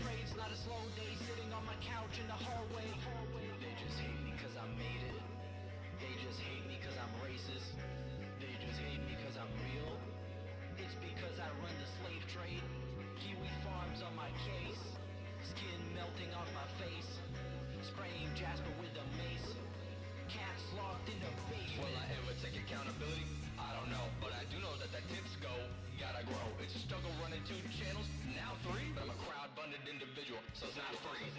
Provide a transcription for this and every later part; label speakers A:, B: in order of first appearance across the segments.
A: prayed, it's not a slow day, sitting on my couch in the hallway. They just hate me cause I made it. They just hate me cause I'm racist. They just hate me cause I'm real. It's because I run the slave trade. Kiwi farms on my case. Skin melting off my face. Spraying Jasper with a mace. Cats locked in the basement. Will I ever take accountability? I don't know, but I do know that the tips go. Gotta grow. It's a struggle running 2 channels, now 3. But I'm a crowd-funded individual, so it's not free.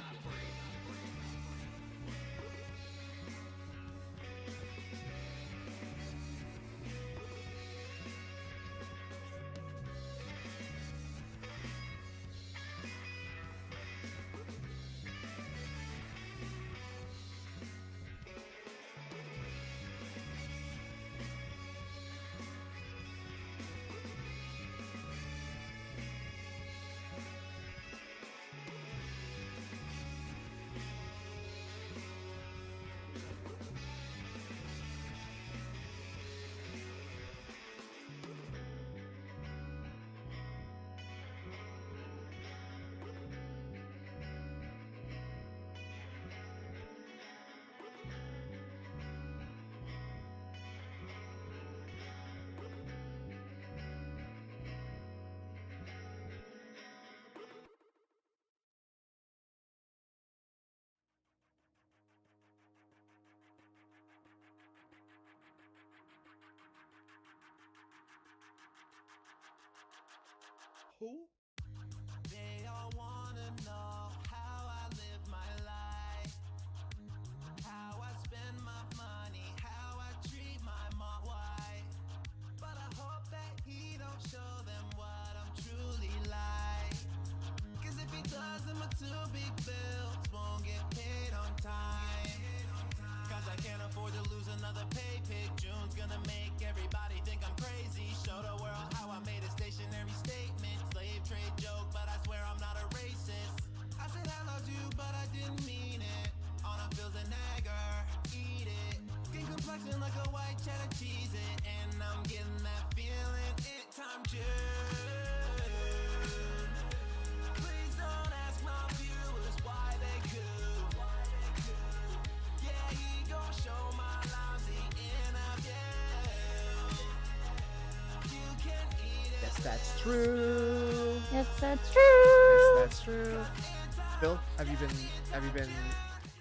B: Who?
A: They all wanna know how I live my life, how I spend my money, how I treat my mom, why. But I hope that he don't show them what I'm truly like. Cause if he does, then my 2 big bills won't get paid on time. Cause I can't afford to lose another pay pick. June's gonna make everybody think I'm crazy. Show the world how I made a stationary statement. Slave trade joke, but I swear I'm not a racist. I said I loved you, but I didn't mean it. On a feels a nagger, eat it. Skin complexion like a white cheddar cheese it. And I'm getting that feeling anytime June. Please don't ask my viewers why they could. Yeah, he gon' show my lousy interview. You can eat it.
B: Yes, that's true.
C: Yes, that's true.
B: Yes, that's true. Bill, have you been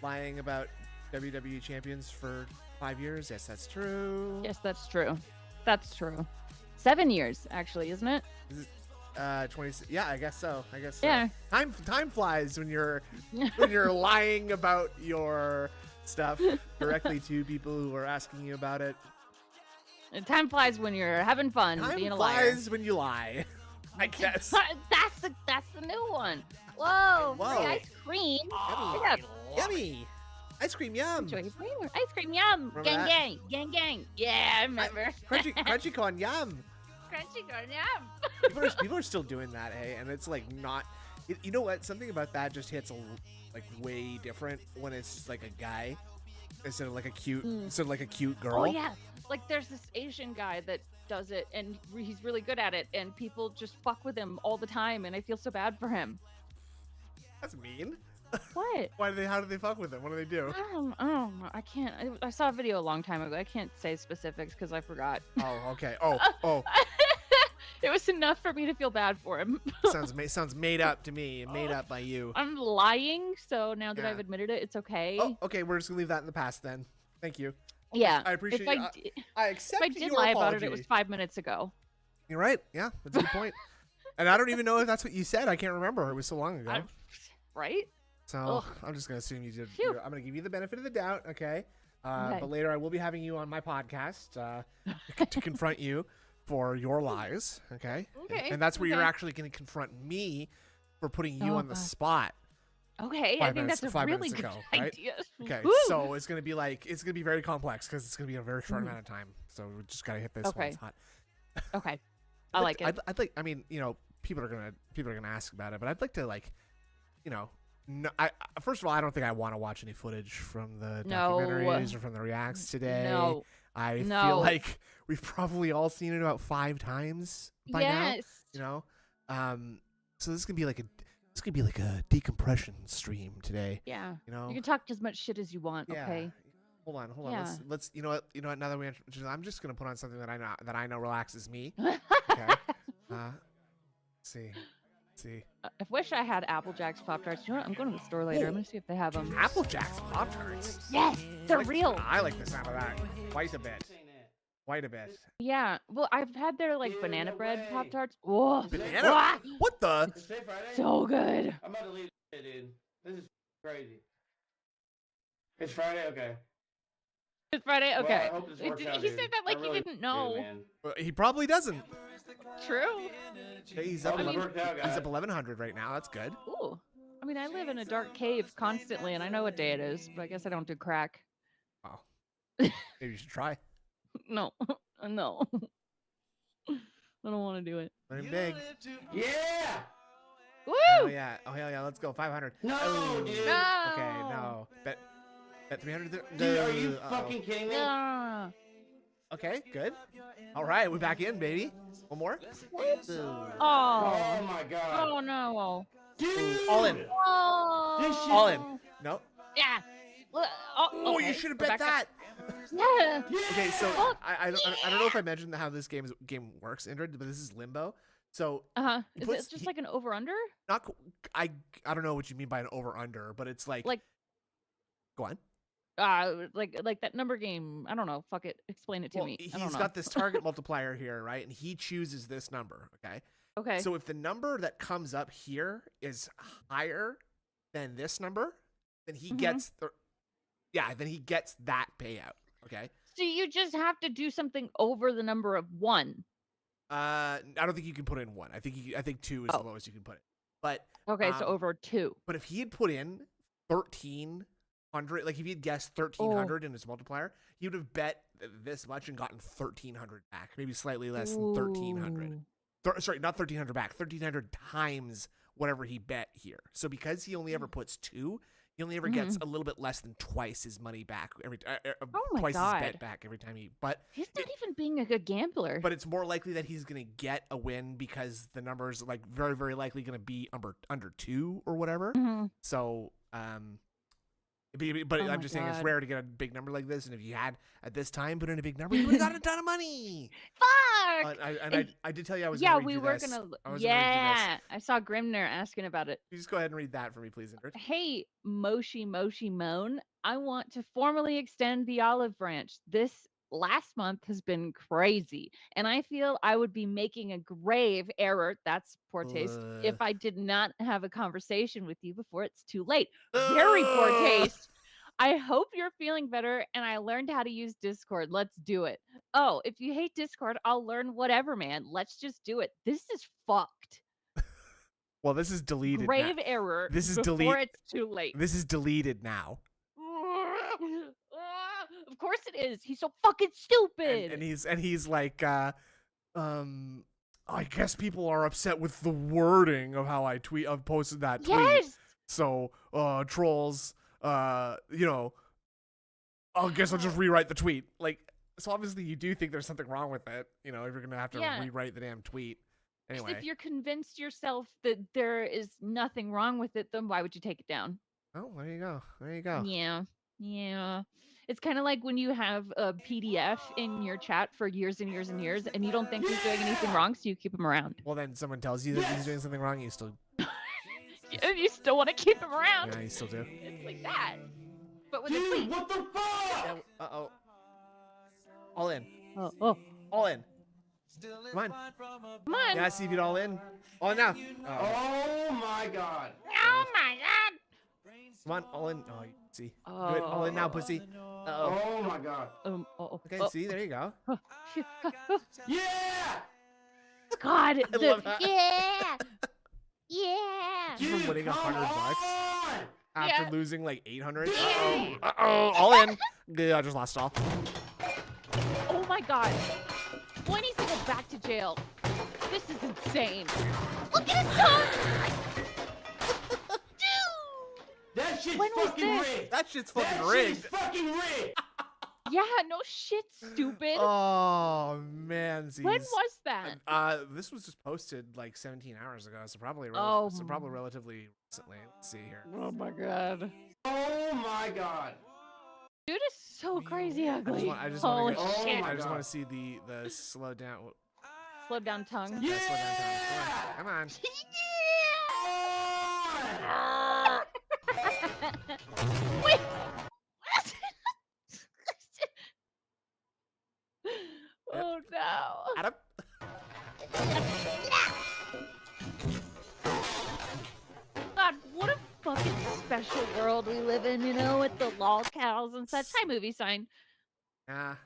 B: lying about WWE Champions for 5 years? Yes, that's true.
C: Yes, that's true. That's true. 7 years, actually, isn't it?
B: Is it, 20? Yeah, I guess so.
C: Yeah.
B: Time flies when you're lying about your stuff directly to people who are asking you about it.
C: And time flies when you're having fun,
B: Time
C: being a liar.
B: flies when you lie. I guess.
C: That's the new one. Whoa,
B: Whoa.
C: free ice cream.
B: Yummy.
C: Yeah.
B: Yummy. Ice cream, yum.
C: Enjoy your flavor. Ice cream, yum.
B: Remember
C: Gang,
B: that?
C: gang, gang, gang. Yeah, I remember.
B: Crunchy corn, yum.
C: Crunchy corn, yum.
B: People are still doing that, hey, and it's like not. You know what? Something about that just hits like way different when it's just like a guy instead of like a cute girl.
C: Oh yeah, like there's this Asian guy that does it, and he's really good at it, and people just fuck with him all the time, and I feel so bad for him.
B: That's mean.
C: What?
B: How do they fuck with him? What do they do?
C: I don't know. I can't. I saw a video a long time ago. I can't say specifics because I forgot.
B: Oh, okay. Oh.
C: It was enough for me to feel bad for him.
B: Sounds made up to me, and made up by you.
C: I'm lying, so now that
B: Yeah.
C: I've admitted it, it's okay.
B: Oh, okay. We're just gonna leave that in the past then. Thank you.
C: Yeah.
B: I appreciate. I accept
C: If I did
B: your
C: lie
B: apology.
C: about it, it was 5 minutes ago.
B: You're right. Yeah, that's a good point. And I don't even know if that's what you said. I can't remember. It was so long ago.
C: Right?
B: So
C: Ugh.
B: I'm just gonna assume you did.
C: Phew.
B: I'm gonna give you the benefit of the doubt, okay?
C: Okay.
B: But later I will be having you on my podcast to confront you for your lies, okay?
C: Okay,
B: And that's where you're
C: okay.
B: actually gonna confront me for putting you
C: Oh,
B: on the
C: God.
B: spot.
C: Okay, I
B: 5
C: think
B: minutes-
C: that's a
B: 5
C: really
B: minutes
C: good
B: ago, right?
C: idea.
B: Okay,
C: Woo!
B: so it's gonna be very complex because it's gonna be a very short
C: Mhm.
B: amount of time. So we just gotta hit this
C: Okay.
B: while it's hot.
C: Okay, I like it.
B: I'd like. I mean, people are gonna ask about it, but I'd like to no. First of all, I don't think I want to watch any footage from the
C: No.
B: documentaries or from the reacts today.
C: No.
B: I
C: No.
B: feel like we've probably all seen it about 5 times by now.
C: Yes.
B: So this is gonna be like This could be like a decompression stream today.
C: Yeah.
B: You know.
C: You can talk as much shit as you want.
B: Yeah.
C: Okay.
B: Hold on.
C: Yeah.
B: Let's. You know what? Now that I'm just gonna put on something that I know relaxes me. Okay. Let's see.
C: I wish I had Apple Jacks Pop Tarts. You know what? I'm going to the store later. I'm gonna see if they have them.
B: Apple Jacks Pop Tarts.
C: Yes, they're real.
B: I like the sound of that quite a bit. Quite a bit.
C: Yeah. Well, I've had their like banana bread Pop Tarts. Whoa.
B: Banana?
C: Ah,
B: What the?
D: It's Friday?
C: so good.
D: I'm about to leave it, dude. This is crazy. It's Friday? Okay.
C: It's Friday.
D: Well,
C: Okay.
D: I hope this works out,
C: He
D: dude.
C: said that like
D: I
C: he
D: really
C: didn't
D: do,
C: know.
D: man.
B: He probably doesn't.
C: True.
B: Okay, he's
D: Hope
B: up.
D: it
C: I mean-
D: worked out,
B: He's
D: guys.
B: up 1100 right now. That's good.
C: Ooh. I mean, I live in a dark cave constantly, and I know what day it is, but I guess I don't do crack.
B: Wow. Maybe you should try.
C: No. No. I don't want to do it.
B: Let him big.
D: Yeah!
C: Woo!
B: Oh yeah. Oh hell yeah. Let's go. 500.
D: No,
B: Oh.
D: dude.
C: No.
B: Okay. No. Bet 300.
D: Dude, are you
B: Uh-oh.
D: fucking kidding me?
C: Yeah.
B: Okay. Good. All right. We're back in, baby. One more.
C: Oh.
D: Oh my god.
C: Oh no.
D: Dude!
B: All in.
C: Oh.
D: This shit-
B: All in. No.
C: Yeah. Well,
B: Oh,
C: okay.
B: you should have
C: We're
B: bet
C: back
B: that.
C: up. Yeah.
D: Yeah!
B: Okay, so
C: Oh.
B: I don't know if I mentioned how this game works, Indrid, but this is limbo. So
C: Is
B: puts-
C: it just like an over under?
B: not I don't know what you mean by an over under, but it's like
C: Like-
B: go on.
C: Like that number game. I don't know. Fuck it. Explain it to
B: Well,
C: me. I
B: he's
C: don't know.
B: got this target multiplier here, right? And he chooses this number. Okay.
C: Okay.
B: So if the number that comes up here is higher than this number, then he
C: Mhm.
B: gets then he gets that payout. Okay.
C: So you just have to do something over the number of 1.
B: I don't think you can put in 1. I think 2 is
C: Oh.
B: the lowest you can put it. But
C: Okay, so
B: Um,
C: over 2.
B: But if he had put in 1,300, like if he had guessed 1,300 in his multiplier, he would have bet this much and gotten 1,300 back, maybe slightly less than 1,300.
C: Ooh.
B: Sorry, not 1,300 back, 1,300 times whatever he bet here. So because he only ever puts 2, he only ever gets a little bit less than twice his money back every
C: Oh my
B: twice
C: God.
B: his bet back every time he. But
C: He's not even being a good gambler.
B: but it's more likely that he's gonna get a win because the number's like very very likely gonna be under 2 or whatever.
C: Mhm.
B: So but
C: Oh
B: I'm
C: my
B: just saying it's
C: God.
B: rare to get a big number like this, and if you had at this time put in a big number, you would have gotten a ton of money.
C: Fuck!
B: I did tell you I was
C: Yeah,
B: gonna read
C: we
B: you
C: were
B: this.
C: gonna.
B: I was gonna read you this.
C: Yeah, I saw Grimner asking about it.
B: You just go ahead and read that for me, please, Ingrid.
C: Hey, Moshi Moan, I want to formally extend the olive branch. This last month has been crazy, and I feel I would be making a grave error, that's poor taste, if I did not have a conversation with you before it's too late. Very poor taste. I hope you're feeling better, and I learned how to use Discord. Let's do it. Oh, if you hate Discord, I'll learn whatever, man. Let's just do it. This is fucked.
B: Well, this is deleted.
C: Grave
B: now.
C: error
B: This is
C: before it's too late.
B: This is deleted now.
C: Of course it is. He's so fucking stupid.
B: And he's like, I guess people are upset with the wording of how I've posted that tweet.
C: Yes.
B: So, trolls, I guess I'll just rewrite the tweet. Like, so obviously you do think there's something wrong with it. You know, if you're gonna have to
C: Yeah.
B: rewrite the damn tweet.
C: 'Cause
B: Anyway.
C: if you're convinced yourself that there is nothing wrong with it, then why would you take it down?
B: Oh, there you go. There you go.
C: Yeah. Yeah. It's kind of like when you have a PDF in your chat for years and years and years, and you don't think he's doing anything wrong, so you keep him around.
B: Well, then someone tells you that he's doing something wrong, you still,
C: And you still want to keep him around.
B: yeah, you still do.
C: It's like that. But with a
D: Dude,
C: tweet.
D: what the fuck?
B: Uh-oh. All in.
C: Oh.
B: All in. Come on.
C: Come on.
B: Yeah, see if you'd all in. All in now. Oh,
D: Oh my god.
C: Oh my god.
B: come on, all in. Oh, see. Do it. All in now, pussy. Uh-oh.
D: Oh my god.
B: Okay, see, there you go.
D: Yeah!
C: God.
B: I love that.
C: Yeah. Yeah.
B: Dude,
D: Dude,
B: winning
D: come
B: $100
D: on!
B: after
C: Yeah.
B: losing like 800.
C: Yeah.
B: Uh-oh. All in. Yeah, I just lost all.
C: Oh my god. Boy needs to go back to jail. This is insane. Look at his tongue. Dude.
D: That shit's
C: When was
D: fucking
C: this?
D: rigged!
B: That shit's
D: That
B: fucking
D: shit is
B: rigged.
D: fucking rigged!
C: Yeah, no shit, stupid.
B: Oh man,
C: When was that?
B: this was just posted like 17 hours ago, so probably
C: Oh.
B: relatively recently. Let's see here.
C: Oh my god.
D: Oh my god.
C: Dude is so crazy ugly.
B: I just
C: Holy
B: want to
C: shit.
D: my
B: I just
D: God.
B: want to see the slow down.
C: Slow down tongue.
B: Yeah, slow down time. Come on.
C: Wait. Oh no.
B: Adam.
C: God, what a fucking special world we live in, you know, with the lol cows and such. Hi, movie sign.
B: Yeah.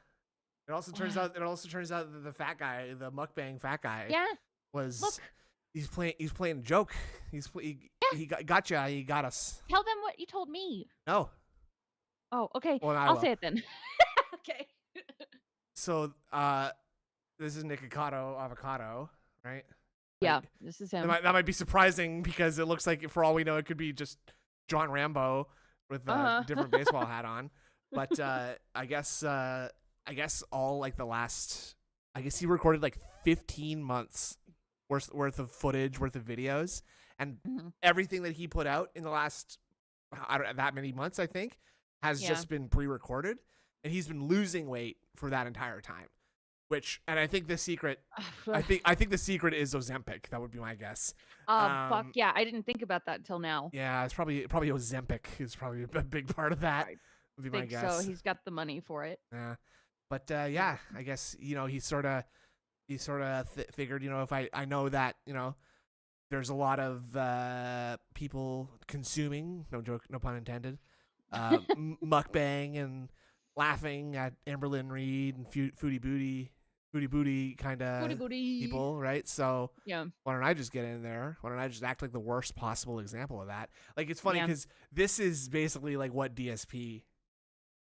B: It also turns out that the fat guy, the mukbang fat guy,
C: Yeah.
B: was
C: Look.
B: he's playing a joke. He got you. He got us.
C: Tell them what you told me.
B: No.
C: Oh, okay.
B: Well, I
C: I'll
B: will.
C: say it then. Okay.
B: So this is Nicocado Avocado, right?
C: Yeah,
B: Like,
C: this is him.
B: that might be surprising because it looks like, for all we know, it could be just John Rambo with a different baseball hat on. But I guess all like the last, I guess he recorded like 15 months worth of footage, worth of videos, and everything that he put out in the last, I don't know, that many months, I think, has just been pre-recorded, and he's been losing weight for that entire time. And I think the secret, I think the secret is Ozempic. That would be my guess.
C: Fuck yeah, I didn't think about that till now.
B: Yeah, it's probably Ozempic is probably a big part of that.
C: I
B: Would be my
C: think
B: guess.
C: so. He's got the money for it.
B: Yeah, but yeah, I guess, you know, he sort of figured, you know, if I know that, you know, there's a lot of people consuming, no joke, no pun intended, mukbang and laughing at Amberlynn Reed and Foodie Booty kind of people, right? So
C: Yeah.
B: why don't I just get in there? Why don't I just act like the worst possible example of that? Like, it's funny because this is basically like what DSP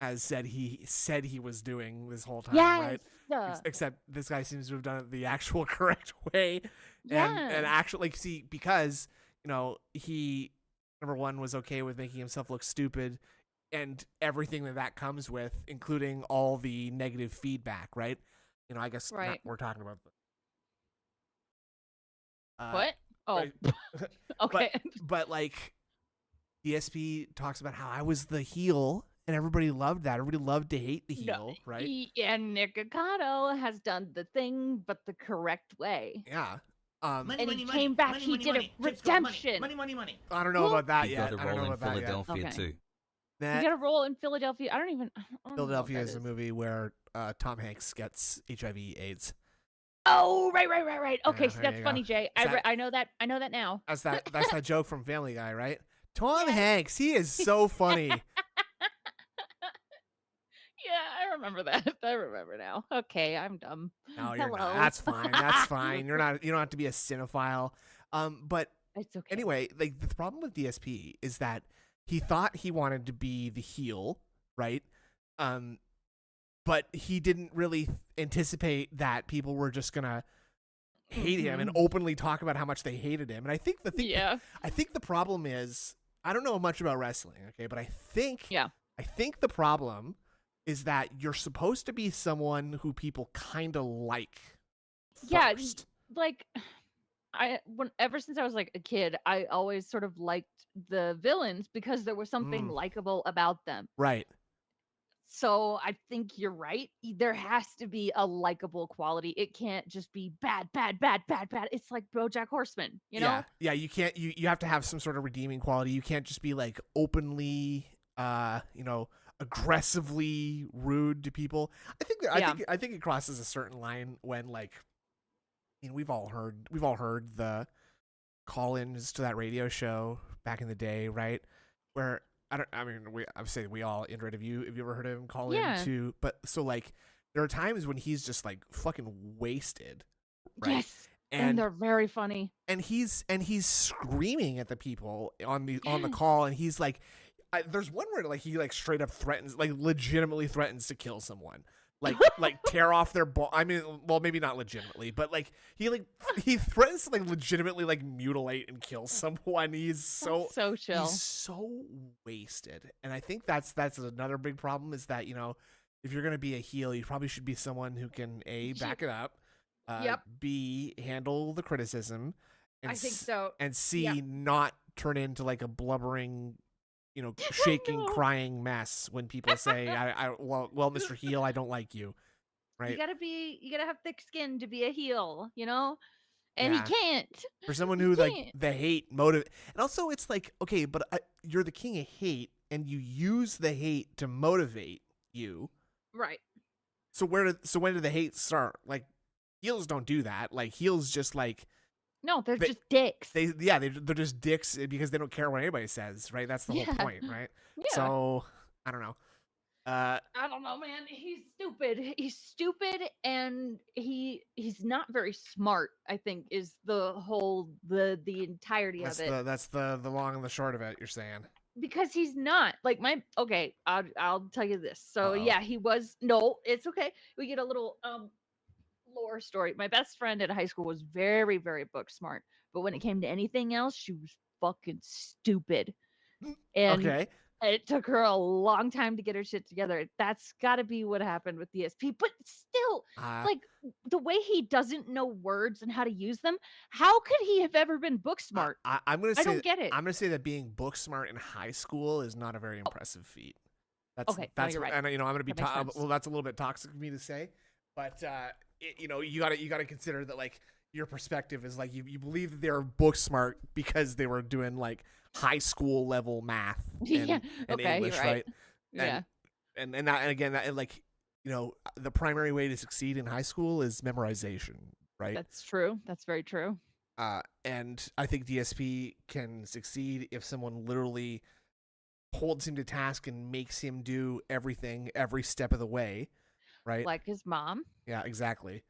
B: has said he was doing this whole time, right? Except this guy seems to have done it the actual correct way. And actually, like, see, because, you know, he, number one, was okay with making himself look stupid and everything that comes with, including all the negative feedback, right? You know, I guess we're talking about
C: what? Oh,
B: right.
C: okay.
B: But like, DSP talks about how I was the heel, and everybody loved that. Everybody loved to hate the heel, right?
C: And Nicocado has done the thing, but the correct way.
B: Yeah.
C: And he came back. He did a redemption.
D: Money.
B: I don't know about that
E: You've
B: yet.
E: got
B: I
E: a
B: don't
E: role
B: know
E: in
B: about that yet.
E: Philadelphia
C: Okay.
E: too.
C: He got a role in Philadelphia. I don't know
B: Philadelphia
C: what
B: is
C: that
B: a movie where Tom Hanks gets HIV/AIDS.
C: Oh, right. Okay,
B: Yeah,
C: so
B: there
C: that's
B: you
C: funny,
B: go.
C: Jay.
B: Is that-
C: I know that. I know that now.
B: That's that joke from Family Guy, right? Tom Hanks, he is so funny.
C: Yeah, I remember that. I remember now. Okay, I'm dumb.
B: No, you're
C: Hello.
B: not. That's fine. That's fine. You're not. You don't have to be a cinephile. But
C: It's okay.
B: anyway, like, the problem with DSP is that he thought he wanted to be the heel, right? But he didn't really anticipate that people were just gonna hate him and openly talk about how much they hated him. And I think I think the problem is, I don't know much about wrestling, okay, but I think the problem is that you're supposed to be someone who people kind of like first.
C: Like ever since I was like a kid, I always sort of liked the villains because there was something likable about them.
B: Right.
C: So I think you're right. There has to be a likable quality. It can't just be bad. It's like BoJack Horseman, you know?
B: Yeah, you can't. You have to have some sort of redeeming quality. You can't just be like openly, you know, aggressively rude to people. I think it crosses a certain line when, like, I mean, we've all heard the call-ins to that radio show back in the day, right? Where we all, Indra, have you ever heard of him call in to? But so, like, there are times when he's just like fucking wasted, right? Yes,
C: and they're very funny.
B: And he's screaming at the people on the call, and he's like, there's one where, like, he like straight up threatens, like legitimately threatens to kill someone. Like tear off their ball. I mean, well, maybe not legitimately, but like he threatens to like legitimately like mutilate and kill someone. He's so
C: chill.
B: He's so wasted, and I think that's another big problem is that, you know, if you're gonna be a heel, you probably should be someone who can A, back it up,
C: Yep.
B: B, handle the criticism, and
C: I think so.
B: and C,
C: Yep.
B: not turn into like a blubbering, shaking,
C: No.
B: crying mess when people say, well, Mr. Heel, I don't like you, right?
C: You gotta have thick skin to be a heel, and
B: Yeah.
C: he can't.
B: For someone
C: He
B: who like
C: can't.
B: the hate motive, and also it's like, okay, but you're the king of hate, and you use the hate to motivate you.
C: Right.
B: So when did the hate start? Like, heels don't do that. Like, heels just like
C: No, they're
B: They-
C: just dicks.
B: they're just dicks because they don't care what anybody says, right? That's the whole
C: Yeah.
B: point, right?
C: Yeah.
B: So I don't know.
C: I don't know, man. He's stupid. He's stupid, and he's not very smart. I think is the whole the entirety of it.
B: That's the long and the short of it. You're saying.
C: Because he's not like I'll tell you this. So
B: Uh-oh.
C: yeah, he was. No, it's okay. We get a little lore story. My best friend at high school was very, very book smart, but when it came to anything else, she was fucking stupid. And
B: Okay.
C: it took her a long time to get her shit together. That's got to be what happened with DSP. But still, like the way he doesn't know words and how to use them, how could he have ever been book smart?
B: I'm gonna say
C: I don't get it.
B: I'm gonna say that being book smart in high school is not a very impressive feat.
C: Okay, no,
B: That's
C: you're right.
B: and I'm gonna be
C: That makes sense.
B: well. That's a little bit toxic of me to say, but you gotta consider that like your perspective is like you believe that they're book smart because they were doing like high school level math and,
C: Yeah,
B: and
C: okay,
B: English,
C: you're
B: right?
C: Yeah.
B: And again that like the primary way to succeed in high school is memorization, right?
C: That's true. That's very true.
B: And I think DSP can succeed if someone literally holds him to task and makes him do everything every step of the way, right?
C: Like his mom.
B: Yeah, exactly.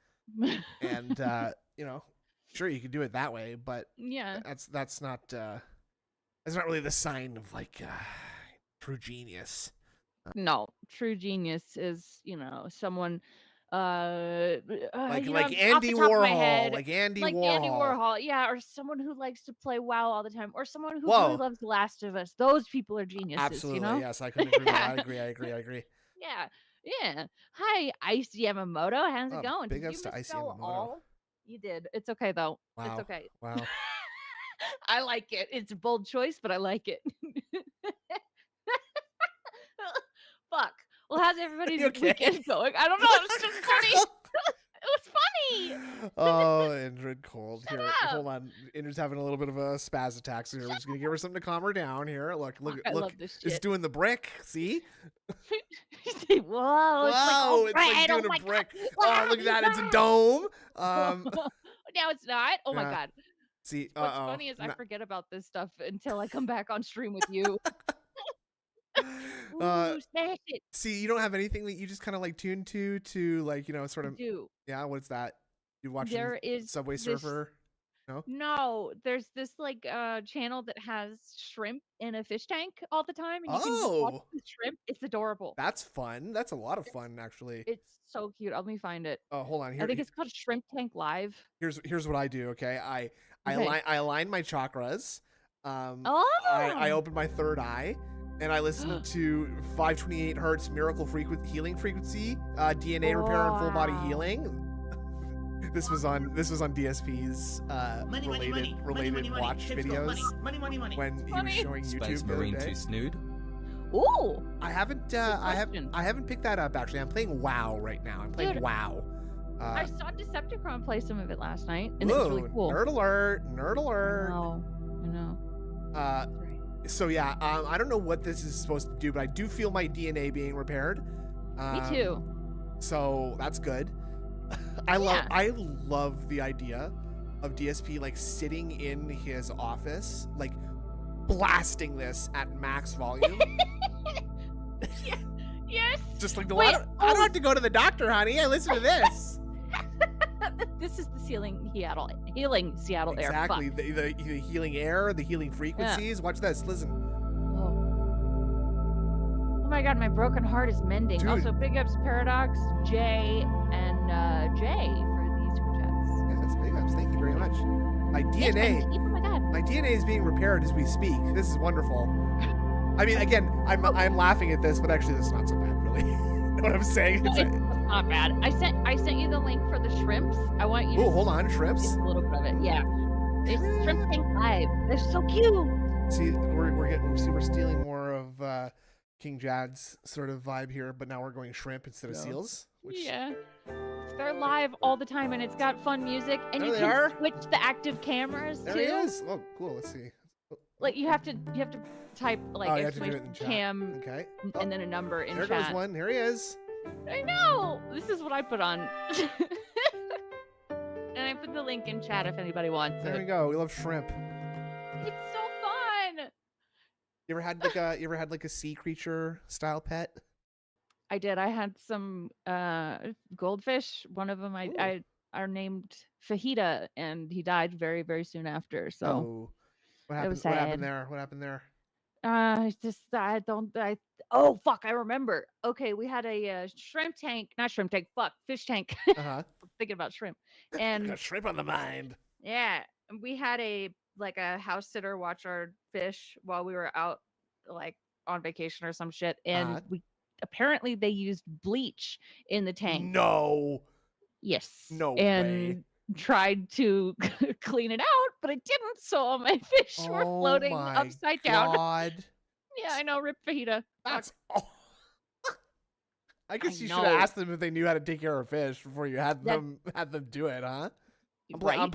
B: And sure you can do it that way, but
C: Yeah.
B: that's not really the sign of like true genius.
C: No, true genius is, someone
B: Like
C: off
B: Andy
C: the top of my
B: Warhol,
C: head,
B: like Andy
C: like
B: Warhol.
C: Andy Warhol, yeah, or someone who likes to play WoW all the time, or someone who
B: Whoa.
C: really loves The Last of Us. Those people are geniuses,
B: Absolutely, yes, I couldn't agree more. I agree.
C: Yeah, yeah. Hi, Ice Yamamoto. How's
B: Oh,
C: it going?
B: big
C: Did
B: ups
C: you
B: to Ice
C: misspell
B: Yamamoto.
C: all? You did. It's okay though.
B: Wow.
C: It's okay.
B: Wow.
C: I like it. It's a bold choice, but I like it. Fuck. Well, how's everybody's
B: You okay?
C: weekend going? I don't know. It's just funny. It was funny.
B: Oh, Indrid cold.
C: Shut
B: Here,
C: up.
B: hold on. Indrid's having a little bit of a spaz attack, so here we're just gonna give her something to calm her down. Here, look,
C: I love this
B: it's
C: shit.
B: doing the brick. See?
C: Whoa,
B: Whoa,
C: it's
B: it's like
C: red.
B: doing
C: Oh my
B: a brick.
C: God.
B: Oh, look at that! It's a dome.
C: Now it's not. Oh my
B: yeah.
C: God.
B: See,
C: What's funny is I forget about this stuff until I come back on stream with you. Ooh, smash it.
B: See, you don't have anything that you just kind of like tune to like sort
C: I
B: of.
C: do.
B: Yeah, what's that? You watching
C: There is
B: Subway
C: this-
B: Surfer?
C: No, there's this like channel that has shrimp in a fish tank all the time, and you can just watch
B: Oh.
C: the shrimp. It's adorable.
B: That's fun. That's a lot of fun, actually.
C: It's so cute. Let me find it.
B: Oh, hold on.
C: I think it's called Shrimp Tank Live.
B: Here's what I do. Okay, I
C: Okay.
B: align my chakras.
C: Oh,
B: I open my third eye, and I listen to 528 hertz miracle healing frequency, DNA repair and full body
C: Wow.
B: healing. This was on DSP's related watch videos when he was
C: Funny.
B: showing
E: Space
B: YouTube the other
E: Marine
B: day.
E: too snood?
C: Ooh,
B: I haven't
C: question.
B: I haven't picked that up actually. I'm playing WoW right now. I'm playing
C: Dude,
B: WoW.
C: I saw Decepticon play some of it last night, and it was really cool.
B: Nerd alert! Nerd alert!
C: I know.
B: Uh, so yeah, I don't know what this is supposed to do, but I do feel my DNA being repaired.
C: Me too.
B: So that's good. I love the idea of DSP like sitting in his office, like blasting this at max volume.
C: Yes.
B: Just like the
C: Wait,
B: I don't have to go to the doctor, honey. I listen to this.
C: This is the healing Seattle air.
B: Exactly.
C: Fuck.
B: The healing air, the healing frequencies. Watch this. Listen.
C: Oh my God, my broken heart is mending.
B: Dude.
C: Also, big ups Paradox, Jay, and Jay for these super chats.
B: Yeah, that's big ups. Thank you very much. My
C: Yes,
B: DNA.
C: thank you. Oh my God.
B: My DNA is being repaired as we speak. This is wonderful. I mean, again, I'm laughing at this, but actually, this is not so bad, really. know what I'm saying?
C: It's not bad. I sent you the link for the shrimps. I want you to
B: hold on, shrimps.
C: a little bit of it. Yeah. It's Shrimp Tank Live. They're so cute.
B: See, we're stealing more of King Jad's sort of vibe here, but now we're going shrimp instead of seals. Which...
C: Yeah. They're live all the time, and it's got fun music, and you can switch the active cameras
B: there
C: too.
B: There he is. Oh, cool. Let's see.
C: Like you have to type like exclamation cam
B: okay.
C: and then a number in
B: there
C: chat.
B: There goes one. Here he is.
C: I know. This is what I put on. And I put the link in chat if anybody wants it.
B: There we go. We love shrimp.
C: It's so fun.
B: You ever had like a sea creature style pet?
C: I did. I had some goldfish. One of them I are named Fajita, and he died very, very soon after. So
B: what happened? What happened there? What happened there?
C: Oh fuck! I remember. Okay, we had a fish tank.
B: Uh-huh.
C: Thinking about shrimp. And
B: got shrimp on the mind.
C: Yeah, we had a house sitter watch our fish while we were out like on vacation or some shit, and we apparently they used bleach in the tank.
B: No.
C: Yes.
B: No
C: and
B: way.
C: Tried to clean it out, but it didn't. So all my fish were floating upside down.
B: God.
C: Yeah, I know. Rip fajita.
B: That's. I guess you should have asked them if they knew how to take care of fish before you had them do it, huh? I'm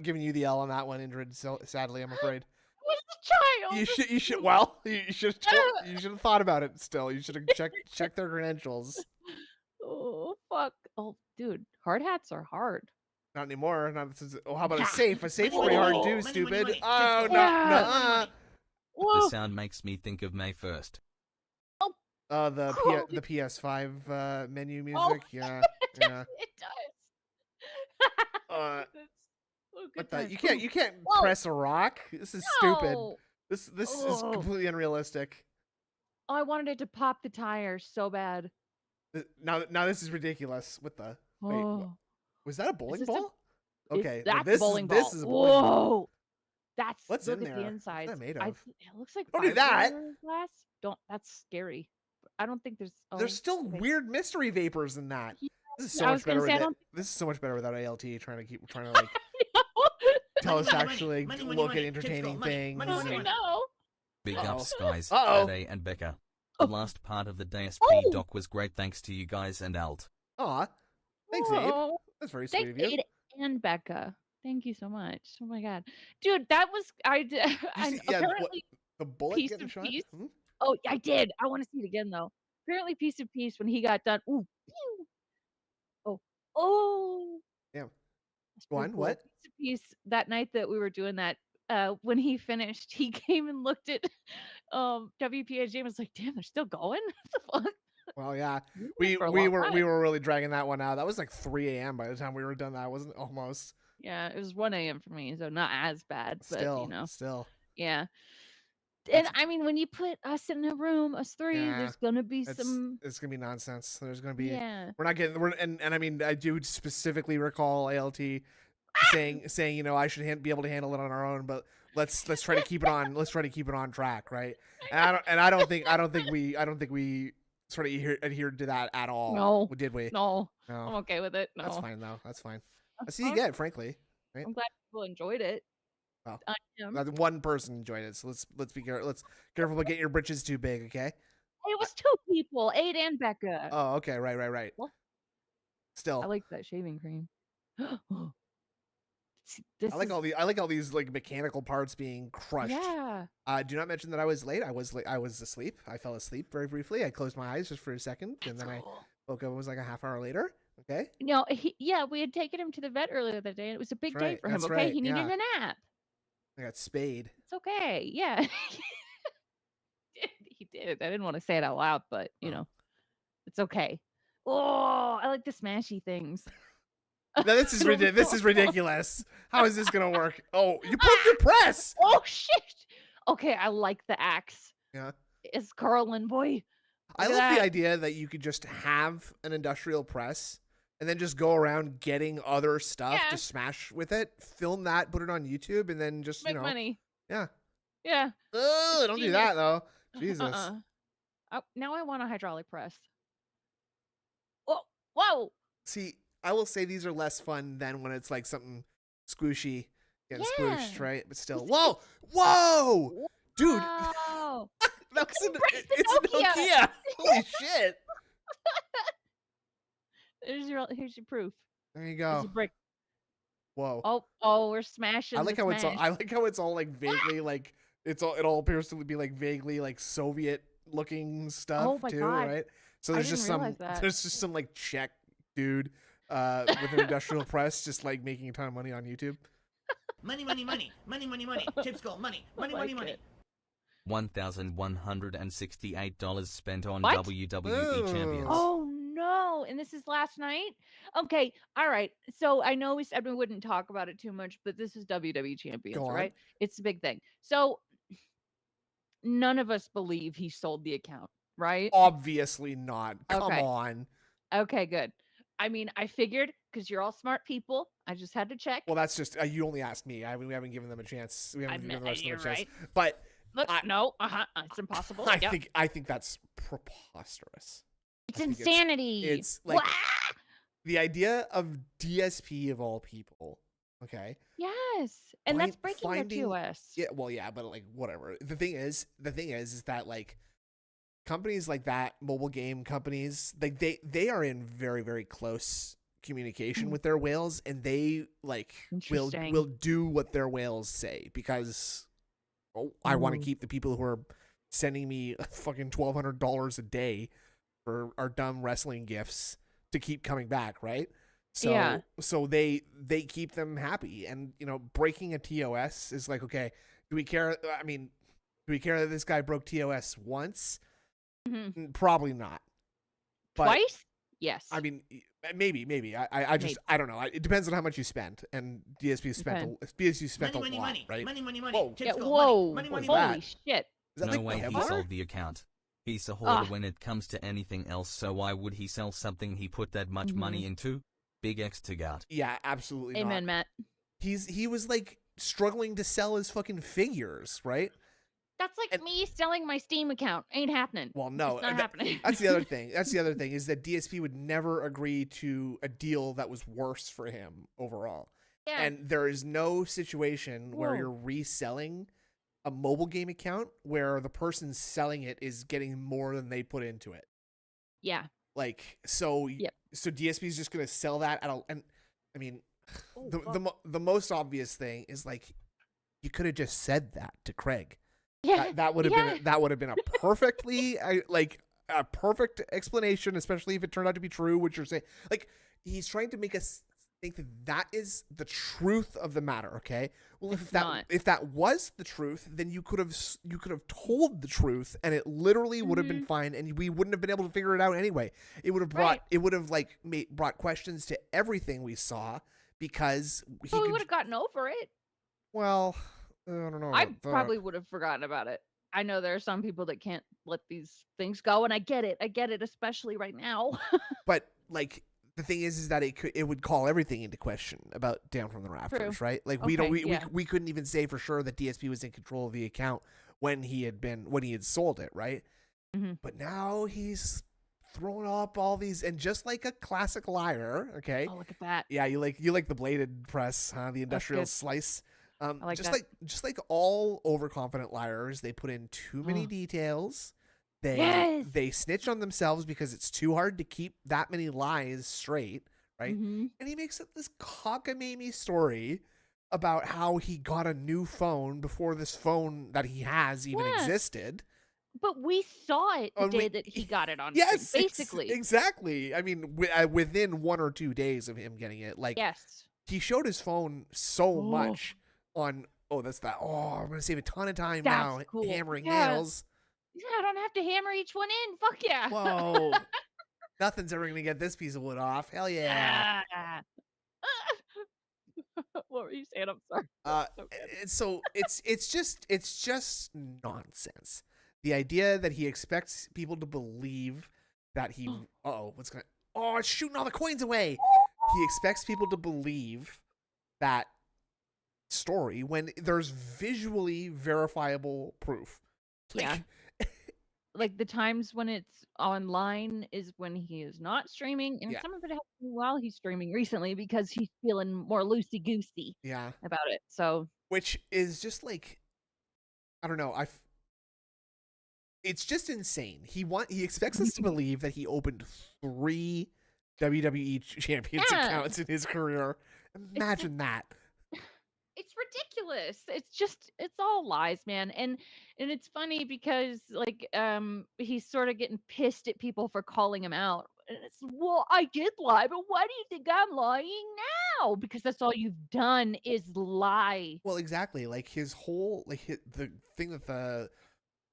B: giving you the L on that one, Indrid. So sadly, I'm afraid.
C: Was the child?
B: You should. Well, you should have thought about it. Still, you should have checked their credentials.
C: Oh fuck! Oh, dude, hard hats are hard.
B: Not anymore. How about a safe? A safe's pretty hard to do, stupid. Oh no!
E: The sound makes me think of May 1st.
B: The PS5 menu music.
C: Oh,
B: yeah.
C: It does.
B: What the? You can't press a rock. This is stupid. This is completely unrealistic.
C: Oh, I wanted it to pop the tire so bad.
B: Now this is ridiculous. What the? Wait, was that a bowling ball?
C: Okay, that's a bowling ball.
B: This is a bowling ball.
C: That's
B: what's
C: look
B: in
C: at
B: there?
C: the inside.
B: What's that made of?
C: It looks like
B: don't do that.
C: Glass. That's scary. I don't think there's.
B: There's still weird mystery vapors in that. Yeah, this is so much better. This is so much better without ALT trying to like tell us to actually look at entertaining things.
C: I know.
E: Big ups, guys. Ade and Becca. The last part of the DSP doc was great. Thanks to you guys and Alt.
B: Aw, thanks, Abe. That's very sweet of you.
C: Ade and Becca. Thank you so much. Oh my god, dude, that was apparently
B: the bullet
C: piece
B: getting
C: of
B: shot.
C: Peace. Oh, I did. I want to see it again though. Apparently, Piece of Peace when he got done. Ooh, pew. Oh.
B: Damn. Go on.
C: Cool.
B: What?
C: Piece of Peace that night that we were doing that. When he finished, he came and looked at WPAG and was like, "Damn, they're still going." What the fuck?
B: Well, yeah, we were really dragging that one out. That was like 3 a.m. by the time we were done. That wasn't almost.
C: Yeah, it was 1 a.m. for me, so not as bad, but
B: still.
C: Yeah. And I mean, when you put us in a room, us three, there's gonna be some.
B: It's gonna be nonsense. There's gonna be. Yeah. We're not getting. And I mean, I do specifically recall ALT saying I should be able to handle it on our own, but let's try to keep it on. Let's try to keep it on track, right? And I don't think we sort of adhered to that at all.
C: No.
B: Did we?
C: No. I'm okay with it. No.
B: That's fine though. That's fine. I see you get it, frankly. Right?
C: I'm glad people enjoyed it.
B: Well, one person enjoyed it, so let's be careful. Let's careful about getting your britches too big, okay?
C: It was 2 people, Ade and Becca.
B: Oh, okay, right.
C: Well,
B: still,
C: I like that shaving cream.
B: I like all these like mechanical parts being crushed.
C: Yeah.
B: Do not mention that I was late. I was asleep. I fell asleep very briefly. I closed my eyes just for a second, and then I woke up. It was like a half hour later. Okay.
C: No, we had taken him to the vet earlier that day, and it was a big day for him. Okay,
B: right.
C: He needed a nap.
B: I got spayed.
C: It's okay. Yeah. He did. I didn't want to say it out loud, but it's okay. Oh, I like the smashy things.
B: No, this is ridiculous. How is this gonna work? Oh, you broke your press.
C: Oh shit. Okay, I like the axe.
B: Yeah.
C: It's curling, boy.
B: I love the idea that you could just have an industrial press and then just go around getting other stuff to smash with it, film that, put it on YouTube, and then just
C: make money.
B: Yeah.
C: Yeah.
B: Don't do that though. Jesus.
C: Now I want a hydraulic press. Whoa.
B: See, I will say these are less fun than when it's like something squishy getting
C: Yeah.
B: squished, right? But still,
C: It's-
B: whoa, whoa, dude,
C: Wow.
B: that was
C: Break the
B: it's a
C: Nokia.
B: Nokia. Holy shit!
C: Here's your proof.
B: There you
C: It's
B: go.
C: a brick.
B: Whoa.
C: Oh, we're smashing.
B: I like
C: the
B: how it's all,
C: smash.
B: I like how it's all like vaguely like it all appears to be like vaguely like Soviet looking stuff
C: Oh my
B: too,
C: God.
B: right? So
C: I
B: there's
C: didn't
B: just
C: realize that.
B: there's just some like Czech dude with an industrial press just like making a ton of money on YouTube.
A: Money, money, money, money, money, money. Chip skull, money, money,
C: I
A: money,
C: like
A: money.
C: it.
E: $1,168 spent on
C: What?
E: WWE Champions.
C: Oh no! And this is last night. Okay, all right. So I know we said we wouldn't talk about it too much, but this is WWE Champions,
B: Go on.
C: right? It's a big thing. So none of us believe he sold the account, right?
B: Obviously not. Come
C: Okay.
B: on.
C: Okay, good. I mean, I figured because you're all smart people. I just had to check.
B: Well, that's just you only asked me. We haven't given them a chance. We haven't given the rest of them a
C: you're
B: chance.
C: right.
B: But
C: Look,
B: I-
C: no, it's impossible.
B: I
C: Yep.
B: think that's preposterous.
C: It's
B: I think
C: insanity.
B: it's like
C: Wah!
B: the idea of DSP of all people. Okay.
C: Yes, and that's breaking their
B: finding-
C: TOS.
B: Yeah, well, yeah, but like whatever. The thing is that like companies like that, mobile game companies, like they are in very very close communication with their whales, and they like will
C: Interesting.
B: do what their whales say because I want to
C: Ooh.
B: keep the people who are sending me fucking $1,200 a day for our dumb wrestling gifts to keep coming back, right? So
C: Yeah.
B: so they keep them happy, and breaking a TOS is like, okay, do we care? I mean, do we care that this guy broke TOS once?
C: Mhm.
B: Probably not. But,
C: Twice? Yes.
B: I mean, maybe. I just I don't know. It depends on how much you spent, and DSP spent
A: Money,
B: a
A: money,
B: lot,
A: money,
B: right?
A: money, money, money.
B: Whoa.
A: Chip
C: Yeah,
A: skull,
C: whoa!
A: money,
B: What
A: money,
B: is
A: money,
B: that?
C: Holy shit!
B: Is that
E: No
B: like
E: way he
B: Kevlar?
E: sold the account. He's a
C: Ah.
E: hoarder when it comes to anything else, so why would he sell something he put that much money into? Big X to gut.
B: Yeah, absolutely
C: Amen,
B: not.
C: Matt.
B: He was like struggling to sell his fucking figures, right?
C: That's like
B: And-
C: me selling my Steam account. Ain't happening.
B: Well, no,
C: It's not happening.
B: that's the other thing. That's the other thing is that DSP would never agree to a deal that was worse for him overall.
C: Yeah.
B: And there is no situation where
C: Whoa.
B: you're reselling a mobile game account where the person selling it is getting more than they put into it.
C: Yeah.
B: Like, so
C: Yep.
B: so DSP is just going to sell that at and I mean,
C: Oh,
B: the most obvious thing is like you could have just said that to Craig.
C: Yeah.
B: That would have been a perfectly like a perfect explanation, especially if it turned out to be true, which you're saying. Like, he's trying to make us think that is the truth of the matter. Okay, well,
C: It's not.
B: if that was the truth, then you could have told the truth, and it literally would have been fine, and we wouldn't have been able to figure it out anyway. It would have brought like brought questions to everything we saw because
C: So we would have gotten over it.
B: Well, I don't know.
C: I
B: about that.
C: probably would have forgotten about it. I know there are some people that can't let these things go, and I get it. I get it, especially right now.
B: But like the thing is that it would call everything into question about Down from the Rafters, right? Like we couldn't even say for sure that DSP was in control of the account when he had sold it, right?
C: Mm-hmm.
B: But now he's throwing up all these, and just like a classic liar, okay?
C: Oh, look at that.
B: Yeah, you like the bladed press, huh? The industrial
C: good.
B: slice.
C: like
B: just
C: that.
B: just like all overconfident liars, they put in too many details.
C: Yes!
B: They snitch on themselves because it's too hard to keep that many lies straight, right?
C: Mhm.
B: And he makes up this cockamamie story about how he got a new phone before this phone that he has even
C: Yeah.
B: existed.
C: But we saw it the
B: And
C: day
B: we-
C: that he got it on
B: Yes,
C: stream, basically.
B: exactly. I mean, within 1 or 2 days of him getting it, like
C: Yes.
B: he showed his phone so
C: Oh.
B: much on. Oh, that's that. Oh, I'm gonna save a ton of time
C: That's
B: now
C: cool.
B: hammering
C: Yeah.
B: nails.
C: Yeah, I don't have to hammer each one in. Fuck yeah.
B: Whoa. Nothing's ever gonna get this piece of wood off. Hell yeah.
C: Ah. What were you saying? I'm sorry. So good.
B: So it's just nonsense. The idea that he expects people to believe that he it's shooting all the coins away. He expects people to believe that story when there's visually verifiable proof.
C: Yeah. like the times when it's online is when he is not streaming, and
B: Yeah.
C: some of it happens while he's streaming recently because he's feeling more loosey goosey
B: Yeah.
C: about it. So,
B: Which is just like, I don't know. It's just insane. He expects us to believe that he opened 3 WWE Champions
C: Yeah.
B: accounts in his career. Imagine that.
C: it's ridiculous. It's all lies, man. And it's funny because like he's sort of getting pissed at people for calling him out. And it's, well, I did lie, but why do you think I'm lying now? Because that's all you've done is lie.
B: Well, exactly. Like his whole the thing that the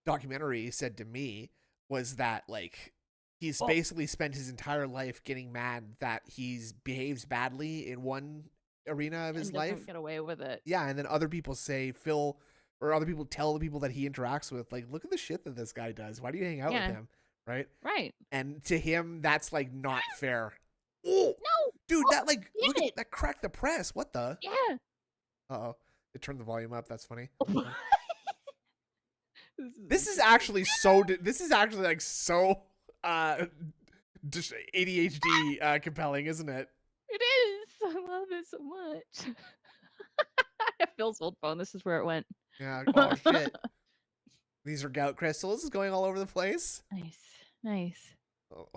B: documentary said to me was that like he's basically spent his entire life getting mad that he's behaves badly in one arena of his
C: and doesn't
B: life.
C: get away with it.
B: Yeah, and then other people say or other people tell the people that he interacts with, like, look at the shit that this guy does. Why do you hang out with him? Right?
C: Right.
B: And to him, that's like not fair. Oh
C: No,
B: dude, that like look
C: it.
B: at that cracked the press. What the?
C: Yeah.
B: Uh-oh. It turned the volume up. That's funny.
C: This
B: This is actually like so just ADHD compelling, isn't it?
C: It is. I love it so much. Phil's old phone. This is where it went.
B: Yeah. Oh shit. These are gout crystals going all over the place.
C: Nice.
B: Oh,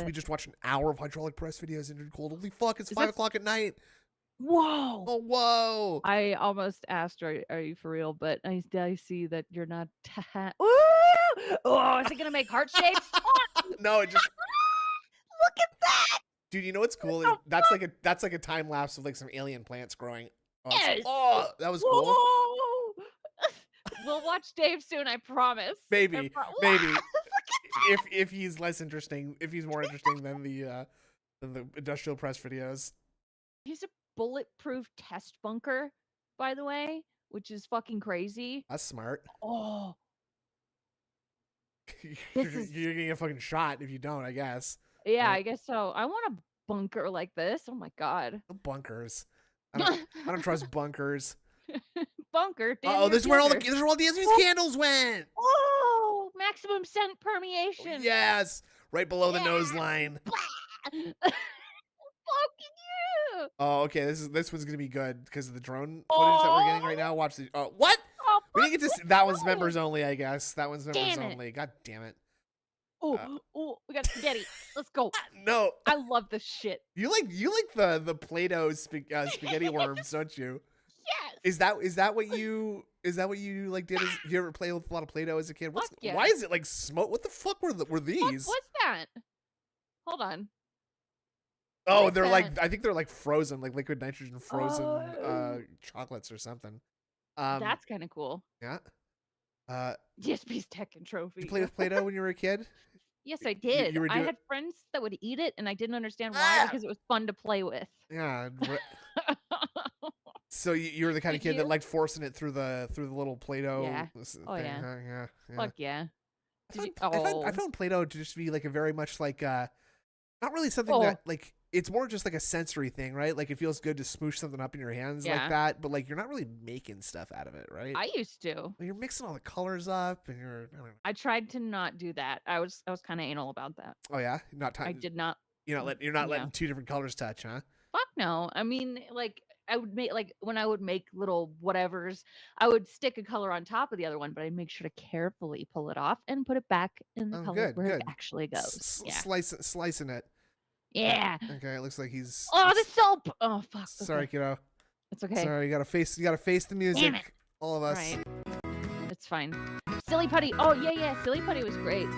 B: we just watched an hour of hydraulic press videos in cold. Holy fuck! It's 5 o'clock at night.
C: Whoa.
B: Oh whoa!
C: I almost asked, are you for real? But I see that you're not. Ooh! Oh, is it gonna make heart shapes?
B: No, it just.
C: Look at that!
B: Dude, you know what's cool? That's like a time lapse of like some alien plants growing. Oh,
C: Yes.
B: Oh, that was cool.
C: Whoa! We'll watch Dave soon. I promise.
B: Maybe. If he's less interesting, if he's more interesting than the industrial press videos.
C: He's a bulletproof test bunker, by the way, which is fucking crazy.
B: That's smart.
C: Oh,
B: You're gonna get a fucking shot if you don't, I guess.
C: yeah,
B: Right.
C: I guess so. I want a bunker like this. Oh my god.
B: No bunkers. I don't trust bunkers.
C: Bunker.
B: Oh, this is where all
C: Dancer.
B: this is where all the DSP's candles went.
C: Oh, maximum scent permeation.
B: Yes, right below the
C: Yeah.
B: nose line.
C: Fucking you.
B: Oh, okay. This one's gonna be good because of the drone footage that we're getting right now. Watch the. Oh, what?
C: Oh,
B: We didn't get to. That one's
C: no.
B: members only, I guess. That one's members
C: Damn it.
B: only. God damn it.
C: Oh, we got spaghetti. Let's go.
B: No,
C: I love this shit.
B: you like the Play-Doh spaghetti worms, don't you?
C: Yes.
B: Is that what you like did? Did you ever play with a lot of Play-Doh as a kid?
C: Fuck yeah.
B: Why is it like smoke? What the fuck were these?
C: What's that? Hold on.
B: Oh,
C: what is
B: they're like
C: that?
B: I think they're like frozen, like liquid nitrogen frozen chocolates or something.
C: That's kind of cool.
B: Yeah.
C: DSP's Tekken trophy.
B: You play with Play-Doh when you were a kid?
C: Yes, I did.
B: you were
C: I
B: doing-
C: had friends that would eat it, and I didn't understand why because it was fun to play with.
B: Yeah. So you were the kind of
C: Did
B: kid that
C: you?
B: liked forcing it through the little Play-Doh
C: Yeah.
B: thing.
C: Oh, yeah.
B: Huh? Yeah.
C: Fuck yeah.
B: I found Play-Doh to just be like a very much like not really something that like it's more just like a sensory thing, right? Like it feels good to smoosh something up in your hands like
C: Yeah.
B: that, but like you're not really making stuff out of it, right?
C: I used to.
B: Well, you're mixing all the colors up and I don't know.
C: I tried to not do that. I was kind of anal about that.
B: Oh yeah, not
C: I
B: time.
C: did not.
B: You're not
C: yeah.
B: letting two different colors touch, huh?
C: Fuck no. I mean, like I would make like when I would make little whatevers, I would stick a color on top of the other one, but I'd make sure to carefully pull it off and put it back in the
B: Oh,
C: color
B: good,
C: where
B: good.
C: it actually goes. Yeah.
B: Slicing it.
C: Yeah.
B: Okay, it looks like he's.
C: Oh, the soap. Oh, fuck.
B: Sorry,
C: Okay.
B: kiddo.
C: It's okay.
B: Sorry, you gotta face the music.
C: Damn it.
B: All of us.
C: Right. It's fine. Silly Putty. Oh, yeah. Silly Putty was great.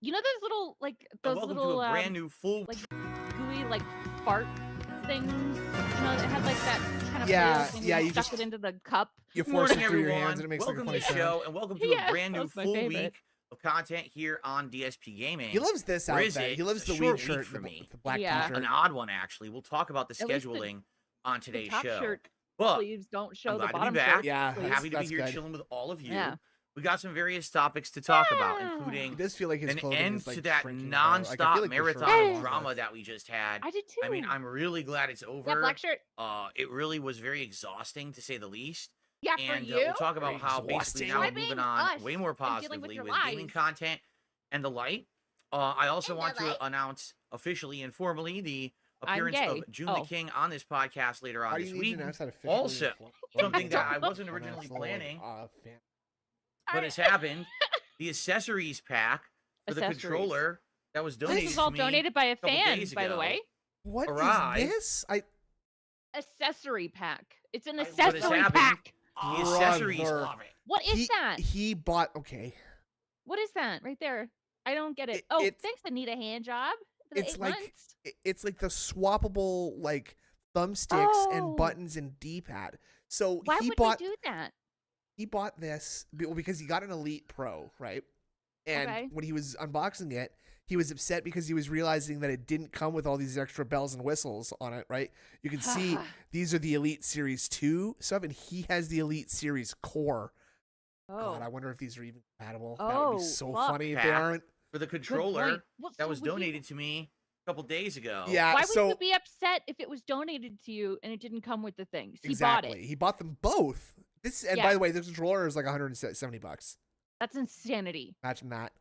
C: You know those little like those
F: welcome
C: little
F: to a brand new full
C: like gooey like fart things. You know, that had like that kind of
B: Yeah,
C: feel, and
B: yeah,
C: you
B: you
C: stuck
B: just-
C: it into the cup.
B: You
F: Good
B: force it
F: morning,
B: through your
F: everyone.
B: hands and it makes
F: welcome
B: like a
F: to
B: funny
F: the
B: sound.
F: show, and welcome to
C: Yeah,
F: a brand
C: that
F: new
C: was my
F: full
C: favorite.
F: week of content here on DSP Gaming.
B: He loves this
F: Or is
B: outfit.
F: it?
B: He loves
F: It's a
B: the
F: short
B: weed
F: week
B: shirt,
F: for
B: the,
F: me.
B: the black
C: Yeah.
B: t-shirt.
F: An odd one, actually. We'll talk about the
C: At least the-
F: scheduling on
C: The
F: today's
C: top
F: show.
C: shirt
F: But
C: sleeves don't show
F: I'm
C: the
F: glad to be
C: bottom
F: back.
C: shirt.
B: Yeah,
F: I'm
C: sleeves.
F: happy to be
B: that's
F: here
B: good.
F: chilling with all of you.
C: Yeah.
F: We got some various topics to talk about,
C: Yeah.
B: He
F: including
B: does feel like his
F: an
B: clothing
F: end
B: is like
F: to that
B: shrinking, though. Like, I feel
F: non-stop
B: like the shirt
F: marathon
B: is
F: of
B: longer.
F: drama that we just had.
C: I did too.
F: I mean, I'm really glad it's over.
C: Yeah, black shirt.
F: It really was very exhausting, to say the least.
C: Yeah, for
F: and
C: you.
F: we'll talk about how basically now we're
C: Why
F: moving
C: being
F: on
C: us
F: way more
C: and dealing with
F: positively
C: your
F: with gaming
C: lies?
F: content and the like. I also
C: And
F: want
C: the
F: to
C: like?
F: announce officially and formally the
C: I'm
F: appearance
C: gay.
F: of June the
C: Oh.
F: King on this podcast later
B: How
F: on
B: do
F: this
B: you need to
F: week.
B: announce that officially?
F: Also, something that I wasn't originally planning, but has happened. The accessories pack for the
C: Accessories.
F: controller that was
C: This
F: donated
C: is all
F: to me
C: donated by a
F: couple
C: fan,
F: days
C: by the
F: ago.
C: way.
B: What is
F: Arrived.
B: this?
C: Accessory pack. It's an
F: What has
C: accessory
F: happened?
C: pack.
F: The accessories
B: Brother.
F: love it.
C: What is that?
B: He bought. Okay.
C: What is that right there? I don't get it.
B: It-
C: Oh,
B: it's-
C: thanks, Anita. Hand job. For the
B: It's
C: 8
B: like
C: months.
B: it's like the swappable like thumbsticks and
C: Oh.
B: buttons and D-pad. So
C: Why
B: he
C: would
B: bought
C: we do that?
B: he bought this because he got an Elite Pro, right? And
C: Okay.
B: when he was unboxing it, he was upset because he was realizing that it didn't come with all these extra bells and whistles on it, right? You can see these are the Elite Series 2 stuff, and he has the Elite Series Core. God, I
C: Oh,
B: wonder if these are even compatible. That would
C: Oh,
B: be so
C: fuck.
B: funny if they
F: Pack.
B: aren't.
F: For the
C: good
F: controller
C: point. Well,
F: that
C: so
F: was
C: would you-
F: donated to me a couple days ago.
B: Yeah,
C: Why would
B: so
C: you be upset if it was donated to you and it didn't come with the things? He
B: exactly.
C: bought it.
B: He bought them both. This and by
C: Yeah.
B: the way, this controller is like $170.
C: That's insanity.
B: Imagine that.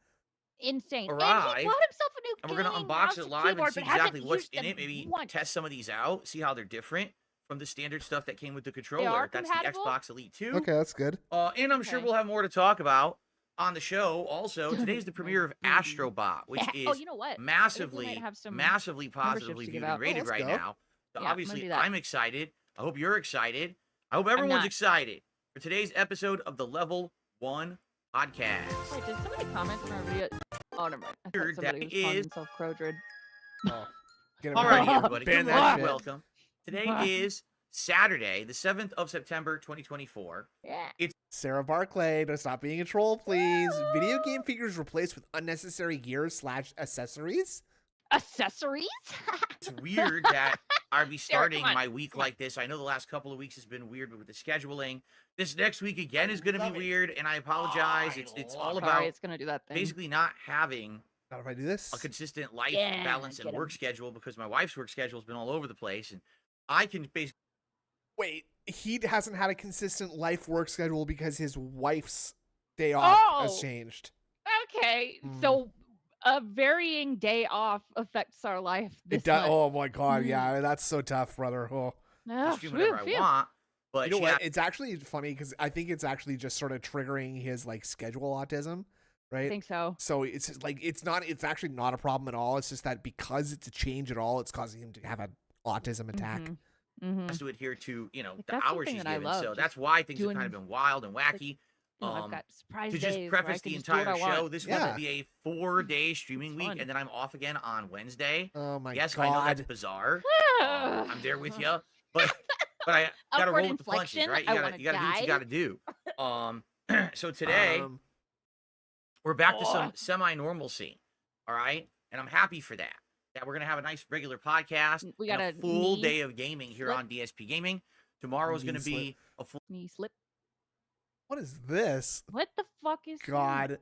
C: Insane. And
F: Arrived,
C: he bought himself a new
F: And we're gonna
C: gaming
F: unbox
C: mouse
F: it
C: and
F: live and
C: keyboard,
F: see
C: but hasn't
F: exactly what's
C: used
F: in
C: them
F: it. Maybe
C: once.
F: test some of these out, see how they're different from the standard stuff that came with the
C: are
F: controller. That's the
C: compatible?
F: Xbox Elite 2.
B: Okay, that's good.
F: And I'm sure
C: Okay.
F: we'll have more to talk about on the show. Also, today's the premiere of Astrobot, which
C: Yeah.
F: is
C: Oh, you know what?
F: massively,
C: have some
F: massively
C: memberships
F: positively
C: to
F: viewed
C: give
F: and
C: out.
F: rated
B: let's
F: right
B: go.
F: now. So
C: Yeah, I'm gonna
F: obviously,
C: do that.
F: I'm excited. I hope you're excited. I hope everyone's
C: not.
F: excited for today's episode of the Level 1 podcast.
C: Wait, did somebody comment on our video? Oh, never mind. I thought
F: Weird,
C: somebody
F: that
C: was calling
F: is-
C: himself Crowdred.
B: Oh, get him
F: Alrighty,
B: out.
F: everybody.
B: Ban
F: Good
B: that
F: morning.
B: shit.
F: Welcome. Today is Saturday, the 7th of September, 2024.
C: Yeah.
B: Sarah Barclay, don't stop being a troll, please. Video game figures replaced with unnecessary gear / accessories.
C: Accessories?
F: It's weird that I'd be
C: Sarah,
F: starting
C: come on.
F: my week like this. I know the last couple of weeks has been weird with the scheduling. This next week again is going to
D: Love
F: be
D: it.
F: weird, and I apologize. It's all
C: Sorry,
F: about
C: it's gonna do that thing.
F: basically not having
B: How do I do this?
F: a consistent life
C: Yeah,
F: balance and
C: get
F: work
C: 'em.
F: schedule because my wife's work schedule has been all over the place, and I can basically
B: Wait, he hasn't had a consistent life work schedule because his wife's day off has
C: Oh.
B: changed.
C: Okay,
B: Mm.
C: so a varying day off affects our life. This
B: It does.
C: month.
B: Oh my god,
C: Mm.
B: yeah, that's so tough, brother. Oh.
C: Oh,
F: do whatever I
C: phew, phew.
F: want. But
B: You know
F: yeah,
B: what? It's actually funny because I think it's actually just sort of triggering his like schedule autism,
C: I
B: right?
C: think so.
B: So it's just, like it's actually not a problem at all. It's just that because it's a change at all, it's causing him to have an autism attack.
C: Mm-hmm.
F: has to adhere to the
C: That's
F: hours
C: something
F: she's
C: that I
F: given.
C: love,
F: So
C: just
F: that's why things have kind of
C: doing,
F: been wild and wacky.
C: I've got surprise
F: To
C: days
F: just
C: where I
F: preface
C: can
F: the
C: just do what
F: entire
C: I want.
F: show, this
B: Yeah.
F: will be a 4-day streaming
C: It's
F: week,
C: fun.
F: and then I'm off again on Wednesday.
B: Oh my
F: Yes,
B: god!
F: I know that's bizarre. I'm there with you, but I gotta
C: Upward
F: roll with the punches,
C: inflection,
F: right?
C: I
F: You
C: wanna
F: gotta do what you
C: die.
F: gotta do. So today
B: Um,
F: we're back to
C: Oh.
F: some semi-normalcy, all right, and I'm happy for that. That we're gonna have a nice regular podcast.
C: We
F: and
C: got
F: a
C: a
F: full
C: knee
F: day of gaming here
C: slip.
F: on DSP Gaming. Tomorrow's gonna
B: Knee
F: be a full.
C: Knee slip.
B: what is this?
C: What the fuck is that?
B: God.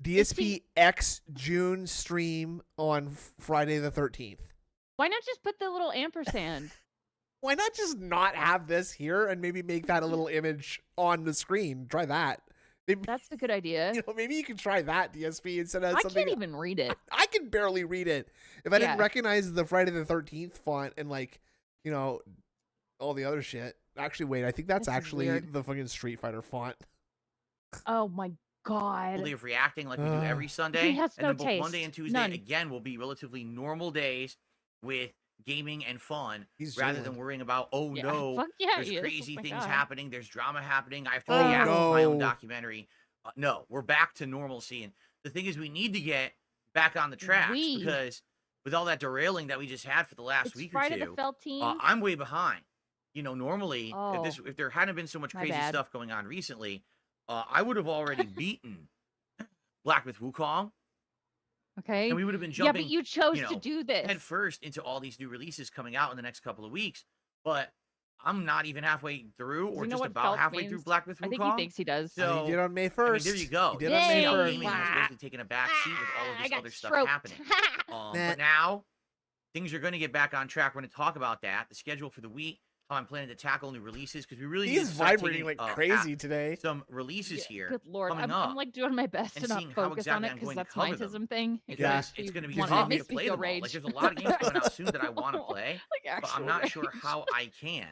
B: DSP X June stream on Friday the 13th.
C: Why not just put the little ampersand?
B: Why not just not have this here and maybe make that a little image on the screen? Try that. Maybe,
C: That's a good idea.
B: you know, maybe you can try that DSP instead of
C: I
B: something.
C: can't even read it.
B: I can barely read it. If I didn't
C: Yeah.
B: recognize the Friday the 13th font and like, you know, all the other shit. Actually, wait, I think that's
C: This is
B: actually
C: weird.
B: the fucking Street Fighter font.
C: Oh my god.
F: day of reacting like we do every
B: Ugh.
F: Sunday.
C: has
F: And
C: no
F: then both Monday
C: taste.
F: and Tuesday,
C: None.
F: again, will be relatively normal days with gaming and fun
B: He's
F: rather
B: Jalen.
F: than worrying about, oh
C: Yeah,
F: no,
C: fuck yeah,
F: there's
C: he is.
F: crazy
C: Oh my
F: things
C: God.
F: happening, there's drama happening, I have to
B: Oh,
F: react to my own
B: no.
F: documentary. No, we're back to normalcy. And the thing is, we need to get back on the tracks
C: We-
F: because with all that derailing that we just had for the last
C: It's
F: week
C: Friday
F: or
C: the
F: two,
C: Felt team.
F: I'm way behind. You know, normally,
C: Oh,
F: if there hadn't been so much
C: my
F: crazy
C: bad.
F: stuff going on recently, I would have already beaten Black Myth Wukong,
C: okay.
F: and we would have been
C: Yeah,
F: jumping
C: but you chose
F: you
C: to
F: know,
C: do this.
F: head first into all these new releases coming out in the next couple of weeks. But I'm not even halfway through, or
C: you know
F: just
C: what
F: about
C: felt
F: halfway through
C: means?
F: Black Myth Wukong.
C: I think he thinks he does.
F: So-
B: he did on May
F: I
B: 1st.
F: mean, there you go.
B: He did
C: Yay.
B: on May
F: See how
B: 1st.
F: gaming was basically taking a back seat with all of
C: I
F: this
C: got
F: other stuff
C: stroked.
F: happening.
B: Nah.
F: But now things are going to get back on track. We're going to talk about that, the schedule for the week, how I'm planning to tackle new releases because we really need
B: He's
F: to start
B: vibrating
F: taking,
B: like crazy today.
F: some releases here.
C: Good lord,
F: coming
C: I'm
F: up
C: like doing my best
F: and
C: to not
F: seeing how
C: focus on
F: exactly
C: it
F: I'm
C: because
F: going to
C: that's
F: cover
C: my
F: them.
C: autism thing.
F: Because
C: It
F: it's going to be
C: makes
F: tough
C: me
F: to play
C: feel
F: them all. Like
C: rage.
F: there's a lot of games coming out soon that I want to play,
C: Like
F: but I'm
C: actual
F: not sure
C: rage.
F: how I can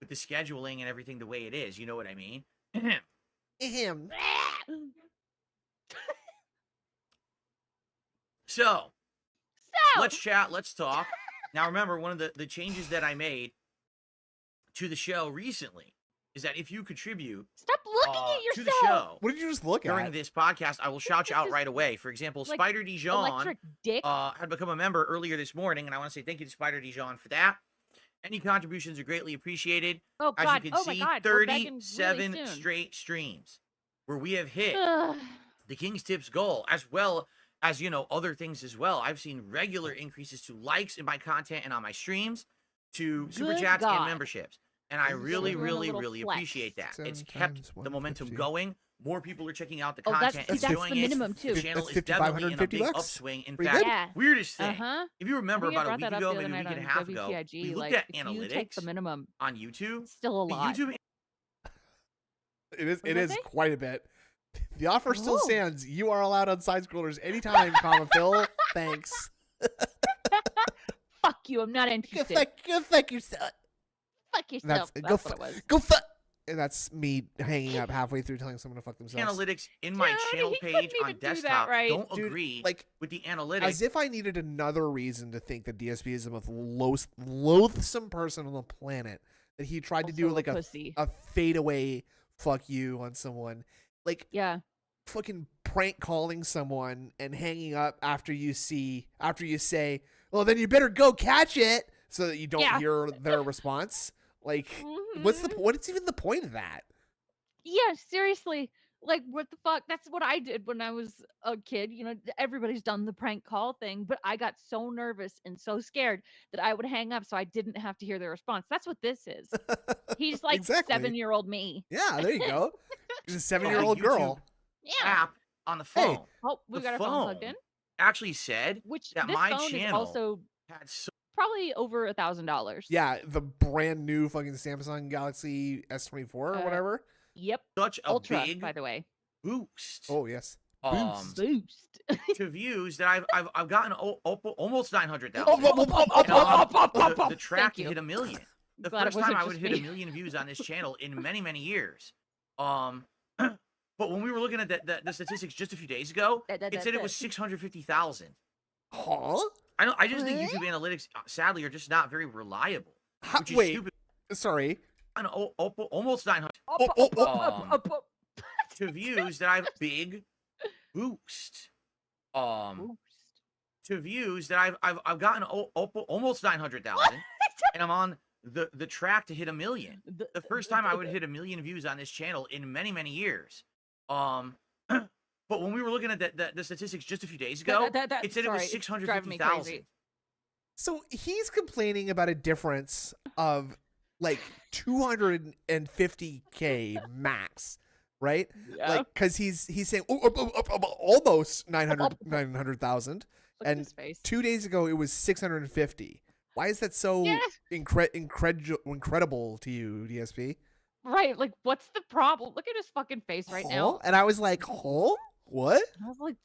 F: with the scheduling and everything the way it is. You know what I mean?
B: Him.
F: So let's chat. Let's talk. Now remember, one of the changes that I made to the show recently is that if you contribute
C: Stop looking at
F: to
C: yourself.
F: the show
B: What did you just look
F: during
B: at?
F: this podcast, I will shout you out
C: Just
F: right away. For example,
C: like
F: Spider Dijon
C: Electric dick.
F: had become a member earlier this morning, and I want to say thank you to Spider Dijon for that. Any contributions are greatly appreciated.
C: Oh
F: As
C: God!
F: you can
C: Oh my
F: see,
C: God! We're begging
F: 37
C: really soon.
F: straight streams where we have hit
C: Ugh.
F: the King's Tips goal, as well as, other things as well. I've seen regular increases to likes in my content and on my streams, to super
C: Good
F: chats and
C: God.
F: memberships. And I
C: This is
F: really,
C: doing a
F: really,
C: little
F: really
C: flex.
F: appreciate that.
B: 7
F: It's kept
B: times
F: the momentum
B: 150.
F: going. More people are checking out the
C: Oh, that's
F: content,
C: that's
F: enjoying
C: the
F: it.
C: minimum too.
F: The channel
B: That's
F: is definitely in a big
B: $5,550 bucks.
F: upswing. In
B: Pretty
F: fact,
B: good.
C: Yeah.
F: weirdest thing,
C: Uh-huh.
F: if you remember
C: I think I
F: about a
C: brought
F: week
C: that up
F: ago,
C: the
F: maybe a
C: other
F: week
C: night
F: and a
C: on
F: half ago,
C: WTIG.
F: we looked
C: Like,
F: at
C: if you take the
F: analytics
C: minimum,
F: on YouTube.
C: it's still a
F: The
C: lot.
F: YouTube
B: It is.
C: What
B: It
C: did I
B: is
C: say?
B: quite a bit. The offer still
C: Ooh.
B: stands. You are allowed on side scrollers anytime, comma Phil. Thanks.
C: Fuck you! I'm not
B: Go
C: interested.
B: fuck yourself.
C: Fuck yourself.
B: That's-
C: That's
B: go
C: what it was.
B: Go fuck. And that's me hanging up halfway through telling someone to fuck themselves.
F: analytics in my
C: Dude,
F: channel
C: he couldn't
F: page on
C: even do that
F: desktop
C: right.
F: don't
B: Dude,
F: agree
B: like,
F: with the analytics.
B: as if I needed another reason to think that DSP is the most loathsome person on the planet. That he tried to do
C: Also
B: like a
C: pussy.
B: fadeaway fuck you on someone. Like,
C: Yeah.
B: fucking prank calling someone and hanging up after you say, well, then you better go catch it, so that you don't
C: Yeah.
B: hear their response. Like,
C: Mhm.
B: what's even the point of that?
C: Yeah, seriously. Like, what the fuck? That's what I did when I was a kid. Everybody's done the prank call thing, but I got so nervous and so scared that I would hang up so I didn't have to hear their response. That's what this is. He's like
B: Exactly.
C: 7-year-old me.
B: Yeah, there you go. She's a
F: The
B: 7-year-old girl.
C: Yeah.
F: app on the
B: Hey.
F: phone
C: Oh, we
F: the
C: got our phone plugged in.
F: actually said
C: Which
F: that
C: this
F: my
C: phone is
F: channel
C: also
F: had so
C: probably over $1,000.
B: Yeah, the brand new fucking Samsung Galaxy S24 or whatever.
C: Yep.
F: such a
C: Ultra,
F: big
C: by the way.
F: boost
B: Oh yes.
F: um,
C: Boost.
F: to views that I've gotten almost 900,000.
C: Oh,
F: The track
C: Thank
F: to
C: you.
F: hit a million. The
C: Glad it
F: first time
C: wasn't
F: I would
C: just
F: hit
C: me.
F: a million views on this channel in many, many years. But when we were looking at the statistics just a few days ago, it said it was 650,000.
B: Huh?
F: I just think YouTube analytics, sadly, are just not very reliable. Which is
B: Wait.
F: stupid.
B: Sorry.
F: And almost 900 to views that I have big boost. To views that I've gotten almost 900,000, and I'm on the track to hit a million. The first time I would hit a million views on this channel in many, many years. But when we were looking at the statistics just a few days ago, it said it was 650,000.
B: So he's complaining about a difference of like 250K max, right?
C: Yeah.
B: Like, because he's saying almost 900,000, and
C: His face.
B: 2 days ago it was 650. Why is that so
C: Yeah.
B: incredible to you, DSP?
C: Right. Like, what's the problem? Look at his fucking face right now.
B: And I was like, huh? What?
C: I was like,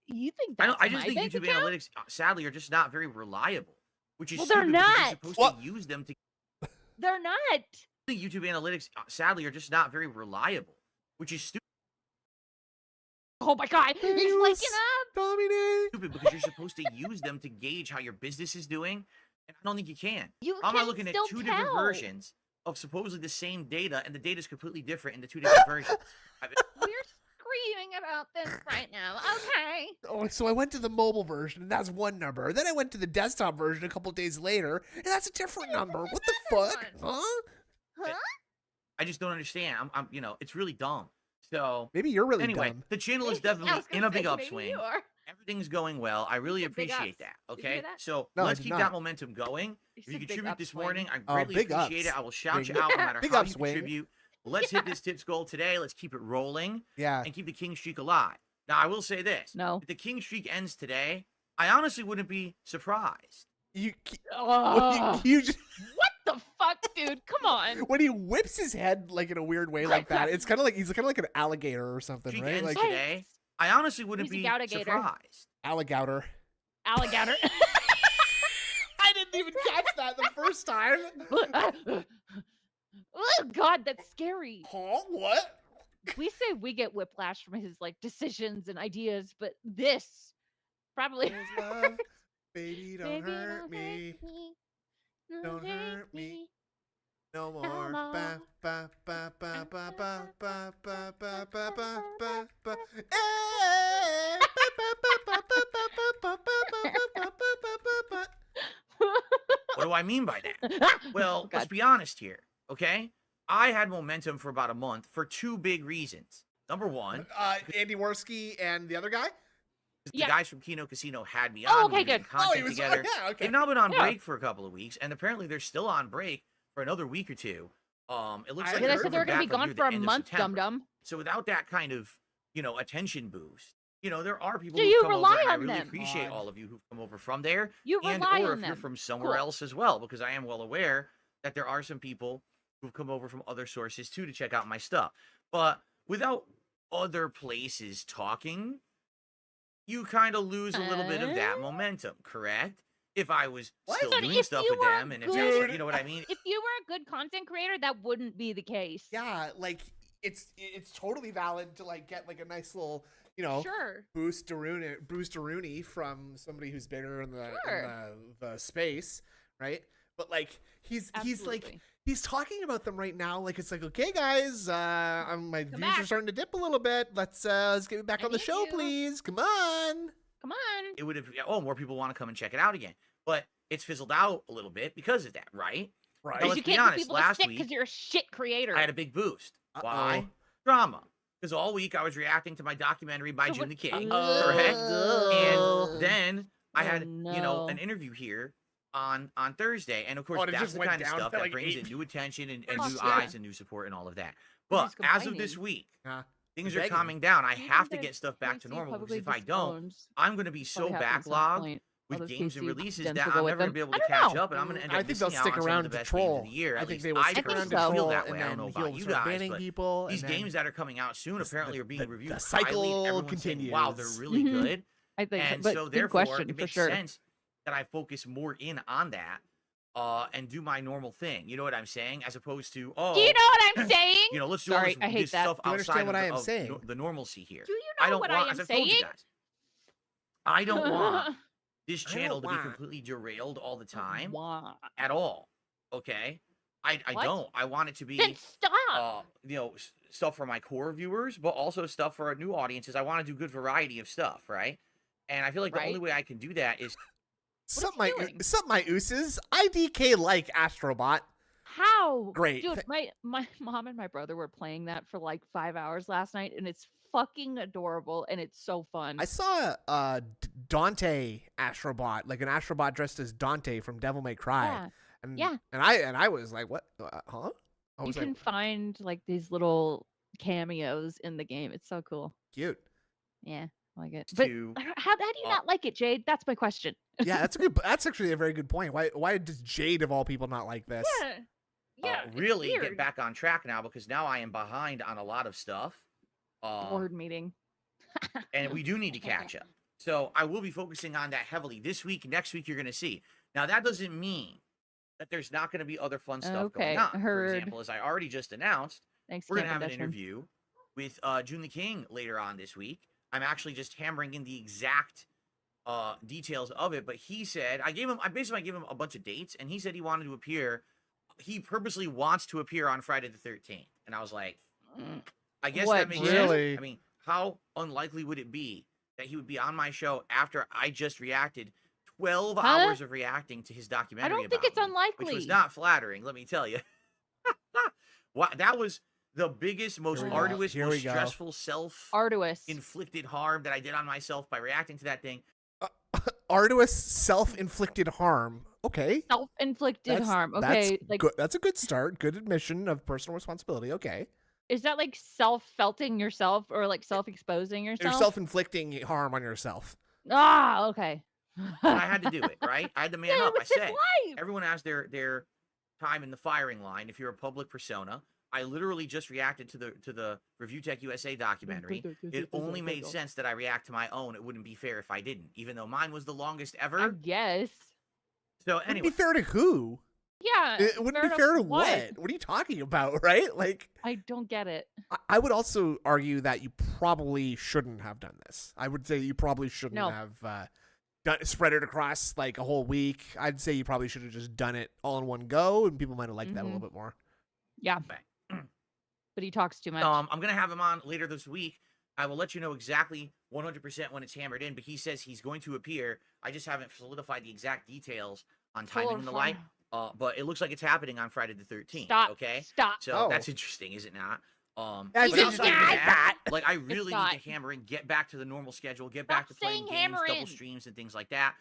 C: you think
F: I
C: that's
F: just
C: my
F: think
C: bank
F: YouTube
C: account?
F: analytics, sadly, are just not very reliable. Which is
C: Well, they're
F: stupid because you're
C: not.
F: supposed
B: What?
F: to use them to.
C: They're not.
F: YouTube analytics, sadly, are just not very reliable. Which is
C: Oh my God. He's waking up.
B: Dominic.
F: stupid because you're supposed to use them to gauge how your business is doing, and I don't think you can.
C: You
F: How am I
C: can
F: looking at
C: still
F: two different
C: tell.
F: versions of supposedly the same data, and the data is completely different in the two different versions?
C: We're screaming about this right now. Okay.
B: Oh, so I went to the mobile version, and that's one number. Then I went to the desktop version a couple days later, and that's a different number. What the fuck? Huh?
F: I just don't understand. I'm it's really dumb. So
B: Maybe you're really
F: anyway,
B: dumb.
F: the channel is
C: I
F: definitely
C: was gonna
F: in a big
C: say, maybe
F: upswing.
C: you are.
F: Everything's going well. I really
C: said big
F: appreciate
C: ups.
F: that.
C: Did you
F: Okay,
C: hear that?
F: so
B: No, I
F: let's
B: did
F: keep
B: not.
F: that momentum going.
C: You
F: If you
C: said big
F: contribute this
C: upswing.
F: morning, I
B: Oh,
F: greatly
B: big
F: appreciate
B: ups.
F: it. I will shout
B: Big-
F: you out no matter
B: big
F: how you
B: upswing.
F: contribute. Let's hit this tips goal today. Let's keep it rolling
B: Yeah.
F: and keep the king streak alive. Now, I will say this:
C: No.
F: if the king streak ends today, I honestly wouldn't be surprised.
B: You,
C: Oh,
B: you just,
C: what the fuck? fuck, dude? Come on.
B: When he whips his head like in a weird way like that, it's kind of like he's kind of like an alligator or something,
F: Cheek
B: right?
F: ends
B: Like
F: today. I honestly wouldn't
C: He's a
F: be
C: alligator.
F: surprised.
B: alligator.
C: Alligator.
B: I didn't even catch that the first time.
C: Oh God, that's scary.
B: Huh? What?
C: We say we get whiplash from his like decisions and ideas, but this probably.
B: Love, baby, don't
C: Baby,
B: hurt me. Don't hurt me. No more.
C: more.
B: Ba, ba, ba, ba, ba, ba, ba, ba, ba, ba, ba, ba, ba. Eh, ba, ba, ba, ba, ba, ba, ba, ba, ba, ba, ba, ba, ba.
F: What do I mean by that? Well,
C: God.
F: let's be honest here, okay? I had momentum for about a month for two big reasons. Number one,
B: Andy Worski and the other guy?
F: the
C: Yeah.
F: guys from Kino Casino had me
C: Oh,
F: on.
C: okay,
F: We did
C: good.
F: content
B: he was
F: together.
B: yeah, okay.
F: They've now been on
C: Yeah.
F: break for a couple of weeks, and apparently they're still on break for another week or two. It looks
B: I
F: like
B: heard
C: They
F: they're
C: said they were
F: coming
C: gonna be
F: back
C: gone
F: near
C: for
F: the
C: a
F: end of
C: month, dum
F: September.
C: dum.
F: So without that kind of, attention boost, there are people
C: Do
F: who
C: you
F: come over,
C: rely
F: and I
C: on
F: really
C: them?
F: appreciate
B: God.
F: all of you who've come over from there,
C: You
F: and
C: rely
F: or
C: on
F: if you're
C: them.
F: from somewhere
C: Cool.
F: else as well, because I am well aware that there are some people who've come over from other sources too to check out my stuff. But without other places talking, you kind of lose a little bit of that momentum, correct? If I was
B: What?
F: still
C: But
F: doing
C: if
F: stuff
C: you
F: with
C: were
F: them, and if
C: good-
F: that's, you know what I mean?
C: If you were a good content creator, that wouldn't be the case.
B: Yeah, like it's totally valid to like get like a nice little,
C: Sure.
B: boost Rooney from somebody who's bigger in the
C: Sure.
B: the space, right? But like he's like
C: Absolutely.
B: he's talking about them right now like it's like, okay guys, my views
C: back.
B: are starting to dip a little bit. Let's get me back
C: I
B: on the
C: need
B: show,
C: you.
B: please. Come on.
C: Come on.
F: It would have, more people want to come and check it out again. But it's fizzled out a little bit because of that, right?
B: Right.
F: Now,
C: Because
F: let's
C: you
F: be
C: can't
F: honest,
C: get people to
F: last
C: stick
F: week,
C: because you're a shit creator.
F: I had a big boost. Why?
B: Uh-oh.
F: Drama. Because all week I was reacting to my documentary by
C: So
F: June the
C: what-
F: King,
C: Ugh.
F: correct?
B: Ugh.
F: And then I had,
C: no.
F: an interview here on Thursday. And of
B: Oh,
F: course,
B: and it
F: that's
B: just
F: the
B: went
F: kind of
B: down
F: stuff
B: to,
F: that
B: like,
F: brings
B: 8.
F: in new attention and
C: Fuck
F: new
C: yeah.
F: eyes and new support and all of that. But
C: just
F: as of this
C: complaining.
F: week,
B: Huh?
F: things
B: You're
F: are
B: begging.
F: calming down. I
C: You
F: have
C: think
F: to
C: that
F: get stuff back to
C: PC
F: normal because
C: publicly
F: if I don't,
C: disowns
F: I'm going to be so
C: probably happened at some
F: backlogged
C: point. All
F: with
C: those
F: games and
C: PC
F: releases
C: dens
F: that
C: will go
F: I'm
C: with
F: never going to
C: them.
F: be able
C: I
F: to
C: don't
F: catch
C: know.
F: up, and I'm going to end up
B: I think they'll
F: missing out
B: stick
F: on some
B: around
F: of the
B: to
F: best games of
B: troll.
F: the year.
B: I
F: At
B: think
F: least
B: they will
F: I
B: stick around
F: personally
B: to
C: so.
F: feel
B: troll,
F: that way.
B: and
F: I don't
B: then
F: know
B: he'll
F: about you
B: start
F: guys,
B: banning
F: but
B: people.
F: these
B: and then
F: games that are coming out soon apparently are being
B: the
F: reviewed
B: cycle
F: highly. Everyone's saying, wow, they're
B: continues.
F: really
C: Mhm.
F: good.
C: I think,
F: And
C: but
F: so
C: good
F: therefore,
C: question
F: it
C: for
F: makes
C: sure.
F: sense that I focus more in on that and do my normal thing. You know what I'm saying? As opposed to,
C: Do you know what I'm saying?
F: let's do
C: Sorry,
F: all
C: I
F: this,
C: hate
F: this
C: that.
F: stuff
B: Do you understand
F: outside
B: what
F: of,
B: I am
F: of
B: saying?
F: the normalcy here.
C: Do you
F: I
C: know
F: don't
C: what
F: want,
C: I
F: as
C: am
F: I've told you
C: saying?
F: guys, I don't want this
B: I don't
F: channel to be
B: want-
F: completely derailed all the time
C: Why?
F: at all. Okay? I
C: What?
F: don't. I want it to
C: Then
F: be
C: stop.
F: stuff for my core viewers, but also stuff for new audiences. I want to do good variety of stuff, right? And I feel like the only
C: Right.
F: way I can do that is
B: Sup
C: What are you doing?
B: my ooses. IDK like Astrobot.
C: How?
B: Great.
C: Dude, my mom and my brother were playing that for like 5 hours last night, and it's fucking adorable, and it's so fun.
B: I saw Dante Astrobot, like an Astrobot dressed as Dante from Devil May Cry.
C: Yeah.
B: And,
C: Yeah.
B: And I was like, what? Huh? I
C: You
B: was
C: can
B: like,
C: find like these little cameos in the game. It's so cool.
B: cute.
C: Yeah, I like it. But
F: to
C: how do you not like it, Jade? That's my question.
B: Yeah, that's actually a very good point. Why does Jade of all people not like this?
C: Yeah. It's
F: really
C: weird.
F: get back on track now because now I am behind on a lot of stuff.
C: Board meeting.
F: And we do need to catch up. So I will be focusing on that heavily this week. Next week, you're going to see. Now, that doesn't mean that there's not going to be other fun stuff
C: Okay,
F: going on. For
C: heard.
F: example, as I already just announced,
C: Thanks,
F: we're going to
C: Campbell
F: have an
C: Dutchman.
F: interview with June the King later on this week. I'm actually just hammering in the exact details of it, but he said I basically gave him a bunch of dates, and he said he wanted to appear. He purposely wants to appear on Friday the 13th, and I was like, I guess
C: What,
F: that makes
B: really?
F: sense. I mean, how unlikely would it be that he would be on my show after I just reacted 12 hours of reacting to his documentary?
C: I don't think
F: about
C: it's
F: me,
C: unlikely.
F: which was not flattering, let me tell you. That was the biggest, most
B: Here we go.
F: arduous,
B: Here
F: most
B: we go.
F: stressful self
C: arduous.
F: inflicted harm that I did on myself by reacting to that thing.
B: Arduous self-inflicted harm. Okay.
C: Self-inflicted harm.
B: That's
C: Okay, like
B: good. That's a good start. Good admission of personal responsibility. Okay.
C: is that like self-felting yourself or like self-exposing
B: You're
C: yourself?
B: self-inflicting harm on yourself.
C: Ah, okay.
F: But I had to do it, right? I had to man
C: Yeah,
F: up. I
C: it's his
F: said,
C: life.
F: everyone has their time in the firing line if you're a public persona. I literally just reacted to the Review Tech USA documentary. It only made sense that I react to my own. It wouldn't be fair if I didn't, even though mine was the longest ever.
C: I guess.
F: So
B: Wouldn't
F: anyway,
B: be fair to who?
C: Yeah.
B: It wouldn't be fair to what? What are you talking about, right? Like,
C: I don't get it.
B: I would also argue that you probably shouldn't have done this. I would say you probably shouldn't have spread it across like a whole week. I'd say you probably should have just done it all in one go, and people might have liked that a little bit more.
C: Yeah. But he talks too much.
F: I'm gonna have him on later this week. I will let you know exactly 100% when it's hammered in, but he says he's going to appear. I just haven't solidified the exact details on timing and the like. But it looks like it's happening on Friday the 13th.
C: Stop.
F: Okay.
C: Stop.
F: So that's interesting, is it not?
B: That's
F: but outside of that,
C: not.
F: like I really need to hammer in, get back to the normal schedule, get back to playing games, double streams, and things like that.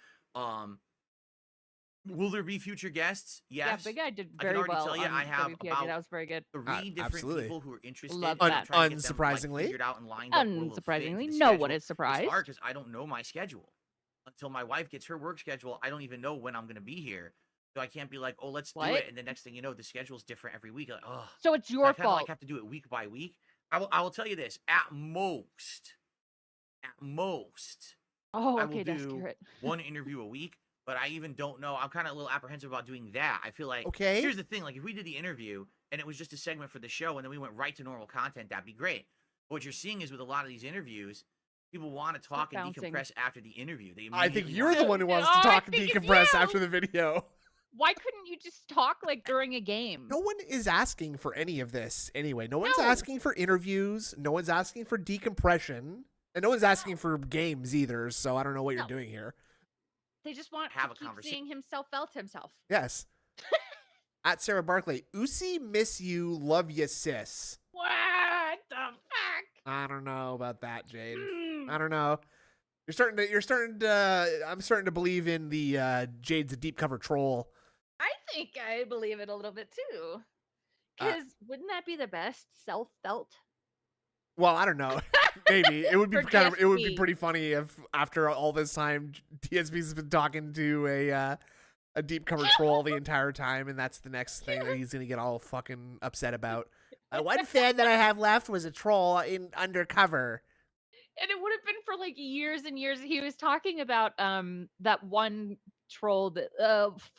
F: Will there be future guests? Yes.
C: Yeah, Big Guy did
F: I
C: very
F: can already
C: well.
F: tell you, I have
C: WPID.
F: about
C: That was very good.
F: 3 different people who are interested.
C: Love
F: I'm
C: that.
F: trying to get them, like,
B: Unsurprisingly.
F: figured out and lined up where they'll fit
C: Unsurprisingly,
F: into the
C: no one
F: schedule.
C: is surprised.
F: It's hard because I don't know my schedule. Until my wife gets her work schedule, I don't even know when I'm going to be here. So I can't be like, oh, let's do it. And the next thing you know, the schedule's different every week. Like, oh.
C: So it's your
F: I kind of
C: fault.
F: like have to do it week by week. I will tell you this. At most,
C: Oh,
F: I
C: okay,
F: will
C: that's
F: do
C: accurate.
F: one interview a week. But I even don't know. I'm kind of a little apprehensive about doing that. I feel like,
B: okay.
F: Here's the thing. Like, if we did the interview and it was just a segment for the show and then we went right to normal content, that'd be great. But what you're seeing is with a lot of these interviews, people want to talk and decompress after the interview.
B: I think you're the one who wants to talk and decompress after the video.
C: Why couldn't you just talk like during a game?
B: No one is asking for any of this anyway. No one's asking for interviews. No one's asking for decompression. And no one's asking for games either. So I don't know what you're doing here.
C: They just want
F: have
C: to
F: a
C: keep
F: conversation.
C: seeing himself felt himself.
B: Yes. At Sarah Barkley, Usi, miss you, love you, sis.
C: What the fuck?
B: I don't know about that, Jade. I don't know. I'm starting to believe in the Jade's a deep cover troll.
C: I think I believe it a little bit too. Because wouldn't that be the best self-felt?
B: Well, I don't know. Maybe it would be
C: For
B: it would be
C: DSP.
B: pretty funny if after all this time DSP's been talking to a deep cover troll the entire time, and that's the next thing that he's gonna get all fucking upset about. One fan that I have left was a troll in undercover.
C: And it would have been for like years and years. He was talking about that one troll that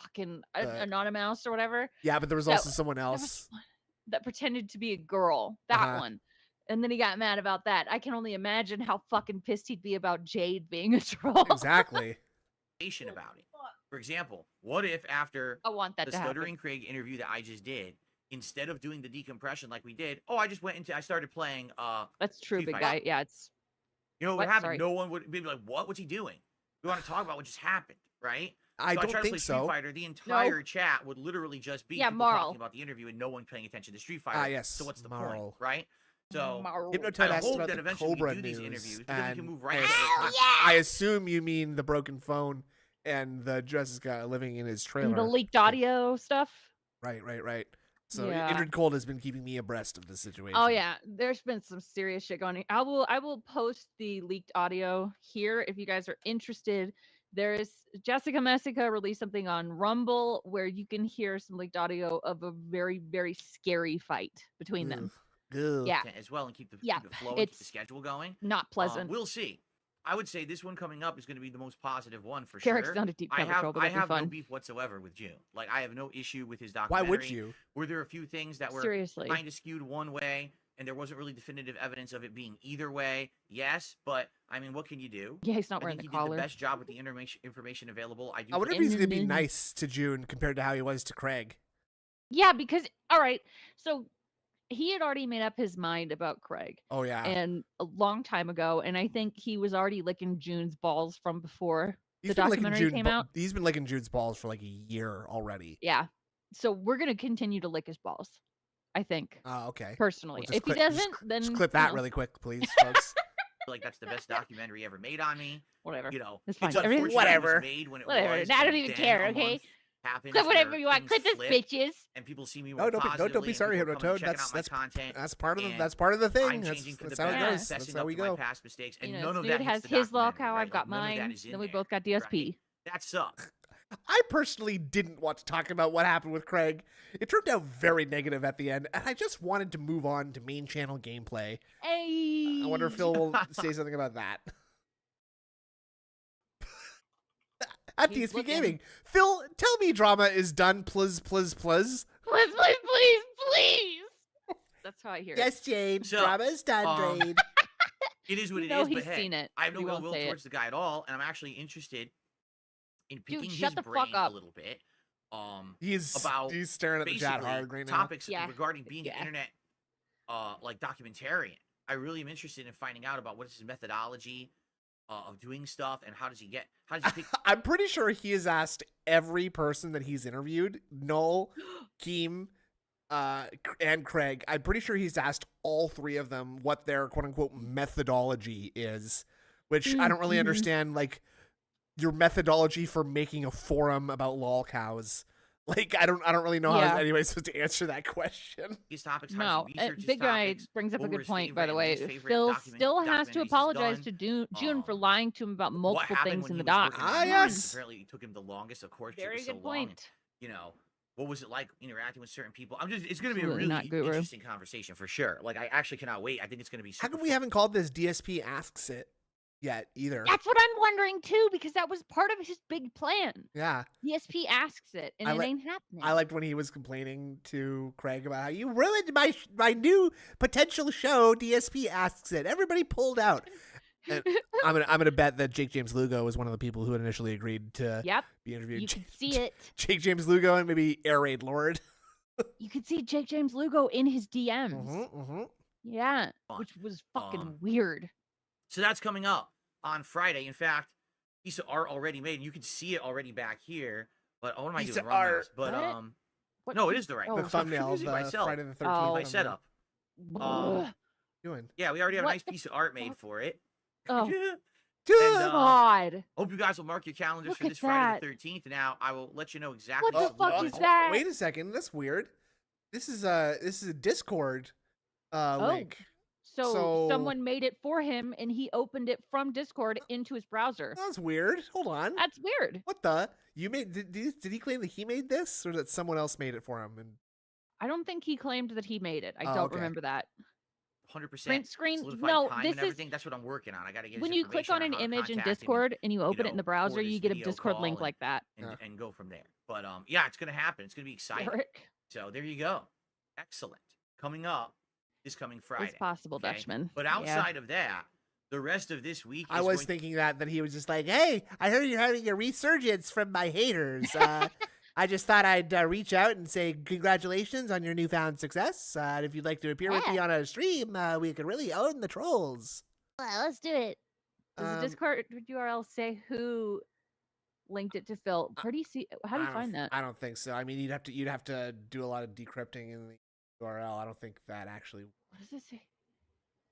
C: fucking Anonymous or whatever.
B: Yeah, but there was also someone else
C: that pretended to be a girl. That one. And then he got mad about that. I can only imagine how fucking pissed he'd be about Jade being a troll.
B: Exactly.
F: About it. For example, what if after
C: I want that
F: the
C: to
F: Stuttering
C: happen.
F: Craig interview that I just did, instead of doing the decompression like we did, I started playing
C: That's true,
F: Street
C: Big
F: Fighter.
C: Guy. Yeah, it's
F: You know what
C: What?
F: happened?
C: Sorry.
F: No one would be like, "What? What's he doing?" We want to talk about what just happened, right?
B: I
F: So
B: don't
F: tried to
B: think
F: play
B: so.
F: Street Fighter. The entire chat would literally just be people
C: Marl.
F: talking about the interview and no one paying attention to Street Fighter.
B: Yes.
F: So what's the
B: Marl.
F: point, right? So
B: Hypnotoad
F: I
B: asked
F: hope
B: about
F: that
B: the
F: eventually
B: Cobra
F: we do these
B: news,
F: interviews, but then we can
B: and
F: move right.
B: I assume you mean the broken phone and the Jessica living in his trailer.
C: the leaked audio stuff.
B: Right. So
C: Yeah.
B: Indrid Cold has been keeping me abreast of the situation.
C: Oh yeah, there's been some serious shit going on. I will post the leaked audio here if you guys are interested. There's Jessica Messica released something on Rumble where you can hear some leaked audio of a very, very scary fight between them. Yeah.
F: As well, and keep the flow and keep
C: it's
F: the schedule going.
C: not pleasant.
F: We'll see. I would say this one coming up is going to be the most positive one for
C: Garrick's
F: sure.
C: not a deep
F: I
C: cover
F: have
C: troll, but
F: I
C: that'd be
F: have no
C: fun.
F: beef whatsoever with June. Like I have no issue with his
B: Why
F: documentary.
B: would you?
F: Were there a few things that were
C: Seriously.
F: kind of skewed one way, and there wasn't really definitive evidence of it being either way? Yes, but I mean, what can you do?
C: Yeah, he's not
F: I
C: wearing
F: think
C: the
F: he
C: collar.
F: did the best job with the information available. I do.
B: I wonder if
F: think-
B: he's going to be nice to June compared to how he was to Craig.
C: Yeah, because all right, so he had already made up his mind about Craig.
B: Oh yeah.
C: And a long time ago, and I think he was already licking June's balls from before
B: He's
C: the
B: been licking
C: documentary
B: June
C: came
B: ba-
C: out.
B: He's been licking June's balls for like a year already.
C: Yeah. So we're gonna continue to lick his balls. I think.
B: Oh, okay.
C: Personally.
B: Well,
C: If he
B: just
C: doesn't, then
B: just clip
C: you
B: that
C: know,
B: really quick, please, folks.
F: like that's the best documentary ever made on me.
C: whatever.
F: You know,
C: It's fine.
F: unfortunate
C: Everything-
F: it was
B: Whatever.
F: made when it
C: Whatever.
F: was,
C: I don't
F: and
C: even
F: then
C: care,
F: a
C: okay?
F: month happens
C: Clip whatever
F: where
C: you want.
F: things
C: Clip this,
F: flip,
C: bitches.
F: and people see me
B: No,
F: more
B: don't be
F: positively,
B: sorry,
F: and people come and
B: Hypnotoad.
F: check out my content.
B: That's part of
F: and
B: that's part of the thing.
F: I'm
B: That's,
F: changing for the
B: that's how it
F: better,
B: goes. That's
F: fessing
B: how
F: up
B: we
F: to my
B: go.
F: past mistakes, and
C: You know,
F: none of
C: dude
F: that
C: has
F: hits the
C: his
F: documentary,
C: lolcow,
F: right?
C: I've got
F: Like, none of that
C: mine.
F: is in
C: Then we
F: there,
C: both got DSP.
F: right? That sucks.
B: I personally didn't want to talk about what happened with Craig. It turned out very negative at the end, and I just wanted to move on to main channel gameplay.
C: Hey.
B: I wonder if Phil will say something about that. At
C: He's
B: DSP
C: looking.
B: Gaming. Phil, tell me drama is done, please.
C: Please. That's how I hear it.
B: Yes, Jade.
F: So,
B: drama is done, Jade.
F: It is what
C: You
F: it
C: know
F: is,
C: he's
F: but hey,
C: seen it,
F: I have
C: but
F: no
C: he
F: ill
C: won't
F: will
C: say it.
F: towards the guy at all, and I'm actually interested in picking
C: shut
F: his
C: the
F: brain
C: fuck up.
F: a little bit.
B: He's
F: about
B: staring at the chat
F: basically
B: hard right now.
F: topics
C: Yeah.
F: regarding being
C: Yeah.
F: an internet like documentarian. I really am interested in finding out about what is his methodology of doing stuff and how does he pick
B: I'm pretty sure he has asked every person that he's interviewed, Null, Keem, and Craig. I'm pretty sure he's asked all three of them what their quote unquote methodology is, which I don't really understand. Like your methodology for making a forum about lol cows. Like I don't really know how anybody's supposed to answer that question.
F: these topics.
C: No,
F: how does he research his
C: Big Guy
F: topics,
C: brings up a
F: what were
C: good
F: his
C: point, by
F: favorite
C: the
F: and
C: way.
F: least favorite
C: Phil still
F: documentaries
C: has to
F: he's
C: apologize
F: done,
C: to June for
F: um,
C: lying to him about
F: what
C: multiple
F: happened
C: things
F: when
C: in
F: he
C: the
F: was
C: doc.
F: working on
B: Ah,
F: Mars.
B: yes.
F: Apparently, it took him the longest. Of course,
C: Very
F: it was so
C: good
F: long. And,
C: point.
F: you know, what was it like interacting with certain people? It's going to be a
C: Absolutely
F: really
C: not, Guru.
F: interesting conversation for sure. Like, I actually cannot wait. I think it's going to be
B: How
F: super
B: come we
F: fun.
B: haven't called this DSP Asks It yet either?
C: That's what I'm wondering too, because that was part of his big plan.
B: Yeah.
C: DSP asks it, and it ain't happening.
B: I liked when he was complaining to Craig about how you ruined my new potential show. DSP Asks It. Everybody pulled out. And I'm gonna bet that Jake James Lugo was one of the people who had initially agreed to
C: Yep,
B: be interviewed.
C: you could see it.
B: Jake James Lugo and maybe Air Raid Lord.
C: You could see Jake James Lugo in his DMs.
B: Mm-hmm.
C: Yeah,
F: Fun.
C: which was fucking weird.
F: So that's coming up on Friday. In fact, piece of art already made. You can see it already back here. But what am I
B: Piece
F: doing
B: of
F: wrong?
B: art.
F: But
C: What? What
F: no, it
C: piece-
F: is the right.
C: oh,
B: The
F: I'm
B: thumbnail,
F: confusing
B: the
F: myself.
B: Friday the 13th.
C: Oh.
F: My
B: thumbnail.
F: setup.
C: Ugh.
B: Doing.
F: Yeah, we already have a
C: What
F: nice
C: the
F: piece of art made for it.
C: Oh,
F: And,
C: God.
F: hope you guys will mark your calendars
C: Look
F: for
C: at
F: this Friday
C: that.
F: the 13th. Now I will let you know exactly.
C: What the fuck
F: solution.
C: is that?
B: Wait a second. That's weird. This is a Discord link.
C: So someone made it for him, and he opened it from Discord into his browser.
B: That's weird. Hold on.
C: That's weird.
B: What the? You made? Did he claim that he made this, or that someone else made it for him? And
C: I don't think he claimed that he made it. I
B: Oh,
C: don't
B: okay.
C: remember that.
F: 100%.
C: Screen.
F: solidified
C: No,
F: time
C: this
F: and
C: is
F: everything. That's what I'm working on. I got to get
C: when
F: his
C: you click on
F: information
C: an
F: how to
C: image in
F: contact him
C: Discord and you open it in
F: know,
C: the browser,
F: for this
C: you get a
F: video
C: Discord
F: call
C: link like that.
F: and go from there. But yeah, it's gonna happen. It's gonna be exciting.
C: Eric,
F: So there you go. Excellent. Coming up this coming Friday.
C: it's possible,
F: okay?
C: Dutchman.
F: But
C: Yeah.
F: outside of that, the rest of this week.
B: I
F: is
B: was
F: going
B: thinking that he was just like, "Hey, I heard you're having a resurgence from my haters. I just thought I'd reach out and say congratulations on your newfound success. And if you'd like to appear with me on a stream, we could really own the trolls."
C: Well, let's do it. Does the
B: Um,
C: Discord URL say who linked it to Phil? Where do you see? How do you find that?
B: I don't think so. I mean, you'd have to do a lot of decrypting in the URL. I don't think that actually.
C: What does this say?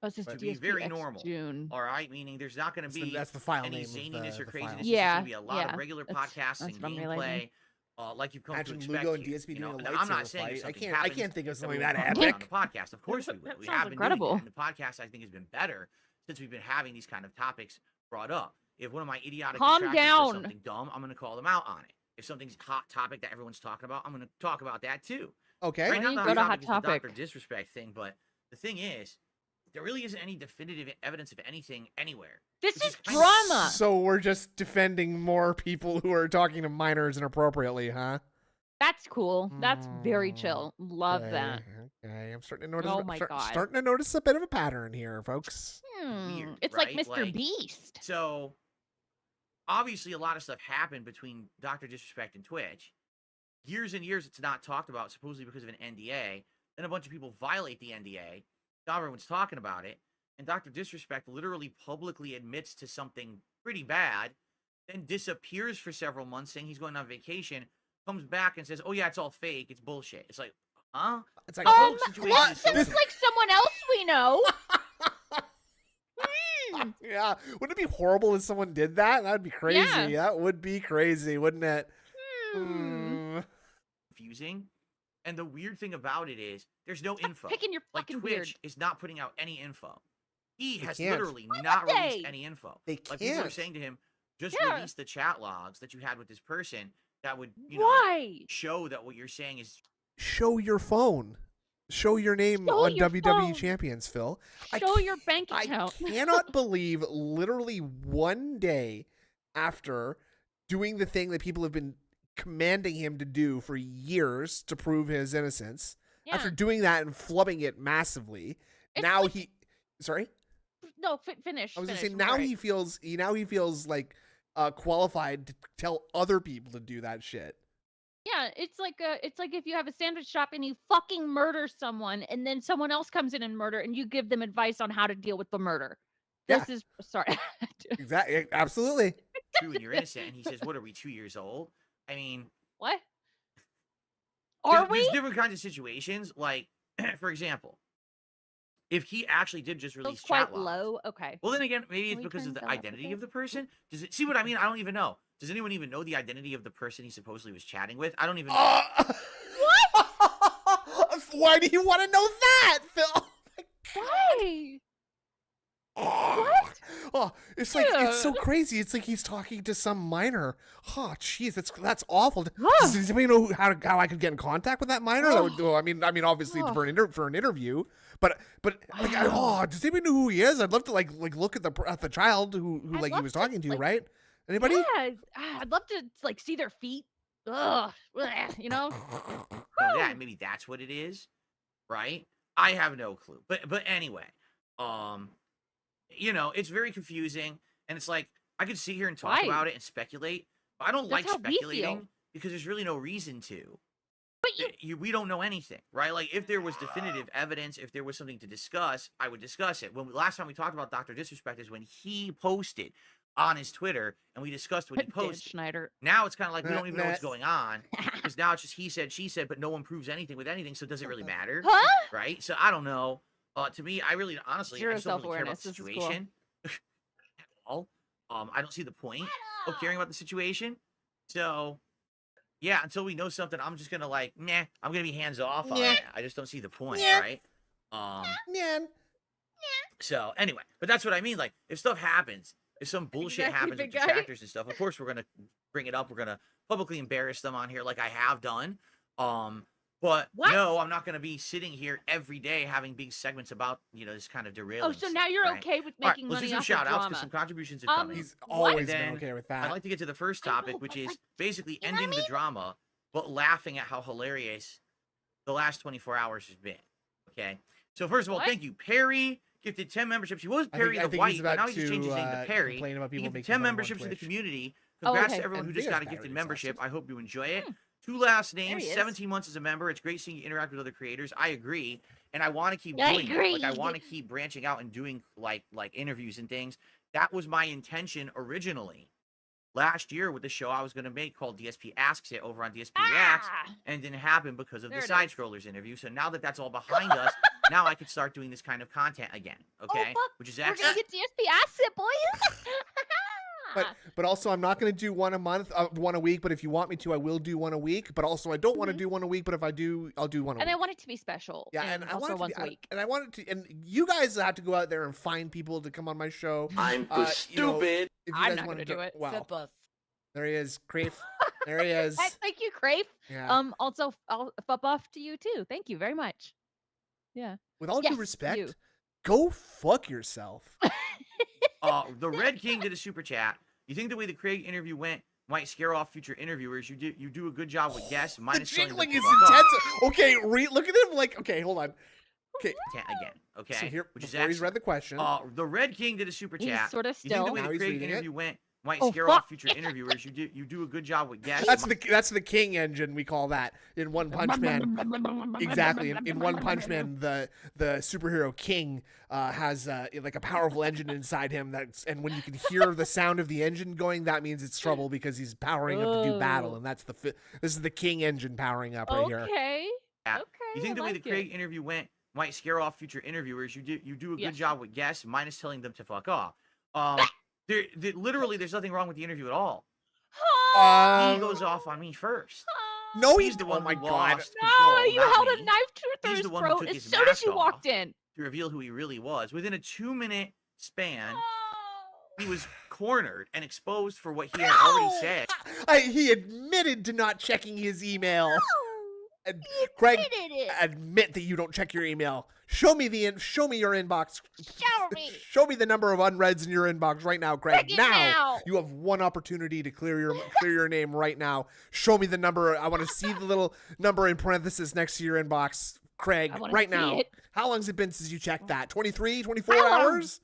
C: Oh, it says
F: to be
C: DSP
F: very
C: X
F: normal.
C: June.
F: All right, meaning there's not going to be
B: That's the file
F: any
B: name.
F: zaniness
B: of
F: or
B: the
F: craziness.
B: file.
F: It's
C: Yeah,
F: going to be a lot
C: yeah,
F: of regular
C: that's-
F: podcasts
C: that's
F: and
C: what I'm realizing.
F: gameplay, like you've come
B: Imagine
F: to expect.
B: Lugo and
F: here,
B: DSP
F: you know?
B: doing a
F: And I'm not
B: lightsaber
F: saying if
B: fight. I
F: something
B: can't
F: happens,
B: think of
F: that we
B: something
F: won't
B: that
F: talk about it
B: epic.
F: on the podcast. Of course we will.
C: That
F: We
C: sounds
F: have been
C: incredible.
F: doing it, and the podcast I think has been better since we've been having these kind of topics brought up. If one of my idiotic
C: Calm
F: detractors does
C: down.
F: something dumb, I'm going to call them out on it. If something's hot topic that everyone's talking about, I'm going to talk about that too.
B: Okay.
F: Right
C: Why
F: now,
C: don't
F: the
C: you go to
F: hot
C: Hot
F: topic is the Dr.
C: Topic?
F: Disrespect thing, but the thing is, there really isn't any definitive evidence of anything anywhere.
C: This
F: Which
C: is
F: is kind of-
C: drama.
B: So we're just defending more people who are talking to minors inappropriately, huh?
C: That's cool. That's very chill. Love that.
B: Okay, I'm starting to notice.
C: Oh my God.
B: Starting to notice a bit of a pattern here, folks.
F: Weird,
C: It's
F: right?
C: like Mr.
F: Like-
C: Beast.
F: So, obviously, a lot of stuff happened between Dr. Disrespect and Twitch. Years and years, it's not talked about, supposedly because of an NDA. Then a bunch of people violate the NDA. Now everyone's talking about it. And Dr. Disrespect literally publicly admits to something pretty bad, then disappears for several months saying he's going on vacation, comes back and says, "Oh, yeah, it's all fake. It's bullshit." It's like, huh?
B: It's like,
F: The whole situation
C: What?
F: is so
C: Sounds like someone else we know.
B: yeah. Wouldn't it be horrible if someone did that? That'd be crazy.
C: Yeah.
B: That would be crazy, wouldn't it?
F: confusing. And the weird thing about it is there's no info.
C: Picking your
F: Like
C: fucking
F: Twitch
C: beard.
F: is not putting out any info. He
B: They
F: has
B: can't.
F: literally
C: Why
F: not
C: would
F: released
C: they?
F: any info.
B: They
F: Like people are
B: can't.
F: saying to him, just
C: Yeah.
F: release the chat logs that you had with this person. that would,
C: Why?
F: show that what you're saying is.
B: Show your phone. Show your name
C: Show
B: on
C: your
B: WWE
C: phone.
B: Champions, Phil.
C: Show your bank account.
B: I cannot believe literally one day after doing the thing that people have been commanding him to do for years to prove his innocence, after doing that and flubbing it massively, now like, he... Sorry?
C: No, finish.
B: I was going to say, now he feels like qualified to tell other people to do that shit.
C: Yeah, it's like if you have a sandwich shop and you fucking murder someone, and then someone else comes in and murder, and you give them advice on how to deal with the murder. This is sorry.
B: Exactly, absolutely.
F: True, and you're innocent. And he says, "What are we, 2 years old?" I mean,
C: what?
F: There's different kinds of situations. Like, for example, if he actually did just release chat logs,
C: low. Okay.
F: Well, then again, maybe it's because of the identity of the person. Does it see what I mean? I don't even know. Does anyone even know the identity of the person he supposedly was chatting with? I don't even know.
B: What? Why do you want to know that, Phil?
C: Why? What?
B: Oh, it's like it's so crazy. It's like he's talking to some minor. Oh, jeez, that's awful. Does anybody know how I could get in contact with that minor? That would, I mean, obviously for an interview. But like, does anybody know who he is? I'd love to like look at the child who like he was talking to, right? Anybody?
C: Yeah, I'd love to like see their feet. Ugh, you know.
F: So yeah, maybe that's what it is, right? I have no clue. But anyway, it's very confusing, and it's like I could sit here and talk about it and speculate, but I don't like speculating because there's really no reason to. But we don't know anything, right? Like if there was definitive evidence, if there was something to discuss, I would discuss it. Last time we talked about Dr. Disrespect is when he posted on his Twitter, and we discussed what he posted.
C: Schneider.
F: Now it's kind of like we don't even know what's going on because now it's just he said, she said, but no one proves anything with anything, so it doesn't really matter, right? So I don't know. To me, I really, honestly, I just don't really care about the situation at all. I don't see the point of caring about the situation. So, yeah, until we know something, I'm just gonna like, I'm gonna be hands off on it. I just don't see the point, right? So anyway, but that's what I mean. Like, if stuff happens. If some bullshit happens with detractors and stuff, of course we're gonna bring it up. We're gonna publicly embarrass them on here, like I have done. But no, I'm not gonna be sitting here every day having big segments about this kind of derailing.
C: Oh, so now you're okay with making money off
F: let's do some shout outs
C: drama.
F: because some contributions have come in.
B: He's always been okay with that.
F: I'd like to get to the first topic, which is basically ending the drama, but laughing at how hilarious the last 24 hours has been. Okay, so first of all, thank you, Perry. Gifted 10 memberships. He was Perry the White, but now he just changed his name to Perry. He gifted 10 memberships to the community. Congrats to everyone who just got a gifted membership. I hope you enjoy it. 2 last names, 17 months as a member. It's great seeing you interact with other creators. I agree. And I want to keep doing it. Like, I want to keep branching out and doing like interviews and things. That was my intention originally. Last year with the show I was going to make called DSP Asks It over on DSP Reacts, and it didn't happen because of the Side Scrollers interview. So now that that's all behind us, now I can start doing this kind of content again. Okay, which is actually
C: we're gonna get DSP Asks It, boys.
B: But also, I'm not going to do one a month, one a week. But if you want me to, I will do one a week. But also, I don't want to do one a week. But if I do, I'll do one a week.
C: And I want it to be special.
B: Yeah, and I want it
C: once
B: to
C: a
B: be,
C: week.
B: and I want it to. And you guys have to go out there and find people to come on my show.
G: I'm stupid.
C: I'm not going to do it.
B: Wow. There he is, Crafe. There he is.
C: Thank you, Crafe.
B: Yeah.
C: Also, I'll fuck off to you too. Thank you very much. Yeah.
B: With all due respect, go fuck yourself.
F: The Red King did a super chat. You think the way the Craig interview went might scare off future interviewers? You do a good job with guests.
B: The jingling is intense. Okay, look at him. Like, okay, hold on. Okay.
F: Again. Okay.
B: So here,
F: which is
B: he's read the question.
F: The Red King did a super chat.
C: He's sort of
F: You think the way
B: Now
F: the
B: he's
F: Craig
B: reading
F: interview went might scare off future interviewers? You do a good job with guests.
B: That's the King engine, we call that in One Punch Man. Exactly. In One Punch Man, the superhero King has like a powerful engine inside him. And when you can hear the sound of the engine going, that means it's trouble because he's powering up to do battle. And this is the King engine powering up right here.
C: Okay.
F: Yeah. You think the way the Craig interview went might scare off future interviewers? You do a good job with guests, minus telling them to fuck off. Literally, there's nothing wrong with the interview at all. He goes off on me first.
B: No,
F: he's the one.
B: Oh my
F: who
B: God!
F: lost
C: No,
F: control,
C: you
F: not
C: held
F: me.
C: a knife through
F: He's
C: his
F: the one who
C: throat
F: took
C: as
F: his
C: soon as
F: mask
C: you walked
F: off
C: in.
F: to reveal who he really was within a 2-minute span. he was cornered and exposed for what he had already said.
B: He admitted to not checking his email. And
C: He
B: Craig,
C: admitted it.
B: admit that you don't check your email. Show me your inbox.
C: Show me.
B: Show me the number of unreads in your inbox right now, Craig.
C: Check it now.
B: You have one opportunity to clear your name right now. Show me the number. I want to see the little number in parenthesis next to your inbox, Craig,
C: I wanna
B: right
C: see
B: now.
C: it.
B: How long's it been since you checked that? 23, 24
C: How long?
B: hours?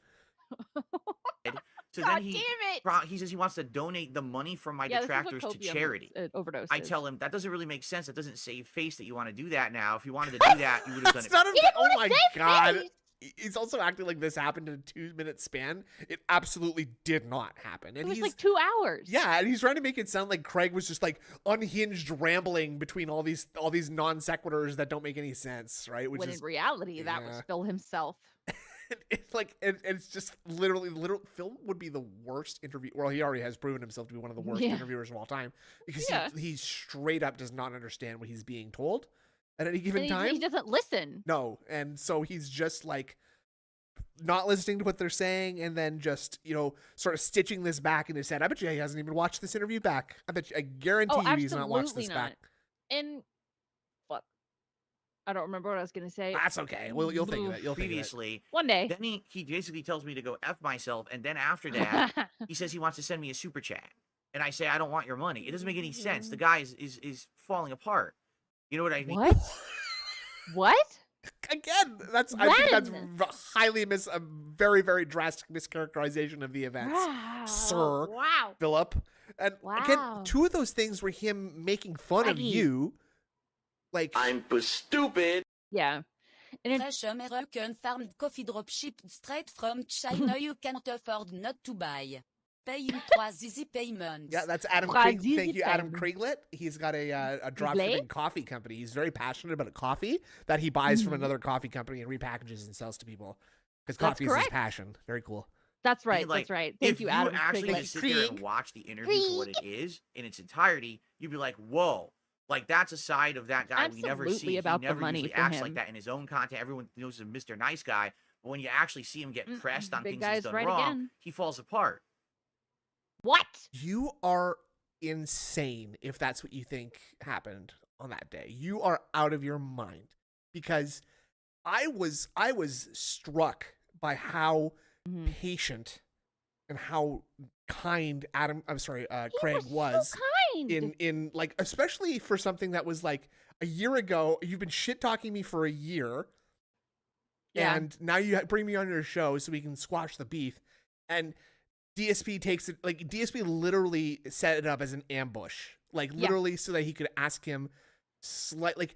F: So
C: God
F: then
C: damn it.
F: he says he wants to donate the money from my
C: Yeah, this is what
F: detractors to
C: copium
F: charity.
C: Overdose.
F: I
C: is.
F: tell him that doesn't really make sense. That doesn't save face that you want to do that now. If you wanted to do that, you would have done
B: That's
F: it.
B: not a,
C: He didn't
B: oh
C: wanna
B: my
C: save
B: God.
C: face.
B: He's also acting like this happened in a 2-minute span. It absolutely did not happen. And
C: It was
B: he's
C: like 2 hours.
B: yeah, and he's trying to make it sound like Craig was just like unhinged rambling between all these non sequiturs that don't make any sense, right? Which
C: When
B: is
C: in reality, that was
B: yeah.
C: Phil himself.
B: it's like it's just literally Phil would be the worst interview. Well, he already has proven himself to be one of the worst
C: Yeah.
B: interviewers of all time because
C: Yeah.
B: he straight up does not understand what he's being told at any given
C: And
B: time.
C: he doesn't listen.
B: No, and so he's just like not listening to what they're saying, and then just sort of stitching this back in his head. I bet you he hasn't even watched this interview back. I guarantee
C: Oh,
B: you he's not watched
C: absolutely
B: this
C: not.
B: back.
C: And fuck, I don't remember what I was gonna say.
B: That's okay. Well, you'll think of it. You'll think of it.
F: Previously,
C: One day.
F: then he basically tells me to go F myself, and then after that, he says he wants to send me a super chat. And I say, I don't want your money. It doesn't make any sense. The guy is falling apart. You know what I mean?
C: What? What?
B: Again, I think that's
C: When?
B: highly a very, very drastic mischaracterization of the events,
C: Wow.
B: sir.
C: Wow.
B: Philip. And again,
C: Wow.
B: two of those things were him making fun of
C: Craggy.
B: you. Like
G: I'm stupid.
C: Yeah. And it,
H: Fresh American farmed coffee drop shipped straight from China. You can't afford not to buy. Pay in 3 easy payments.
B: yeah, that's Adam.
C: Craggy
B: Thank you, Adam
C: thing.
B: Krieglet. He's got a dropshipping
C: Late?
B: coffee company. He's very passionate about coffee that he buys from
C: Mhm.
B: another coffee company and repackages and sells to people because
C: That's
B: coffee is his
C: correct.
B: passion. Very cool.
C: that's right.
F: like,
C: That's right.
F: If
C: Thank you, Adam.
F: actually
C: Kriegler.
F: just sit there and
B: Krieg.
F: watch the interview for what it is in its entirety, you'd be like, whoa. Like, that's a side of that guy we never
C: Absolutely
F: see.
C: about
F: He
C: the
F: never
C: money
F: usually
C: for
F: acts
C: him.
F: like that in his own content. Everyone knows he's a Mr. Nice Guy. But when you actually see him get pressed on
C: Big
F: things he's
C: guy's
F: done
C: right
F: wrong,
C: again.
F: he falls apart.
C: What?
B: You are insane if that's what you think happened on that day. You are out of your mind because I was struck by how
C: Mhm.
B: patient and how kind
C: He
B: Craig was
C: so kind.
B: in like, especially for something that was like a year ago. You've been shit talking me for a year.
C: Yeah.
B: And now you bring me on your show so we can squash the beef. And DSP takes it, like, DSP literally set it up as an ambush, like,
C: Yeah.
B: literally so that he could ask him like,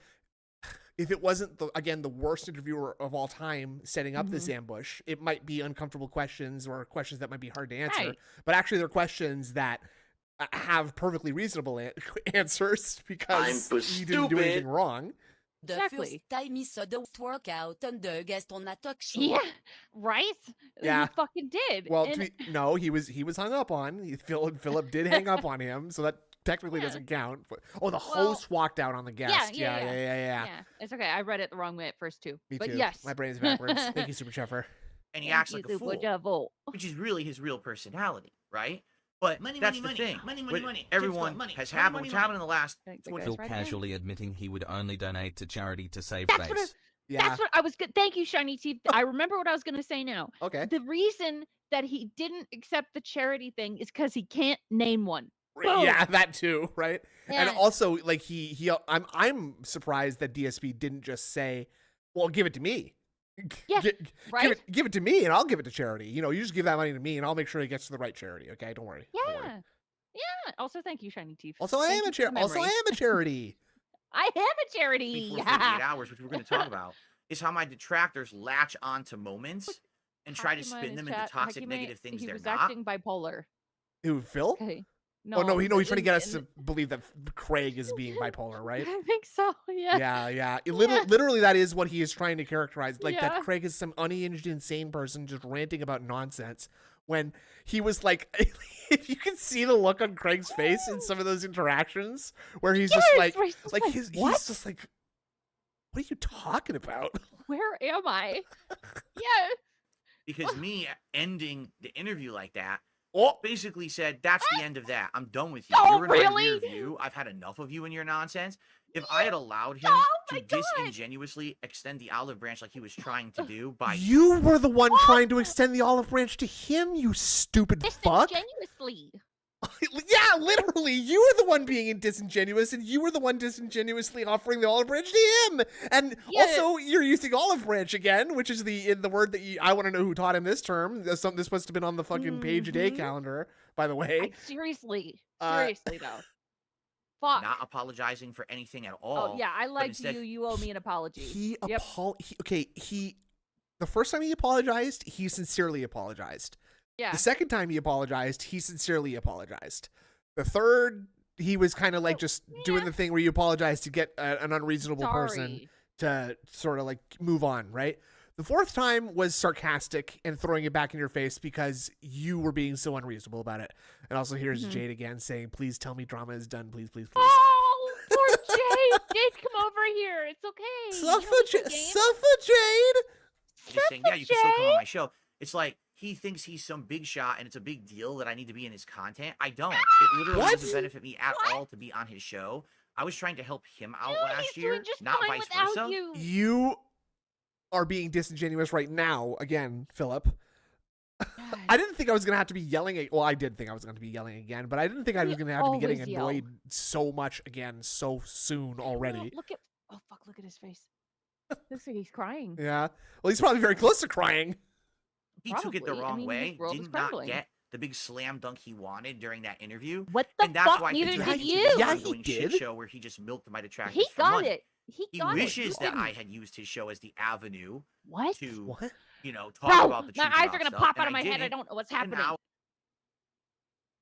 B: if it wasn't the worst interviewer of all time setting up this ambush, it might be uncomfortable questions or questions that might be hard to answer.
C: Right.
B: But actually, they're questions that have perfectly reasonable answers because you didn't do anything wrong.
H: The
C: Exactly.
H: first time he saw the workout on the guest on a talk show.
C: Yeah. Right.
B: Yeah.
C: He fucking did.
B: Well,
C: And-
B: no, he was hung up on. Philip did hang up on him, so that technically
C: Yeah.
B: doesn't count. But, the
C: Well,
B: host walked out on the guest.
C: yeah.
B: Yeah.
C: It's okay. I read it the wrong way at first too.
B: Me
C: but
B: too.
C: yes.
B: My brain's backwards. Thank you, Super Cheffer.
F: And he
C: Thank
F: acts
C: you,
F: like a
C: Super
F: fool,
C: Devil.
F: which is really his real personality, right? But
A: Money,
F: that's
A: money,
F: the
A: money.
F: thing.
A: Money, money,
F: What
A: money. Chips
F: everyone
A: for money.
F: has
A: Money,
F: happened.
A: money,
F: What's
A: money.
F: happened in the last
C: Like the
F: 20
C: guys
E: Phil
C: right there.
E: casually admitting he would only donate to charity to save
C: That's what
E: face.
B: Yeah.
C: That's what I was good. Thank you, Shiny Teeth. I remember what I was going to say now.
B: Okay.
C: The reason that he didn't accept the charity thing is because he can't name one. Boom.
B: Yeah, that too, right? And
C: Yeah.
B: also, like I'm surprised that DSP didn't just say, "Well, give it to me."
C: Yeah, right?
B: Give it to me, and I'll give it to charity. You just give that money to me, and I'll make sure it gets to the right charity. Okay, don't worry. Don't worry.
C: Yeah. Yeah. Also, thank you, Shiny Teeth.
B: Also, I
C: Thank
B: am
C: you
B: a
C: for
B: charity.
C: the
B: Also, I
C: memory.
B: am a charity.
C: I am a charity.
F: before 48 hours, which we're going to talk about, is how my detractors latch onto moments and try to
C: Hakima in
F: spin
C: his
F: them into
C: chat,
F: toxic,
C: Hakima,
F: negative things
C: he
F: there
C: was
F: not.
C: acting bipolar.
B: Who, Phil?
C: Okay.
B: Oh no, he's trying to get us
C: in-
B: to believe that Craig is being bipolar, right?
C: I think so. Yeah.
B: Yeah.
C: Yeah.
B: Literally, that is what he is trying to characterize. Like
C: Yeah.
B: that Craig is some unhinged, insane person just ranting about nonsense. When he was like, if you can see the look on Craig's face in some of those interactions, where he's just
C: Yes,
B: like,
C: where he's just like,
B: he's
C: "What?
B: just like, what are you talking about?
C: Where am I? Yeah.
F: because me ending the interview like that
B: Oh,
F: basically said, that's the end of that. I'm done with you.
C: Oh,
F: You're in my
C: really?
F: rear view. I've had enough of you and your nonsense. If I had allowed him
C: Oh
F: to
C: my God.
F: disingenuously extend the olive branch like he was trying to do by
B: you were the one trying to extend the olive branch to him, you stupid fuck.
C: Disingenuously.
B: Yeah, literally, you were the one being disingenuous, and you were the one disingenuously offering the olive branch to him. And
C: Yeah.
B: also, you're using olive branch again, which is the word that I want to know who taught him this term. This must have been on the fucking page a day calendar, by the way.
C: Seriously
B: Uh,
C: though. Fuck.
F: not apologizing for anything at all.
C: Oh yeah, I lied
F: instead-
C: to you. You owe me an apology.
B: He
C: Yep.
B: the first time he apologized, he sincerely apologized.
C: Yeah.
B: The second time he apologized, he sincerely apologized. The third, he was kind of like just doing the thing where you apologize to get an unreasonable person
C: Sorry.
B: to sort of like move on, right? The fourth time was sarcastic and throwing it back in your face because you were being so unreasonable about it. And also here's Jade again saying, please tell me drama is done. Please, please, please.
C: Oh, poor Jade. Jade, come over here. It's okay.
B: Suffer Jade.
F: just saying, yeah, you can still come on my show. It's like he thinks he's some big shot and it's a big deal that I need to be in his content. I don't. It literally doesn't benefit me at all to be on his show. I was trying to help him out last year, not vice versa.
B: You are being disingenuous right now, again, Philip. I didn't think I was going to have to be yelling at... Well, I did think I was going to be yelling again, but I didn't think I was going to have to be getting annoyed so much again so soon already.
C: Look at his face. Looks like he's crying.
B: Yeah. Well, he's probably very close to crying.
F: He took it the
C: Probably. I
F: wrong
C: mean,
F: way.
C: his world is
F: Did not
C: crumbling.
F: get the big slam dunk he wanted during that interview.
C: What the
F: And that's
C: fuck?
F: why
C: Neither
F: he
C: did
F: turned
C: you.
F: into this
B: Yeah, he
F: ongoing
B: did.
F: shit show where he just milked my detractors
C: He
F: for
C: got
F: money.
C: it. He
F: He
C: got
F: wishes
C: it.
F: that I had used his show as the avenue
C: What?
F: to,
B: What?
F: you know, talk
C: Bro,
F: about the truth
C: my eyes
F: about
C: are gonna
F: stuff,
C: pop
F: and
C: out of my head. I
F: didn't,
C: don't know what's
F: and
C: happening.
F: now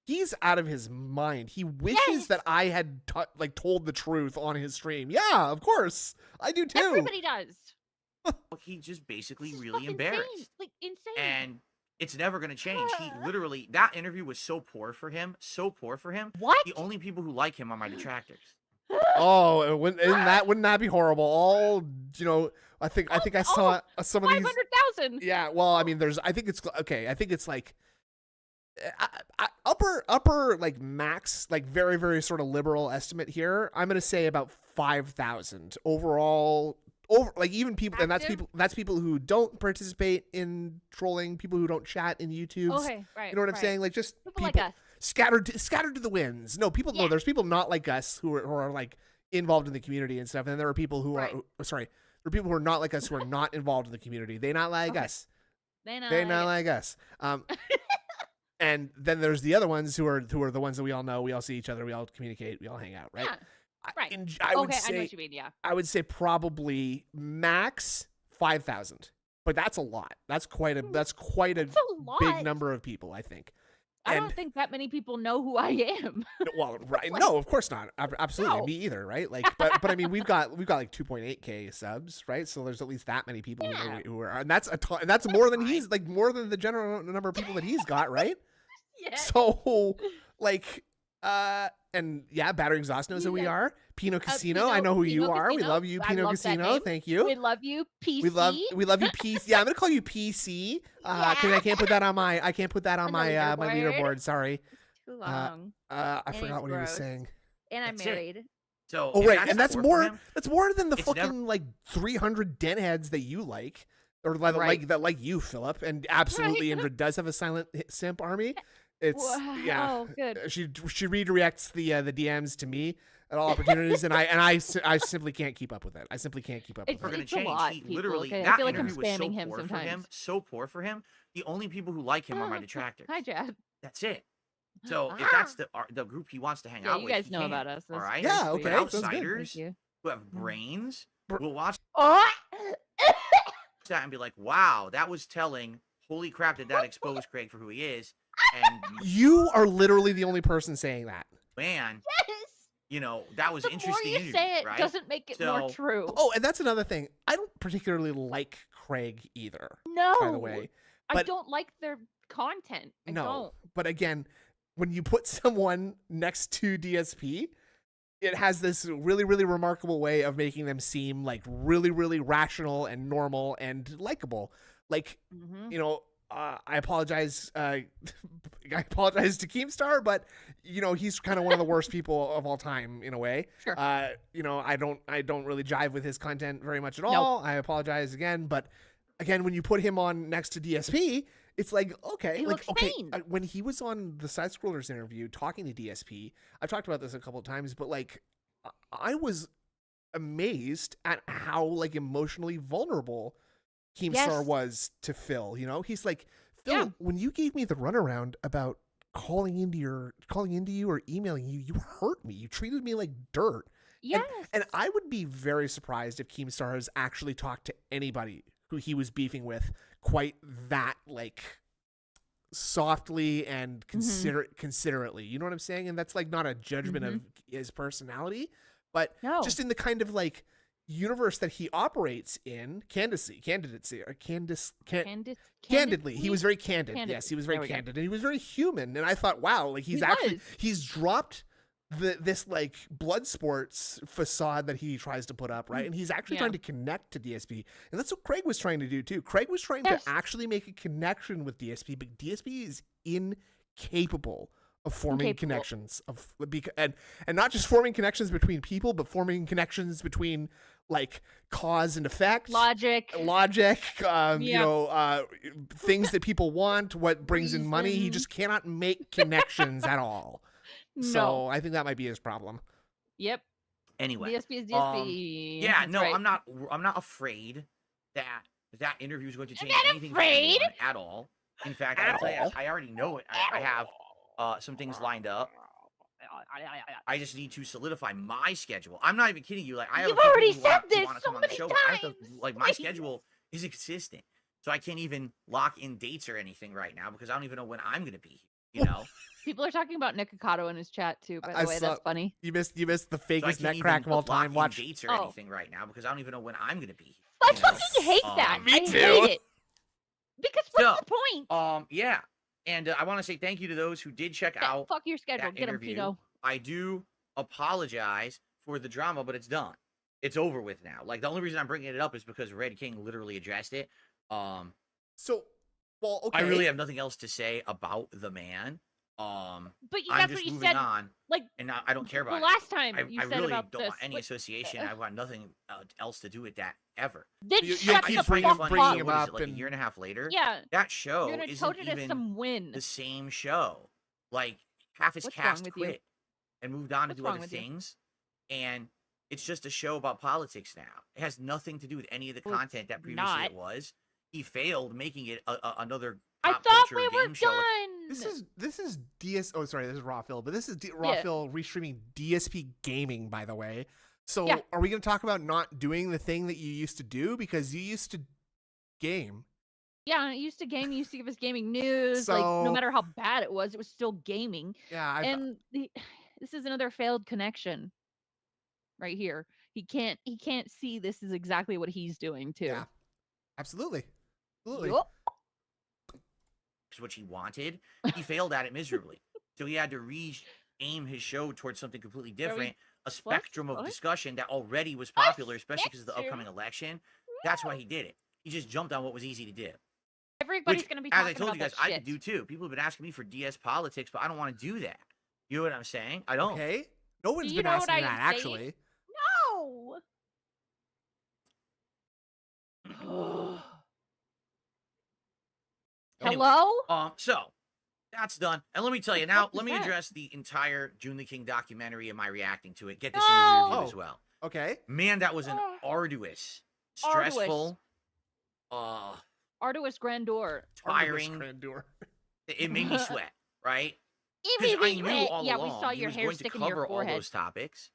B: He's out of his mind. He wishes
C: Yes.
B: that I had told the truth on his stream. Yeah, of course. I do too.
C: Everybody does.
F: he's just basically
C: This is
F: really
C: fucking
F: embarrassed.
C: Insane. Like insane.
F: And it's never going to change. He literally, that interview was so poor for him. So poor for him.
C: What?
F: The only people who like him are my detractors.
B: Oh, wouldn't that be horrible? All, you know, I think I saw some of these.
C: 500,000.
B: Yeah, well, I mean, I think it's okay. I think it's like upper like max, like very, very sort of liberal estimate here. I'm gonna say about 5,000 overall. Like even people, and that's people who don't participate in trolling, people who don't chat in YouTube.
C: Okay, right.
B: You know what I'm
C: right.
B: saying? Like just
C: People like us.
B: scattered to the winds. No, people. No,
C: Yeah.
B: there's people not like us who are like involved in the community and stuff. And then there are people who
C: Right.
B: are sorry. There are people who are not like us who are not involved in the community. They not like us.
C: They
B: They not like us. And then there's the other ones who are the ones that we all know. We all see each other. We all communicate. We all hang out. Right.
C: Yeah. Right.
B: I would
C: Okay,
B: say,
C: I know what you mean. Yeah.
B: I would say probably max 5,000. But that's a lot. That's quite a
C: That's a lot.
B: big number of people, I think.
C: I
B: And-
C: don't think that many people know who I am.
B: Well, right? No, of course not. Absolutely,
C: No.
B: me either, right? Like, but I mean, we've got like 2.8K subs, right? So there's at least that many people
C: Yeah.
B: who are, and that's a ton, and that's more than he's like more than the general number of people that he's got, right?
C: Yeah.
B: So, like, and yeah, Battery Exhaust knows who we
C: Yeah.
B: are. Kino Casino, I
C: Pino-
B: know who you
C: Kino
B: are. We
C: Casino.
B: love you,
C: I
B: Pino
C: love that
B: Casino.
C: name.
B: Thank you.
C: We love you, PC.
B: We love you, PC. Yeah, I'm gonna call you PC because I can't put that on my
C: On the
B: my
C: leaderboard.
B: leaderboard. Sorry.
C: Too long.
B: I
C: And
B: forgot
C: it's
B: what he was
C: gross.
B: saying.
C: And I'm
F: That's it.
C: married.
F: So,
B: Oh
F: if
B: right, and that's
F: poor for
B: more.
F: him,
B: That's more than the
F: It's
B: fucking
F: never-
B: like 300 den heads that you like, or like
C: Right.
B: like you, Philip, and absolutely Indra does have a silent simp army. It's
C: Wow.
B: yeah.
C: Oh, good.
B: She redirects the DMs to me at all opportunities, and I simply can't keep up with it. I simply can't keep up with
F: we're
B: it.
F: gonna
C: It's a
F: change.
C: lot,
F: He
C: people,
F: literally
C: okay? I
F: that
C: feel like I'm
F: interview was so
C: spamming him
F: poor for him.
C: sometimes.
F: So poor for him. The only people who like him are my detractors.
C: Hi, Chad.
F: That's it. So if that's the group he wants to hang
C: Yeah,
F: out
C: you
F: with,
C: guys
F: he
C: know
F: can,
C: about us.
F: All
C: That's
F: right.
B: Yeah,
C: sweet.
B: okay,
F: But
B: sounds good.
F: outsiders
C: Thank you.
F: who have brains
B: Br-
F: will watch
C: Oh!
F: that and be like, "Wow, that was telling. Holy crap, did that expose Craig for who he is?" And
B: You are literally the only person saying that.
F: man,
C: Yes.
F: you know that was
C: The more
F: interesting.
C: you
F: interview,
C: say it,
F: right?
C: doesn't make it more
F: So-
C: true.
B: Oh, and that's another thing. I don't particularly like Craig either.
C: No.
B: By the way,
C: I
B: but-
C: don't like their content. I
B: no.
C: don't.
B: But again, when you put someone next to DSP, it has this really, really remarkable way of making them seem like really, really rational and normal and likable. Like,
C: Mhm.
B: you know, I apologize. I apologize to Keemstar, but he's kind of one of the worst people of all time in a way.
C: Sure.
B: I don't really jive with his content very much at all.
C: Nope.
B: I apologize again, but again, when you put him on next to DSP, it's like, okay,
C: He looks sane.
B: when he was on the Side Scrollers interview talking to DSP, I've talked about this a couple of times, but like, I was amazed at how like emotionally vulnerable Keemstar was to Phil. He's like, Phil, when you gave me the runaround about calling into you or emailing you, you hurt me. You treated me like dirt.
C: Yes.
B: And I would be very surprised if Keemstar has actually talked to anybody who he was beefing with quite that like softly and considerately. You know what I'm saying? And that's like not a judgment of his personality, but just in the kind of like universe that he operates in, candidly, he was very candid. Yes, he was very candid, and he was very human. And I thought, wow, like he's dropped this like blood sports facade that he tries to put up, right? And he's actually trying to connect to DSP, and that's what Craig was trying to do too. Craig was trying to actually make a connection with DSP, but DSP is incapable of forming connections and not just forming connections between people, but forming connections between like cause and effect, logic, things that people want, what brings in money. He just cannot make connections at all.
C: No.
B: So I think that might be his problem.
C: Yep.
F: Anyway,
C: DSP is DSP.
F: Yeah, no,
C: right.
F: I'm not afraid that interview is going to change anything
C: afraid
F: at all. In fact, I'll tell you, I already know it. I have some things lined up. I just need to solidify my schedule. I'm not even kidding you. Like
C: You've already said this
F: so
C: many
F: times. I have to, like, my schedule is inconsistent, so I can't even lock in dates or anything right now because I don't even know when I'm going to be here.
C: People are talking about Nicocado in his chat too. By the way, that's funny.
B: You missed the fakest
F: so
B: neck crack of all time. Watch
F: dates or anything right now because I don't even know when I'm going to be here.
C: I fucking hate that.
B: Me too.
C: I hate it. Because what's the point?
F: Yeah. And I want to say thank you to those who did check out.
C: Fuck your schedule. Get him, Kino.
F: I do apologize for the drama, but it's done. It's over with now. Like, the only reason I'm bringing it up is because Red King literally addressed it. I really have nothing else to say about the man.
C: But
F: I'm
C: that's
F: just
C: what you
F: moving
C: said.
F: on.
C: Like,
F: and I don't care about
C: the last time
F: I
C: said
F: really
C: about
F: don't
C: this.
F: want any association. I want nothing else to do with that ever.
C: Then
B: you
C: shut
B: keep
C: the
B: bringing
C: fuck
B: him
C: up.
B: up
F: like
B: and
F: a year and a half later.
C: Yeah.
F: That show
C: You're gonna
F: isn't
C: tote it as
F: even
C: some win.
F: the same show. Like, half his
C: What's wrong
F: cast
C: with you?
F: quit and moved on to
C: What's
F: do
C: wrong
F: other
C: with you?
F: things. And it's just a show about politics now. It has nothing to do with any of the
C: Well,
F: content that previously it was. He failed making it another
C: I
F: pop
C: thought
F: culture
C: we were
F: game show.
C: done.
B: This is DS. Oh, sorry, this is Raw Phil, but this is Raw Phil restreaming DSP gaming, by the way. So are we going to talk about not doing the thing that you used to do because you used to game?
C: Yeah, I used to game. You used to give us gaming news. Like, no matter how bad it was still gaming.
B: Yeah,
C: this is another failed connection right here. He can't see this is exactly what he's doing too.
B: Yeah, absolutely.
C: Yup.
F: Is what he wanted. He failed at it miserably. So he had to re-aim his show towards something completely different, a spectrum of discussion that already was popular, especially because of the upcoming election. That's why he did it. He just jumped on what was easy to do.
C: Everybody's going to be talking
F: as I told
C: about
F: you guys,
C: that
F: I
C: shit.
F: could do too. People have been asking me for DS politics, but I don't want to do that. You know what I'm saying? I don't.
B: Okay. No one's
C: You
B: been
C: know what
B: asking
C: I
B: that,
C: say?
B: actually.
C: No.
F: Anyway,
C: Hello?
F: so that's done. And let me tell you now, let me address the entire June the King documentary and my reacting to it. Get this in the review as well.
B: Okay.
F: Man, that was an arduous, stressful,
C: arduous grandeur.
F: tiring. It made me sweat, right? Because I knew all
C: we
F: along
C: saw
F: he
C: your
F: was
C: hair
F: going to
C: sticking to your
F: cover all
C: forehead.
F: those topics.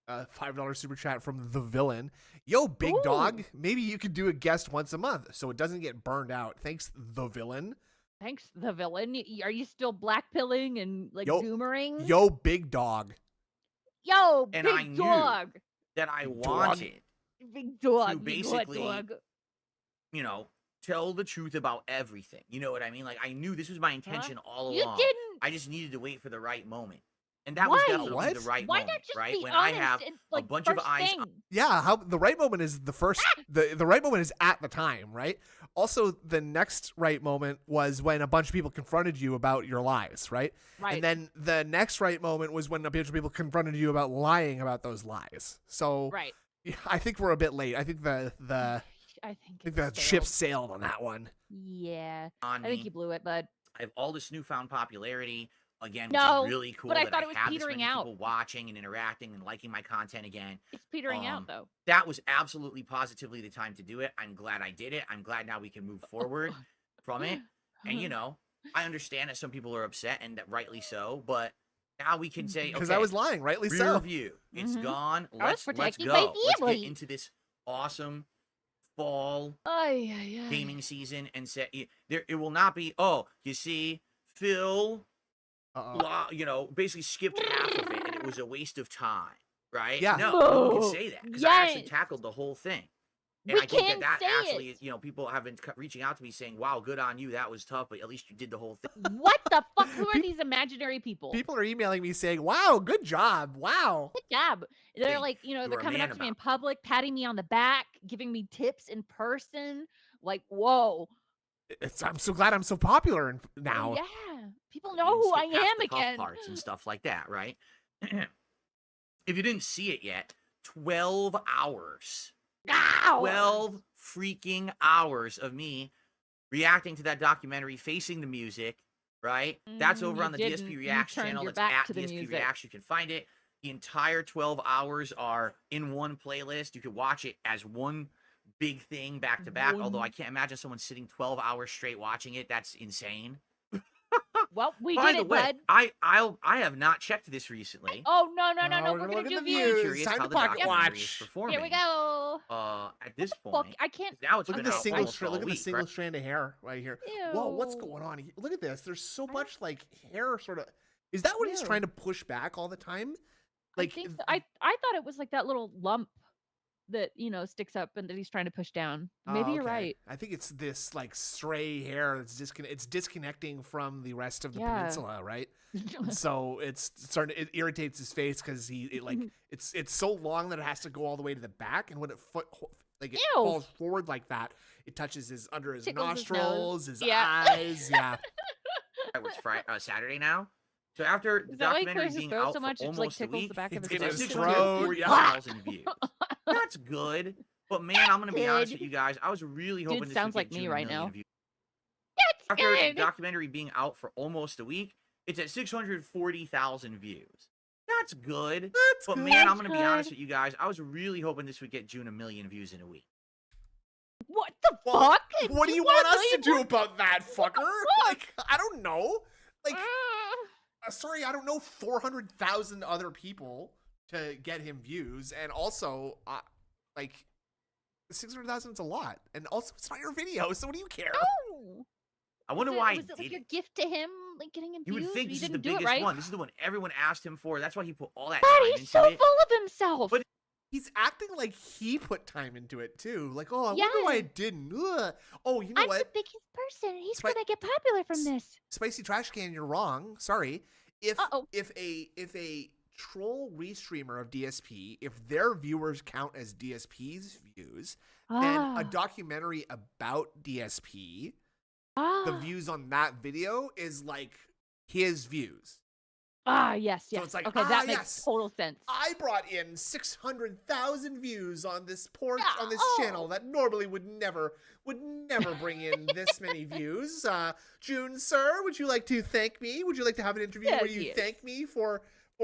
B: $5 super chat from the villain. Yo, big dog. Maybe you could do a guest once a month so it doesn't get burned out. Thanks, the villain.
C: Thanks, the villain. Are you still blackpilling and like zoomering?
B: Yo, big dog.
C: Yo,
F: and
C: big
F: I knew
C: dog.
F: that I wanted
C: big dog.
F: to basically, you know, tell the truth about everything. You know what I mean? Like, I knew this was my intention all along.
C: You didn't.
F: I just needed to wait for the right moment. And that was
C: Why?
F: definitely
B: What?
F: the right
C: Why
F: moment,
C: not just
F: right?
C: be
F: When
C: honest
F: I have
C: and,
F: a
C: like,
F: bunch of
C: first
F: eyes
C: thing?
B: Yeah, how the right moment is the first the right moment is at the time, right? Also, the next right moment was when a bunch of people confronted you about your lies, right?
C: Right.
B: And then the next right moment was when a bunch of people confronted you about lying about those lies. So
C: Right.
B: yeah, I think we're a bit late. I think
C: I
B: the ship sailed on that one.
C: Yeah.
F: on
C: I think
F: me.
C: you blew it, bud.
F: I have all this newfound popularity again, which
C: No,
F: is really cool
C: but I
F: that
C: thought
F: I
C: it was
F: have this
C: petering
F: many
C: out.
F: people watching and interacting and liking my content again.
C: It's petering out, though.
F: That was absolutely positively the time to do it. I'm glad I did it. I'm glad now we can move forward from it. And, you know, I understand that some people are upset, and that rightly so, but now we can say,
B: Because
F: okay,
B: I was lying, rightly
F: rear
B: so.
F: view. It's
C: Mhm.
F: gone.
C: I was
F: Let's
C: protecting
F: go.
C: my
F: Let's
C: family.
F: get into this awesome fall
C: Ay, ay, ay.
F: gaming season and say there. It will not be. Oh, you see, Phil, you know, basically skipped half of it, and it was a waste of time, right?
B: Yeah.
F: No one can
C: No.
F: say that because I actually
C: Yes.
F: tackled the whole thing. And
C: We
F: I think
C: can
F: that
C: say
F: actually,
C: it.
F: you know, people have been reaching out to me saying, "Wow, good on you. That was tough, but at least you did the whole thing."
C: What the fuck? Who are these imaginary people?
B: People are emailing me saying, "Wow, good job. Wow."
C: Good job. They're
F: Hey,
C: like, you know,
F: you
C: they're
F: were a
C: coming
F: man
C: up to me in
F: about
C: public, patting me on the back, giving me tips in person. Like, whoa.
B: I'm so glad I'm so popular
C: Oh,
B: now.
C: yeah. People
F: You
C: know
F: didn't
C: who I
F: skip past
C: am
F: the tough
C: again.
F: parts and stuff like that, right? If you didn't see it yet, 12 hours.
C: Ow!
F: 12 freaking hours of me reacting to that documentary, facing the music, right? That's over
C: you
F: on the
C: didn't.
F: DSP
C: You
F: Reacts
C: turned
F: channel.
C: your
F: That's
C: back
F: at
C: to the
F: DSP
C: music.
F: Reacts. You can find it. The entire 12 hours are in one playlist. You can watch it as one big thing back to back. Although I can't imagine someone sitting 12 hours straight watching it. That's insane.
C: Well, we
F: By
C: did
F: the
C: it,
F: way,
C: bud.
F: I have not checked this recently.
C: Oh, no.
B: We're
C: We're
B: gonna
C: going
B: look
C: to
B: at
C: do
B: the
C: views.
B: views.
F: Curious
B: Time
F: how
B: to
F: the
B: pocket
F: documentary is
B: watch.
F: performing.
C: Here we go.
F: At this
C: Fuck,
F: point,
C: I can't.
F: now it's
B: Look
F: been
B: at the
F: out
B: single
F: almost
B: strand.
F: all
B: Look at the
F: week,
B: single
F: right?
B: strand of hair right here. Whoa, what's
C: Ew.
B: going on? Look at this. There's so much like hair, sort of. Is that what he's
C: Ew.
B: trying to push back all the time? Like,
C: I think so. I thought it was like that little lump that, you know, sticks up and that he's trying to push down. Maybe you're
B: okay.
C: right.
B: I think it's this like stray hair that's it's disconnecting from the rest of the
C: Yeah.
B: peninsula, right? And so it's starting. It irritates his face because it's so long that it has to go all the way to the back, and when it it
C: Ew.
B: falls forward like that, it touches his under his
C: Tickles his nose.
B: nostrils, his
C: Yeah.
B: eyes. Yeah.
F: It's Saturday now. So after the
C: Is that why he
F: documentary
C: clears his
F: being
C: throat
F: out
C: so
F: for
C: much it like
F: almost a
C: tickles the
F: week,
C: back of
B: It's
C: his
B: getting
C: throat?
B: his
F: it's
B: throat.
F: 640,000 views. That's good. But man, I'm gonna be honest
C: Good.
F: with you guys. I was really hoping
C: Dude
F: this
C: sounds
F: would
C: like
F: get
C: me
F: June a
C: right
F: million
C: now.
F: views.
C: That's
F: After the
C: good.
F: documentary being out for almost a week, it's at 640,000 views. That's good.
B: That's
F: But
B: good.
F: man, I'm gonna
C: That's
F: be honest
C: good.
F: with you guys. I was really hoping this would get June a million views in a week.
C: What the
B: Well,
C: fuck?
B: what do you want us to do about that, fucker? Like, I don't know. Like, sorry, I don't know 400,000 other people to get him views, and also, like, 600,000 is a lot, and also it's not your video, so what do you care?
C: No.
F: I wonder
C: Was
F: why
C: it
F: he
C: like
F: did
C: your
F: it.
C: gift to him, like getting him
F: You
C: views?
F: would think
C: but
F: this
C: you
F: is the
C: didn't do it
F: biggest
C: right.
F: one. This is the one everyone asked him for. That's why he put all that
C: God,
F: time
C: he's
F: into
C: so
F: it.
C: full of himself.
F: But-
B: He's acting like he put time into it too. Like, oh, I wonder
C: Yeah.
B: why I didn't. Ugh. Oh, you know
C: I'm
B: what?
C: the biggest person. He's
B: Spi-
C: gonna get popular from this.
B: Spicy Trash Can, you're wrong. Sorry.
C: Uh-oh.
B: If a troll restreamer of DSP, if their viewers count as DSP's views, then a documentary about DSP, the views on that video is like his views.
C: Yes.
B: So it's like,
C: okay, that makes
B: yes.
C: total sense.
B: I brought in 600,000 views on this on this
C: Oh.
B: channel that normally would never bring in this many views. June, sir, would you like to thank me? Would you like to have an interview where
C: Yes,
B: you
C: yes.
B: thank me for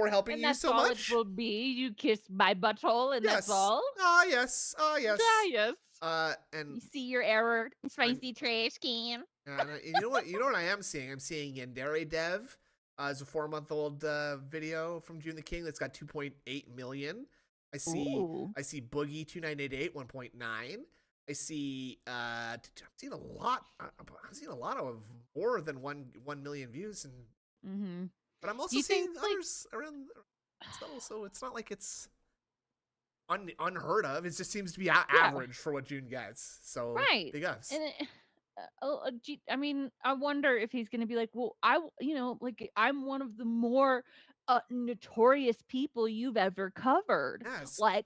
B: helping
C: And
B: you
C: that's
B: so
C: all
B: much?
C: it will be. You kiss my butthole, and
B: Yes.
C: that's all.
B: Yes. Yes.
C: Yes.
B: And
C: You see your error, spicy trash can.
B: you know what? You know what I am seeing? I'm seeing Yandere Dev. It's a 4-month-old video from June the King that's got 2.8 million. I see
C: Ooh.
B: Boogie 2988 1.9. I see I'm seeing a lot. I'm seeing a lot of more than 1 million views, and
C: Mm-hmm.
B: but I'm also
C: you
B: seeing
C: think, like-
B: others around. So it's not like it's unheard of. It just seems to be average for what June gets. So
C: Right.
B: big ups.
C: And I mean, I wonder if he's gonna be like, well, like I'm one of the more notorious people you've ever covered.
B: Yes.
C: Like,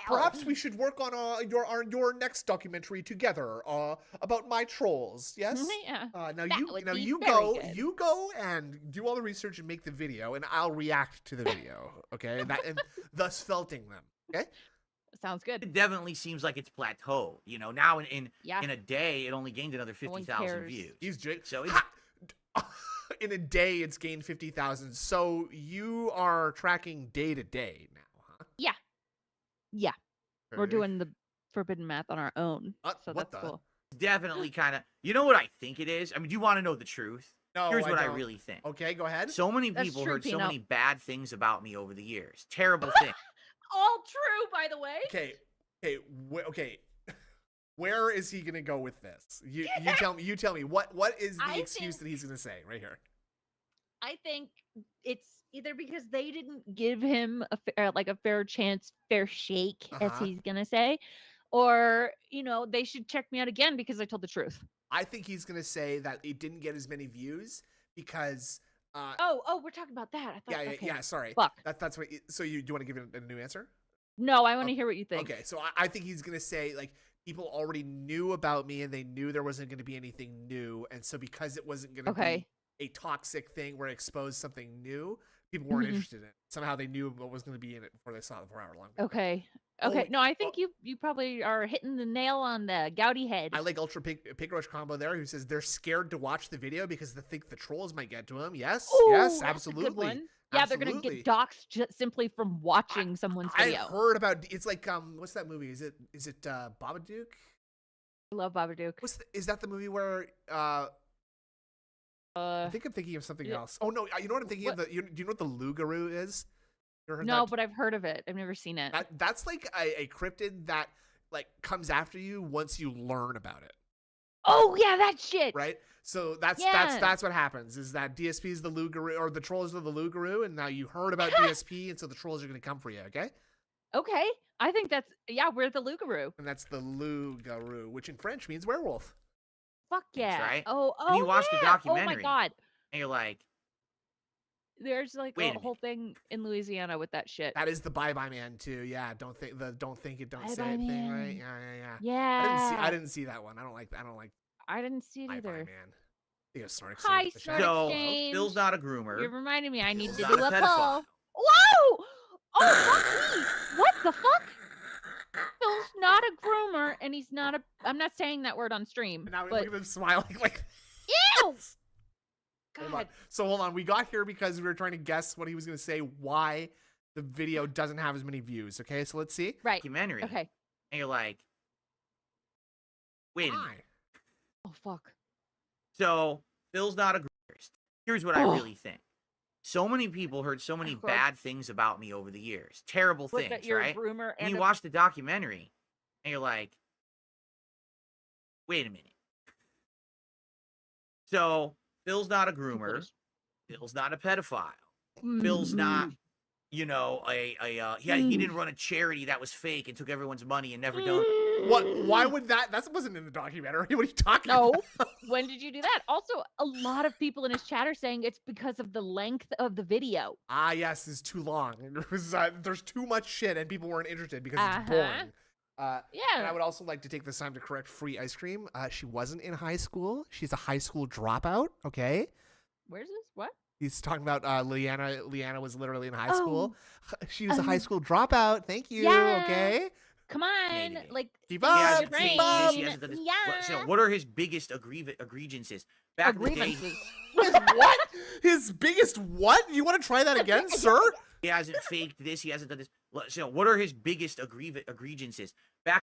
B: Perhaps we should work on your next documentary together. About my trolls. Yes.
C: Yeah.
B: Now
C: that
B: you
C: would
B: now
C: be
B: you
C: very
B: go
C: good.
B: you go and do all the research and make the video, and I'll react to the video. Okay. And thus felting them. Okay.
C: Sounds good.
F: It definitely seems like it's plateaued. You know, now in
C: Yeah.
F: a day, it only gained another
C: No one
F: 50,000
C: cares.
F: views.
B: He's
F: So it's
B: in a day, it's gained 50,000. So you are tracking day to day now, huh?
C: Yeah. We're
B: Okay.
C: doing the forbidden math on our own. So
B: what
C: that's
B: the-
C: cool.
F: definitely kind of. You know what I think it is? I mean, do you want to know the truth?
B: No,
F: Here's what I
B: don't.
F: really think.
B: Okay, go ahead.
F: So many
C: That's
F: people
C: true,
F: heard so
C: Pino.
F: many bad things about me over the years. Terrible things.
C: All true, by the way.
B: Okay. Where is he gonna go with this? You tell me. What is the
C: I
B: excuse
C: think-
B: that he's gonna say right here?
C: I think it's either because they didn't give him a fair chance, fair shake, as
B: Uh-huh.
C: he's gonna say, or they should check me out again because I told the truth.
B: I think he's gonna say that it didn't get as many views because.
C: Oh, we're talking about that. I thought.
B: Yeah.
C: Okay.
B: Yeah. Sorry.
C: Fuck.
B: That's what. So you do you want to give it a new answer?
C: No, I want to hear what you think.
B: Okay, so I think he's gonna say like people already knew about me and they knew there wasn't gonna be anything new, and so because it wasn't gonna
C: Okay.
B: be a toxic thing where it exposed something new, people weren't
C: Mhm.
B: interested in it. Somehow they knew what was gonna be in it before they saw the 4-hour long video.
C: Okay.
B: Oh,
C: Okay. No, I think you probably are hitting the nail on the gouty head.
B: I like Ultra Pig Rush Combo there, who says they're scared to watch the video because they think the trolls might get to them. Yes,
C: Ooh,
B: yes,
C: that's a
B: absolutely.
C: good one. Yeah, they're gonna
B: Absolutely.
C: get doxxed just simply from watching someone's
B: I
C: video.
B: heard about it's like what's that movie? Is it Babadook?
C: I love Babadook.
B: Is that the movie where I think I'm thinking of something
C: yeah.
B: else. Oh no, you know what I'm thinking of? Do you know what the Lugaroo is? You ever heard
C: No,
B: that?
C: but I've heard of it. I've never seen it.
B: That's like a cryptid that like comes after you once you learn about it,
C: Oh yeah, that shit.
B: right? So that's what happens is that DSP is the Lugaroo, or the trolls are the Lugaroo, and now you heard about DSP, and so the trolls are gonna come for you, okay?
C: Okay, I think we're the Lugaroo.
B: And that's the Lugaroo, which in French means werewolf.
C: Fuck yeah.
F: right.
C: Oh,
F: And you watch the
C: yeah. Oh
F: documentary.
C: my god.
F: And you're like,
C: There's like
F: Wait a
C: a
F: minute.
C: whole thing in Louisiana with that shit.
B: That is the Bye Bye Man too. Yeah, don't think it, don't say it
C: Bye Bye
B: thing, right?
C: Man.
B: Yeah.
C: Yeah.
B: I didn't see that one. I don't like
C: I didn't see it
B: Bye Bye
C: either.
B: Man. I think it's Snork
C: Hi,
B: Exchange.
C: Snork
F: so
C: Exchange.
F: Phil's not a groomer.
C: You're reminding me I need to
F: Phil's
C: do
F: not
C: a
F: a
C: poll.
F: pedophile.
C: Whoa! Oh, fuck me. What the fuck? Phil's not a groomer, and he's not a. I'm not saying that word on stream.
B: And now
C: but
B: look at him smiling like.
C: ew!
B: Hold on.
C: God.
B: So hold on. We got here because we were trying to guess what he was going to say. Why the video doesn't have as many views? Okay, so let's see.
C: Right.
F: Documentary.
C: Okay.
F: And you're like, wait a minute.
B: Why?
C: Oh fuck.
F: So Phil's not a groomer. Here's what I
C: Oh.
F: really think. So many people heard so many
C: Of course.
F: bad things about me over the years. Terrible
C: What,
F: things,
C: that you're
F: right?
C: a groomer
F: And
C: and
F: you
C: a-
F: watch the documentary, and you're like, wait a minute. So Phil's not a groomer.
C: Please.
F: Phil's not a pedophile. Phil's not, you know, he didn't run a charity that was fake and took everyone's money and never done.
B: What? Why would that? That wasn't in the documentary. What are you talking
C: No.
B: about?
C: When did you do that? Also, a lot of people in his chat are saying it's because of the length of the video.
B: Ah, yes, it's too long. There's too much shit, and people weren't interested because it's
C: Uh-huh.
B: boring. And
C: Yeah.
B: I would also like to take this time to correct Free Ice Cream. She wasn't in high school. She's a high school dropout. Okay.
C: Where's this? What?
B: He's talking about Leanna. Leanna was literally in high school. She was a
C: Oh.
B: high school dropout. Thank you.
C: Yeah.
B: Okay.
C: Come on.
F: Maybe.
C: Like,
B: Keep
F: He
B: up.
F: hasn't
C: Good
F: faked
C: brain.
F: this, he hasn't done this. So what are his biggest egregiances? Back in the day,
C: grievances.
B: His what? His biggest what? You want to try that again, sir?
F: he hasn't faked this. He hasn't done this. So what are his biggest egregiances? Back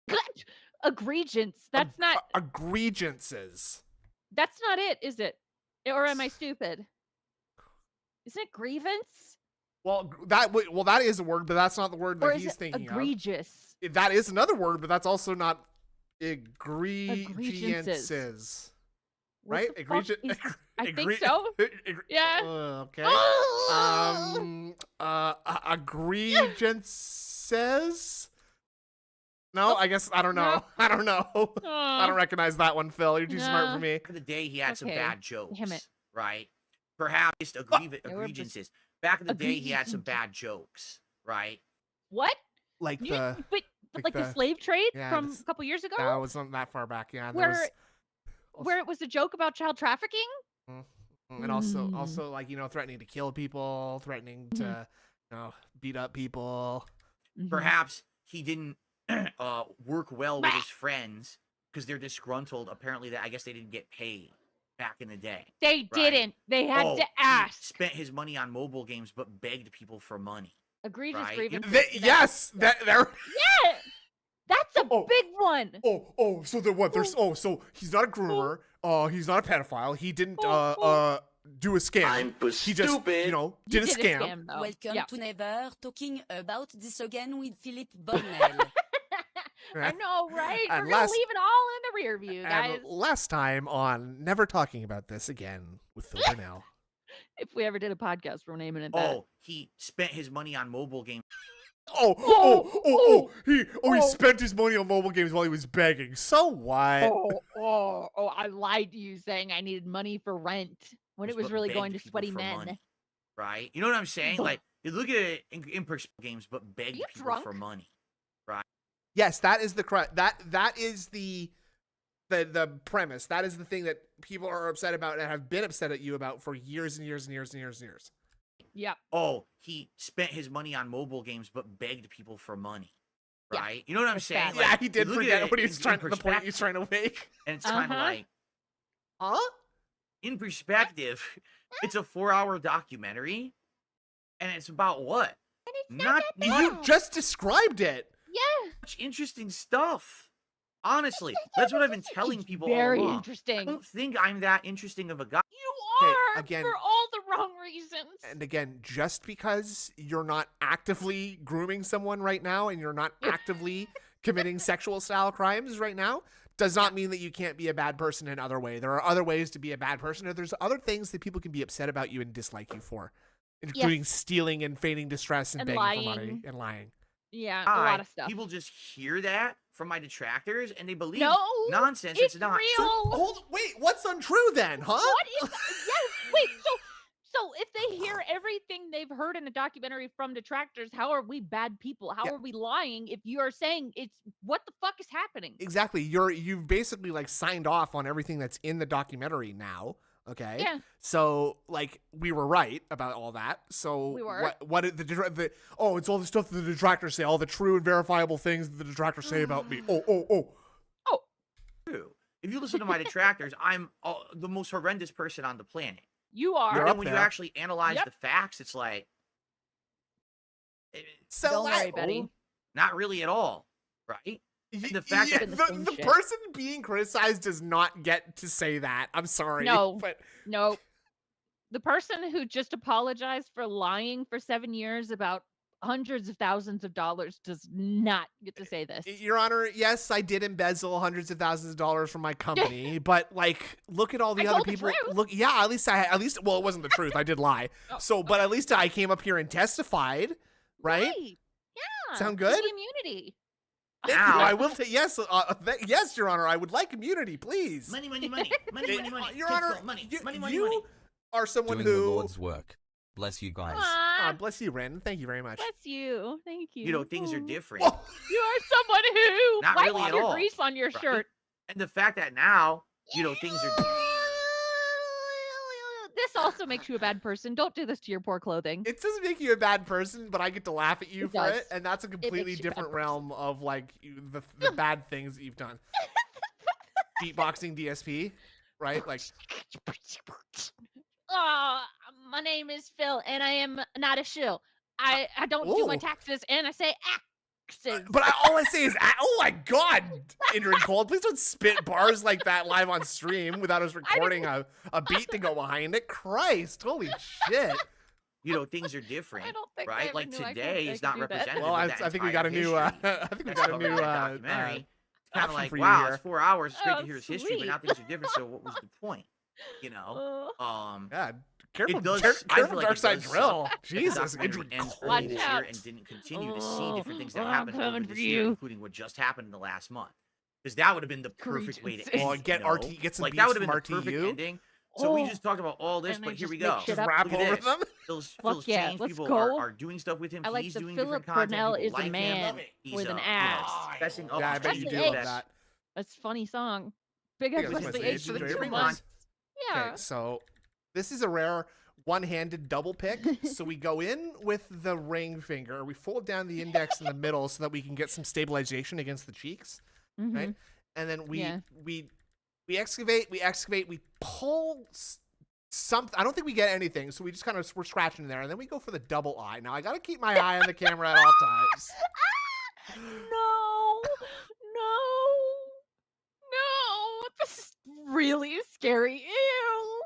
C: Egregious. That's not.
B: Egregiances.
C: That's not it, is it? Or am I stupid? Isn't it grievance?
B: Well, that is a word, but that's not the word
C: Or
B: that
C: is
B: he's
C: it
B: thinking
C: egregious?
B: of. That is another word, but that's also not
C: Egregiances.
B: egregiances.
C: What
B: Right?
C: the fuck
B: Egregious.
C: is- I think so. Yeah.
B: Okay. Egregiances. No, I guess I don't know.
C: No.
B: I don't know. I don't recognize that one, Phil. You're too smart for
C: No.
B: me.
F: in the day, he had some
C: Okay.
F: bad jokes.
C: Damn it.
F: Right? Perhaps
C: They were
F: egregiances. back in the day, he
C: Agreed.
F: had some bad jokes, right?
C: What?
B: Like
C: You-
B: the
C: but
B: like
C: like the
B: the-
C: slave trade
B: yeah,
C: from
B: this-
C: a couple years ago,
B: that wasn't that far back. Yeah, there
C: where
B: was
C: where it was a joke about child trafficking.
B: and also like threatening to kill people, threatening to beat up people.
C: Mhm.
F: Perhaps he didn't work well with his friends because they're disgruntled. Apparently, I guess they didn't get paid back in the day.
C: They didn't. They had to
F: he
C: ask.
F: spent his money on mobile games, but begged people for money.
C: Egregious
F: right?
C: grievance.
B: Yes, that there.
C: Yeah, that's a
B: Oh.
C: big one.
B: So what? There's so he's not a groomer. He's not a pedophile. He didn't do a scam.
G: I'm
B: He just
G: stupid.
B: did a scam.
C: Though.
H: Welcome
C: Yeah.
H: to Never Talking About This Again with Philip Bonnell.
C: I know, right?
B: And
C: We're gonna
B: last-
C: leave it all in the rear view, guys.
B: And last time on Never Talking About This Again with Phil Burnell.
C: If we ever did a podcast, we're naming it that.
F: Oh, he spent his money on mobile games.
B: He spent his money on mobile games while he was begging. So what?
C: I lied to you saying I needed money for rent when it was
F: but
C: really
F: begged
C: going to
F: people
C: sweaty
F: for
C: men.
F: money, right? You know what I'm saying? Like, you look at it in perspective games, but begged
C: you
F: people
C: drunk?
F: for money.
B: Yes, that is the correct. That is the premise. That is the thing that people are upset about and have been upset at you about for years and years and years and years and years.
C: Yep.
F: Oh, he spent his money on mobile games, but begged people for money,
C: Yeah.
F: right? You know what I'm
C: That's
F: saying?
C: bad.
B: Yeah,
F: Like,
B: he
F: you
B: did
F: look at
B: forget
F: it
B: what he was
F: in
B: trying. The point he's
F: perspective,
B: trying to make.
F: and it's kind of
C: Uh-huh.
F: like,
B: Huh?
F: in perspective, it's a 4-hour documentary, and it's about what?
C: And it's
F: Not
B: You just described it.
C: Yeah.
F: much interesting stuff. Honestly, that's what I've been telling
C: It's
F: people
C: very
F: all along. I
C: interesting.
F: don't think I'm that interesting of a guy.
C: You
B: Okay,
C: are
B: again-
C: for all the wrong reasons.
B: And again, just because you're not actively grooming someone right now and you're not actively committing sexual style crimes right now does not mean that you can't be a bad person in other ways. There are other ways to be a bad person. Or there's other things that people can be upset about you and dislike you for, including stealing and feigning distress and
C: And
B: begging for money
C: lying.
B: and lying.
C: Yeah, a lot of stuff.
F: People just hear that from my detractors and they believe
C: No,
F: nonsense.
C: it's
F: It's not.
C: real.
B: Wait, what's untrue then, huh?
C: What is? Yes. Wait. So if they hear everything they've heard in a documentary from detractors, how are we bad people? How
B: Yeah.
C: are we lying if you are saying it's what the fuck is happening?
B: Exactly. You've basically like signed off on everything that's in the documentary now. Okay.
C: Yeah.
B: So like we were right about all that. So
C: We were.
B: What did the it's all the stuff that the detractors say, all the true and verifiable things that the detractors say about me. Oh.
F: True. If you listen to my detractors, I'm the most horrendous person on the planet.
C: You are.
B: You're
F: And
B: up
F: then when
B: there.
F: you actually analyze
C: Yep.
F: the facts, it's like,
B: So
C: Don't worry,
B: what?
C: Betty.
F: not really at all, right?
B: Y-
F: the fact
B: yeah,
F: that-
B: the person being criticized does not get to say that. I'm sorry.
C: No.
B: But
C: No. The person who just apologized for lying for 7 years about hundreds of thousands of dollars does not get to say this.
B: Your Honor, yes, I did embezzle hundreds of thousands of dollars from my company, but like, look at all the
C: I
B: other
C: told the
B: people.
C: truth.
B: Look, yeah, well, it wasn't the truth. I did lie.
C: Oh,
B: But at least I came up here and testified, right?
C: Yeah.
B: Sound
C: give
B: good?
C: me immunity.
B: Thank you.
F: Ow.
B: I will take yes, yes, Your Honor. I would like immunity, please.
F: Money, money, money, money, money, money.
B: Your
F: Kids
B: Honor,
F: want money,
B: you,
F: money, money,
B: you
F: money.
B: are someone
E: Doing the
B: who.
E: Lord's work. Bless you guys.
C: Aw,
B: Bless you, Ren. Thank you very much.
C: bless you. Thank you.
F: You know, things are
C: Aw.
F: different.
B: Whoa.
C: You are someone who
F: Not
C: wipes
F: really at
C: your
F: all,
C: grease on your
F: right?
C: shirt.
F: And the fact that now, you know, things are.
C: This also makes you a bad person. Don't do this to your poor clothing.
B: It doesn't make you a bad person, but I get to laugh at you
C: It
B: for
C: does.
B: it, and that's a completely
C: makes you a bad
B: different realm of like the bad things that you've done. Beatboxing DSP, right? Like,
C: My name is Phil, and I am not a shill. I don't do my
B: Ooh.
C: taxes, and I say axes.
B: but all I say is, oh my god, Indrid Cold, please don't spit bars like that live on stream without us recording a beat to go behind it. Christ, holy shit.
F: You know, things are different,
C: I don't think I
F: right?
C: ever
F: Like
C: knew I
F: today
C: could
F: is not
C: do that.
F: representative.
B: Well,
F: of
B: I
F: that
B: think we got a
F: entire
B: new,
F: history.
B: I think we
F: That's
B: got a
F: covered in
B: new
F: that documentary. It's kind of
B: option
F: like,
B: for you
F: wow,
B: here.
F: it's 4 hours. It's great
C: Oh,
F: to hear his history, but now
C: sweet.
F: things are different. So what was the point? You know,
B: God, careful,
F: does- I
B: careful,
F: feel like
B: Dark
F: it
B: Side
F: does
B: Drill.
F: suck.
B: Jesus,
F: the documentary
B: Indrid
F: ends
B: Cold.
F: early this
C: Watch
F: year
C: out.
F: and didn't continue to see different things that
C: I'm
F: happened over
C: coming
F: this
C: for
F: year,
C: you.
F: including what just happened in the last month. Because that would have been the perfect way to
C: Egregious.
F: end.
B: Well,
F: it,
B: get
F: you know?
B: RT, get some
F: Like
B: beats
F: that would have
B: from
F: been the perfect
B: RTU.
F: ending. So we just talked about all this,
C: And
F: but
C: I
F: here we
C: just make
F: go.
C: shit
B: Just
C: up.
B: rap
F: Look at
B: over
F: this.
B: them.
F: Phil's
C: yeah,
F: changed.
C: let's
F: People
C: go.
F: are doing stuff with him.
C: I like
F: He's
C: the
F: doing
C: Philip
F: different content.
C: Cornell
F: People
C: is
F: like
C: a man
F: him. He's
C: with an
F: you know,
C: ass.
F: fessing up
B: Yeah, I
F: his
B: bet you
C: Especially
B: do
F: ego
B: love
C: H.
B: that.
C: That's a funny song. Big
B: Yeah,
C: up
B: listen to
C: Leslie
B: this,
C: H for the
B: enjoy your
C: 2
B: fingers.
C: months.
B: Okay,
C: Yeah.
B: so this is a rare one-handed double pick. So we go in with the ring finger. We fold down the index in the middle so that we can get some stabilization against the cheeks, right? And then we excavate, we pull something. I don't think we get anything, so we just kind of we're scratching there, and then we go for the double eye. Now I got to keep my eye on the camera at all times.
C: No. This is really scary. Ew.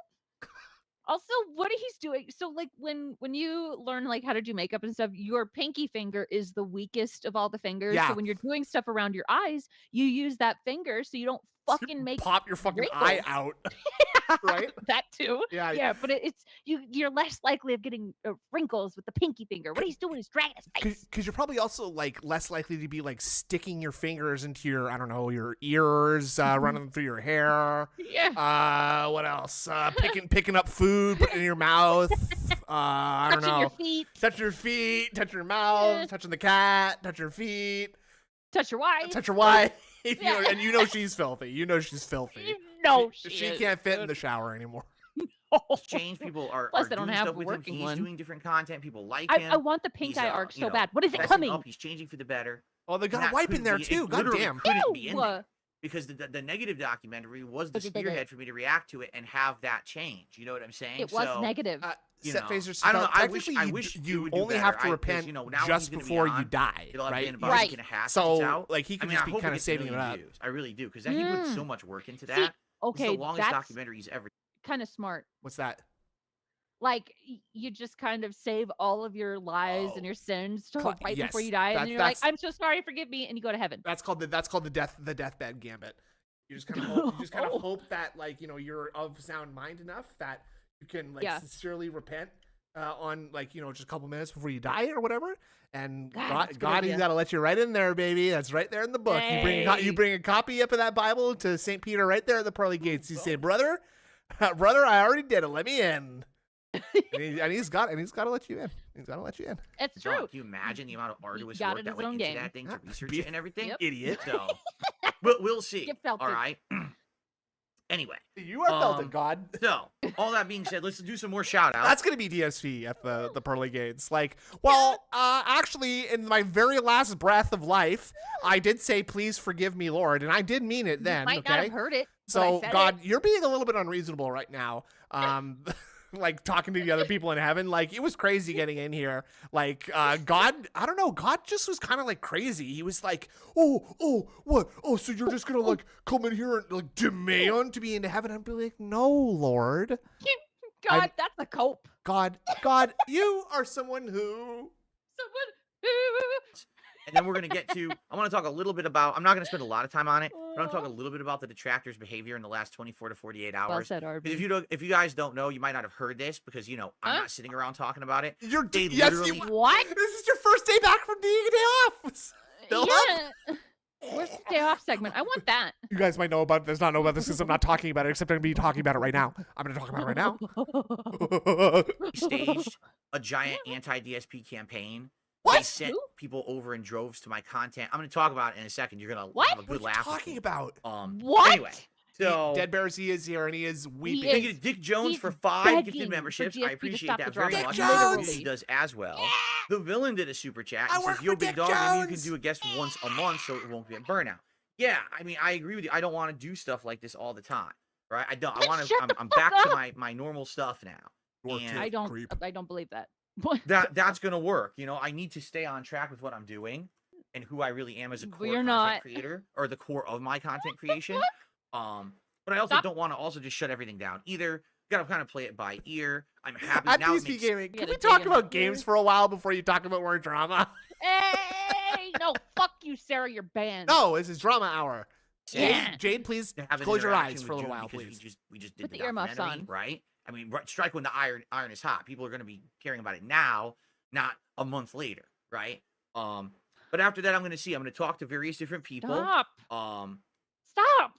C: Also, what he's doing, so like when you learn like how to do makeup and stuff, your pinky finger is the weakest of all the fingers.
B: Yeah.
C: So when you're doing stuff around your eyes, you use that finger so you don't fucking make
B: Pop your fucking eye
C: wrinkles.
B: out, right?
C: That too.
B: Yeah.
C: Yeah, but it's you're less likely of getting wrinkles with the pinky finger. What he's doing is dragging his face.
B: Because you're probably also like less likely to be like sticking your fingers into your, I don't know, your ears, running through your hair.
C: Yeah.
B: What else? Picking up food, putting it in your mouth. I don't
C: Touching
B: know.
C: your feet.
B: Touch your feet, touch your mouth,
C: Yeah.
B: touching the cat, touch your feet,
C: Touch your wife.
B: touch your wife.
C: Yeah.
B: And you know she's filthy. You know she's filthy.
C: You know
B: She
C: is,
B: can't fit in
C: dude.
B: the shower anymore.
F: Change. People are
C: Plus, they don't
F: doing
C: have
F: stuff
C: a
F: with him.
C: working
F: He's
C: one.
F: doing different content. People like
C: I
F: him.
C: want the pink
F: He's,
C: eye arc
F: you
C: so
F: know,
C: bad. What is it
F: fessing
C: coming?
F: up. He's changing for the better.
B: Oh, they
F: And
B: got a
F: that
B: wipe in
F: couldn't
B: there
F: be-
B: too.
F: it
B: God
F: literally
B: damn.
F: couldn't be in
C: Ew.
F: there. Because the negative documentary was the
C: Look at that.
F: spearhead for me to react to it and have that change. You know what I'm saying?
C: It was
F: So,
C: negative.
F: you
B: Set
F: know,
B: phasers.
F: I don't know. I wish
B: technically
F: it
B: you
F: would do
B: only
F: better.
B: have to
F: 'cause,
B: repent
F: you know, now
B: just
F: he's gonna be
B: before you
F: on.
B: die,
F: It'll have
B: right?
F: been about
C: Right.
F: a week and a half
B: So,
F: since it's out.
B: like, he
F: I
B: could
F: mean,
B: just
F: I
B: be
F: hope
B: kind
F: it
B: of
F: gets
B: saving it
F: million
B: up.
F: views. I really do, because he put so much work into
C: See,
F: that. It's
C: okay,
F: the longest
C: that's
F: documentary he's ever.
C: kind of smart.
B: What's that?
C: Like you just kind of save all of your lies and your sins till
B: Cla-
C: right before
B: yes,
C: you die, and
B: that-
C: then you're like,
B: that's-
C: "I'm so sorry, forgive me," and you go to heaven.
B: That's called the deathbed gambit. You just kind of hope,
C: Oh.
B: hope that, like, you know, you're of sound mind enough that you can, like,
C: Yeah.
B: sincerely repent on, like, you know, just a couple minutes before you die or whatever. And
C: God, that's
B: God,
C: a good
B: God, he's
C: idea.
B: got to let you right in there, baby. That's right there in the book.
C: Hey.
B: You bring a copy up of that Bible to St. Peter right there at the pearly gates. You say, brother, I already did it. Let me in. and he's got to let you in. He's got to let you in.
C: It's
F: John,
C: true.
F: can you imagine the amount of arduous
C: got
F: work
C: it
F: that
C: his
F: went
C: own
F: into
C: game.
F: that thing to research
B: Be-
F: it and everything?
C: Yep.
B: Idiot.
F: So, we'll see.
C: You felt
F: All
C: it.
F: right. Anyway,
B: You are felt it, God.
F: so all that being said, let's do some more shout outs.
B: That's gonna be DSP at the pearly gates. Like, well, actually, in my very last breath of life, I did say, "Please forgive me, Lord," and I did mean it then.
C: You might
B: okay,
C: not have heard it. but I
B: so
C: said
B: God,
C: it.
B: you're being a little bit unreasonable right now. Like talking to the other people in heaven, like it was crazy getting in here. Like, God, I don't know. God just was kind of like crazy. He was like, oh, what? Oh, so you're just gonna like come in here and like demand to be into heaven? I'd be like, no, Lord.
C: God, that's a cope.
B: God, you are someone who.
C: Someone.
F: And then we're going to get to, I want to talk a little bit about, I'm not going to spend a lot of time on it, but I'm going to talk a little bit about the detractors' behavior in the last 24 to 48
C: Well
F: hours.
C: said, RB.
F: Because if you guys don't know, you might not have heard this because, you know, I'm not sitting around talking about it.
B: You're
F: They
B: yes,
F: literally-
C: What?
B: This is your first day back from being a day off. Still up?
C: Yeah. Where's the day off segment? I want that.
B: You guys might know about this, not know about this because I'm not talking about it, except I'm going to be talking about it right now. I'm going to talk about it right now.
F: Staged a giant anti-DSP campaign.
B: What?
F: They sent people over in droves to my content. I'm going to talk about it in a second. You're going to
C: What?
F: have a
B: What
F: good
B: are you
F: laugh. with
B: talking
F: me.
B: about?
C: What?
F: Anyway, so
B: Dead Bears, he is here and he is weeping.
C: is.
F: thank you to Dick Jones
C: He's
F: for 5
C: begging
F: gifted
C: for
F: memberships.
C: DSP
F: I
C: to
F: appreciate
C: stop the
F: that very
C: drama.
F: much.
B: Dick
F: The
B: Jones!
F: community does as well. The villain did a super chat.
B: I
F: He
B: work
F: says, "Yo,
B: for
F: big
B: Dick
F: dog, maybe you can
B: Jones."
F: do a guest once a month so it won't be a burnout." Yeah, I mean, I agree with you. I don't want to do stuff like this all the time, right? I don't. I want to.
C: Shut the
F: I'm
C: fuck
F: back to
C: up.
F: my normal stuff now.
B: You're
F: And-
B: too
C: I don't.
B: creep.
C: I don't believe that.
F: That's gonna work. You know, I need to stay on track with what I'm doing and who I really am as a
C: But
F: core
C: you're
F: content
C: not.
F: creator or the core of my content creation. But I also
C: Stop.
F: don't want to also just shut everything down either. Gotta kind of play it by ear. I'm happy
B: At
F: now. It
B: DSP
F: makes,
B: Gaming,
C: You
B: can
C: gotta
B: we
C: dig
B: talk
C: in
B: about
C: the
B: games
C: ear.
B: for a while before you talk about more drama?
C: Hey, no, fuck you, Sarah. You're banned.
B: No, this is drama hour.
C: Yeah.
B: Jade, please
F: to have an
B: close your
F: interaction
B: eyes for a
F: with
B: little
F: June
B: while,
F: because
B: please.
F: We just did
C: Put
F: the
C: the earmuffs
F: documentary,
C: on.
F: right? I mean, strike when the iron is hot. People are going to be caring about it now, not a month later, right? But after that, I'm going to talk to various different people.
C: Stop.
F: Um,
C: Stop.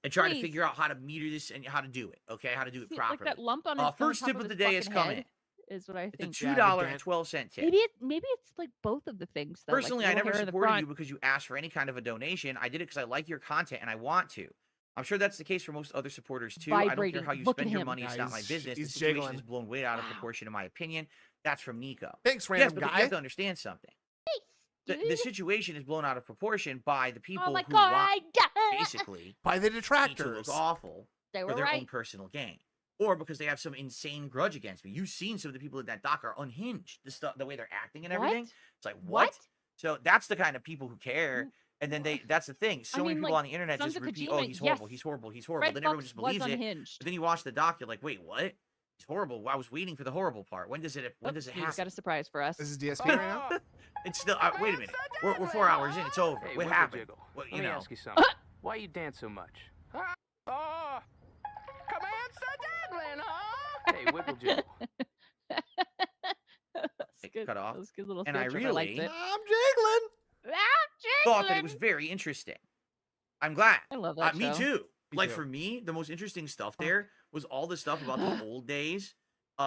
F: and try to
C: Please.
F: figure out how to meter this and how to do it. Okay, how to do it
C: See,
F: properly.
C: like that lump on his
F: First
C: top
F: tip of
C: his
F: the day is
C: fucking
F: coming
C: head is what I
F: It's
C: think.
F: a
B: Yeah,
F: $2.12 tip.
C: Maybe it's like both of the things. Though,
F: Personally,
C: like
F: I never
C: hair in the
F: supported
C: front.
F: you because you asked for any kind of a donation. I did it because I like your content and I want to. I'm sure that's the case for most other supporters too. I don't care
C: Vibrating.
F: how you
C: Look at
F: spend your
C: him.
F: money. It's
B: Yeah,
F: not my business. The
B: he's
F: situation
B: jiggling.
F: is blown way out of
C: Wow.
F: proportion, in my opinion. That's from Nico.
B: Thanks,
F: Yes,
B: random
F: but you
B: guy.
F: have to understand something. The
C: Dude.
F: situation is blown out of proportion by the people
C: Oh my
F: who
C: god!
F: want basically
B: By the
F: me to
B: detractors.
F: look awful
C: They
F: for
C: were
F: their own
C: right.
F: personal gain, or because they have some insane grudge against me. You've seen some of the people in that doc are unhinged. The stuff, the way they're acting and everything.
C: What?
F: It's like
C: What?
F: So that's the kind of people who care. And then that's the thing. So many
C: mean,
F: people
C: like,
F: on the internet
C: Sons
F: just
C: of
F: repeat,
C: Kojima,
F: "Oh, he's horrible.
C: yes.
F: He's horrible. He's horrible."
C: Red
F: Then everyone
C: Fox
F: just
C: was
F: believes it.
C: unhinged.
F: But then you watch the doc, you're like, "Wait, what? He's horrible. I was waiting for the horrible part. When does it
C: Oh,
F: he's
C: got
F: happen?"
C: a surprise for us.
B: This is DSP right now.
F: It's still. Wait a minute. We're 4 hours in. It's over.
G: Hey,
F: What
G: Wiggle
F: happened?
G: Jiggle.
F: Well,
G: Let
F: you
G: me
F: know.
G: ask you something. Why you dance so much? Oh, command Sir huh? Hey, Wiggle Jiggle.
F: It cut off.
C: That was a good little
F: And I
C: sketch. liked
F: really-
C: it.
B: I'm jiggling.
F: Thought that it was very interesting. I'm glad.
C: I love that
F: Me
C: show.
F: too.
B: Me
F: Like
B: too.
F: for me, the most interesting stuff there was all the stuff about the old days,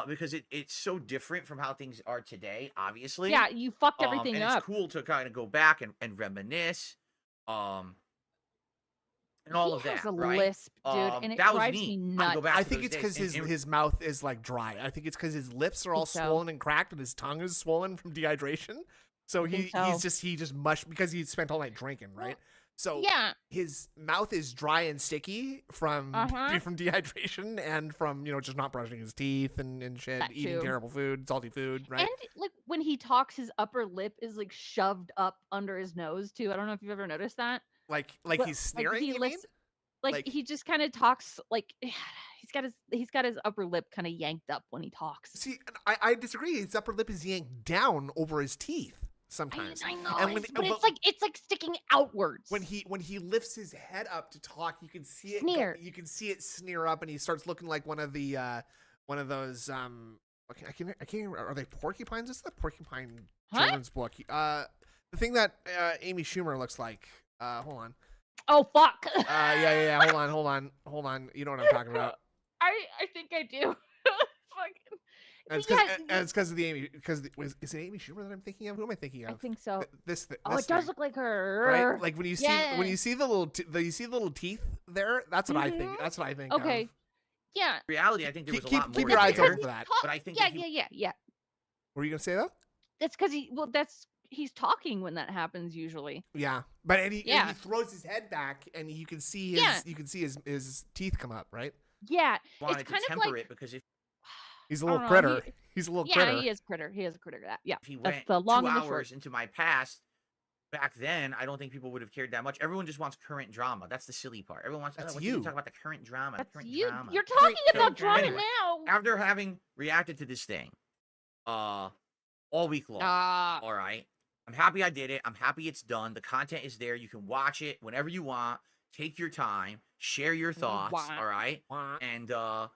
F: because it's so different from how things are today. Obviously,
C: Yeah, you fucked everything
F: and
C: up.
F: it's cool to kind of go back and reminisce, and all
C: He
F: of that.
C: has a
F: right?
C: lisp, dude, and it
F: that was
C: drives
F: neat.
C: me
F: To
C: nuts.
F: go back
B: I
F: to
B: think
F: those
B: it's because
F: days.
B: his mouth is like dry. I think it's because his lips are all
C: Think so.
B: swollen and cracked, and his tongue is swollen from dehydration. So
C: think so.
B: he just mushed because he spent all night drinking, right? So
C: Yeah,
B: his mouth is dry and sticky from
C: Uh-huh.
B: from dehydration and from just not brushing his teeth and shit,
C: That
B: eating
C: too.
B: terrible food, salty food, right?
C: and like when he talks, his upper lip is like shoved up under his nose too. I don't know if you've ever noticed that.
B: like
C: But,
B: he's sneering.
C: he
B: you mean?
C: lifts, like
B: Like-
C: he just kind of talks like he's got his upper lip kind of yanked up when he talks.
B: See, I disagree. His upper lip is yanked down over his teeth sometimes.
C: I know,
B: And when-
C: but
B: but-
C: it's like sticking outwards.
B: When he lifts his head up to talk, you can see it.
C: Sneer.
B: You can see it sneer up, and he starts looking like one of those. Okay, I can't. Remember, are they porcupines? It's the porcupine
C: Huh?
B: children's book. The thing that Amy Schumer looks like. Hold on.
C: Oh fuck!
B: Yeah. Hold on. You know what I'm talking about.
C: I think I do. Fucking.
B: And it's
C: Yeah,
B: because of the Amy. Is it Amy Schumer that I'm thinking of? Who am I thinking
C: I
B: of?
C: think so.
B: This.
C: Oh, it does look like her.
B: right. Like when you see
C: Yeah.
B: the little teeth there. That's what I think.
C: Mhm.
B: That's what I think.
C: Okay.
B: Of.
C: Yeah.
F: reality, I think there was
B: Keep
F: a lot more
B: your eyes
F: there.
B: open for that.
F: But I think
C: Yeah,
F: that he-
C: yeah.
B: What were you gonna say though?
C: That's because he's talking when that happens usually.
B: Yeah, but and he
C: Yeah.
B: throws his head back, and you can see his teeth come up. Right?
C: Yeah,
F: wanted
C: it's
F: to
C: kind of
F: temper
C: like
F: it because if
B: He's a
C: I
B: little
C: don't know,
B: critter. He's a little
C: yeah,
B: critter.
C: he is critter. He is a critter. Yeah,
F: he
C: that's
F: went
C: the long
F: 2
C: and the short.
F: hours into my past, back then, I don't think people would have cared that much. Everyone just wants current drama. That's the silly part. Everyone wants.
B: That's
F: What
B: you.
F: you talk about the current drama.
C: That's
F: the current
C: you.
F: drama.
C: You're talking
F: So,
C: about drama
F: anyway,
C: now.
F: After having reacted to this thing, all week long. All right. I'm happy I did it. I'm happy it's done. The content is there. You can watch it whenever you want. Take your time. Share your thoughts.
C: Wah.
F: All right.
B: Wah.
F: And now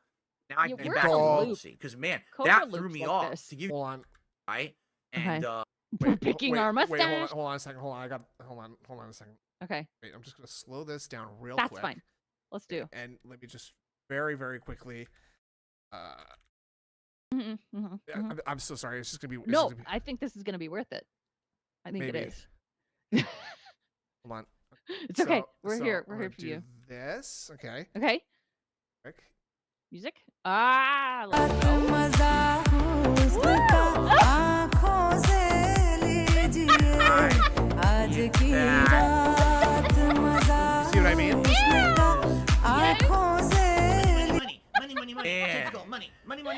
F: I
C: Yeah,
F: can
B: we're
F: back
B: in a
F: to
B: loop.
F: policy because man,
C: Cobra
F: that threw
C: loops
F: me
C: like
F: off.
C: this.
F: To give
B: Hold on.
F: right.
C: Okay.
F: And
C: We're picking our
B: Wait,
C: mustache.
B: hold on a second. Hold on a second.
C: Okay,
B: Wait, I'm just gonna slow this down real
C: that's
B: quick.
C: fine. Let's do.
B: And let me just very, very quickly.
C: Mhm, mhm,
B: Yeah,
C: mhm.
B: I'm so sorry. It's just gonna be. it's
C: No,
B: just gonna be-
C: I think this is gonna be worth it. I think
B: Maybe.
C: it is.
B: hold on.
C: It's okay.
B: So-
C: We're
B: so
C: here.
B: I'm
C: We're here
B: gonna
C: for
B: do
C: you.
B: This. Okay.
C: Okay.
B: Quick.
C: Music. Let's go.
B: See what I mean?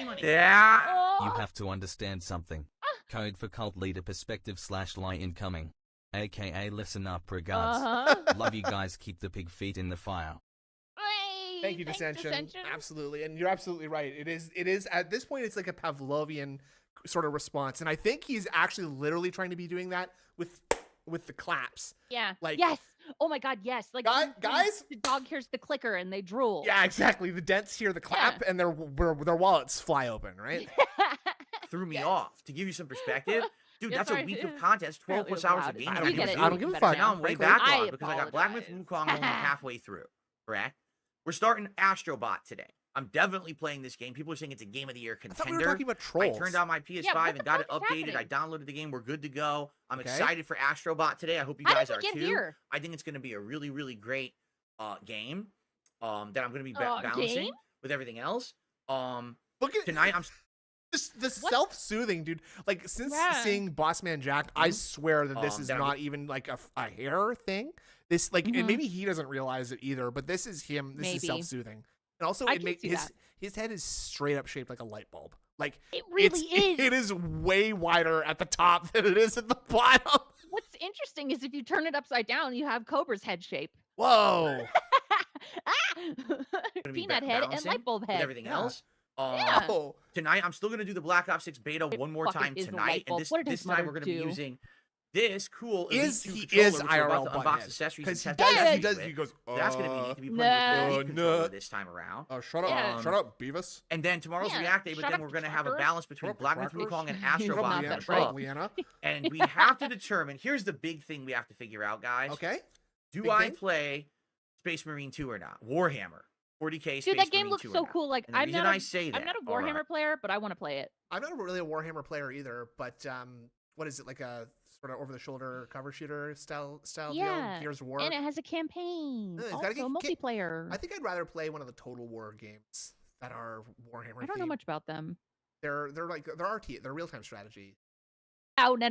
F: money. Yeah.
C: Oh,
E: You have to understand something. Code for cult leader perspective / lie incoming. AKA listen up regards.
C: uh-huh.
E: Love you guys, keep the pig feet in the fire.
C: Hey,
B: Thank you,
C: thanks,
B: Dissension. Absolutely, and you're absolutely right. It is at this point. It's like a Pavlovian sort of response, and I think he's actually literally trying to be doing that with the claps.
C: Yeah.
B: Like-
C: yes. Oh my God. Yes. Like
B: Guy-
C: when
B: guys?
C: the dog hears the clicker and they drool.
B: Yeah, exactly. The dents hear the clap, and their wallets fly open. Right?
F: Threw me off. To give you some perspective, dude,
C: Yeah,
F: that's
C: sorry.
F: a week of content. It's 12 plus hours of gaming.
B: I don't
C: You
B: give
C: get
B: a-
C: it.
B: I don't give a fuck.
F: Now I'm way
B: frankly.
F: backlog
C: I
F: because I got Black Myth
C: apologize.
F: Wukong only halfway through. Correct. We're starting Astrobot today. I'm definitely playing this game. People are saying it's a game of the year
B: I
F: contender.
B: thought we were talking about Trolls.
F: I turned on my PS5
C: what
F: and
C: the
F: got it
C: fuck is
F: updated. I
C: happening?
F: downloaded the game. We're good to go. I'm
B: Okay.
F: excited for Astrobot today. I hope you
C: How
F: guys
C: did
F: are
C: we get
F: too.
C: here?
F: I think it's going to be a really, really great game that I'm going to be balancing
C: Game?
F: with everything else.
B: Look at
F: Tonight, I'm
B: the self-soothing, dude. Like, since
C: Yeah.
B: seeing Bossman Jack, I swear that this is
F: that I'm-
B: not even like a hair thing. This like, and
C: Mhm.
B: maybe he doesn't realize it either. But this is him. This is
C: Maybe.
B: self-soothing, and also
C: I
B: it
C: can
B: makes
C: see that.
B: his head is straight up shaped like a light bulb. Like
C: It really is.
B: It is way wider at the top than it is at the bottom.
C: What's interesting is if you turn it upside down, you have Cobra's head shape.
B: Whoa.
F: gonna be
C: Peanut head and
F: balancing
C: light bulb
F: with
C: head.
F: everything
B: Yeah.
F: else.
C: Yeah.
B: Oh.
F: Tonight, I'm still going to do the Black Ops 6 beta one more
C: fucking
F: time
C: is a
F: tonight.
C: light
F: And
C: bulb.
F: this,
C: What did
F: this
C: his
F: time,
C: mother
F: we're going to be
C: do?
F: using this cool Elite 2
B: He
F: controller,
B: is
F: which we're
B: IRL
F: about to unbox
B: butthead.
F: accessories
B: Because he
F: and
B: does,
F: test
B: he does,
F: with.
B: he goes,
F: That's going to be neat to be putting
C: Nah.
F: with the Elite controller
B: Nah.
F: this time around.
B: Oh, shut up,
C: Yeah.
B: shut up, Beavis.
F: And then tomorrow's
C: Yeah,
F: React Day, but
C: shut
F: then
C: up,
F: we're going to have a
C: Crackers.
F: balance between
B: Shut up,
F: Black Myth
B: Crackers.
F: Wukong and
C: He's
F: Astro
C: not
F: Bot
C: that
F: and
B: Shut up,
F: Club.
B: Leanna.
F: And we have to determine, here's the big thing we have to figure out, guys.
B: Okay.
F: Do
B: big
F: I
B: thing?
F: play Space Marine 2 or not? Warhammer. 40K Space
C: Dude, that game
F: Marine
C: looks
F: 2 or
C: so
F: not?
C: cool. Like
F: And the reason I say
C: I'm not a
F: that, alright.
C: Warhammer player, but I want to play it.
B: I'm not really a Warhammer player either, but what is it, like a sort of over-the-shoulder cover shooter style
C: Yeah,
B: deal? Gears of War?
C: And it has a campaign.
B: Yeah, it's
C: Also
B: gotta get-
C: multiplayer.
B: I think I'd rather play one of the Total War games that are Warhammer
C: I don't know
B: themed.
C: much about them.
B: They're they're real-time strategy.
C: Oh no.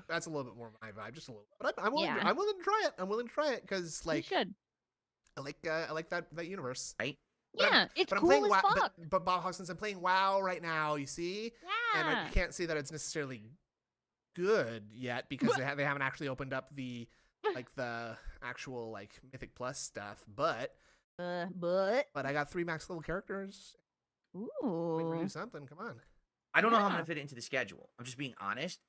B: That's a little bit more my vibe, just a little. But I'm willing.
C: Yeah.
B: I'm willing to try it. I'm willing to try it because
C: You
B: like
C: should.
B: I like that universe.
F: Right?
B: But
C: Yeah, it's
B: But I'm
C: cool
B: playing
C: as
B: WoW.
C: fuck.
B: But Bob Hawkins, I'm playing WoW right now. You see, and I
C: Yeah.
B: can't say that it's necessarily good yet because they haven't actually opened up the actual like Mythic Plus stuff. But
C: But
B: I got 3 max level characters. We can
C: ooh.
B: do something. Come on.
F: I don't know how I'm
C: Yeah.
F: going to fit it into the schedule. I'm just being honest.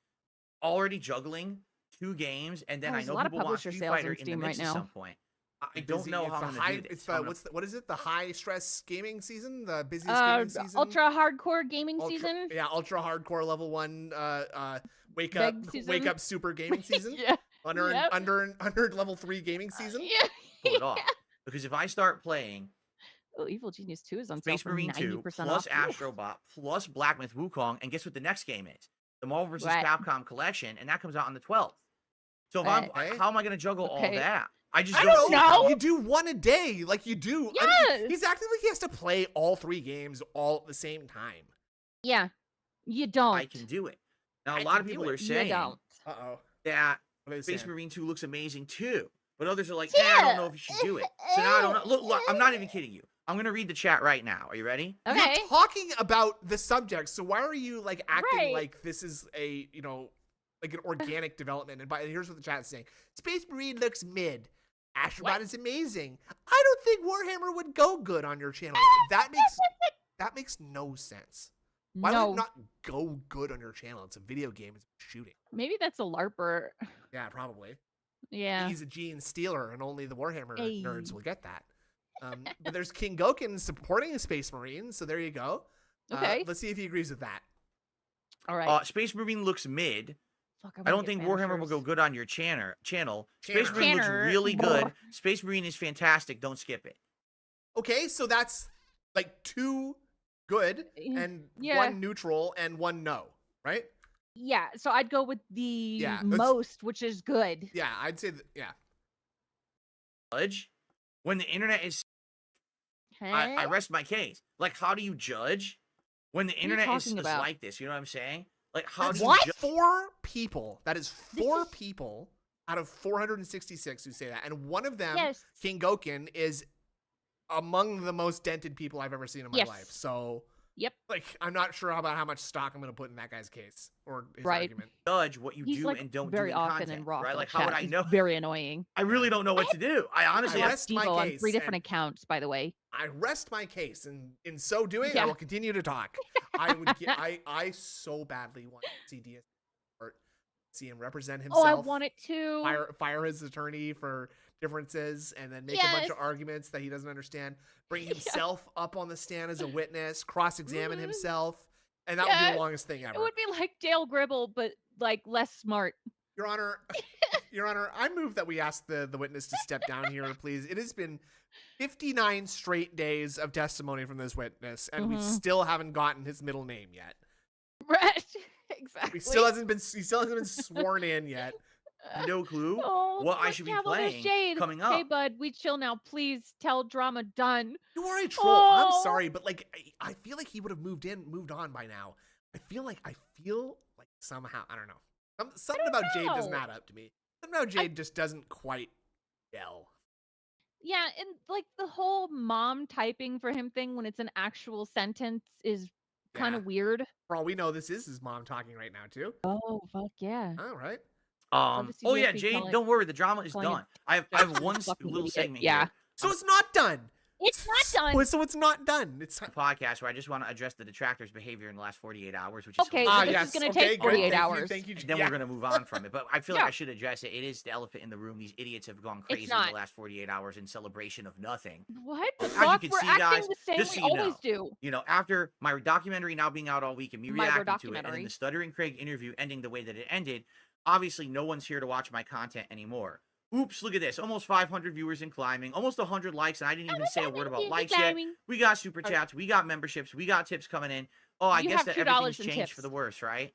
F: Already juggling 2 games, and then
C: Oh,
F: I
C: there's a
F: know
C: lot of
F: people want
C: publisher
F: Street
C: sales on
F: Fighter in the
C: Steam
F: mix
C: right
F: at
C: now.
F: some point. I don't know how I'm going to do this.
B: It's the what is it? The high stress gaming season, the busiest
C: Uh,
B: gaming season.
C: ultra hardcore gaming
B: Ultra-
C: season.
B: Yeah, ultra hardcore level 1. Wake
C: Beg
B: up super gaming season.
C: Yeah.
B: Under
C: Yep.
B: under level 3 gaming season.
C: Yeah.
F: Pull it off. Because if I start playing
C: Oh, Evil Genius 2 is on
F: Space
C: sale for
F: Marine 2
C: 90%
F: plus
C: off.
F: Astrobot plus Black Myth Wukong, and guess what the next game is? The Marvel vs.
C: What?
F: Capcom collection, and that comes out on the 12th. So if
B: Okay.
F: how am I going to juggle all
C: Okay.
F: that? I just
C: I
F: don't
C: don't
F: see how-
C: know.
B: You do one a day, like you do. I mean,
C: Yes.
B: he's acting like he has to play all 3 games all at the same time.
C: Yeah. You don't.
F: I can do it. Now,
B: I
F: a lot
B: can
F: of
B: do
F: people
B: it.
F: are
C: You
F: saying
C: don't.
B: Uh-oh.
F: that
B: What are they
F: Space
B: saying?
F: Marine 2 looks amazing too. But others are like, yeah, I don't know if you should do it. So now I don't know. Look, I'm not even kidding you. I'm going to read the chat right now. Are you ready?
C: Okay.
B: You're talking about the subject, so why are you like acting
C: Right.
B: like this is a, like an organic development? And here's what the chat's saying. Space Marine looks mid. Astrobot
C: What?
B: is amazing. I don't think Warhammer would go good on your channel. That makes no sense. Why would
C: no.
B: it not go good on your channel? It's a video game. It's shooting.
C: Maybe that's a LARPer.
B: Yeah, probably.
C: Yeah.
B: He's a gene stealer, and only the Warhammer
C: Hey.
B: nerds will get that. But there's King Goken supporting a Space Marine, so there you go.
C: Okay.
B: Let's see if he agrees with that.
C: All right.
F: Space Marine looks mid.
C: Fuck,
F: I don't think Warhammer will go good on your channel. Space
B: Channer.
F: Marine looks
C: Channer.
F: really good. Space Marine is fantastic. Don't skip it.
B: Okay, so that's like 2 good and
C: Yeah.
B: 1 neutral and 1 no, right?
C: Yeah. So I'd go with the
B: Yeah, it's-
C: most, which is good.
B: Yeah, I'd say that. Yeah.
F: Judge when the internet is. I
C: Huh?
F: rest my case. Like, how do you judge when the
C: you
F: internet is
C: talking about?
F: like this? You know what I'm saying? Like, how
B: That's
F: do you
C: What?
F: judge?
B: 4 people. That is
C: This
B: 4
C: is-
B: people out of 466 who say that, and one of them,
C: Yes.
B: King Goken, is among the most dented people I've ever seen in my
C: Yes.
B: life. So,
C: Yep.
B: like, I'm not sure about how much stock I'm going to put in that guy's case or his
C: Right.
B: argument.
F: Judge what you
C: He's
F: do
C: like
F: and don't
C: very
F: do in
C: often
F: content,
C: in raw.
F: right? Like,
C: chat.
F: how would I
C: He's
F: know?
C: Very annoying.
F: I really don't know what to do. I honestly,
B: I
C: I
B: rest
C: have
B: my
C: Devo on
B: case
C: 3 different
B: and-
C: accounts, by the way.
B: I rest my case, and in so doing,
C: Yeah.
B: I will continue to talk. I would I so badly want to see DS see him represent himself.
C: Oh, I want it to.
B: Fire his attorney for differences, and then make a bunch
C: Yes.
B: of arguments that he doesn't understand. Bring himself up on the stand as a witness, cross-examine
C: Mhm.
B: himself, and that would be
C: Yes.
B: the longest thing
C: It
B: ever.
C: would be like Dale Gribble, but like less smart.
B: Your Honor, Your Honor, I move that we ask the witness to step down here, please. It has been 59 straight days of testimony from this witness, and we still haven't gotten his middle name yet.
C: Right. Exactly.
B: He still hasn't been sworn in yet.
F: No clue
C: Oh,
F: what I should be
C: yeah, well, there's
F: playing
C: Jade.
F: coming up.
C: Hey, bud, we chill now. Please tell drama done.
B: You are a troll.
C: Oh.
B: I'm sorry, but like I feel like he would have moved on by now. I feel like somehow, I don't know. Something about Jade doesn't add up to me. Something about Jade just doesn't quite gel.
C: Yeah, and like the whole mom typing for him thing when it's an actual sentence is kind of weird.
B: For all we know, this is his mom talking right now too.
C: Oh, fuck yeah.
B: All right.
F: Oh yeah, Jade, don't worry, the drama is done. I have one little segment here.
B: So it's not done.
C: It's not done.
B: So it's not done. It's
F: a podcast where I just want to address the detractors' behavior in the last 48 hours, which is
C: okay.
F: hilarious.
C: This is going to take 48 hours.
B: Thank you.
F: And then we're going to move on from it. But I feel like I should address it. It is the elephant in the room. These idiots have gone crazy in the last 48 hours in celebration of nothing.
C: What the
F: As you
C: fuck?
F: can
C: We're
F: see,
C: acting
F: guys,
C: the same
F: just
C: we
F: so you
C: always
F: know,
C: do.
F: After my documentary now being out all week and me reacting to it, and
C: documentary.
F: then the Stuttering Craig interview ending the way that it ended, obviously no one's here to watch my content anymore. Oops, look at this. Almost 500 viewers and climbing. Almost 100 likes, and I didn't even say a word about likes yet. We got super chats. We got memberships. We got tips coming in. Oh, I guess that everything's changed for the worse, right?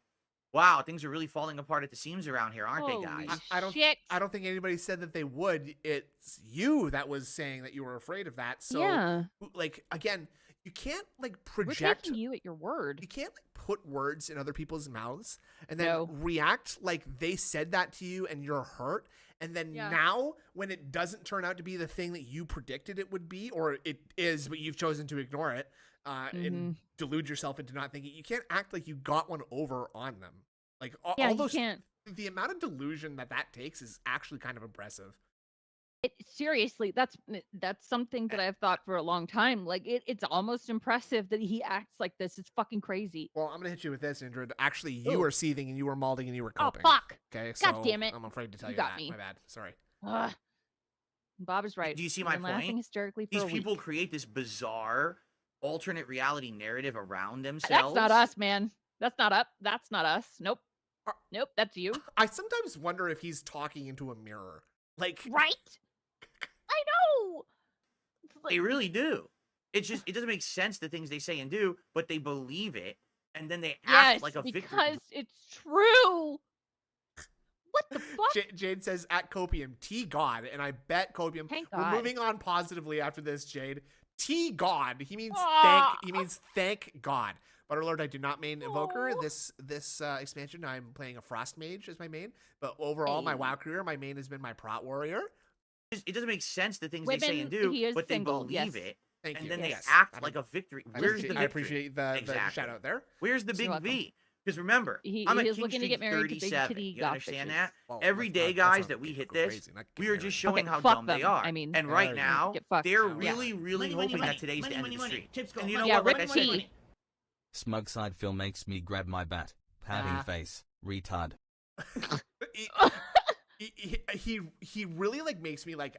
F: Wow, things are really falling apart at the seams around here, aren't they, guys?
B: I don't think anybody said that they would. It's you that was saying that you were afraid of that. So, like, again, you can't, like, project.
C: We're taking you at your word.
B: You can't, like, put words in other people's mouths and then react like they said that to you and you're hurt. And then now, when it doesn't turn out to be the thing that you predicted it would be, or it is, but you've chosen to ignore it and delude yourself into not thinking, you can't act like you got one over on them. Like, all those, the amount of delusion that takes is actually kind of impressive.
C: Seriously, that's something that I've thought for a long time. Like, it's almost impressive that he acts like this. It's fucking crazy.
B: Well, I'm gonna hit you with this, Indra. Actually, you were seething and you were malding and you were coping.
C: Oh, fuck.
B: Okay, so
C: God damn it.
B: I'm afraid to tell you
C: got
B: that.
C: me.
B: My bad. Sorry.
C: Bob is right.
F: Do you see my point?
C: Hysterically for
F: These
C: a week.
F: people create this bizarre alternate reality narrative around themselves.
C: That's not us, man. That's not up. That's not us. Nope. Nope, that's you.
B: I sometimes wonder if he's talking into a mirror. Like,
C: right? I know.
F: They really do. It doesn't make sense the things they say and do, but they believe it, and then they act like a victim.
C: Because it's true. What the fuck?
B: Jade says at Copium, T God, and I bet Copium.
C: Thank
B: we're
C: God.
B: moving on positively after this, Jade. T God. He means thank God. But alert, I do not main Evoker. This expansion, I'm playing a Frost Mage as my main. But overall, my WoW career, my main has been my Prot Warrior.
F: It doesn't make sense the things they say and do, but they believe it.
B: Thank you.
F: And then they act like a victory. Where's the victory?
B: I appreciate the shout out there.
F: Where's the big V? Because remember, I'm at King Streak 37. You understand that?
B: Well,
F: every day, guys, that we hit this, we are just showing how dumb they are. And right now, they're really, really hoping that today's the end of the stream. And you know what? Like I said,
E: Smug side Phil makes me grab my bat. Pouting face. Retard.
B: He really like makes me like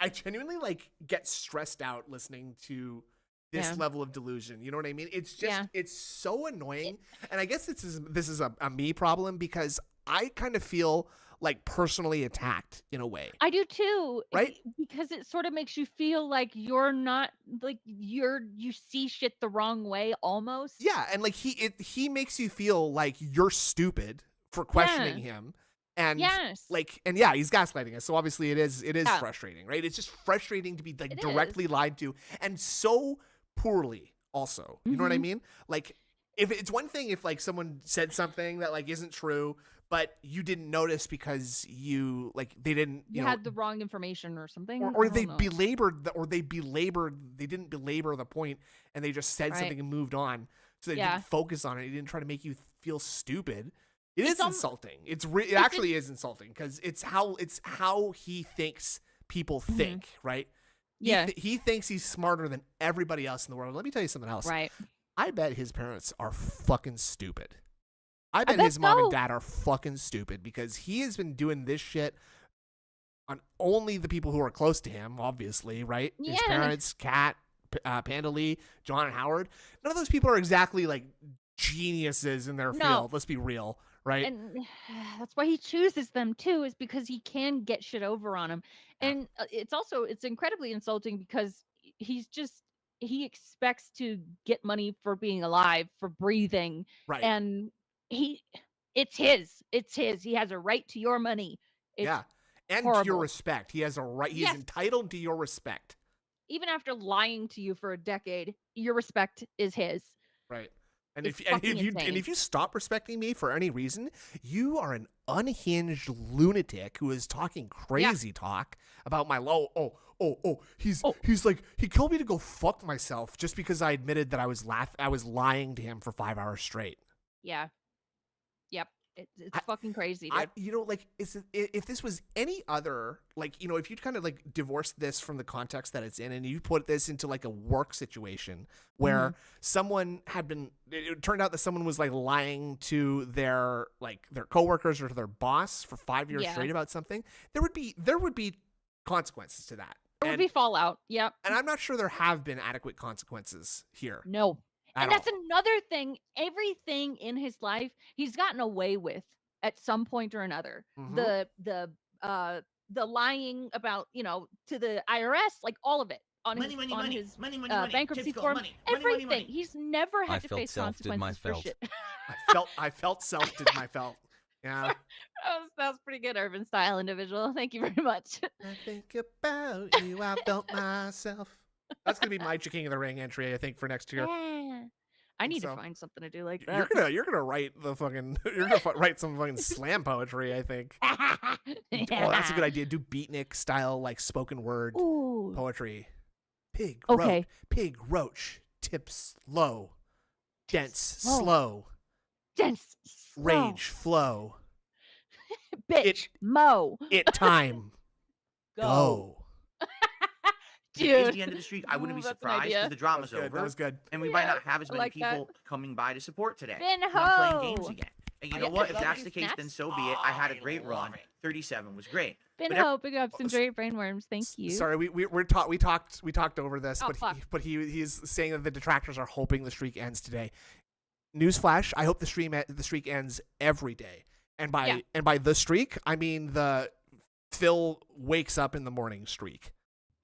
B: I genuinely like get stressed out listening to this level of delusion. You know what I mean? It's just it's so annoying. And I guess this is a me problem because I kind of feel like personally attacked in a way.
C: I do too.
B: Right?
C: Because it sort of makes you feel like you're not like you see shit the wrong way almost.
B: Yeah, and like he makes you feel like you're stupid for questioning him. And he's gaslighting us. So obviously it is frustrating, right? It's just frustrating to be like directly lied to and so poorly also. You know what I mean? Like if it's one thing if like someone said something that like isn't true, but you didn't notice because you like they didn't you know,
C: had the wrong information or something,
B: or they didn't belabor the point and they just said something and moved on, so they didn't focus on it. They didn't try to make you feel stupid. It is insulting. It actually is insulting because it's how he thinks people think, right?
C: Yeah,
B: he thinks he's smarter than everybody else in the world. Let me tell you something else.
C: Right.
B: I bet his parents are fucking stupid. I bet his mom and dad are fucking stupid because he has been doing this shit on only the people who are close to him, obviously, right?
C: Yeah.
B: His parents, Kat, Panda Lee, John and Howard. None of those people are exactly like geniuses in their field. Let's be real, right?
C: And that's why he chooses them too, is because he can get shit over on him. And it's incredibly insulting because he expects to get money for being alive, for breathing,
B: Right.
C: and it's his. He has a right to your money. It's
B: and
C: horrible.
B: to your respect. He has a right. He is entitled to your respect.
C: Even after lying to you for a decade, your respect is his.
B: Right. And
C: It's
B: if you stop respecting me for any reason, you are an unhinged lunatic who is talking crazy talk about my he's like, he told me to go fuck myself just because I admitted that I was lying to him for 5 hours straight.
C: Yeah. Yep. It's fucking crazy, dude.
B: If this was any other, if you'd kind of like divorce this from the context that it's in, and you put this into like a work situation where someone it turned out that someone was like lying to their coworkers or to their boss for 5 years straight about something, there would be consequences to that.
C: There would be fallout. Yep.
B: And I'm not sure there have been adequate consequences here.
C: No. And that's another thing. Everything in his life he's gotten away with at some point or another. The lying about, to the IRS, like all of it on his bankruptcy form. Everything. He's never had to face consequences for shit.
B: I felt self did my felt. Yeah.
C: That was pretty good, urban style individual. Thank you very much.
B: I think about you, I felt myself. That's gonna be my King of the Ring entry, I think, for next year.
C: Yeah. I need to find something to do like that.
B: You're gonna write write some fucking slam poetry, I think. Oh, that's a good idea. Do beatnik style, like spoken word poetry. Pig roach, tips low, dense slow, rage flow,
C: bitch mo,
B: it time go.
C: Dude.
F: If it's the end of the streak, I wouldn't be surprised because the drama's over.
B: That was good.
F: And we might not have as many people coming by to support today.
C: Ben
F: I'm playing games again. And you know what? If that's the case, then so be it. I had a great run. 37 was great.
C: Ben Ho, big ups and great brainworms. Thank you.
B: Sorry, we talked over this, but he's saying that the detractors are hoping the streak ends today. Newsflash: I hope the streak ends every day. And by the streak, I mean the Phil wakes up in the morning streak.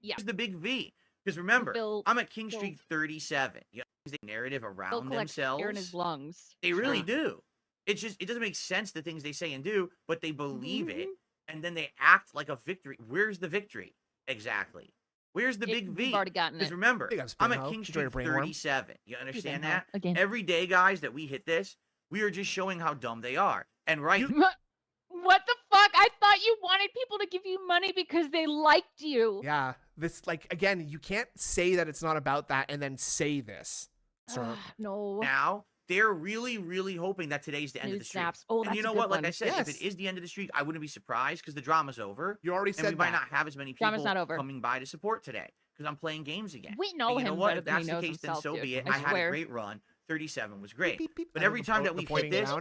C: Yeah.
F: It's the big V. Because remember, I'm at King Streak 37. You know, the narrative around themselves.
C: Air in his lungs.
F: They really do. It doesn't make sense, the things they say and do, but they believe it, and then they act like a victory. Where's the victory? Exactly. Where's the big V?
C: You've already gotten it.
F: Because remember, I'm at King Streak 37. You understand that?
C: Again.
F: Every day, guys, that we hit this, we are just showing how dumb they are. And
C: what the fuck? I thought you wanted people to give you money because they liked you.
B: Yeah. This, again, you can't say that it's not about that and then say this. Sir.
C: No.
F: Now, they're really, really hoping that today's the end of the streak.
C: Oh,
F: and you know what? Like I said, if it is the end of the streak, I wouldn't be surprised because the drama's over.
B: You already said
F: and we might not have as many people
C: not over.
F: coming by to support today because I'm playing games again.
C: We know
F: and
C: him.
F: You know what?
C: If
F: that's the case, then so be it. I had a great run. 37 was great.
B: Beep, beep, beep.
F: But every time that we hit this,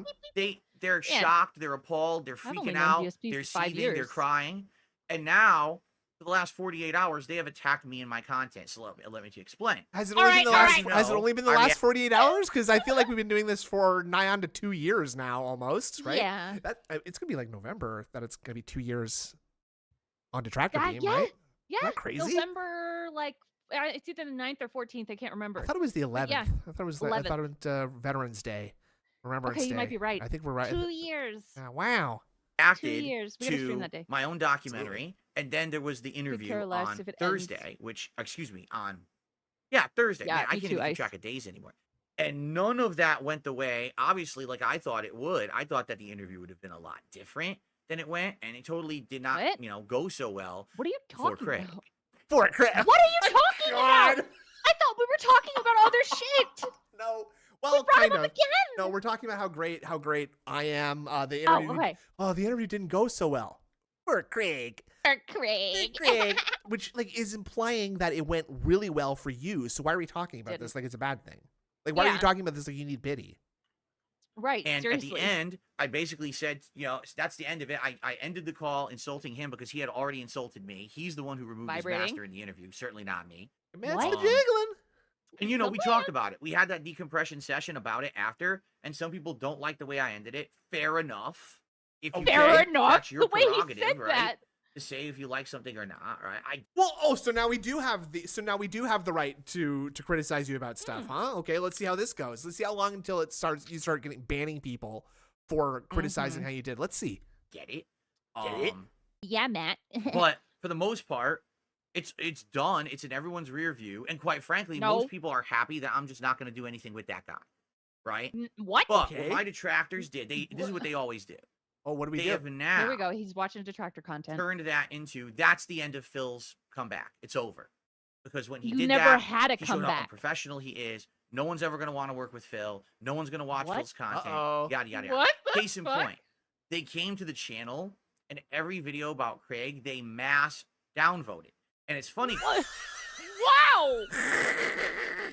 F: they're shocked, they're appalled, they're freaking out, they're seething, they're crying. And now, for the last 48 hours, they have attacked me and my content. So let me explain.
B: Has it only been the last 48 hours? Because I feel like we've been doing this for nigh on to 2 years now, almost, right?
C: Yeah.
B: It's going to be like November that it's going to be 2 years on Detractor Game, right?
C: Yeah.
B: Isn't that crazy?
C: November, it's either the 9th or 14th. I can't remember.
B: I thought it was the 11th.
C: Yeah.
B: I thought it was Veterans Day. Remembrance Day.
C: You might be right.
B: I think we're right.
C: 2 years.
B: Wow.
C: 2 years. We gotta stream that day.
F: My own documentary, and then there was the interview on Thursday, Thursday.
C: Yeah,
F: Man, I can't even keep track of days anymore. And none of that went the way, obviously, like I thought it would. I thought that the interview would have been a lot different than it went, and it totally did not, go so well.
C: What are you talking about?
B: For Craig.
C: What are you talking about? I thought we were talking about other shit.
B: No. Well, kind of. No, we're talking about how great I am. The interview didn't go so well. For Craig. Which is implying that it went really well for you. So why are we talking about this like it's a bad thing? Like, why are you talking about this like you need pity?
C: Right.
F: And
C: seriously.
F: at the end, I basically said, that's the end of it. I ended the call insulting him because he had already insulted me. He's the one who removed his master in the interview. Certainly not me.
B: Man's the jiggling.
F: And you know, we talked about it. We had that decompression session about it after, and some people don't like the way I ended it. Fair enough. If you
C: Fair
F: did,
C: enough.
F: that's your
C: The way he
F: prerogative,
C: said
F: right?
C: that.
F: To say if you like something or not, right?
B: So now we do have the right to criticize you about stuff, huh? Okay, let's see how this goes. Let's see how long until you start getting banning people for criticizing how you did. Let's see.
F: Get it?
C: Yeah, Matt.
F: But for the most part, it's done. It's in everyone's rear view, and quite frankly, most people are happy that I'm just not going to do anything with that guy, right?
C: What?
F: But what my detractors did, this is what they always do.
B: Oh, what do we
F: They
B: do?
F: have now
C: Here we go. He's watching detractor content.
F: turned that into that's the end of Phil's comeback. It's over because when he
C: You
F: did
C: never
F: that,
C: had a
F: he showed how
C: comeback.
F: unprofessional he is. No one's ever going to want to work with Phil. No one's going to watch
C: What?
F: Phil's content.
B: Uh-oh.
F: Yada yada yada.
C: What the
F: Case in
C: fuck?
F: point, they came to the channel and every video about Craig they mass downvoted. And it's funny.
C: Wow.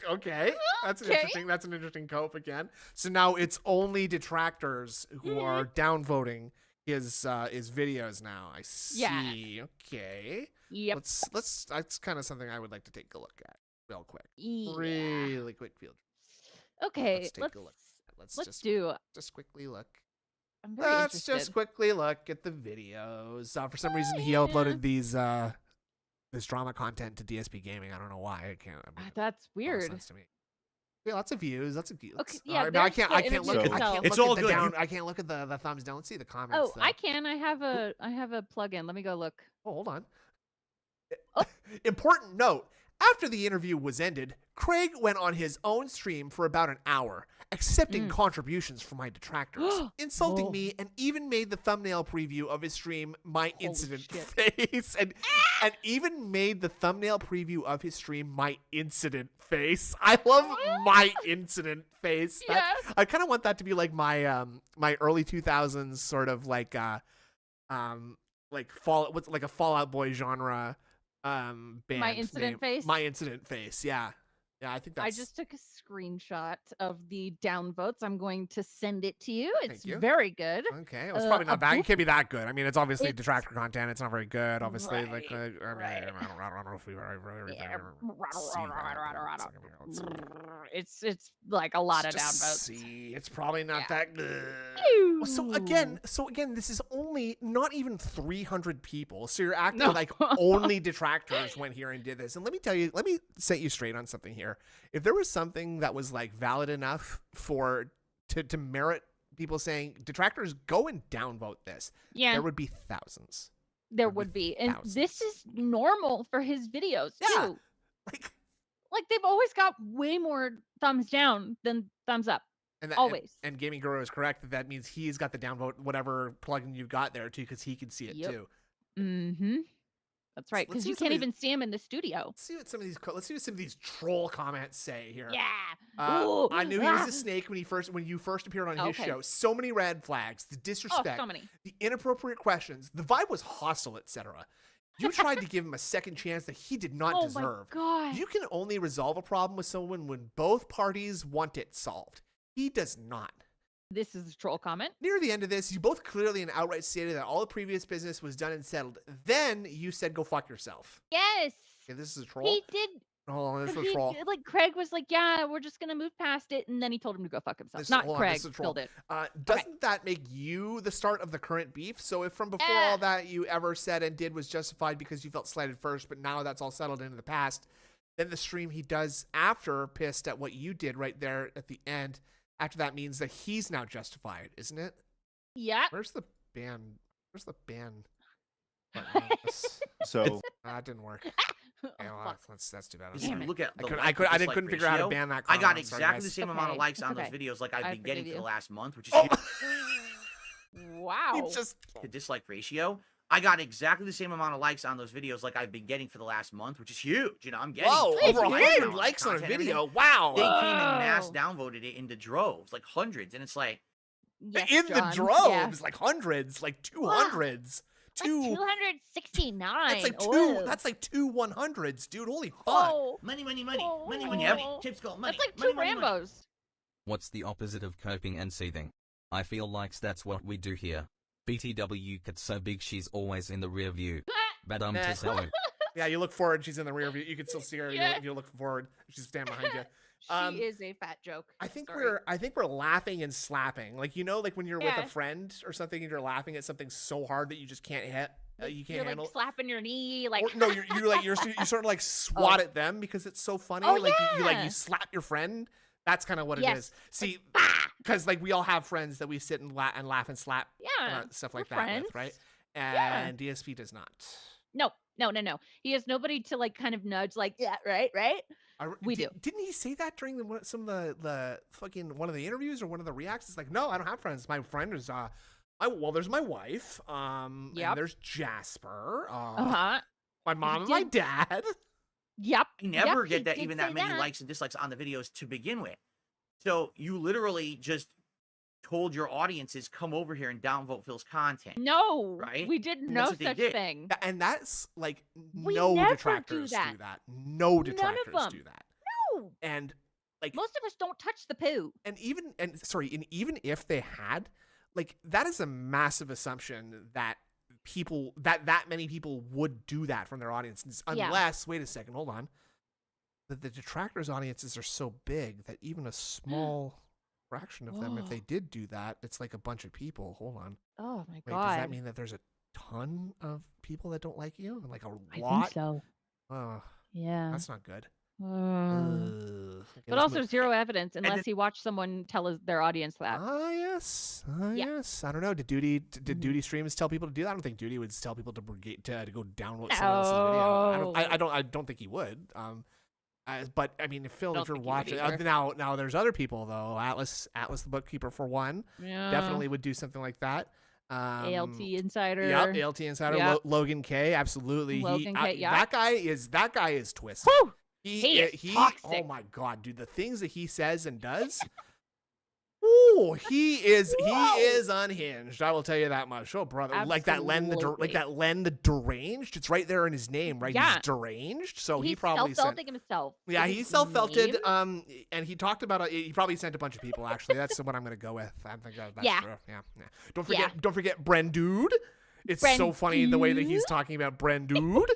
B: Okay, that's an interesting cope again. So now it's only detractors who are downvoting his videos now. I see.
C: Yeah.
B: Okay.
C: Yep.
B: Let's that's kind of something I would like to take a look at real quick.
C: Yeah.
B: Really quick field.
C: Okay.
B: Let's take a look. Let's just quickly look.
C: I'm very
B: Let's
C: interested.
B: just quickly look at the videos. For some reason, he uploaded these this drama content to DSP Gaming. I don't know why. I can't. I mean,
C: That's
B: it
C: weird.
B: makes sense to me. Yeah, lots of views. Lots of views.
C: Okay,
B: All
C: yeah,
B: right, but I
C: there's
B: can't.
C: the
B: I can't look.
C: interview
B: I
C: itself.
B: can't
F: It's
B: look
F: all
B: at the
F: good.
B: down. I can't look at the thumbs down. Let's see the comments.
C: Oh,
B: though.
C: I can. I have a plug-in. Let me go look.
B: Oh, hold on.
C: Oh.
B: Important note. After the interview was ended, Craig went on his own stream for about an hour, accepting contributions from my detractors, insulting
C: Whoa.
B: me, and even made the thumbnail preview of his stream my
C: Holy
B: incident
C: shit.
B: face. And even made the thumbnail preview of his stream my incident face. I love my incident face.
C: Yeah.
B: I kind of want that to be like my my early 2000s sort of like a Fallout Boy genre band
C: My incident
B: name.
C: face?
B: My incident face. Yeah, I think that's
C: I just took a screenshot of the downvotes. I'm going to send it to you. It's
B: you.
C: very good.
B: okay. It was probably not bad. It can't be that good. I mean, it's obviously
C: It's-
B: detractor content. It's not very good. Obviously,
C: Right,
B: like I don't know if we
C: It's like a lot of
B: Just
C: downvotes.
B: see, it's probably not
C: Yeah.
B: that good. So again, this is only not even 300 people. So you're acting
C: No.
B: like only detractors went here and did this. And let me set you straight on something here. If there was something that was like valid enough to merit people saying detractors go and downvote this,
C: Yeah,
B: there would be thousands.
C: there would be. And this
B: thousands.
C: is normal for his videos
B: Yeah.
C: too. Like they've always got way more thumbs down than thumbs up.
B: And
C: Always.
B: And Gaming Guru is correct that means he's got the downvote whatever plugin you've got there too, because he can see it
C: Yep.
B: too.
C: Mm-hmm. That's right,
B: Let's
C: because
B: see
C: you
B: what some
C: can't
B: of these-
C: even see him in the studio.
B: Let's see what some of these troll comments say here.
C: Yeah.
B: Ooh,
C: Ooh,
B: I knew he was
C: ah.
B: a snake when you first appeared on his
C: Okay.
B: show. So many red flags, the
C: Oh,
B: disrespect,
C: so many.
B: the inappropriate questions, the vibe was hostile, etc. You tried to give him a second chance that he did not
C: Oh
B: deserve.
C: my god.
B: You can only resolve a problem with someone when both parties want it solved. He does not.
C: This is a troll comment.
B: Near the end of this, you both clearly and outright stated that all the previous business was done and settled. Then you said, "Go fuck yourself."
C: Yes.
B: Okay, this is a troll.
C: He did.
B: Oh, this is a
C: He,
B: troll.
C: like Craig was like, "Yeah, we're just gonna move past it," and then he told him to go fuck himself. Not
B: hold on,
C: Craig.
B: this is a troll.
C: Killed it.
B: Doesn't that make you the start of the current beef? So if from before
C: Eh.
B: all that you ever said and did was justified because you felt slighted first, but now that's all settled into the past, then the stream he does after, pissed at what you did right there at the end, after that means that he's now justified, isn't it?
C: Yeah.
B: Where's the ban? Where's the ban button on this?
I: So
B: That didn't work.
C: Oh,
B: Okay, well,
C: fuck.
B: that's too bad.
F: If
C: Damn
F: you
C: it.
F: look at the
B: I couldn't figure out how to
F: ratio,
B: ban that.
F: I got
B: comment. Sorry,
F: exactly
B: guys.
F: the same
C: Okay,
F: amount of likes
C: it's
F: on those
C: okay.
F: videos like
C: I
F: I've been getting
C: forgive
F: for the
C: you.
F: last month, which is
B: Oh.
C: Wow.
B: He just
F: the dislike ratio. I got exactly the same amount of likes on those videos like I've been getting for the last month, which is huge. You know, I'm getting
B: whoa,
C: It's
B: over
C: huge.
B: 100 likes on a
F: content,
B: video.
F: everything.
B: Wow.
F: They came and mass
C: Whoa.
F: downvoted it into droves, like hundreds, and it's like
C: Yes,
B: In
C: John.
B: the droves,
C: Yeah.
B: like hundreds, like 200s.
C: Like 269.
B: That's like two.
C: Whoa.
B: That's like two 100s, dude. Holy fuck!
C: Oh,
F: money, money,
C: Oh.
F: money, money, money. Tips go money.
C: that's like
F: money,
C: two
F: money, money.
C: Rambos.
E: What's the opposite of coping and seething? I feel like that's what we do here. BTW gets so big she's always in the rear view. Badum
B: Nah.
E: to sell.
B: Yeah, you look forward. She's in the rear view. You can still see her.
C: Yeah.
B: You look forward. She's standing behind you.
C: She is a fat joke.
B: I think
C: Sorry.
B: we're laughing and slapping. Like like when you're with
C: Yeah.
B: a friend or something and you're laughing at something so hard that you just can't hit. You can't
C: You're
B: handle.
C: like slapping your knee, like.
B: Or, no, you sort of like swat at them because it's so funny.
C: Oh,
B: like
C: yeah.
B: you slap your friend. That's kind of what it
C: Yes.
B: is. See,
C: Bah!
B: because like we all have friends that we sit and laugh and slap
C: Yeah.
B: stuff
C: we're
B: like that
C: friends.
B: with, right?
C: Yeah.
B: And DSP does not.
C: No. He has nobody to like kind of nudge, like, yeah, right. We do.
B: Didn't he say that during some of the fucking one of the interviews or one of the reacts? It's like, no, I don't have friends. My friend is there's my wife. And there's Jasper. My mom and my dad.
C: Yep.
F: I never
C: he
F: get that
C: did
F: even
C: say
F: that many likes and dislikes on the videos to begin with. So you literally just told your audiences, come over here and downvote Phil's content.
C: No,
F: Right?
C: we did
F: And
C: no
F: that's what they
C: such
F: did.
C: thing.
B: And that's like
C: We
B: no
C: never do
B: detractors
C: that.
B: do that. No
C: None of
B: detractors
C: them.
B: do that.
C: No,
B: And like
C: most of us don't touch the poo.
B: and even if they had, like, that is a massive assumption that that many people would do that from their audiences unless wait a second, hold on. That the detractors' audiences are so big that even a small fraction of them, if they did do that, it's like a bunch of people. Hold on.
C: Oh my
B: Wait,
C: god.
B: does that mean that there's a ton of people that don't like you? Like a
C: I
B: lot?
C: think so.
B: Oh,
C: Yeah.
B: that's not good.
C: But
B: let's
C: also
B: move-
C: zero evidence unless
F: then-
C: he watched someone tell their audience that.
B: yes.
C: Yeah.
B: Yes. I don't know. Did Duty Streams tell people to do that? I don't think Duty would tell people to go download someone else's video. I don't think he would. But I mean, Phil,
C: Don't
B: if you're
C: think he would
B: watching
C: either.
B: now, there's other people though. Atlas the bookkeeper for one,
C: Yeah.
B: definitely would do something like that.
C: ALT Insider.
B: Yep, ALT Insider.
C: Yep.
B: Logan K, absolutely.
C: Logan K, yeah.
B: That guy is twisted.
C: Whew! He is toxic.
B: Oh my god, dude, the things that he says and does. Ooh, he is unhinged. I will tell you that much. Oh, brother, like that Len the deranged. It's right there in his name, right?
C: Yeah.
B: He's deranged, so he
C: He's
B: probably
C: self-felting himself.
B: yeah,
C: with
B: he
C: his
B: self-felted.
C: name.
B: And he talked about it. He probably sent a bunch of people. Actually, that's what I'm gonna go with. I think that's
C: Yeah.
B: true. Yeah. Don't forget Bren Dude. It's so funny the way that he's talking about Bren Dude.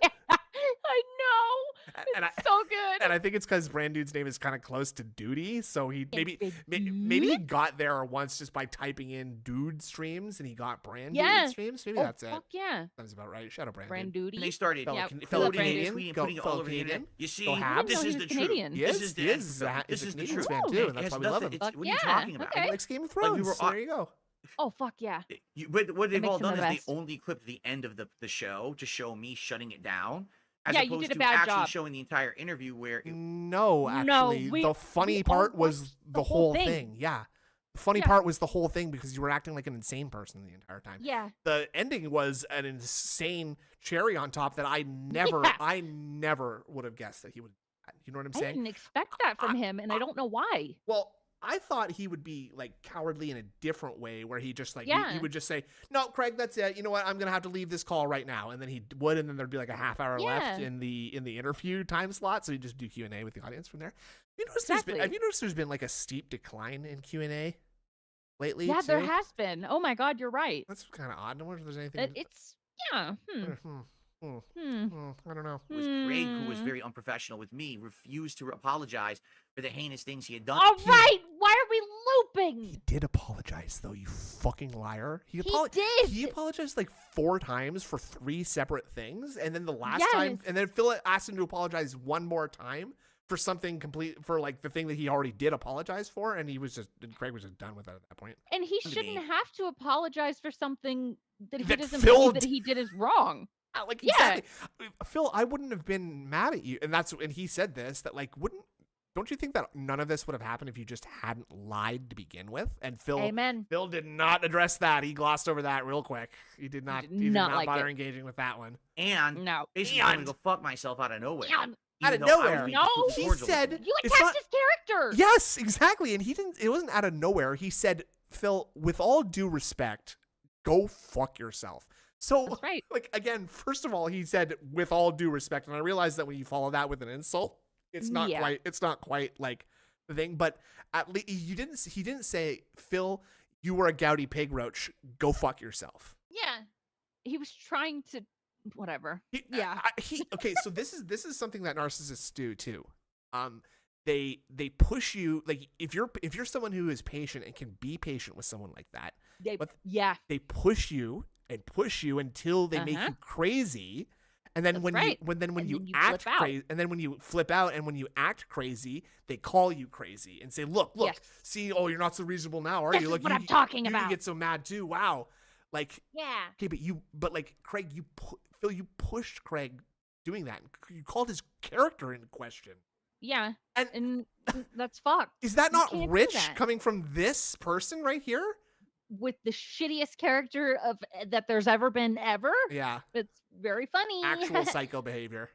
C: I know.
B: And
C: It's so good.
B: And I think it's because Brand Dude's name is kind of close to Duty, so he maybe
C: Big
B: he got there once just by typing in Dude streams, and he got Brand
C: Yeah.
B: Dude streams. Maybe
C: Oh,
B: that's it.
C: fuck yeah.
B: Sounds about right. Shout out Brand
C: Brand
B: Dude.
C: duty.
F: And they started
C: Yeah,
B: Fellow
C: fellow
B: Canadian,
F: tweeting,
B: go-
F: putting it all
B: fellow
F: over the internet.
B: Canadian.
F: You see,
B: Go Habs.
F: this
C: I
F: is
C: didn't
F: the
C: know he was
F: truth.
C: Canadian.
F: This is the end.
B: Zach
F: This
B: is a
F: is the
B: Canadians
F: truth.
B: fan too, and
F: It
B: that's
F: has
B: why we love
F: nothing-
B: him.
F: it's-
C: Fuck
F: What are you
C: yeah,
F: talking about?
C: okay.
B: He likes Game of
F: Like, we
B: Thrones.
F: were
B: So there you go.
C: Oh fuck yeah.
F: What they've
C: makes
F: all
C: him
F: done
C: the
F: is
C: best.
F: they only clipped the end of the show to show me shutting it down, as
C: Yeah, you
F: opposed
C: did a
F: to
C: bad
F: actually
C: job.
F: showing the entire interview where
B: No,
C: No,
B: actually,
C: we
B: the funny
C: all
B: part
C: watched
B: was the whole thing. Yeah. The funny
C: Yeah.
B: part was the whole thing because you were acting like an insane person the entire time.
C: Yeah.
B: The ending was an insane cherry on top that I never would have guessed that he would. You know what I'm
C: I
B: saying?
C: didn't expect that from him, and I don't know why.
B: Well, I thought he would be like cowardly in a different way, where he just like
C: Yeah.
B: he would just say, "No, Craig, that's it. You know what? I'm gonna have to leave this call right now," and then he would, and then there'd be like a half hour left
C: Yeah.
B: in the interview time slot, so he'd just do Q&A with the audience from there.
C: Exactly.
B: Have you noticed there's been like a steep decline in Q&A lately?
C: Yeah, there
B: too?
C: has been. Oh my god, you're right.
B: That's kind of odd. I wonder if there's anything.
C: It's yeah.
B: I don't know.
F: it was Craig, who was
C: Hmm.
F: very unprofessional with me, refused to apologize for the heinous things he had done.
C: All right, why are we looping?
B: He did apologize, though, you fucking liar. He
C: did.
B: He apologized like 4 times for 3 separate things, and then the last time,
C: Yes.
B: and then Phil asked him to apologize one more time for something for like the thing that he already did apologize for, and Craig was just done with it at that point.
C: And he
F: to
C: shouldn't
F: me.
C: have to apologize for something that he
B: That
C: doesn't
B: Phil
C: believe that
B: d-
C: he did is wrong.
B: Like
C: Yeah.
B: exactly, Phil. I wouldn't have been mad at you, and he said this that like don't you think that none of this would have happened if you just hadn't lied to begin with? And Phil
C: Amen.
B: Phil did not address that. He glossed over that real quick. He did not. He did not
C: like
B: bother
C: it.
B: engaging with that one.
F: And
C: No.
F: basically told me to go fuck myself out of nowhere.
C: Eon.
B: Out
F: even
B: of
F: though I was
B: nowhere.
F: being
C: No.
F: completely
B: He
F: cordial with
B: said-
F: him.
C: You
B: It's
C: attacked
B: not-
C: his character.
B: Yes, exactly. And he didn't. It wasn't out of nowhere. He said, "Phil, with all due respect, go fuck yourself." So,
C: That's right.
B: like again, first of all, he said, "With all due respect," and I realize that when you follow that with an insult, it's not
C: Yeah.
B: quite. It's not quite like the thing. But at least he didn't say, "Phil, you were a gouty pig roach. Go fuck yourself."
C: Yeah. He was trying to whatever. Yeah.
B: Okay, so this is something that narcissists do too. They push you, like if you're someone who is patient and can be patient with someone like that, they push you until they make you crazy. And then when you act crazy, and then when you flip out and when you act crazy, they call you crazy and say, look, see, oh, you're not so reasonable now, are you? Look,
C: what I'm talking about.
B: You get so mad too. Wow. Like,
C: yeah.
B: Okay, but like Craig, Phil, you pushed Craig doing that. You called his character into question.
C: Yeah. And that's fucked.
B: Is that not rich coming from this person right here?
C: With the shittiest character that there's ever been ever.
B: Yeah.
C: It's very funny.
B: Actual psycho behavior.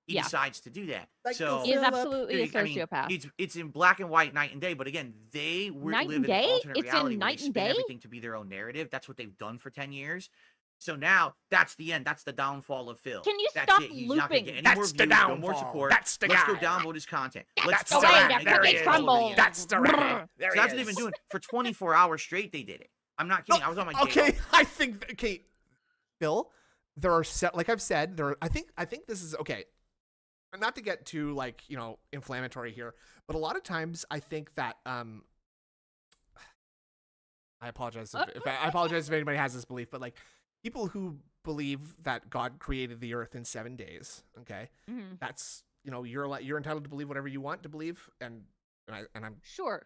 F: He decides to do that.
B: So
C: he is absolutely a sociopath.
F: It's in black and white, night and day. But again, they live in an alternate reality where they spin everything to be their own narrative. That's what they've done for 10 years. So now that's the end. That's the downfall of Phil.
C: Can you
F: that's
C: stop
F: it. He's
C: looping?
F: Not gonna get any
B: That's
F: more
B: the
F: views,
B: downfall.
F: no more support.
B: That's the
F: Let's
B: guy.
F: go downvote his content.
B: That's
F: Let's
B: the
F: go
B: guy.
F: back.
B: There he is.
C: Crumble.
B: That's the guy.
F: So that's what they've been doing for 24 hours straight. They did it. I'm not kidding. I was on my day
B: Okay,
F: off.
B: I think Phil, there are like I've said, I think this is okay. Not to get too like, inflammatory here, but a lot of times I think that I apologize if anybody has this belief, but like people who believe that God created the earth in 7 days, okay?
C: Mm-hmm.
B: That's, you're entitled to believe whatever you want to believe, and I'm
C: sure.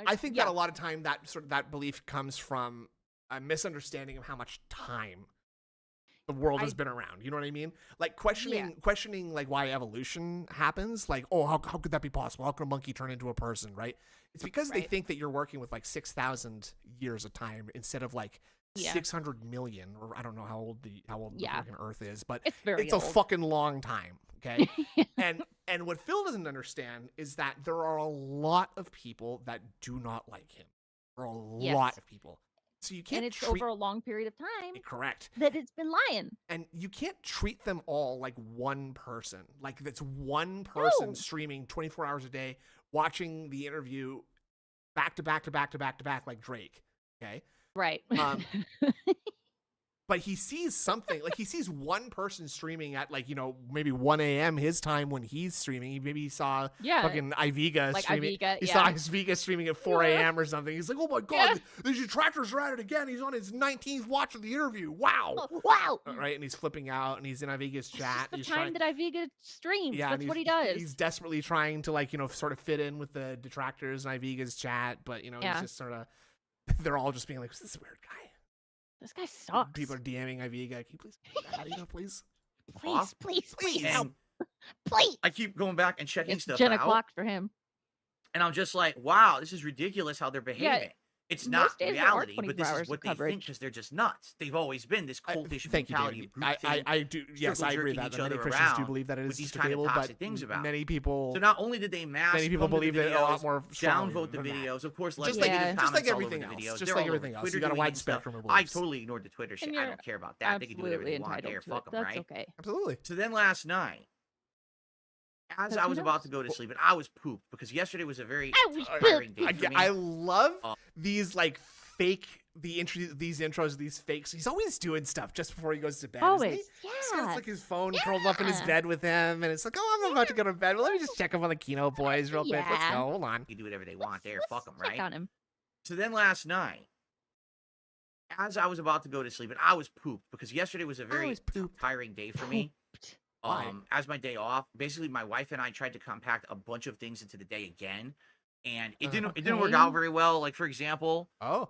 B: I think that a lot of time that belief comes from a misunderstanding of how much time the world has been around. You know what I mean? Like questioning like why evolution happens. Like, oh, how could that be possible? How could a monkey turn into a person? Right? It's because they think that you're working with like 6,000 years of time instead of like 600 million, or I don't know how old the fucking Earth is, but it's a fucking long time. Okay. And what Phil doesn't understand is that there are a lot of people that do not like him. There are a lot of people. So you can't
C: And it's over a long period of time.
B: Correct.
C: That it's been lying.
B: And you can't treat them all like one person. Like that's one person streaming 24 hours a day, watching the interview back to back to back to back to back like Drake. Okay.
C: Right.
B: But he sees something, like he sees one person streaming at like, maybe 1 a.m. his time when he's streaming. Maybe he saw fucking Iviga
C: like
B: streaming. He saw Iviga streaming at 4 a.m. or something. He's like, oh my God, these detractors are at it again. He's on his 19th watch of the interview. Wow.
C: Wow.
B: Right. And he's flipping out and he's in Iviga's chat.
C: It's the time that Iviga streams.
B: Yeah,
C: that's what he does.
B: He's desperately trying to like, sort of fit in with the detractors and Iviga's chat. But, he's just sort of, they're all just being like, who's this weird guy?
C: This guy sucks.
B: People are DMing Iviga. Can you please get that out of here, please?
C: Please help. Please.
F: I keep going back and checking stuff
C: 10
F: out.
C: o'clock for him.
F: And I'm just like, wow, this is ridiculous how they're behaving. It's not reality, but this is what they think because they're just nuts. They've always been this cultish mentality of groupthink.
B: I do. Yes, I agree that many Christians do believe that it is
F: these
B: kind of
F: toxic things about
B: many people.
F: So not only did they many
B: people believe that a lot more
F: downvote the videos, of course,
B: just like everything else. Just like everything else, you got a wide spectrum of beliefs.
F: I totally ignored the Twitter shit. I don't care about that. They can do whatever they want there. Fuck them, right?
C: Okay.
B: Absolutely.
F: So then last night, as I was about to go to sleep, and I was pooped because yesterday was a very tiring day for me.
B: I love these like fake these intros, these fakes. He's always doing stuff just before he goes to bed.
C: Always,
B: He's got like his phone curled up in his bed with him, and it's like, oh, I'm about to go to bed. Well, let me just check up on the Kino boys real quick. Let's go. Hold on.
F: You do whatever they want there. Fuck them, right?
C: Check on him.
F: So then last night, as I was about to go to sleep, and I was pooped because yesterday was a very tiring day for me. As my day off, basically my wife and I tried to compact a bunch of things into the day again, and it didn't work out very well. Like for example, it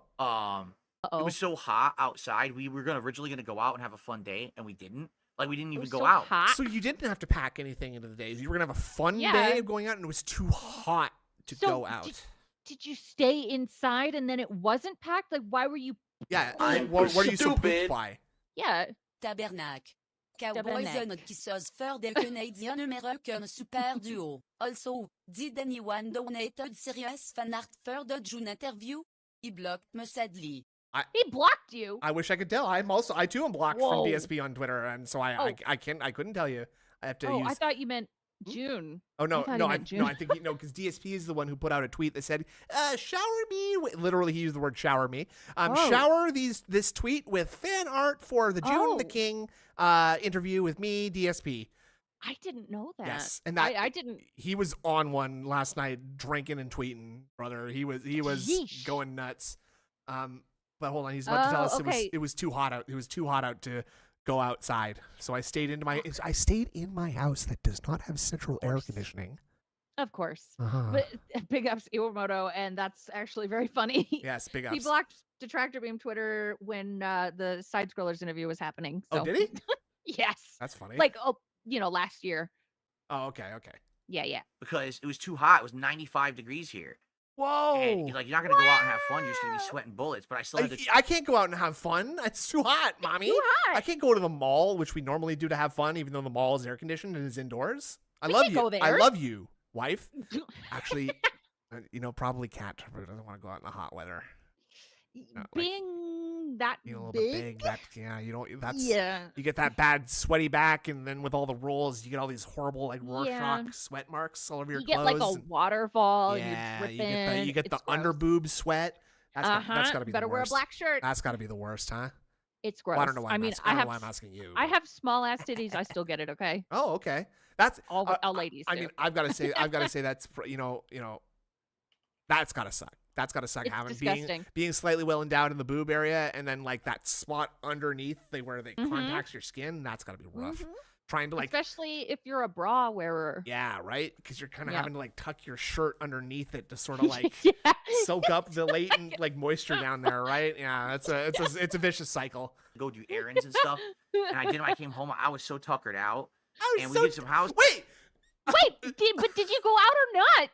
F: was so hot outside. We were originally gonna go out and have a fun day, and we didn't. Like we didn't even go out.
C: Hot.
B: So you didn't have to pack anything into the day. You were gonna have a fun day of going out, and it was too hot to go out.
C: Did you stay inside and then it wasn't packed? Like why were you?
B: Yeah, what are you so pooped by?
C: Yeah.
H: Tabernacle. Cowboys qui sauce faire des Canadiens numéro qu'un super duo. Also, did anyone donated serious fan art for the June interview? He blocked me sadly.
C: He blocked you.
B: I wish I could tell. I too am blocked from DSP on Twitter, and so I couldn't tell you. I have to use.
C: I thought you meant June.
B: Oh no,
C: thought he
B: no,
C: meant June.
B: I think because DSP is the one who put out a tweet that said, "Shower me." Literally, he used the word "shower me." Shower this tweet with fan art for the June the King interview with me, DSP.
C: I didn't know that.
B: Yes, and that
C: I didn't.
B: He was on one last night, drinking and tweeting, brother. He was
C: Yeesh.
B: going nuts. But hold on, he's about to tell us
C: okay.
B: it was too hot out. It was too hot out to go outside. So I stayed in my house that does not have central air conditioning.
C: Of course.
B: Uh-huh.
C: But big ups Iwamoto, and that's actually very funny.
B: Yes, big ups.
C: He blocked Detractor Beam Twitter when the Side Scrollers interview was happening. So.
B: Oh, did he?
C: Yes.
B: That's funny.
C: Like, last year.
B: Oh, okay.
C: Yeah.
F: Because it was too hot. It was 95 degrees here.
B: Whoa.
F: And you're not going to go out and have fun. You're just going to be sweating bullets. But I still had to...
B: I can't go out and have fun. It's too hot, mommy.
C: Too hot.
B: I can't go to the mall, which we normally do to have fun, even though the mall is air conditioned and is indoors.
C: We can't go there.
B: I love you, wife. Actually, probably can't. But doesn't want to go out in the hot weather.
C: Being that
B: a little
C: big.
B: bit big. You don't. That's
C: Yeah.
B: You get that bad sweaty back, and then with all the rolls, you get all these horrible like Rorschach sweat marks all over your
C: You get
B: clothes.
C: like a waterfall.
B: Yeah,
C: you're dripping.
B: you get the
C: It's gross.
B: underboob sweat. That's got to be
C: Better
B: the
C: wear a
B: worst.
C: black shirt.
B: That's got to be the worst, huh?
C: It's gross.
B: Well, I don't know why.
C: I mean,
B: I don't know why I'm asking you.
C: I have small ass titties. I still get it. Okay.
B: Oh, okay. That's
C: all ladies.
B: I mean, I've got to say that's that's got to suck. That's got to suck.
C: It's
B: Having
C: disgusting.
B: being slightly well endowed in the boob area, and then like that spot underneath where they contacts your skin. That's got to be rough. Trying to
C: especially if you're a bra wearer.
B: Yeah, right. Because you're kind of having to like tuck your shirt underneath it to sort of like soak up the latent like moisture down there, right? Yeah, it's a vicious cycle.
F: Go do errands and stuff, and I came home. I was so tuckered out, and we did some house.
B: Wait,
C: did you go out or not?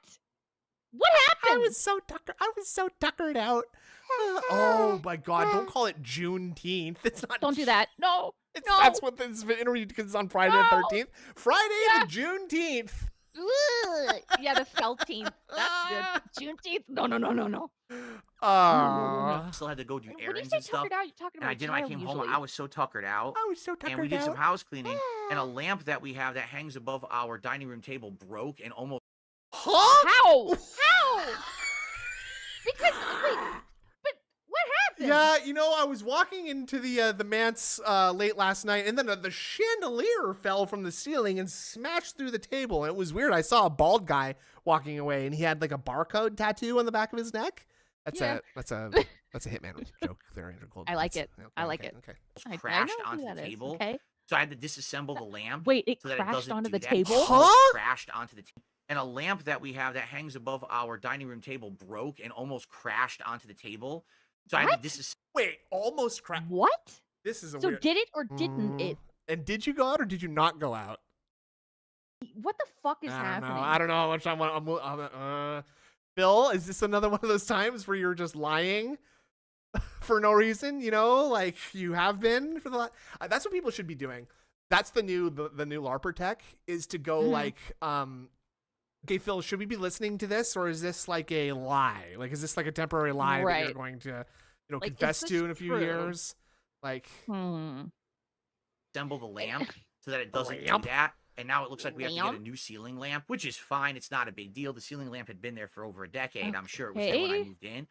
C: What happened?
B: I was so tuckered out. Oh my God! Don't call it Juneteenth. It's not.
C: Don't do that. No.
B: That's what this interview because it's on Friday the 13th. Friday the Juneteenth.
C: Yeah, the 13th. That's good. Juneteenth. No.
F: Still had to go do errands
C: and
F: stuff.
C: Out, you're talking about
F: and I did. When I came home. I was so tuckered out. And we did some house cleaning. And a lamp that we have that hangs above our dining room table broke and almost.
B: Huh?
C: How? Because wait, but what happened?
B: Yeah, I was walking into the manse late last night, and then the chandelier fell from the ceiling and smashed through the table. And it was weird. I saw a bald guy walking away, and he had like a barcode tattoo on the back of his neck. That's a Hitman joke there, Andrew Gold.
C: I like it.
B: Okay,
C: I like it.
B: Okay.
F: Crashed onto the table.
C: Okay.
F: So I had to disassemble the lamp.
C: Wait, it
F: so that
C: crashed onto the
F: that.
C: table?
B: Huh?
F: Crashed onto the table. And a lamp that we have that hangs above our dining room table broke and almost crashed onto the table. So I had to disassemble.
B: Wait, almost crashed.
C: What?
B: This is a
C: so
B: weird.
C: Did it or didn't it?
B: And did you go out or did you not go out?
C: What the fuck is happening?
B: I don't know how much I'm Bill, is this another one of those times where you're just lying for no reason? Like you have been for the last. That's what people should be doing. That's the new LARPer tech is to go like, okay, Phil, should we be listening to this or is this like a lie? Like, is this like a temporary lie that you're going to, like, confess to in a few years? Like,
F: assemble the lamp so that it doesn't do that. And now it looks like we have to get a new ceiling lamp, which is fine. It's not a big deal. The ceiling lamp had been there for over a decade. I'm sure it was there when I moved in.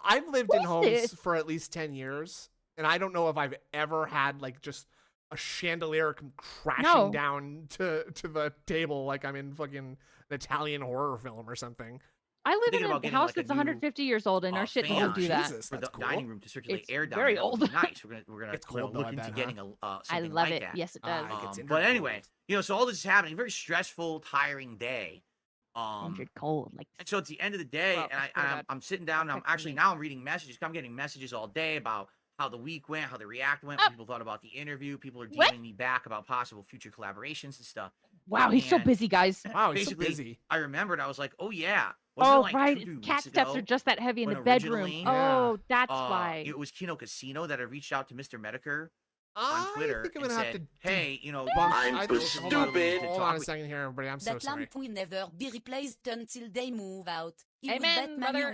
B: I've lived in homes for at least 10 years, and I don't know if I've ever had like just a chandelier come crashing down to the table like I'm in fucking an Italian horror film or something.
C: I live in a house that's 150 years old, and our shit doesn't do that.
B: Jesus,
F: for the
B: cool.
F: dining room to circulate air down.
C: Very
F: there.
C: old.
F: Nice. We're gonna look into getting something
C: I love
F: like
C: it.
F: that.
C: Yes, it does.
F: But anyway, so all this is happening. Very stressful, tiring day.
C: 100 cold, like.
F: And so it's the end of the day, and I'm sitting down, and I'm reading messages. I'm getting messages all day about how the week went, how the react went, what people thought about the interview. People are DMing me back about possible future collaborations and stuff.
C: Wow, he's so busy, guys.
B: Wow, he's so busy.
F: I remembered. I was like, oh yeah.
C: Right. Cat steps are just that heavy in the bedroom. Oh, that's why.
F: It was Kino Casino that had reached out to Mr. Medicare
B: on
F: Twitter and said, hey,
B: I'm stupid. Hold on a second here, everybody. I'm so
H: that
B: sorry.
H: lamp will never be replaced until they move out.
C: Amen, mother.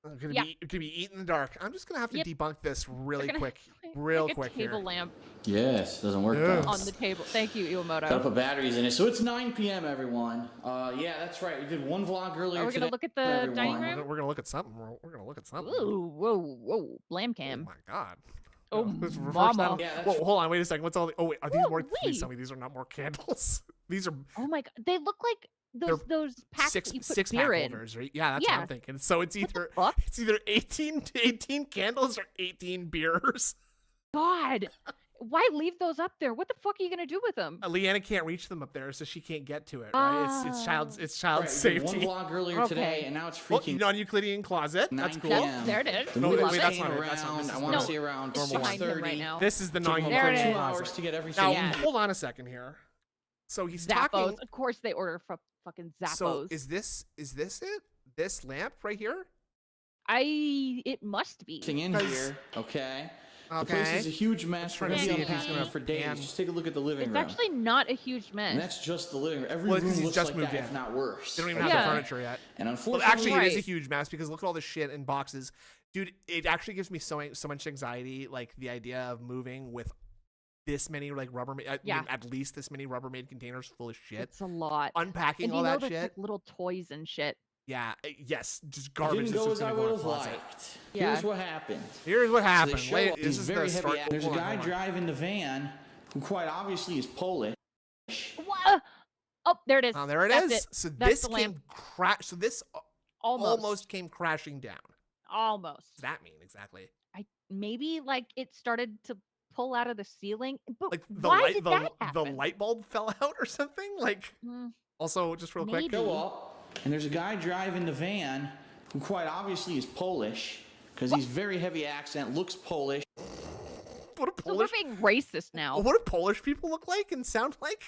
B: Gonna be eaten in the dark. I'm just gonna have to debunk this really quick. real
C: like
B: quick
C: a table
B: here.
C: lamp
I: Yes, doesn't work
B: Yes.
I: though.
C: on the table. Thank you,
I: Gotta
C: Iwamoto.
I: put batteries in it. So it's 9 p.m. everyone. Yeah, that's right. We did one vlog earlier
C: Are we
I: today.
C: gonna look at the dining
I: everyone.
C: room?
B: We're gonna look at something. We're gonna look at something.
C: Ooh, whoa, blam
B: Oh
C: cam.
B: my god.
C: Oh,
B: Let's reverse
C: mama.
B: that.
I: Yeah, that's
B: Whoa, hold on, wait a second. What's all the? Oh wait, are these more? Please
C: Woo-wee.
B: tell me these are not more candles. These are
C: Oh my god, they look like those packs that you put
B: six
C: beer
B: pack
C: in.
B: holders, right? Yeah, that's what
C: Yeah.
B: I'm thinking. So it's
C: What the
B: either
C: fuck?
B: it's either 18 candles or 18 beers.
C: God, why leave those up there? What the fuck are you gonna do with them?
B: Leanna can't reach them up there, so she can't get to it. Right? It's child
I: Right, we did
B: safety.
I: one vlog earlier
C: Okay.
I: today, and now it's
B: Well,
I: freaking
B: non-Euclidean closet.
I: 9
B: That's cool.
I: p.m.
C: Yep, there it is.
I: The
B: No,
I: movie's
B: wait, that's
I: came
B: not it. That's not-
I: around.
B: this is
I: I
B: the
I: want to
C: normal-
I: say around
C: It's
B: normal one.
C: behind him
I: 6:30.
C: right now.
B: This is the
I: Took him
C: There it
B: non-Euclidean
C: is.
I: 2 hours
B: closet.
I: to get everything.
B: Now,
C: Yeah.
B: hold on a second here. So he's
C: Zappos.
B: talking.
C: Of course they order fucking Zappos.
B: So is this it? This lamp right here?
C: it must be.
I: Everything in
B: Because-
I: here, okay? The place
B: Okay.
I: is a huge mess.
B: trying
I: We're
C: to
I: gonna
C: see
I: be
C: if he's
I: unpacking
C: gonna
I: it for days.
B: pan-
I: Just take a look at the living
C: It's
I: room.
C: actually not a huge mess.
I: And that's just the living room. Every
B: Well,
I: room
B: he's
I: looks
B: just
I: like
B: moved
I: that,
B: in.
I: if not worse.
B: They don't even have
C: Yeah.
B: the furniture yet.
I: And
B: Well,
I: unfortunately,
B: actually, it is a
C: Right.
B: huge mess because look at all this shit in boxes, dude. It actually gives me so much anxiety, like the idea of moving with this many like
C: Yeah.
B: at least this many Rubbermaid containers full of shit,
C: It's a lot.
B: unpacking
C: And
B: all
C: you know
B: that
C: there's
B: shit.
C: like little toys and shit.
B: Yeah, yes, just
I: it
B: garbage.
I: didn't
B: that's
I: go
B: just
I: as I
B: gonna go in
I: would
B: a
I: have
B: closet.
I: liked.
C: Yeah.
I: Here's what happened.
B: Here's what
I: So they
B: happened.
I: show
B: Wait,
I: up
B: this
I: these
B: is
I: very
B: the
I: heavy.
B: start.
I: There's a
B: hold on,
I: guy
B: hold on.
I: driving the van who quite obviously is Polish.
C: Oh, there it is.
B: Oh, there it
C: That's
B: is. So
C: That's
B: this
C: the lamp.
B: came crash. So this almost came crashing down. What
C: Almost.
B: does that mean exactly?
C: Maybe like it started to pull out of the ceiling. But
B: Like the
C: why
B: light,
C: did
B: the,
C: that
B: the
C: happen?
B: light bulb fell out or something. Like
C: Mm,
B: also, just real quick.
C: Maybe.
I: Go up, and there's a guy driving the van who quite obviously is Polish because he's very heavy accent, looks Polish.
B: What do
C: so we're
B: Polish?
C: being racist now.
B: What do Polish people look like and sound like?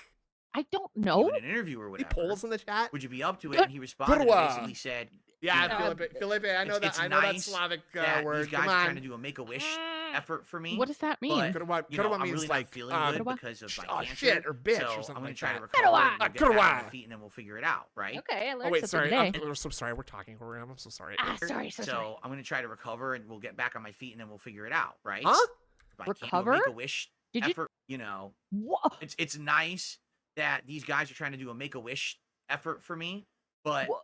C: I don't know.
F: Even an interview or
B: Any
F: whatever.
B: Poles in the chat?
F: Would you be up to it?
C: Good-
F: And he responded and
B: Kurwa.
F: basically said,
B: Yeah,
C: Uh,
B: Felipe. I know
F: it's
B: that. I know that
F: nice
B: Slavic
F: that
B: word.
F: these guys
B: Come
F: are
B: on.
F: trying to do a make-a-wish effort for me.
C: What does that mean?
F: But,
B: Kurwa
F: you know,
B: Kurwa
F: I'm
B: means
F: really
B: like
F: not feeling good
C: Kurwa?
F: because of my
B: oh,
F: cancer.
B: shit, or bitch or
F: so
B: something
F: I'm gonna
B: like
F: try
B: that.
F: to recover
C: Kurwa.
F: and we'll get back on
B: Kurwa.
F: my feet and then we'll figure it out, right?
C: Okay, I learned
B: Oh wait,
C: something
B: sorry.
C: today.
B: I'm so sorry. We're talking over him. I'm so sorry.
C: Sorry.
F: So I'm gonna try to recover and we'll get back on my feet and then we'll figure it out, right?
B: Huh?
F: If I can't do a
C: Recover?
F: Make-a-wish
C: Did you?
F: effort, you know,
C: Wha-
F: it's nice that these guys are trying to do a Make-a-Wish effort for me, but
C: Wha-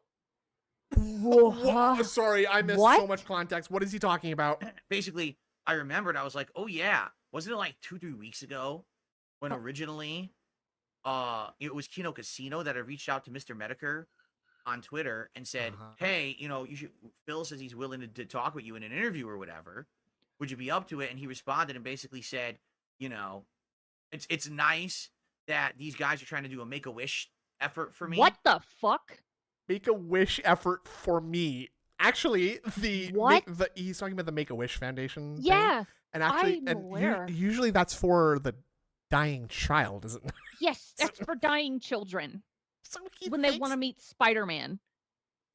B: Whoa,
C: Wha-
B: sorry, I missed
C: What?
B: so much context. What is he talking about?
F: basically I remembered I was like, oh yeah, wasn't it like 2-3 weeks ago when originally it was Kino Casino that had reached out to Mr. Medicare on Twitter and said,
B: Uh-huh.
F: hey, you know, Phil says he's willing to talk with you in an interview or whatever. Would you be up to it? And he responded and basically said, you know, it's nice that these guys are trying to do a Make-a-Wish effort for me.
C: What the fuck?
B: Make a wish effort for me. Actually,
C: What?
B: He's talking about the Make a Wish Foundation. thing.
C: Yeah.
B: and actually,
C: I'm
B: and
C: aware.
B: usually that's for the dying child, isn't it?
C: Yes, that's for dying children
B: So he
C: when they
B: thinks-
C: want to meet Spider-Man.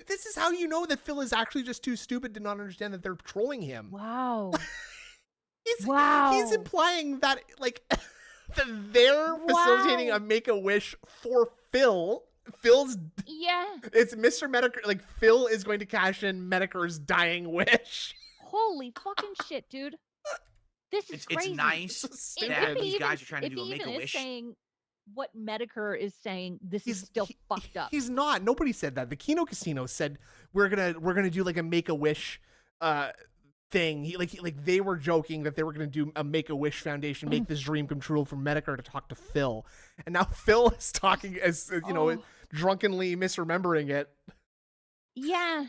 B: This is how you know that Phil is actually just too stupid to not understand that they're trolling him.
C: Wow.
B: He's
C: Wow.
B: implying that like that they're facilitating
C: Wow.
B: a Make a Wish for Phil. Phil's
C: Yeah.
B: it's Mr. Medicare. Like Phil is going to cash in Medicare's dying wish.
C: Holy fucking shit, dude. This is
F: It's
C: crazy.
F: nice
B: So
C: If
B: stupid.
F: that
C: he
F: these
C: even-
F: guys are trying to
C: if
F: do a
C: he even is
F: Make-a-Wish.
C: saying what Medicare is saying, this is still fucked up.
B: He's not. Nobody said that. The Kino Casino said we're gonna do like a Make a Wish thing. Like they were joking that they were gonna do a Make a Wish Foundation, make this dream come true for Medicare to talk to Phil, and now Phil is talking as
C: Oh.
B: drunkenly misremembering it.
C: Yeah.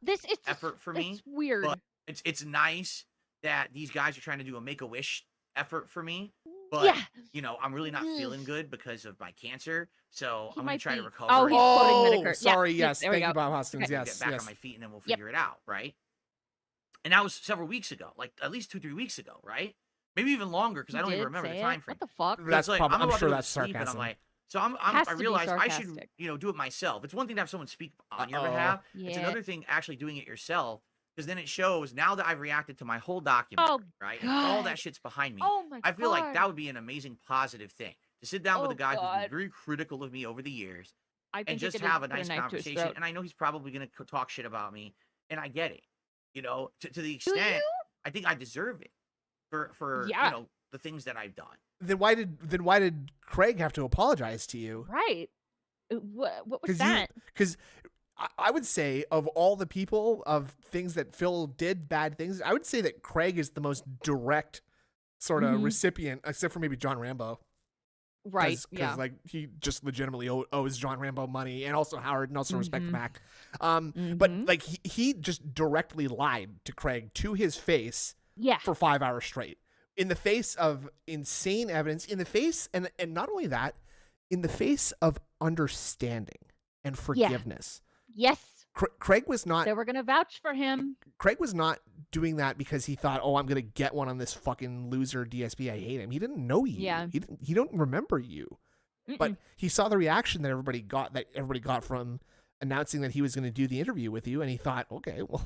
C: It's
F: Effort for me,
C: It's weird.
F: but it's nice that these guys are trying to do a Make-a-Wish effort for me, but
C: yeah.
F: you know, I'm really not feeling
C: Ugh.
F: good because of my cancer, so
C: He
F: I'm gonna
C: might
F: try to
C: be-
F: recover.
C: Oh,
F: and
C: he's quoting Medicare. Yeah,
B: sorry.
C: yep,
B: Yes,
C: there we
B: thank you,
C: go.
B: Bob Hoskins.
C: Okay.
F: get
B: Yes,
F: back
B: yes.
F: on my feet and then we'll
C: Yep.
F: figure it out, right? And that was several weeks ago, like at least 2-3 weeks ago, right? Maybe even longer because I
C: You
F: don't even
C: did
F: remember the
C: say it?
F: time frame.
C: What the fuck?
F: But
B: That's
F: it's like,
B: prob- I'm
F: about
B: sure
F: to go to
B: that's
F: sleep, and I'm
B: sarcasm.
F: like, so
C: Has
F: I
C: to be
F: realized I should,
C: sarcastic.
F: you know, do it myself. It's one thing to have someone speak on your
B: Uh-oh.
F: behalf. It's
C: Yeah.
F: another thing actually doing it yourself, because then it shows now that I've reacted to my whole documentary, right? And all
C: God.
F: that shit's behind me.
C: Oh my
F: I feel like
C: God.
F: that would be an amazing positive thing to sit down with
C: Oh
F: a guy who's
C: God.
F: been very critical of me over the years
C: I think
F: and
C: he
F: just
C: could
F: have a
C: put
F: nice
C: knife to his
F: conversation.
C: throat.
F: And I know he's probably going to talk shit about me, and I get it. You know, to the
C: Do
F: extent
C: you?
F: I think I deserve it. for
C: Yeah.
F: you know, the things that I've done.
B: Then why did Craig have to apologize to you?
C: Right. What was that?
B: Because I would say of all the people of things that Phil did bad things, I would say that Craig is the most direct sort of recipient, except for maybe John Rambo.
C: Right. Yeah.
B: Like he just legitimately owes John Rambo money, and also Howard, and also respect back. But like he just directly lied to Craig to his face.
C: Yeah.
B: For 5 hours straight, in the face of insane evidence, in the face, and not only that, in the face of understanding and forgiveness.
C: Yes.
B: Craig was not.
C: They were going to vouch for him.
B: Craig was not doing that because he thought, "Oh, I'm going to get one on this fucking loser DSP. I hate him." He didn't know you.
C: Yeah.
B: He don't remember you. But he saw the reaction that everybody got from announcing that he was going to do the interview with you, and he thought, "Okay, well,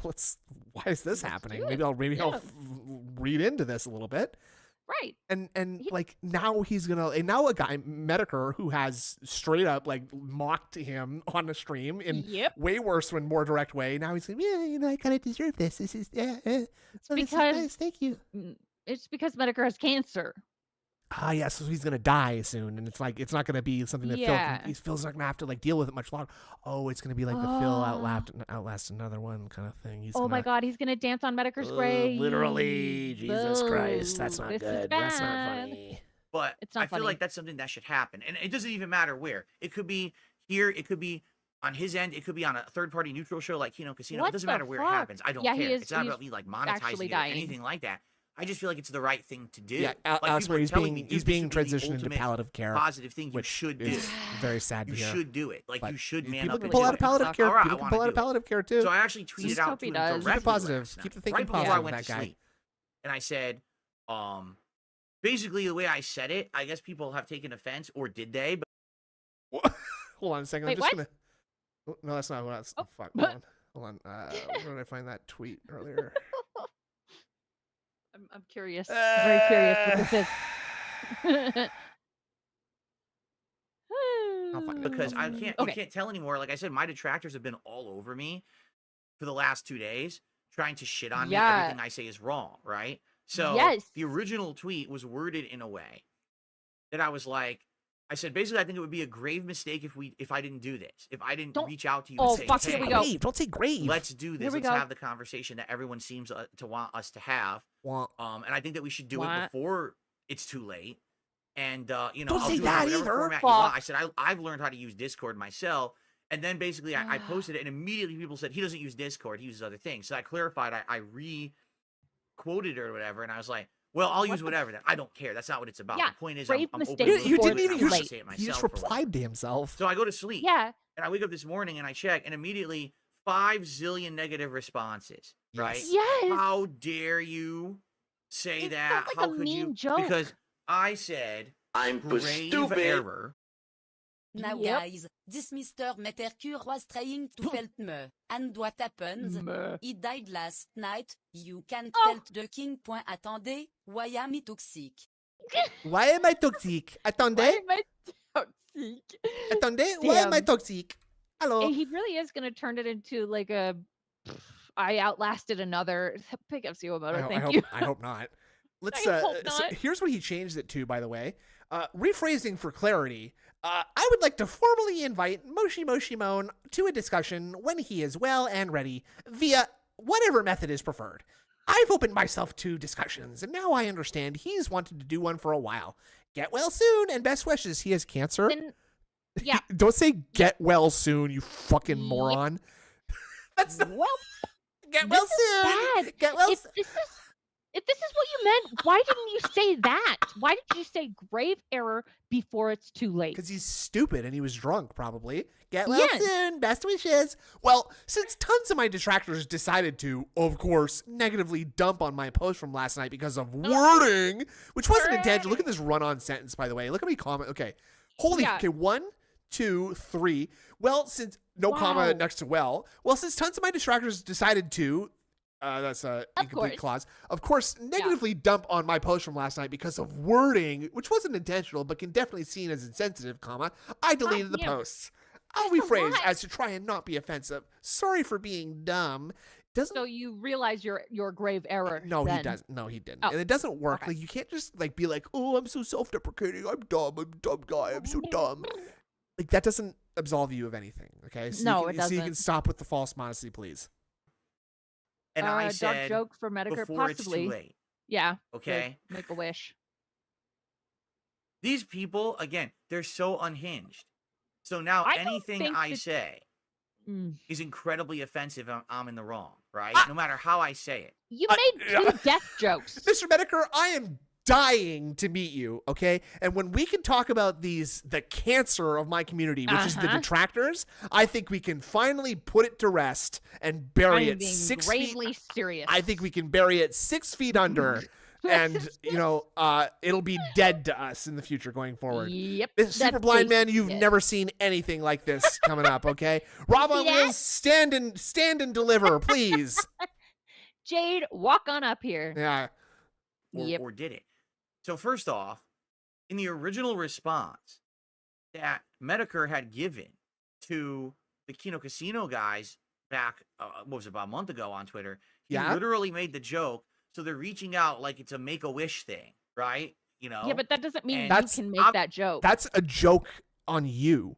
B: why is this happening? Maybe I'll read into this a little bit."
C: Right.
B: And like now now a guy, Medicare, who has straight up like mocked him on the stream in way worse and more direct way. Now he's like, yeah, you know, I kind of deserve this. This is nice. Thank you.
C: It's because Medicare has cancer.
B: Yeah, so he's gonna die soon, and it's like it's not gonna be something that Phil's not gonna have to like deal with it much longer. Oh, it's gonna be like the Phil outlast another one kind of thing.
C: My God, he's gonna dance on Medicare's grave.
B: Literally, Jesus Christ, that's not good. That's not funny.
F: But I feel like that's something that should happen, and it doesn't even matter where. It could be here. It could be on his end. It could be on a third-party neutral show like Kino Casino. It doesn't matter where it happens. I don't care. It's not about me like monetizing it or anything like that. I just feel like it's the right thing to do.
B: Yeah, Alex, he's being transitioned into palliative care.
F: Positive thing you should do.
B: Very sad to hear.
F: You should do it. Like you should man up.
B: People can pull out of palliative care. People can pull out of palliative care too.
F: So I actually tweeted out to him directly
B: positive. Keep the thinking positive.
F: Right before I went to sleep, and I said, basically the way I said it, I guess people have taken offense, or did they? But
B: hold on a second.
C: Wait,
B: I'm just gonna. No, that's not what I was. Oh, fuck. Hold on. Where did I find that tweet earlier?
C: I'm curious. Very curious what this is.
F: Because I can't tell anymore. Like I said, my detractors have been all over me for the last 2 days, trying to shit on me. Everything I say is wrong, right? So the original tweet was worded in a way that I was like, I said basically, I think it would be a grave mistake if I didn't do this. If I didn't reach out to you and say,
C: "Hey, here we go.
B: Don't say grave.
F: Let's do this. Let's have the conversation that everyone seems to want us to have." And I think that we should do it before it's too late. And you know,
B: don't
F: I'll
B: say
F: do
B: that
F: whatever
B: either.
F: Format you want. I said I've learned how to use Discord myself. And then basically I posted it, and immediately people said he doesn't use Discord, he uses other things. So I clarified, I re-quoted it or whatever, and I was like, well, I'll use whatever then. I don't care. That's not what it's about. The point is, I'm open.
B: You didn't even he just replied to himself.
F: So I go to sleep.
C: Yeah.
F: And I wake up this morning and I check, and immediately 5 zillion negative responses. Right?
C: Yes.
F: How dare you say that?
C: Like
F: How
C: a
F: could
C: mean
F: you?
C: joke.
F: Because I said I'm grave error.
H: Now guys, this Mr. Mercure was trying to felt me. And what happens? He died last night. You can't felt the king. Attendez, why am I toxic?
B: Why am I toxic? Attendez. Attendez, why am I toxic? Hello.
C: He really is going to turn it into like a I outlasted another. Pick up Suomoto. Thank you.
B: I hope not. Let's
C: so
B: here's what he changed it to, by the way. Rephrasing for clarity. I would like to formally invite Moshi Moshimon to a discussion when he is well and ready via whatever method is preferred. I've opened myself to discussions, and now I understand he's wanted to do one for a while. Get well soon, and best wishes. He has cancer.
C: Yeah.
B: Don't say get well soon, you fucking moron. That's get well soon.
C: Bad.
B: Get well soon.
C: If this is what you meant, why didn't you say that? Why did you say grave error before it's too late?
B: Because he's stupid and he was drunk, probably. Get well soon. Best wishes. Well, since tons of my detractors decided to, of course, negatively dump on my post from last night because of wording, which wasn't intentional. Look at this run-on sentence, by the way. Look how many comments. Okay. Okay, 1, 2, 3. Well, since no comma next to well, since tons of my detractors decided to, that's an incomplete clause. Of course, negatively dump on my post from last night because of wording, which wasn't intentional, but can definitely seen as insensitive, I deleted the posts. I'll rephrase as to try and not be offensive. Sorry for being dumb. doesn't.
C: So you realize your grave error.
B: No,
C: then.
B: he doesn't. No, he didn't.
C: Oh,
B: And it doesn't work.
C: okay.
B: Like you can't just like be like, oh, I'm so self-deprecating. I'm dumb. I'm a dumb guy. I'm so dumb. Like that doesn't absolve you of anything. Okay. So
C: No,
B: you can,
C: it
B: So you can
C: doesn't.
B: stop with the false modesty, please.
F: And I
C: dark
F: said
C: joke for Medicare,
F: before
C: possibly.
F: it's too late.
C: Yeah.
F: Okay.
C: Make a wish.
F: These people, again, they're so unhinged. So now
C: I don't
F: anything
C: think
F: I
C: that-
F: say
C: Mm.
F: is incredibly offensive. I'm in the wrong, right? No matter how I say it.
C: You made two death jokes.
B: Mr. Medicare, I am dying to meet you, okay? And when we can talk about the cancer of my community, which is the detractors, I think we can finally put it to rest and bury
C: I'm
B: it
C: being
B: 6
C: gravely
B: feet.
C: serious.
B: I think we can bury it 6 feet under, and it'll be dead to us in the future going forward.
C: Yep.
B: This super
C: that's
B: blind man, you've
C: basically it.
B: never seen anything like this coming up, okay? Rob on
C: See that?
B: wheels, stand and deliver, please.
C: Jade, walk on up here.
B: Yeah.
F: Or did it? So first off, in the original response that Medicare had given to the Kino Casino guys back, what was it, about a month ago on Twitter, he literally made the joke. So they're reaching out like it's a Make-A-Wish thing, right? You know?
C: Yeah, but that doesn't mean
F: And
C: you can make that joke.
B: That's a joke on you.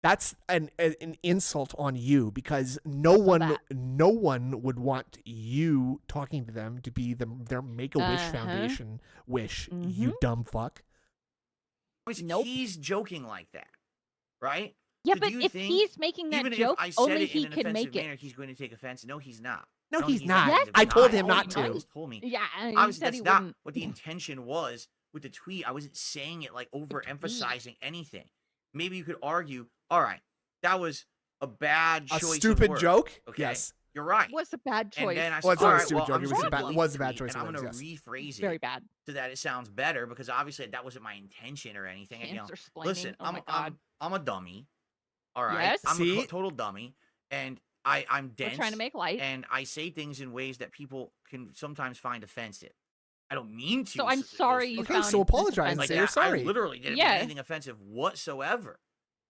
B: That's an insult on you because no one would want you talking to them to be their Make-A-Wish Foundation wish. You dumb fuck.
F: He's joking like that, right?
C: Yeah,
F: So
C: but
F: do you
C: if
F: think,
C: he's making that
F: even
C: joke,
F: if I said
C: only
F: it
C: he
F: in an
C: can
F: offensive
C: make
F: manner,
C: it.
F: he's going to take offense. No, he's not.
B: No, he's not.
F: Yes,
B: I told him
F: no,
B: not
F: he
B: to.
F: always told me.
C: Yeah, he
F: Obviously,
C: said
F: that's
C: he
F: not
C: wouldn't.
F: what the intention was with the tweet. I wasn't saying it like overemphasizing anything. Maybe you could argue, all right, that was a bad
B: A
F: choice.
B: stupid
F: of words.
B: joke?
F: Okay,
B: yes.
F: You're right.
C: What's a bad choice?
F: And then I
B: Well,
F: said,
B: it's not
F: all
B: a
F: right,
B: stupid
F: well,
B: joke.
F: I'm
B: It
F: just
B: was
F: gonna
B: a bad-
F: delete
B: was a
F: the
B: bad
F: tweet,
B: choice
F: and
B: of
F: I'm
B: words,
F: going to
B: yes.
F: rephrase it
C: Very bad.
F: so that it sounds better because obviously that wasn't my intention or anything. And,
C: Cancer-splaining.
F: listen,
C: Oh my God.
F: I'm a dummy. All right,
C: Yes.
F: I'm
B: See?
F: a total dummy, and I'm
C: We're
F: dense.
C: trying to make light.
F: And I say things in ways that people can sometimes find offensive. I don't mean to.
C: So I'm
F: those
C: sorry you
B: Okay,
C: found
B: so
C: this
B: apologize and
F: like
B: say
C: offensive.
B: you're
F: that.
B: sorry.
F: I literally didn't
C: Yeah.
F: mean anything offensive whatsoever,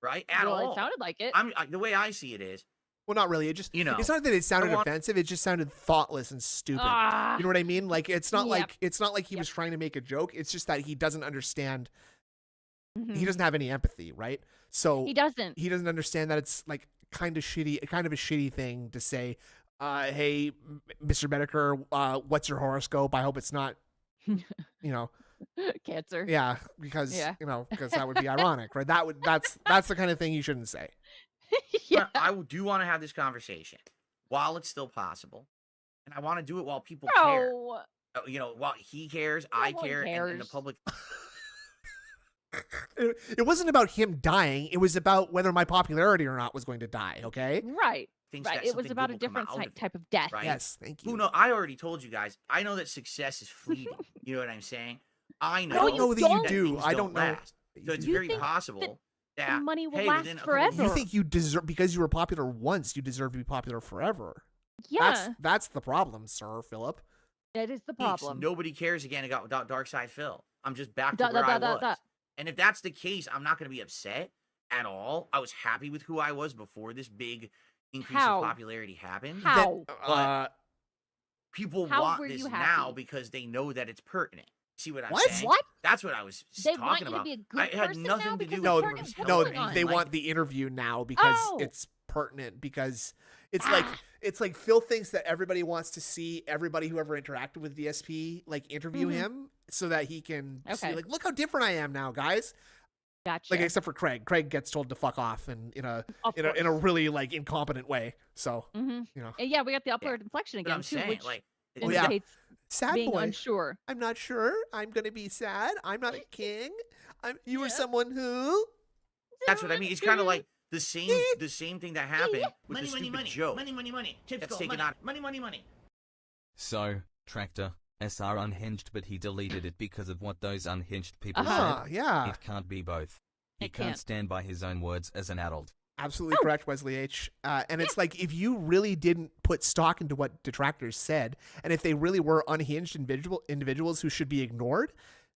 F: right? At
C: Well,
F: all.
C: it sounded like it.
F: The way I see it is,
B: Well, not really. It just,
F: You know,
B: it's not that it sounded
F: want-
B: offensive. It just sounded thoughtless and stupid. You know what I mean? Like it's not
C: Yep.
B: like he was trying to make a joke. It's just that he doesn't understand.
C: Mhm.
B: He doesn't have any empathy, right? So
C: He doesn't.
B: he doesn't understand that it's like kind of a shitty thing to say. Hey, Mr. Medicare, what's your horoscope? I hope it's not, you know,
C: Cancer.
B: yeah, because
C: Yeah.
B: because that would be ironic, right? That's the kind of thing you shouldn't say.
C: Yeah.
F: I do want to have this conversation while it's still possible, and I want to do it while people care.
C: No.
F: While he cares, I
C: one
F: care, and the
C: cares.
F: public.
B: It wasn't about him dying. It was about whether my popularity or not was going to die. Okay.
C: Right.
F: thinks
C: Right.
F: that
C: It was
F: something
C: about
F: good
C: a
F: will come
C: different
F: out of it,
C: type of death.
F: right?
B: Yes. Thank you.
F: Who know? I already told you guys. I know that success is fleeting. You know what I'm saying? I know.
B: don't know that you
F: that
B: do.
F: things
B: I don't know.
F: last. So it's
C: You
F: very
C: think
F: possible that
C: The money will
F: hey,
C: last
F: within a couple
C: forever.
B: You think you deserve because you were popular once, you deserve to be popular forever.
C: Yeah.
B: That's the problem, Sir Philip.
C: That is the
F: weeks,
C: problem.
F: nobody cares again about Dark Side Phil. I'm just back to
C: Da-
F: where
C: da-
F: I
C: da-
F: was.
C: da.
F: And if that's the case, I'm not going to be upset at all. I was happy with who I was before this big increase
C: How?
F: of popularity happened.
C: How?
F: But people
C: How
F: want
C: were
F: this
C: you
F: now
C: happy?
F: because they know that it's pertinent. See what I'm
B: What?
F: saying?
C: What?
F: That's what I was
C: They want
F: talking
C: you to
F: about.
C: be a good
F: I had
C: person
F: nothing
C: now
F: to
C: because
F: do
C: of
B: no,
F: with
C: certain
F: Bruce
C: things
B: no,
C: going on.
B: they
F: Like,
B: want the interview now because
C: Oh.
B: it's pertinent because it's like Phil thinks that everybody wants to see everybody who ever interacted with DSP like interview
C: Mhm.
B: him so that he can see
C: Okay.
B: like look how different I am now, guys.
C: Gotcha.
B: Like except for Craig. Craig gets told to fuck off and in a really like incompetent way. So
C: Mm-hmm.
B: you know.
C: And yeah, we got the upward inflection
F: But
C: again
F: I'm
C: too,
F: saying,
C: which
F: like,
B: Oh, yeah.
C: indicates
B: Sad
C: being
B: boy.
C: unsure.
B: I'm not sure. I'm gonna be sad. I'm not a king. You were
C: Yeah.
B: someone who.
F: that's what I mean. It's kind of like the same thing that happened with the stupid joke.
D: Money. Tips
F: That's
D: go.
F: taken
D: Money.
F: out.
D: Money.
E: So, Tractor, SR unhinged, but he deleted it because of what those unhinged people
B: Ah,
E: said.
B: yeah.
E: It can't be both. He
C: It
E: can't
C: can't.
E: stand by his own words as an adult.
B: Absolutely correct, Wesley H. And it's like if you really didn't put stock into what detractors said, and if they really were unhinged individuals who should be ignored,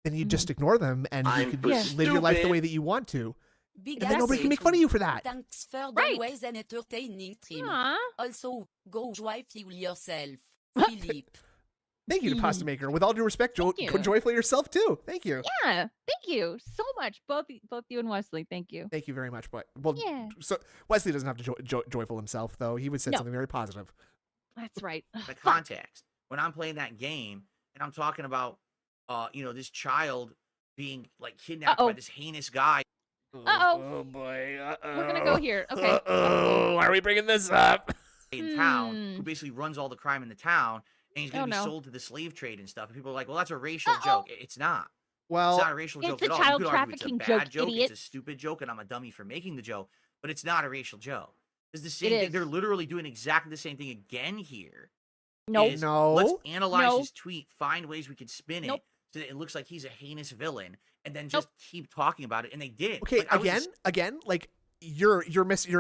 B: then you just ignore them and you could live your life the way that you want to.
H: Big
B: And then nobody can make fun of you for that.
H: Thanks for the
C: Right.
H: always an entertaining stream.
C: Aw.
H: Also, go joyful yourself, Philippe.
B: Thank you to Pasta Maker. With all due respect,
C: Thank you.
B: joyfully yourself too. Thank you.
C: Yeah, thank you so much, both you and Wesley. Thank you.
B: Thank you very much. But well,
C: Yeah.
B: so Wesley doesn't have to joyful himself though. He would say
C: No.
B: something very positive.
C: That's right.
F: The
C: Fuck.
F: context. When I'm playing that game and I'm talking about, this child being like kidnapped by this heinous guy.
C: Uh-oh.
B: Oh boy.
C: We're gonna go here. Okay.
B: Oh, why are we bringing this up?
F: In town, who basically runs all the crime in the town, and he's going to
C: Oh,
F: be
C: no.
F: sold to the slave trade and stuff. And people are like, well, that's a racial
C: Uh-oh.
F: joke. It's not.
B: Well,
F: It's not a racial
C: It's
F: joke
C: a
F: at all.
C: child
F: You could argue it's a
C: trafficking
F: bad
C: joke,
F: It's
C: idiot.
F: a stupid joke, and I'm a dummy for making the joke. But it's not a racial joke. It's the same
C: It
F: thing.
C: is.
F: They're literally doing exactly the same thing again here.
C: Nope.
F: is,
B: No.
F: Let's analyze
C: No.
F: his tweet, find ways we could spin it
C: Nope.
F: so that it looks like he's a heinous villain, and then just keep talking about it. And they did.
B: okay,
F: Like, I was
B: again, like you're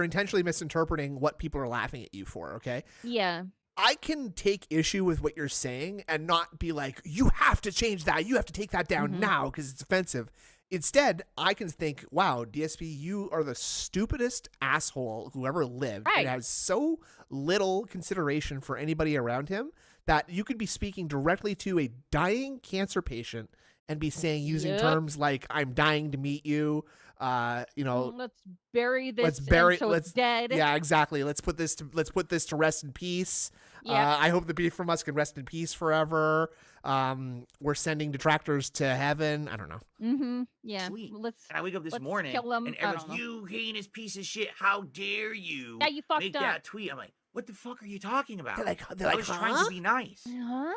B: intentionally misinterpreting what people are laughing at you for. Okay.
C: Yeah.
B: I can take issue with what you're saying and not be like, you have to change that. You have to take that down now because it's offensive. Instead, I can think, wow, DSP, you are the stupidest asshole who ever lived
C: Right.
B: and has so little consideration for anybody around him that you could be speaking directly to a dying cancer and be saying, using
C: Yep.
B: terms like, I'm dying to meet you.
C: Let's bury this.
B: Let's bury.
C: until
B: Let's
C: it's dead.
B: Yeah, exactly. Let's put this to rest in peace.
C: Yeah.
B: I hope the beef from us can rest in peace forever. We're sending detractors to heaven. I don't know.
C: Mm-hmm. Yeah.
F: Sweet.
C: Let's.
F: And I wake up this
C: let's
F: morning
C: kill 'em.
F: and
C: I
F: everyone's,
C: don't know.
F: you heinous piece of shit, how dare you
C: Yeah, you fucked
F: make
C: up.
F: that tweet? I'm like, what the fuck are you talking about?
B: They're like,
F: I was trying
B: huh?
F: to be nice.
C: Huh?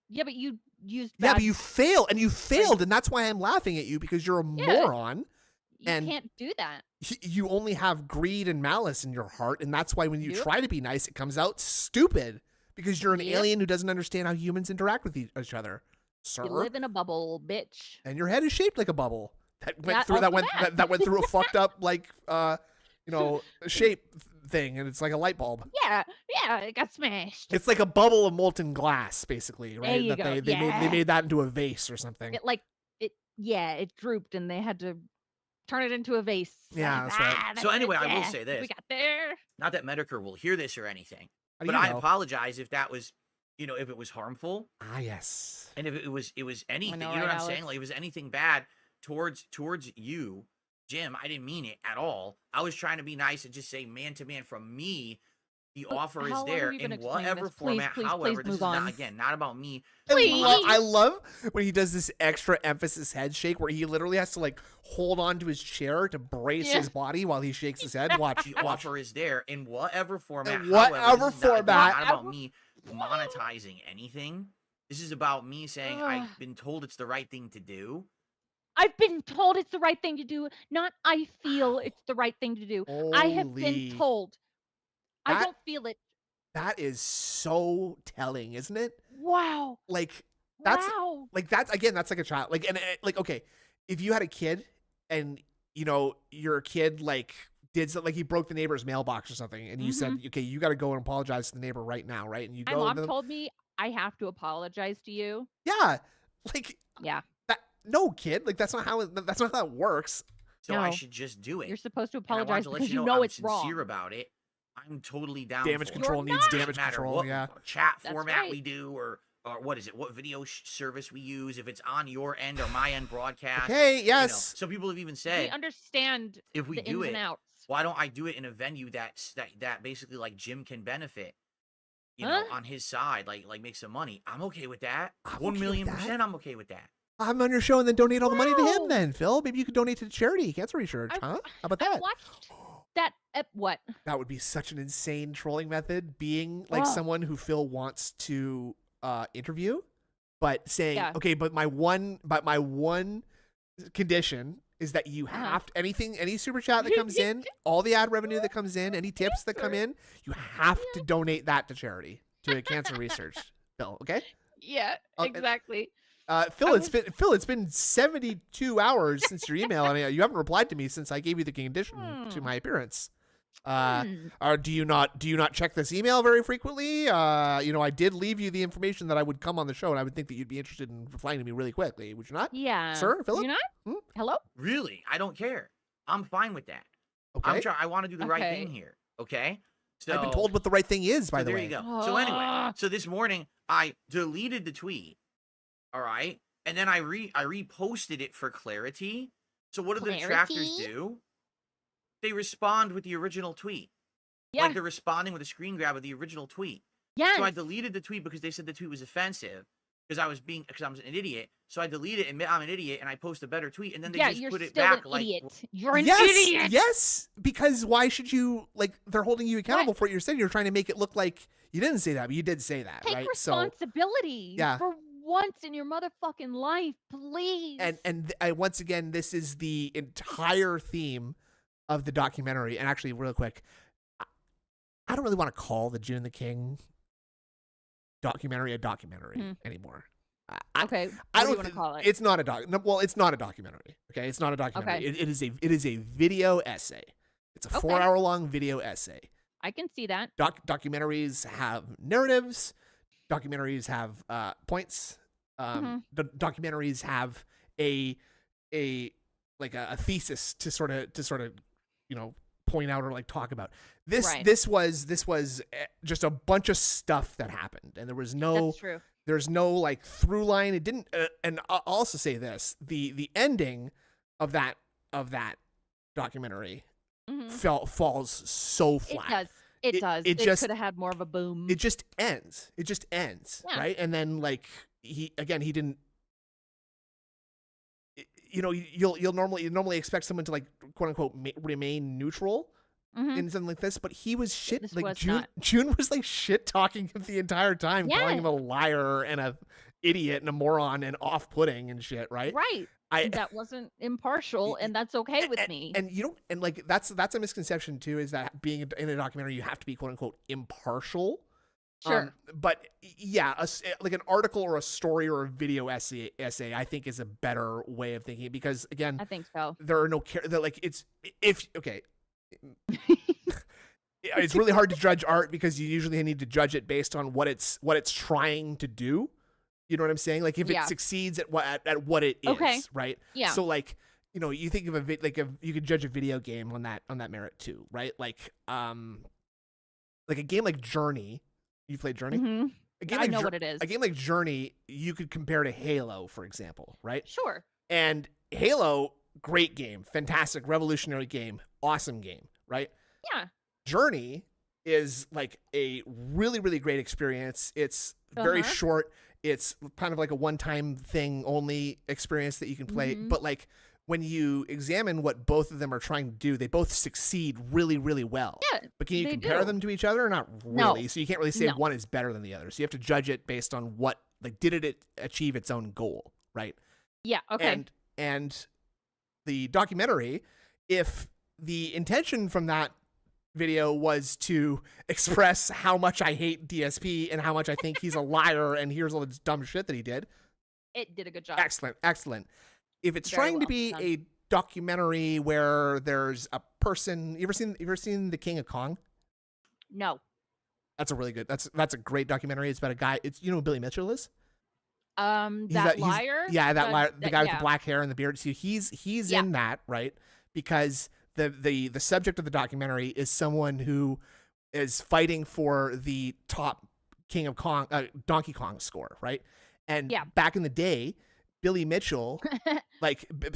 C: Yeah, but you used.
B: Yeah,
C: bad-
B: but you failed, and you failed, and that's why I'm laughing at you because you're a moron.
C: You
B: and-
C: can't do that.
B: You only have greed and malice in your heart, and that's why when you
C: Yep.
B: try to be nice, it comes out stupid because you're an
C: Yep.
B: alien who doesn't understand how humans interact with each other, sir.
C: You live in a bubble, bitch.
B: And your head is shaped like a bubble that went
C: Yeah,
B: through
C: oh,
B: that went
C: that.
B: that went through a fucked up like shape thing, and it's like a light bulb.
C: Yeah, it got smashed.
B: It's like a bubble of molten glass, basically, right?
C: There you
B: that
C: go,
B: they
C: yeah.
B: made that into a vase or something.
C: It drooped, and they had to turn it into a vase.
B: Yeah, that's right.
F: So anyway, I will
C: yeah,
F: say this.
C: We got there.
F: Not that Medicare will hear this or anything,
B: How do
F: but
B: you
F: I
B: know?
F: apologize if that was, if it was harmful,
B: Ah, yes.
F: and if it was anything.
C: know,
F: You know what
C: right,
F: I'm saying?
C: Alex?
F: Like, if it was anything bad towards you, Jim, I didn't mean it at all. I was trying to be nice and just say man to man from me. The
C: But
F: offer
C: how
F: is
C: long
F: there
C: have you been
F: in
C: explaining
F: whatever
C: this? Please,
F: format.
C: please,
F: However,
C: please
F: this is
C: move on.
F: not, again, not about me.
C: Please.
B: I love when he does this extra emphasis head shake where he literally has to like hold on to his chair to brace
C: Yeah.
B: his body while he shakes his head. Watch,
F: The
B: watch.
F: offer is there in whatever format.
B: In whatever
F: However, this is not,
B: format.
F: Not about me monetizing anything. This is about me saying
C: Ugh.
F: I've been told it's the right thing to do.
C: I've been told it's the right thing to do, not I feel it's the right thing to do. I have
B: Holy.
C: been told. I
B: That-
C: don't feel it.
B: That is so telling, isn't it?
C: Wow.
B: Like that's
C: wow.
B: like that's like a child. Like and like okay, if you had a kid and your kid like did something like he broke the neighbor's mailbox or something, and you said, okay, you got to go and apologize to the neighbor right now, right? And you
C: My
B: go.
C: mom
B: and
C: told me I have to apologize to you.
B: yeah, like
C: Yeah.
B: that. No, kid, like that's not how it works.
F: So I
C: No.
F: should just do it.
C: You're supposed to
F: And I wanted
C: apologize
F: to let
C: because
F: you
C: you
F: know
C: know
F: I'm
C: it's
F: sincere
C: wrong.
F: about it. I'm totally down
B: Damage
F: for
B: control
F: it.
B: needs
C: not.
B: damage
F: Doesn't matter
B: control.
F: what
B: Yeah.
F: chat
C: That's
F: format
C: right.
F: we do or what is it? What video service we use? If it's on your end or my end broadcast.
B: Okay.
F: you know.
B: Yes.
F: So people have even
C: We
F: said
C: understand
F: if we
C: the
F: do
C: ins
F: it,
C: and outs.
F: why don't I do it in a venue that basically like Jim can benefit,
C: Huh?
F: on his side, like make some money. I'm okay with that.
B: I'm
F: 1
B: okay
F: million
B: with that.
F: %. I'm okay with that.
B: I'm on your show and then donate all the money to him.
C: Wow.
B: Then Phil, maybe you could donate to the charity cancer research,
C: I-
B: huh? How about
C: I
B: that?
C: watched that. What?
B: That would be such an insane trolling method. Being like
C: Oh.
B: someone who Phil wants to interview, but saying,
C: Yeah.
B: okay, but my one condition is that you
C: Uh-huh.
B: have to, any super chat that comes in, all the ad revenue that comes in, any tips that come in, you have to donate that to charity, to cancer research. Phil, okay?
C: Yeah,
B: and-
C: exactly.
B: Phil,
C: I
B: it's been 72 hours since your email, and you haven't replied to me since I gave you the condition to my appearance. Or do you not check this email very frequently? I did leave you the information that I would come on the show, and I would think that you'd be interested in replying to me really quickly. Would you not?
C: Yeah.
B: Sir, Philip?
C: You not?
B: Hmm?
C: Hello?
F: Really, I don't care. I'm fine with that.
B: Okay.
F: I want to do the right thing here. Okay. So
B: I've been told what the right thing is, by the way.
F: There you go. So anyway, so this morning I deleted the tweet. All right. And then I reposted it for clarity. So what do the detractors do? They respond with the original tweet.
C: Yeah.
F: Like they're responding with a screen grab of the original tweet.
C: Yes.
F: So I deleted the tweet because they said the tweet was offensive because I was an idiot. So I delete it and admit I'm an idiot and I post a better tweet and then they just put it back
C: an
F: like
C: idiot. You're an idiot.
B: Yes, because why should you they're holding you accountable for what you're saying. You're trying to make it look like you didn't say that, but you did say that,
C: Take
B: right?
C: responsibility for once in your motherfucking life, please.
B: And once again, this is the entire theme of the documentary. And actually, real quick, I don't really want to call the June the King documentary a documentary anymore.
C: Okay,
B: I
C: what do
B: don't
C: you want to call it?
B: It's not a well, it's not a documentary. Okay, it's not a documentary.
C: Okay.
B: It is a video essay. It's a 4-hour-long video essay.
C: I can see that.
B: Documentaries have narratives. Documentaries have points. Documentaries have a thesis to sort of point out or like talk about. This was just a bunch of stuff that happened, and there was no.
C: That's true.
B: There's no like through line. It didn't. And I'll also say this: the ending of that documentary falls so flat.
C: It does. It
B: just
C: could have had more of a boom.
B: It just ends. Right? And then like he didn't. You'll normally expect someone to like quote unquote remain neutral in something like this, but he was shit.
C: This
B: like
C: was
B: June was like shit talking him the entire time, calling him a liar and a idiot and a moron and off-putting and shit. Right.
C: Right. That wasn't impartial, and that's okay with me.
B: And you don't, and like that's a misconception too, is that being in a documentary you have to be quote unquote impartial.
C: Sure.
B: But yeah, like an article or a story or a video essay, I think is a better way of thinking, because again,
C: I think so.
B: There are no like it's it's really hard to judge art because you usually need to judge it based on what it's trying to do. You know what I'm saying? Like if it succeeds at what it is, right? Yeah. So like, you think of you could judge a video game on that merit too, right? Like a game like Journey. You played Journey?
C: Mm-hmm. I know what it is.
B: A game like Journey, you could compare to Halo, for example, right?
C: Sure.
B: And Halo, great game, fantastic, revolutionary game, awesome game, right?
C: Yeah.
B: Journey is like a really, really great experience. It's very short. It's kind of like a one-time thing only experience that you can play. But like when you examine what both of them are trying to do, they both succeed really, really well. Yeah, but can you compare them to each other? Not really. No. So you can't really say one is better than the other. So you have to judge it based on what, like, did it achieve its own goal, right?
C: Yeah, okay.
B: And the documentary, if the intention from that video was to express how much I hate DSP and how much I think he's a liar and here's all this dumb shit that he did,
C: it did a good job.
B: Excellent. If it's trying to be a documentary where there's a person, you ever seen The King of Kong?
C: No.
B: That's a really good. That's a great documentary. It's about a guy. It's you know who Billy Mitchell is?
C: That liar.
B: Yeah, that liar. The guy with the black hair and the beard. So he's in that, right? Because the subject of the documentary is someone who is fighting for the top King of Kong, Donkey Kong score, right? And back in the day, Billy Mitchell,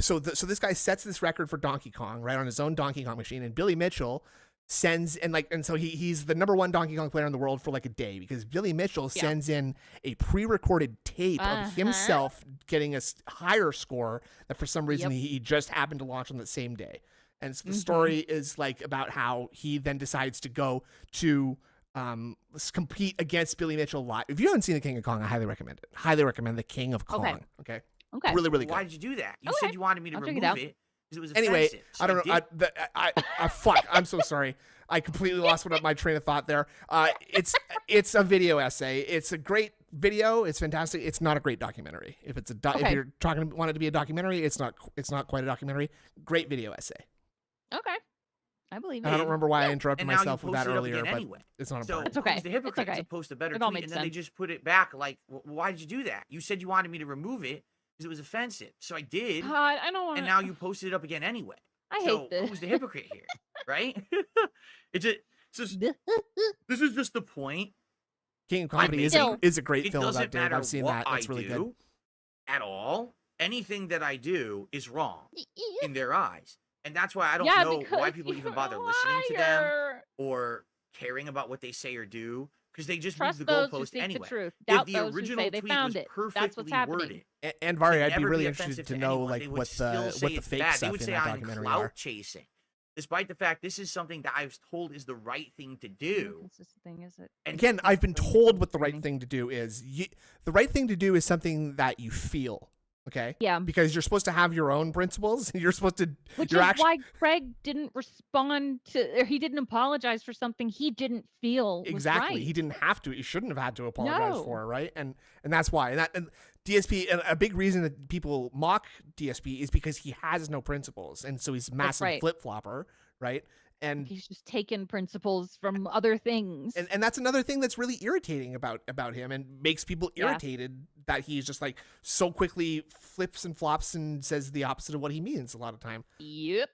B: so this guy sets this record for Donkey Kong, right, on his own Donkey Kong machine, and Billy Mitchell sends and so he's the number one Donkey Kong player in the world for like a day because Billy Mitchell sends in a pre-recorded tape of himself getting a higher score that for some reason he just happened to launch on the same day. And so the story is like about how he then decides to go to compete against Billy Mitchell live. If you haven't seen The King of Kong, I highly recommend it. Highly recommend The King of Kong. Okay. Really, really good.
F: Why did you do that? You said you wanted me to remove it because it was offensive.
B: Anyway,
F: so
B: I don't know. I fuck. I'm so sorry. I completely lost my train of thought there. It's a video essay. It's a great video. It's fantastic. It's not a great documentary. If it's if you're want it to be a documentary, it's not quite a documentary. Great video essay.
C: Okay. I believe
B: I don't remember why I interrupted myself with that earlier, but
F: anyway.
B: It's not
F: so
B: important.
C: It's okay.
F: The hypocrite to post a better tweet, and then they just put it back. Like, why did you do that? You said you wanted me to remove it because it was offensive, so I did.
C: I don't want.
F: And now you posted it up again anyway.
C: I
F: So
C: hate this.
F: who's the hypocrite here, right? This is just the point.
B: King of Comedy is a great film about Dave. I've seen that. It's really good.
F: At all. Anything that I do is wrong in their eyes. And that's why I don't know why people even bother listening to them or caring about what they say or do, because they just move the goalpost anyway. If the original tweet was perfectly worded,
B: and Vari, I'd be really interested to know like what the fake stuff
F: they would
B: in
F: say
B: that
F: I'm
B: documentary
F: clout
B: are.
F: chasing, despite the fact this is something that I was told is the right thing to do.
C: Thing, is it?
F: And
B: Again, I've been told what the right thing to do is. The right thing to do is something that you feel. Okay.
C: Yeah.
B: Because you're supposed to have your own principles. You're supposed to.
C: Which is why Craig didn't respond to, or he didn't apologize for something he didn't feel
B: exactly.
C: was right.
B: He didn't have to. He shouldn't have had to apologize for it, right? And that's why. And DSP, a big reason that people mock DSP is because he has no principles, and so he's a massive flip flopper, right? And
C: he's just taken principles from other things.
B: And that's another thing that's really irritating about him and makes people irritated that he's just like so quickly flips and flops and says the opposite of what he means a lot of time.
C: Yep.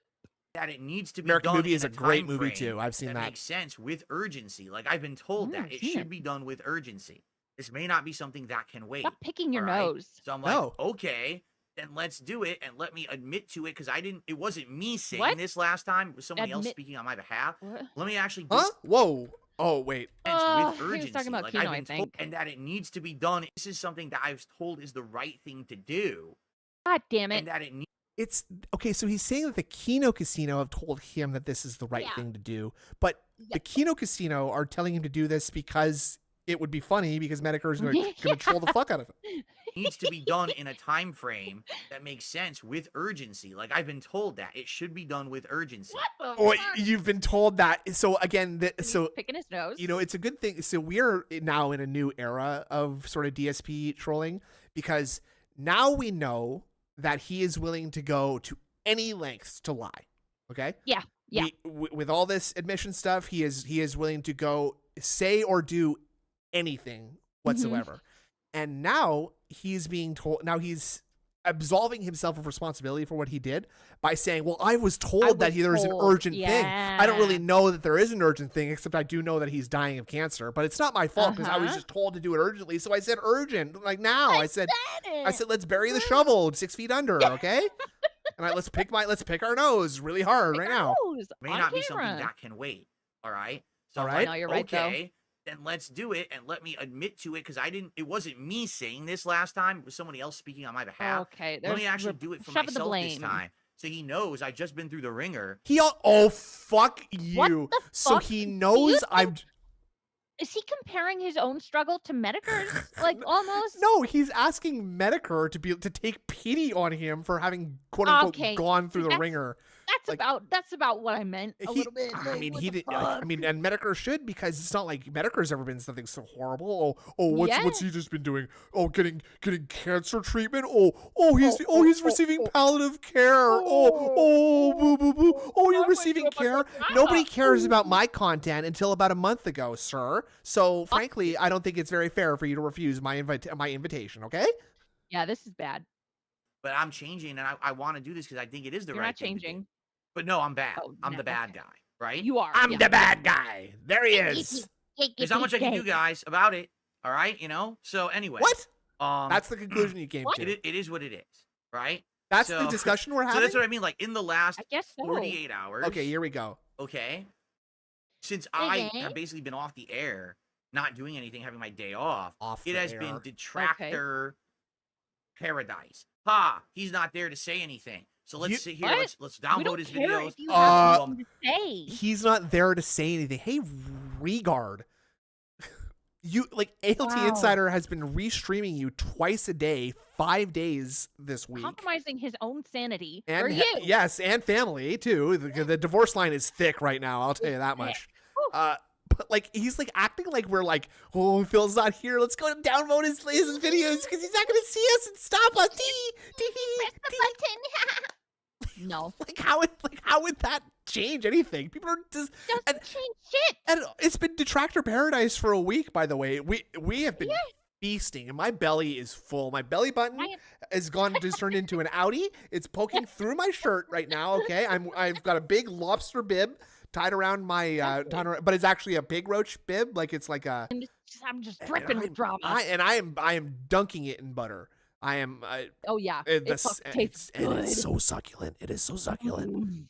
F: That it needs to be
B: American
F: done
B: Movie is
F: in
B: a great movie too. I've seen that.
F: Makes sense with urgency. Like I've been told that it should be done with urgency. This may not be something that can wait.
C: Stop picking your nose.
F: So I'm like, okay, then let's do it and let me admit to it, because it wasn't me saying this last time. It was someone else speaking on my behalf.
C: What?
F: Let me actually do
B: Whoa. Oh, wait.
F: with
C: He
F: urgency.
C: was talking about
F: like,
C: Kino,
F: I've been
C: I think.
F: told, and that it needs to be done. This is something that I was told is the right thing to do.
C: God damn it.
F: And that it needs
B: It's okay. So he's saying that the Kino Casino have told him that this is the right thing to do, but the Kino Casino are telling him to do this because it would be funny because Medicare is going to troll the fuck out of him.
F: needs to be done in a time frame that makes sense with urgency. Like I've been told that it should be done with urgency.
B: Oh, you've been told that. So again,
C: picking his nose.
B: You know, it's a good thing. So we're now in a new era of sort of DSP trolling, because now we know that he is willing to go to any lengths to lie. Okay.
C: Yeah. Yeah.
B: With all this admission stuff, he is willing to go say or do anything whatsoever. And now he's being told, now he's absolving himself of responsibility for what he did by saying, well, I was told that there was an urgent thing. I don't really know that there is an urgent thing, except I do know that he's dying of cancer, but it's not my fault because I was just told to do it urgently. So I said urgent. Like now I said, let's bury the shovel 6 feet under. Okay. And let's pick our nose really hard right now.
F: May not be something that can wait. All right. So
C: No, you're right,
F: okay. Then let's do it and let me admit to it, because it wasn't me saying this last time. It was somebody else speaking on my behalf.
C: Okay.
F: Let me actually do it for myself this time. So he knows I've just been through the ringer.
B: Fuck you.
C: What the
B: so
C: fuck?
B: he knows
C: Is he comparing his own struggle to Medicare's? Like almost?
B: No, he's asking Medicare to take pity on him for having quote unquote gone through the ringer.
C: That's about what I meant a little bit.
B: I mean, and Medicare should, because it's not like Medicare's ever been something so horrible. What's he just been doing? Oh, getting cancer treatment. He's receiving palliative care. Boo boo boo. He's receiving care. Nobody cares about my content until about a month ago, sir. So frankly, I don't think it's very fair for you to refuse my invitation. Okay?
C: Yeah, this is bad.
F: But I'm changing, and I want to do this because I think it is the
C: You're
F: right
C: not
F: thing to
C: changing.
F: do. But no, I'm bad. I'm the bad guy, right?
C: You are.
B: I'm the bad guy. There he is.
F: There's not much I can do, guys, about it. All right, So anyway.
B: What? That's the conclusion you came to.
F: It is what it is, right?
B: That's the discussion we're having?
F: So that's what I mean. Like in the last 48 hours.
B: Okay, here we go.
F: Okay. Since I have basically been off the air, not doing anything, having my day off, it has been detractor paradise. He's not there to say anything. So let's sit here. Let's download his videos.
B: He's not there to say anything. Hey, Regard. ALT Insider has been restreaming you twice a day, 5 days this week.
C: Compromising his own sanity
B: and
C: for you.
B: Yes, and family too. The divorce line is thick right now, I'll tell you that much. But he's acting like we're Phil's not here. Let's go download his videos because he's not going to see us and stop us.
C: Press the button. No.
B: How would that change anything? People are just
C: doesn't change shit.
B: And it's been detractor paradise for a week, by the way. We have been feasting, and my belly is full. My belly button just turned into an Audi. It's poking through my shirt right now. Okay, I've got a big lobster bib tied around my but it's actually a pig roach bib. Like it's like a.
C: I'm just dripping with drama.
B: I am dunking it in butter. I am.
C: Oh yeah,
B: it
C: tastes good.
B: And it's so succulent. It is so succulent.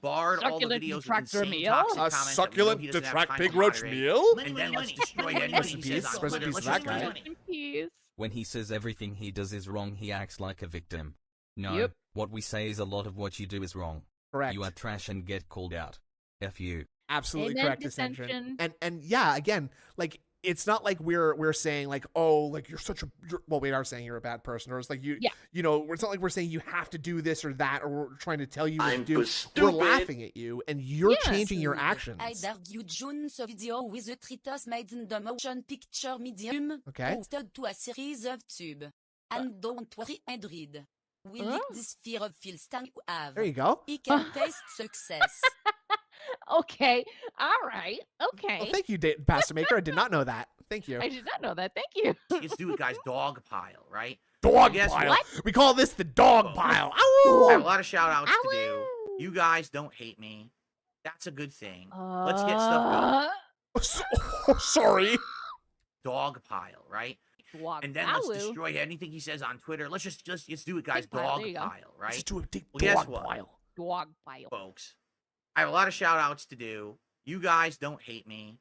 F: Barred all the
C: Succulent
F: videos with
C: detractor
F: insane
C: meal?
F: toxic
B: A
F: comments that we know
B: succulent
F: he doesn't have
B: detract
F: time
B: pig
F: to
B: roach
F: moderate.
B: meal?
F: And then let's destroy
B: Rest
F: anything
B: in
F: he says
B: peace,
F: on
B: rest in
F: Twitter.
B: peace
F: Let's
B: to that
F: destroy
B: guy.
F: anything.
C: Peace.
E: When he says everything he does is wrong, he acts like a victim. No,
C: Yep.
E: what we say is a lot of what you do is wrong.
B: Correct.
E: You are trash and get called out. F you.
B: Absolutely
C: Amen,
B: correct,
C: dissension.
B: And yeah, again, like it's not like we're saying like, oh, like well, we are saying you're a bad person, or it's like you know, it's not like we're saying you have to do this or that, or we're trying to tell you what to do. We're laughing at you, and you're changing your actions.
H: I argued June so video with a Tritos made in the motion picture medium.
B: Okay.
H: Posted to a series of tube. And don't worry, Android. We like this fear of Philistine you have.
B: There you go.
H: He can taste success.
C: Okay. All right. Okay.
B: Well, thank you, Pastor Maker. I did not know that. Thank you.
C: I did not know that. Thank you.
F: Let's do it, guys. Dog pile, right?
B: Dog
F: Guess
B: pile.
F: what?
B: We call this the dog pile.
F: I have a lot of shout outs to do. You guys don't hate me. That's a good thing. Let's get stuff going.
B: Sorry.
F: Dog pile, right?
C: Dog
F: and then let's destroy anything he says on Twitter. Let's just do it, guys. Dog pile, right?
B: Just do a big
F: guess
B: dog
F: what,
B: pile.
C: Dog pile.
F: folks? I have a lot of shout outs to do. You guys don't hate me.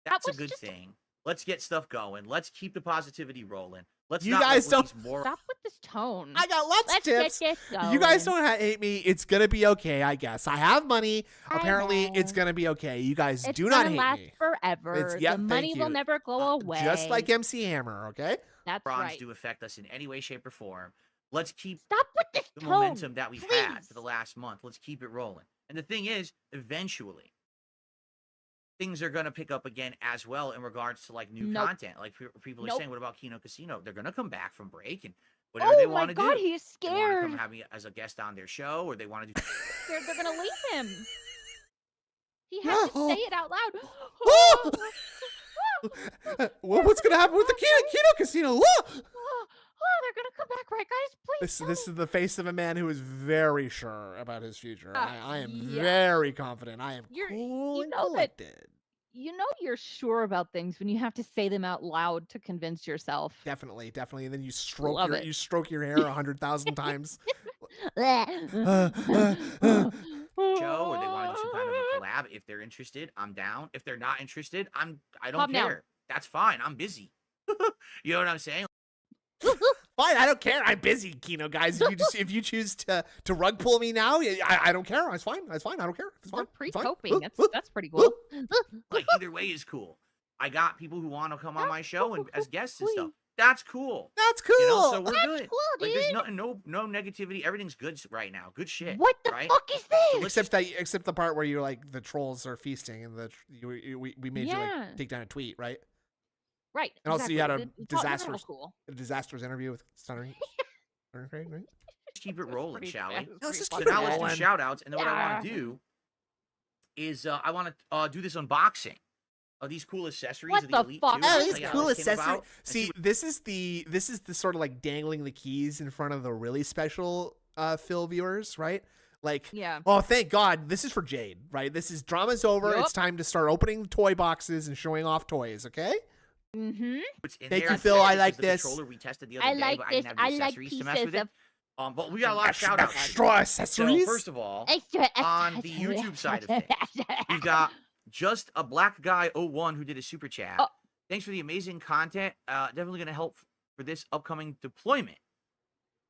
F: That's a good thing. Let's get stuff going. Let's keep the positivity rolling. Let's
B: You
F: not
B: guys
F: let
B: don't
F: these more
C: Stop with this tone.
B: I got lots of
C: Let's
B: tips.
C: get this
B: You guys
C: going.
B: don't hate me. It's gonna be okay, I guess. I have money.
C: I
B: Apparently,
C: know.
B: it's gonna be okay. You guys
C: It's
B: do not
C: gonna
B: hate
C: last
B: me.
C: forever.
B: yeah,
C: The money
B: thank
C: will
B: you.
C: never go away.
B: Just like MC Hammer, okay?
C: That's
F: bronze
C: right.
F: do affect us in any way, shape, or form. Let's keep
C: Stop with this
F: the
C: tone.
F: momentum that we've had
C: please.
F: for the last month. Let's keep it rolling. And the thing is, eventually, things are going to pick up again as well in regards to like new content. Like people are saying, what about Kino Casino? They're going to come back from break and whatever they want to do.
C: Oh my God, he's
F: They want to
C: scared.
F: come have me as a guest on their show, or they want to do.
C: Scared they're gonna leave him. He has to say it out loud.
B: Well, what's gonna happen with the Kino Casino?
C: Oh, they're gonna come back, right, guys? Please.
B: This is the face of a man who is very sure about his future. I am
C: yeah.
B: very confident. I am
C: You're-
B: cool
C: you
B: and
C: know that-
B: collected.
C: You know you're sure about things when you have to say them out loud to convince yourself.
B: Definitely. And then you stroke
C: Love it.
B: you stroke your hair 100,000 times.
F: show, or they want to do some kind of a collab. If they're interested, I'm down. If they're not interested, I don't
C: Calm down.
F: care. That's fine. I'm busy. You know what I'm saying?
B: Fine, I don't care. I'm busy, Kino guys. If you choose to rug pull me now, I don't care. It's fine. I don't care. It's fine.
C: We're
B: It's fine.
C: pre-coping. That's pretty cool.
F: Like either way is cool. I got people who want to come on my show and as guests and
C: Sweet.
F: stuff. That's cool.
B: That's cool.
F: You know, so we're
C: That's
F: good.
C: cool,
F: Like there's
C: dude.
F: nothing, no negativity. Everything's good right now. Good shit.
C: What the
F: right?
C: fuck is this?
B: Except the part where you're like the trolls are feasting and we made you
C: Yeah.
B: like take down a tweet, right?
C: Right.
B: And also you had a
C: It's all
B: disastrous
C: cool.
B: interview with Stunner Craig, right?
F: Let's keep it rolling, shall we?
B: Let's just
F: So
B: keep it
F: now let's do
B: rolling.
F: shout outs. And then what I want
C: Yeah.
F: to do is I want to do this unboxing of these cool accessories
C: What
F: of the
C: the
F: Elite
C: fuck?
F: 2.
C: Oh,
F: I'll
B: these
F: tell you how
B: cool
F: this came
B: accessories.
F: about and
B: See, this is the sort of like dangling the keys in front of the really special Phil viewers, right? Like,
C: Yeah.
B: oh, thank God, this is for Jade, right? This is drama's over.
C: Yup.
B: It's time to start opening toy boxes and showing off toys, okay?
C: Mm-hmm.
F: It's in
B: Thank
F: there.
B: you, Phil. I
F: This
B: like
F: is the
B: this.
F: controller we tested the other
C: I
F: day,
C: like
F: but
C: this.
F: I didn't
C: I
F: have the
C: like
F: accessories to mess
C: pieces
F: with it.
C: of
F: But we got a lot of shout outs.
B: Extra
F: So
B: accessories.
F: first of all,
C: extra.
F: on the YouTube side of things, we've got just a black guy 01 who did a super chat.
C: Oh.
F: Thanks for the amazing content. Definitely going to help for this upcoming deployment.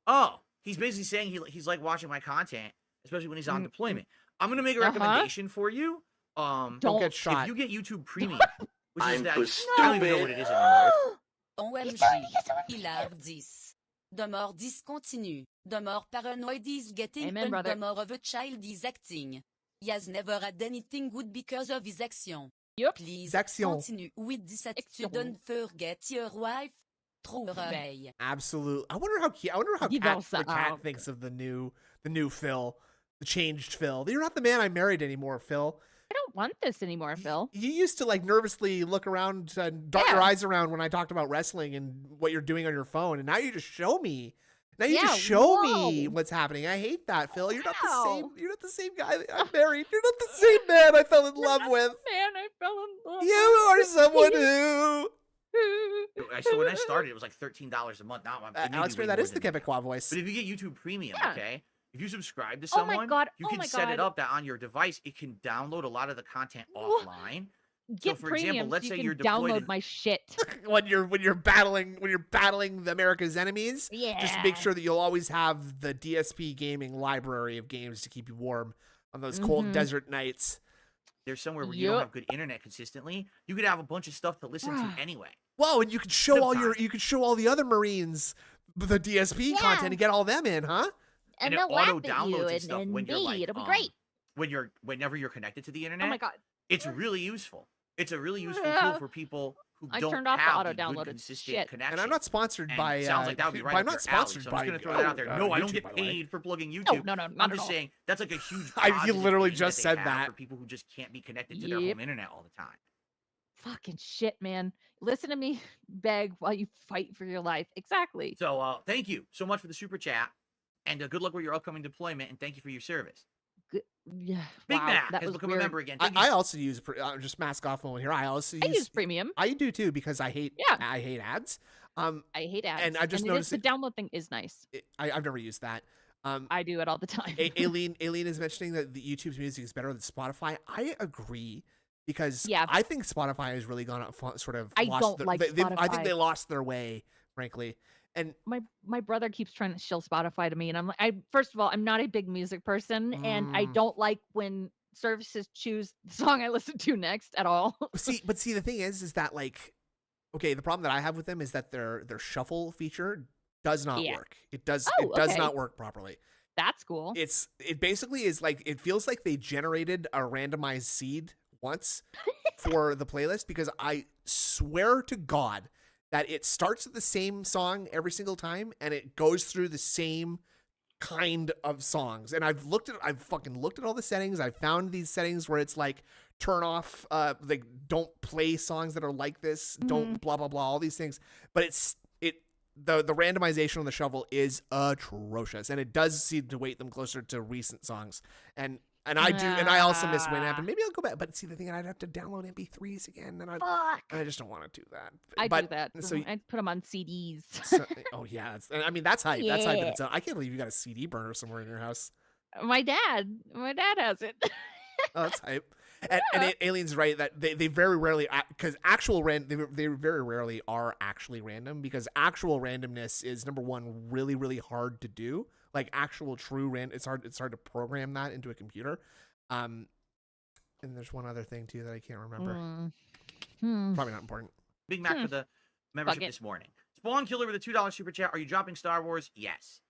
F: Oh, he's basically saying he's like watching my content, especially when he's on deployment. I'm going to make a recommendation for you.
B: Don't get shot.
F: If you get YouTube Premium, which
I: I'm
F: is that,
I: stupid.
F: I don't even know what it is anymore.
H: OMG. Il a 10. The more discontinue, the more paranoid is getting,
C: Amen,
H: and
C: brother.
H: the more of a child is acting. He has never had anything good because of his action.
C: Yup.
H: Please
B: His action.
H: continue with this attitude. Don't forget your wife. Trop réveil.
B: Absolutely. I wonder how the cat thinks of the new Phil, the changed Phil. You're not the man I married anymore, Phil.
C: I don't want this anymore, Phil.
B: You used to like nervously look around and dart your
C: Yeah.
B: eyes around when I talked about wrestling and what you're doing on your phone, and now you just show me. Now you
C: Yeah,
B: just show me
C: whoa.
B: what's happening. I hate that, Phil. You're not the
C: Wow.
B: same. You're not the same guy that I'm married. You're not the same man I fell in love with.
C: Man, I fell in love.
B: You are someone who.
F: So when I started, it was like $13 a month. Now it may
B: Alex,
F: be way
B: that
F: more
B: is the
F: than that.
B: Quebecois voice.
F: But if you get YouTube Premium,
C: Yeah.
F: okay, if you subscribe to
C: Oh my
F: someone,
C: God,
F: you
C: oh
F: can
C: my
F: set it
C: God.
F: up that on your device it can download a lot of the content
C: Wha-
F: offline.
C: Get
F: for example,
C: premium
F: let's
C: so
F: say
C: you
F: you're
C: can
F: deployed
C: download
F: in-
C: my shit.
B: when you're battling the America's enemies, just make
C: Yeah.
B: sure that you'll always have the DSP gaming library of games to keep you warm on those cold
C: Mhm.
B: desert nights.
F: There's somewhere where you don't
C: Yup.
F: have good internet consistently. You could have a bunch of stuff to listen to anyway.
B: Whoa, and you could show
F: Good
B: you could show all the other Marines the DSP
C: Yeah.
B: content and get all them in, huh?
C: And
F: it
C: they'll laugh
F: auto
C: at you
F: downloads and stuff
C: and
F: when you're
C: me.
F: like,
C: It'll be great.
F: whenever you're connected to the internet.
C: Oh my God.
F: It's really useful. It's a really useful
C: Yeah.
F: tool for people who
C: I
F: don't
C: turned off the
F: have
C: auto
F: the good,
C: downloaded
F: consistent
C: shit.
F: connection.
B: And I'm not sponsored
F: And
B: by.
F: it sounds like that would be right
B: I'm
F: up
B: not
F: your
B: sponsored
F: alley. So I'm
B: by.
F: just gonna throw that out there. No, I don't
B: YouTube,
F: get
B: by the way.
F: paid for plugging YouTube.
C: No, not
F: I'm
C: at
F: just
C: all.
F: saying that's like a huge.
B: You
F: positive
B: literally
F: thing
B: just
F: that
B: said
F: they have
B: that.
F: for people who just can't be connected to their
C: Yep.
F: home internet all the time.
C: Fucking shit, man. Listen to me beg while you fight for your life. Exactly.
F: So thank you so much for the super chat, and good luck with your upcoming deployment, and thank you for your service.
C: Good. Yeah.
F: Big
C: wow,
F: Mac
C: that
F: has
C: was
F: become
C: weird.
F: a member again.
B: I,
F: Thank you.
B: I also use just mask off moment here. I also
C: I use premium.
B: I do too because I hate
C: Yeah.
B: I hate ads.
C: I hate ads.
B: and I just
C: it is-
B: noticed
C: the download thing is nice.
B: I've never used that.
C: I do it all the time.
B: Aileen is mentioning that the YouTube's music is better than Spotify. I agree because
C: Yeah.
B: I think Spotify has really gone up sort of.
C: I
B: lost
C: don't
B: their,
C: like
B: I think
C: Spotify.
B: they lost their way, frankly. And
C: my brother keeps trying to shill Spotify to me, and I'm like, first of all, I'm not a big music person, and I don't like when services choose the song I listen to next at all.
B: see, the thing is that like, okay, the problem that I have with them is that their shuffle feature does not
C: Yeah.
B: work. It does
C: okay.
B: not work properly.
C: That's cool.
B: It basically is like it feels like they generated a randomized seed once for the playlist because I swear to God that it starts with the same song every single time and it goes through the same kind of songs. And I've fucking looked at all the settings. I've found these settings where it's like turn off like don't play songs that are like this, don't blah blah blah, all these things. But the randomization on the shuffle is atrocious, and it does seem to weight them closer to recent songs. And I also miss Winamp, and maybe I'll go back. But see, the thing, I'd have to download MP3s again, and I just don't want to do that.
C: I
B: but,
C: do that.
B: So,
C: I put them on CDs.
B: oh yeah, that's hype. That's hype.
C: Yeah.
B: I can't believe you got a CD burner somewhere in your house.
C: My dad has it.
B: Oh, that's hype. And Alien's right that they very rarely, because they very rarely are actually random, because actual randomness is, number one, really, really hard to do. Like actual true it's hard to program that into a computer. And there's one other thing too that I can't remember. Probably not important.
F: Big Mac for the membership this morning. Spawn Killer with a $2 super chat. Are you dropping Star Wars? Yes.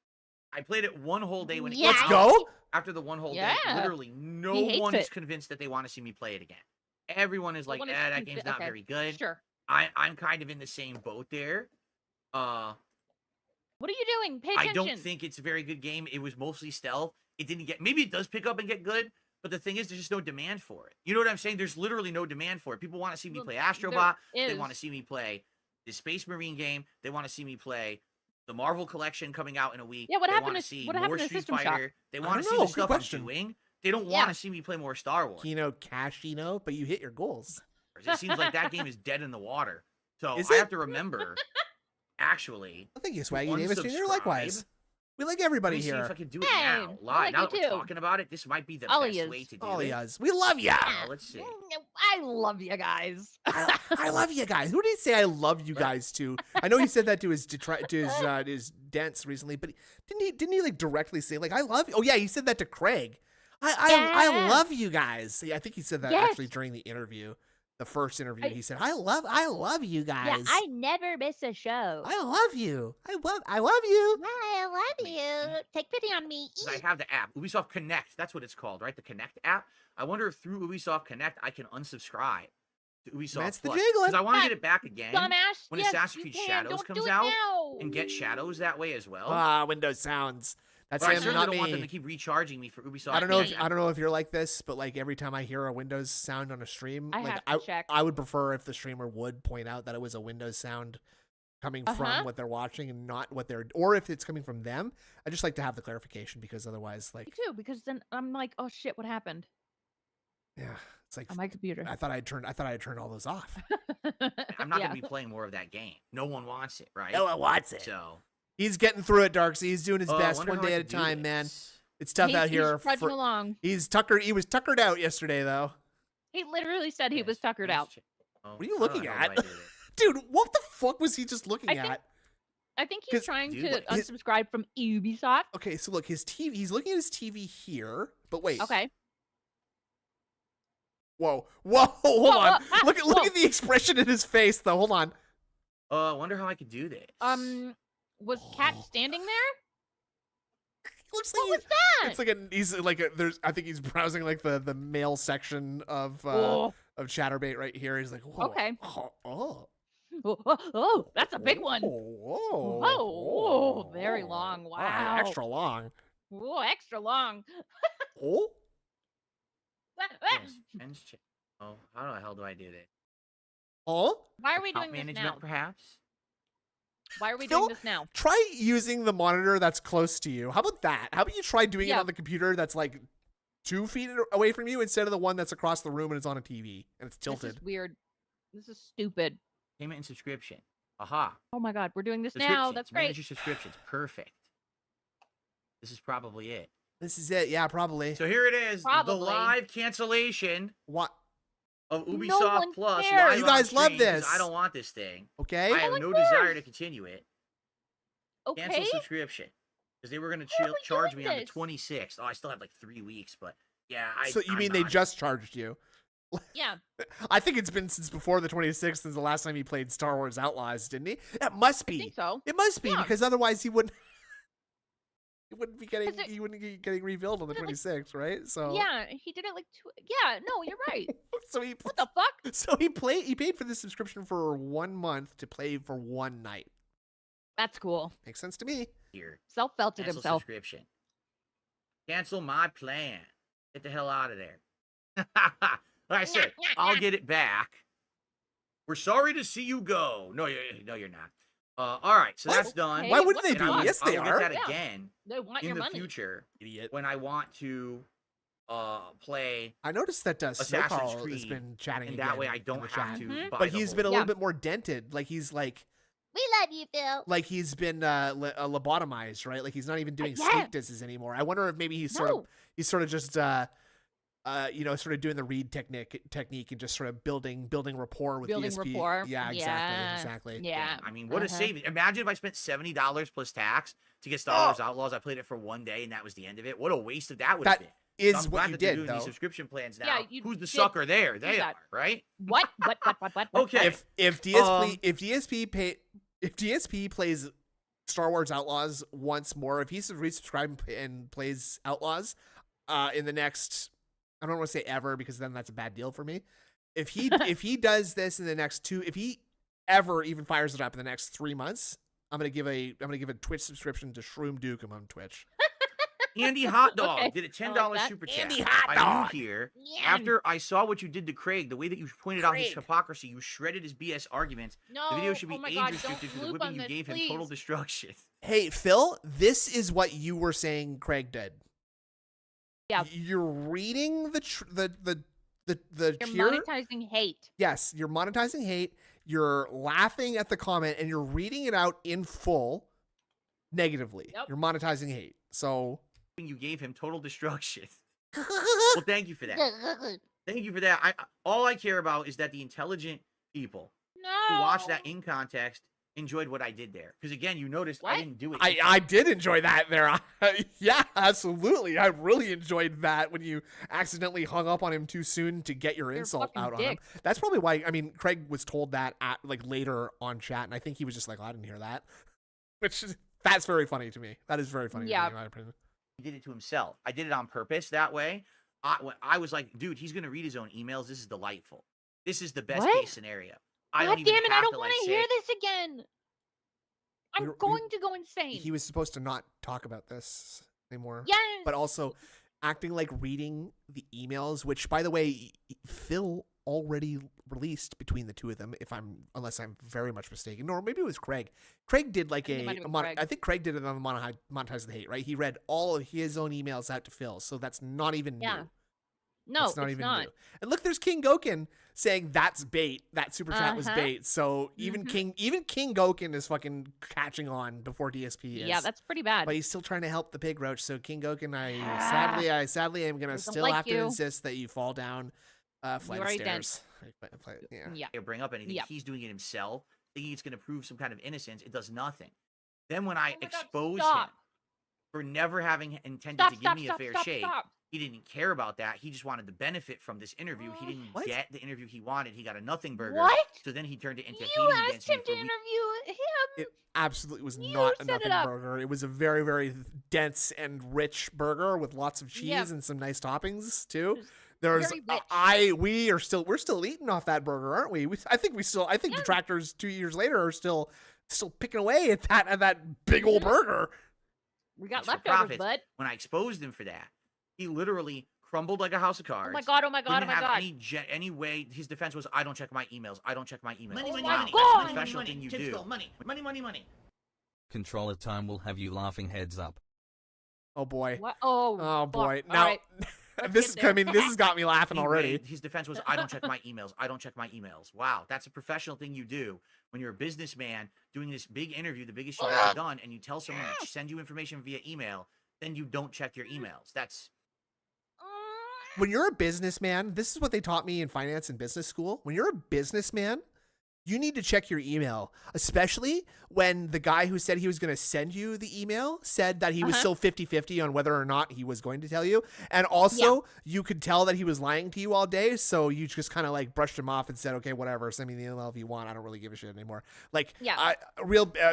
F: I played it one whole day when it came
B: Let's
F: out.
B: go.
F: After the one whole
C: Yeah.
F: day, literally no
C: He hates
F: one is
C: it.
F: convinced that they want to see me play it again. Everyone is like,
C: one is
F: that game's not
C: okay,
F: very good.
C: Sure.
F: I'm kind of in the same boat there.
C: What are you doing? Pay
F: I
C: attention.
F: don't think it's a very good game. It was mostly stealth. It didn't get, maybe it does pick up and get good, but the thing is, there's just no demand for it. You know what I'm saying? There's literally no demand for it. People want to see me
C: Well,
F: play Astrobot.
C: there
F: They
C: is.
F: want to see me play the Space Marine game. They want to see me play the Marvel collection coming out in a week.
C: Yeah, what
F: they
C: happened
F: wanna
C: to-
F: see
C: what
F: more
C: happened to
F: Street
C: System Shock?
F: Fighter. They
B: I
F: want to
B: don't
F: see
B: know.
F: the
B: Good
F: stuff
B: question.
F: I'm doing. They don't
C: Yeah.
F: want to see me play more Star Wars.
B: Kino Casino, but you hit your goals.
F: It seems like that game is dead in the water. So
B: Is
F: I
B: it?
F: have to remember, actually,
B: I think you Swaggy Davis Jr. Likewise. We like everybody
F: let me see
B: here.
F: if I can do it
C: Hey,
F: now.
C: I
F: Live.
C: like
F: Now
C: you
F: that we're
C: too.
F: talking about it, this might be the
C: All
F: best
C: he is.
F: way to do
B: All
F: it.
B: he has. We love ya.
F: Let's see.
C: I love you guys.
B: I love you guys. Who did he say I love you guys to? I know he said that to his his dance recently, but didn't he like directly say like I love you? Oh yeah, he said that to Craig. I
C: Yeah.
B: love you guys. See, I think he said that
C: Yes.
B: actually during the interview, the first interview. He said I love you guys.
C: never miss a show.
B: I love you. I love you.
C: I love you. Take pity on me.
F: 'Cause I have the app, Ubisoft Connect. That's what it's called, right? The Connect app. I wonder if through Ubisoft Connect I can unsubscribe to Ubisoft
B: That's the
F: Plus.
B: jiggling.
F: Because I want to get it back again
C: Dumbass.
F: when
C: Yes,
F: Assassin's
C: you
F: Creed
C: can.
F: Shadows
C: Don't
F: comes
C: do it
F: out
C: now.
F: and get Shadows that way as well.
B: Windows sounds. That's
F: But I
B: him,
F: certainly
B: not
F: don't
B: me.
F: want them to keep recharging me for Ubisoft.
B: I don't know.
F: Premium.
B: I don't know if you're like this, but like every time I hear a Windows sound on a stream,
C: I
B: like
C: have to check.
B: I would prefer if the streamer would point out that it was a Windows sound coming from what they're watching and not what they're, or if it's coming from them. I just like to have the clarification because otherwise, like,
C: Me too, because then I'm like, oh shit, what happened
B: yeah, it's like
C: on my computer?
B: I thought I had turned all those off.
F: I'm not gonna be playing more of that game. No one wants it, right?
B: No one wants it.
F: So
B: he's getting through it, Darksy. He's doing his
F: I
B: best
F: wonder
B: one
F: how I
B: day at a
F: could do
B: time, man.
F: this.
B: It's tough out here.
C: He's trudging along.
B: He's tuckered. He was tuckered out yesterday, though.
C: He literally said he was tuckered out.
F: Oh,
B: What are you
F: I don't
B: looking
F: know
B: at?
F: how I did it.
B: Dude, what the fuck was he just looking
C: I
B: at?
C: think he's
B: 'Cause-
C: trying
F: dude,
C: to
F: what-
C: unsubscribe from Ubisoft.
B: Okay, so look, his TV. He's looking at his TV here, but wait.
C: Okay.
B: Whoa, hold on.
C: ah,
B: Look
C: whoa.
B: at the expression in his face, though. Hold on.
F: I wonder how I could do this.
C: Was Cat standing there?
B: Looks
C: What
B: like
C: was that?
B: it's like he's like there's. I think he's browsing like the male section of
C: Oh.
B: Chatterbait right here. He's like, whoa.
C: Okay.
B: Oh.
C: Oh, that's a big one.
B: Whoa.
C: Oh, very long.
B: Oh,
C: Wow.
B: extra long.
C: Whoa, extra long.
B: Oh.
F: Yes, friends check. Oh, how the hell do I do this?
B: Oh.
C: Why are we
F: Account
C: doing this
F: management,
C: now?
F: perhaps?
C: Why are we
B: Phil,
C: doing this now?
B: Try using the monitor that's close to you. How about that? How about you try doing it
C: Yeah.
B: on the computer that's like 2 feet away from you instead of the one that's across the room and it's on a TV and it's
C: This
B: tilted?
C: is weird. This is stupid.
F: Payment and subscription. Aha.
C: Oh my god, we're doing this now.
F: Subscriptions.
C: That's
F: Manage
C: great.
F: your subscriptions. Perfect. This is probably it.
B: This is it. Yeah, probably.
F: So here it is.
C: Probably.
F: The live cancellation
B: What?
F: of
C: No
F: Ubisoft
C: one
F: Plus.
C: cares.
F: live
B: You
F: on
B: guys love
F: stream, 'cause
B: this.
F: I don't want this thing.
B: Okay.
F: I have
C: one
F: no desire
C: cares.
F: to continue it.
C: Okay.
F: Cancel subscription. Because they were going
C: Why are
F: to
C: we
F: charge
C: doing
F: me on the
C: this?
F: 26th. Oh, I still have like 3 weeks, but yeah.
B: So you
F: I'm
B: mean they
F: not.
B: just charged you?
C: Yeah.
B: I think it's been since before the 26th since the last time he played Star Wars Outlaws, didn't he? That must
C: I
B: be.
C: think so.
B: It must be
C: Yeah.
B: because otherwise he wouldn't. He wouldn't be getting.
C: Is it-
B: He wouldn't be getting revealed on the
C: Is it like-
B: 26th, right? So
C: Yeah, he did it like two. Yeah, no, you're right.
B: So he.
C: What the fuck?
B: So he paid for the subscription for 1 month to play for one night.
C: That's cool.
B: Makes sense to me.
F: Here.
C: Self-felted
F: Cancel
C: himself.
F: subscription. Cancel my plan. Get the hell out of there. Like I said, I'll get it back. We're sorry to see you go. No, you're not. All right, so
B: What?
F: that's done.
C: Okay,
B: Why wouldn't
C: what
B: they
C: the
B: be?
C: fuck?
B: Yes, they
F: I'll
B: are.
F: get that
C: Yeah.
F: again
C: They want
F: in
C: your
F: the
C: money.
F: future
B: Idiot.
F: when I want to play,
B: I noticed that Snow
F: Assassin's
B: Carl has
F: Creed,
B: been chatting
F: and that way
B: again
F: I
B: in
F: don't
B: the
F: have
B: chat.
F: to.
C: Mhm.
F: buy
B: But
F: the
B: he's
F: whole-
B: been a
C: Yeah.
B: little bit more dented. Like he's like
C: We love you, Phil.
B: he's been lobotomized, right? Like he's not even doing
C: Yeah.
B: sleep disses anymore. I wonder if maybe he's sort of just sort of doing the read technique and just sort of building rapport with
C: Building
B: DSP.
C: rapport.
B: Yeah, exactly.
C: Yeah.
F: I mean, what a
C: Uh-huh.
F: saving! Imagine if I spent $70 plus tax to get Star Wars Outlaws. I played it for one day, and that was the end of it. What a waste of that would have
B: That
F: been.
B: is
F: I'm
B: what
F: glad
B: you
F: that they're
B: did,
F: doing
B: though.
F: these subscription plans now.
C: Yeah, you
F: Who's the
C: did
F: sucker there?
C: do
F: They
C: that.
F: are, right?
C: What?
F: Okay.
B: If DSP plays Star Wars Outlaws once more, if he's resubscribed and plays Outlaws in the next, I don't want to say ever because then that's a bad deal for me. If he does this in the next if he ever even fires it up in the next 3 months, I'm gonna give a Twitch subscription to Shroom Dukem on Twitch.
F: Andy Hot Dog
C: Okay,
F: did a
C: I
F: $10
C: like that.
F: super chat.
B: Andy Hot
F: Are
B: Dog.
F: you here?
C: Yeah.
F: After I saw what you did to Craig, the way that you pointed out his
B: Craig.
F: hypocrisy, you shredded his BS arguments.
C: No.
F: The video should be
C: oh my
F: age
C: God,
F: restricted
C: don't
F: for the
C: loop
F: whipping
C: on
F: you
C: this,
F: gave him.
C: please.
F: Total destruction.
B: Hey Phil, this is what you were saying Craig did.
C: Yeah.
B: You're reading the
C: You're
B: cheer.
C: monetizing hate.
B: Yes, you're monetizing hate. You're laughing at the comment and you're reading it out in full negatively.
C: Yep.
B: You're monetizing hate. So
F: You gave him total destruction. Well, thank you for that. Thank you for that. All I care about is that the intelligent people who
C: No.
F: watched that in context enjoyed what I did there. Because again, you noticed I
C: What?
F: didn't do it.
B: I did enjoy that there. Yeah, absolutely. I really enjoyed that when you accidentally hung up on him too soon to get your
C: You're a
B: insult
C: fucking
B: out on him.
C: dick.
B: That's probably why. I mean, Craig was told that at like later on chat, and I think he was just like, oh, "I didn't hear that," which that's very funny to me. That is very funny.
C: Yeah.
B: To me, in my opinion.
F: He did it to himself. I did it on purpose that way. I was like, dude, he's going to read his own emails. This is delightful. This is the best
C: What?
F: case scenario. I
C: God
F: don't even
C: damn it! I
F: have
C: don't
F: to,
C: want
F: like,
C: to
F: say
C: hear
F: it.
C: this again. I'm
B: We-
C: going to go insane.
B: He was supposed to not talk about this anymore.
C: Yes.
B: But also acting like reading the emails, which, by the way, Phil already released between the two of them, unless I'm very much mistaken, or maybe it was Craig. Craig did like I think Craig did it on the Monetize the Hate, right? He read all of his own emails out to Phil, so that's not even new.
C: No,
B: it's not even new. And look, there's King Goken saying that's bait. That super chat was bait. So even King Goken is fucking catching on before DSP is.
C: Yeah, that's pretty bad.
B: But he's still trying to help the pig roach. So King Goken, I sadly am gonna still have to insist that you fall down flight of stairs.
F: Yeah. Bring up anything. He's doing it himself, thinking it's gonna prove some kind of innocence. It does nothing. Then when I expose him for never having intended to give me a fair shake. He didn't care about that. He just wanted the benefit from this interview. He didn't get the interview he wanted. He got a nothing burger. What? So then he turned it into hating against me. You asked him to interview him.
B: It absolutely was not a nothing burger. It was a very, very dense and rich burger with lots of cheese and some nice toppings too. There's we're still eating off that burger, aren't we? I think detractors 2 years later are still picking away at that big old burger.
C: We got leftovers, bud.
F: When I exposed him for that, he literally crumbled like a house of cards.
C: Oh my god! Oh my god! Oh my god!
F: Any way, his defense was, I don't check my emails. I don't check my emails.
I: Money,
F: That's
I: money,
F: the professional thing you do.
I: Money.
E: Controller time will have you laughing heads up.
B: Oh boy.
C: What?
B: Oh boy.
C: Now,
B: now
C: right.
B: this has got me laughing already.
F: His defense was, I don't check my emails. I don't check my emails. Wow, that's a professional thing you do when you're a businessman doing this big interview, the biggest you've ever done, and you tell someone to send you information via email, then you don't check your emails. That's
B: when you're a businessman, this is what they taught me in finance and business school. When you're a businessman, you need to check your email, especially when the guy who said he was going to send you the email said that he was still 50-50 on whether or not he was going to tell you. And also, you could tell that he was lying to you all day, so you just kind of like brushed him off and said, okay, whatever, send me the email if you want. I don't really give a shit anymore. Like,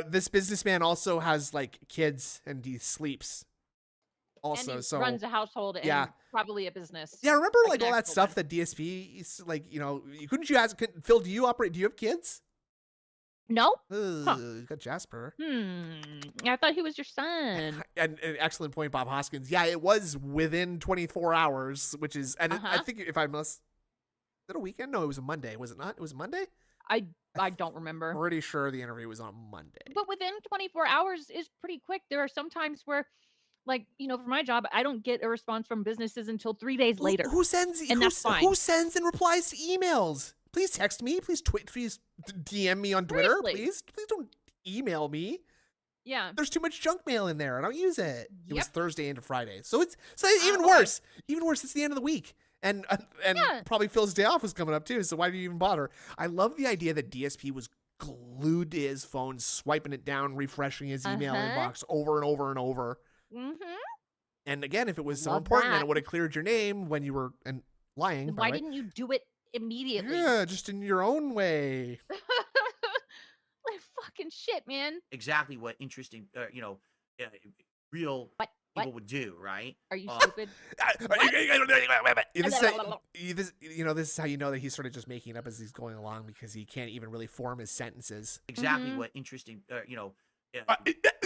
B: this businessman also has like kids and he sleeps. Also,
C: and he runs a household and probably a business.
B: Yeah, remember like all that stuff that DSP is like, couldn't you ask Phil, do you have kids?
C: No.
B: You got Jasper.
C: I thought he was your son.
B: And an excellent point, Bob Hoskins. Yeah, it was within 24 hours, which is, and I think if I must, is it a weekend? No, it was a Monday. Was it not? It was Monday?
C: I don't remember.
B: I'm pretty sure the interview was on Monday.
C: But within 24 hours is pretty quick. There are some times where, like, for my job, I don't get a response from businesses until 3 days later.
B: Who sends? And that's fine. Who sends and replies to emails? Please text me. Please please DM me on Twitter. Please don't email me.
C: Yeah.
B: There's too much junk mail in there. I don't use it. It was Thursday into Friday, so it's even worse. Even worse. It's the end of the week, and probably Phil's day off was coming up too. So why do you even bother? I love the idea that DSP was glued to his phone, swiping it down, refreshing his email inbox over and over and over. And again, if it was so important, then it would have cleared your name when you were lying.
C: Why didn't you do it immediately?
B: Yeah, just in your own way.
C: Like fucking shit, man.
F: Exactly what interesting, real people would do, right?
C: Are you stupid?
B: This is how you know that he's sort of just making it up as he's going along because he can't even really form his sentences.
F: Exactly what interesting,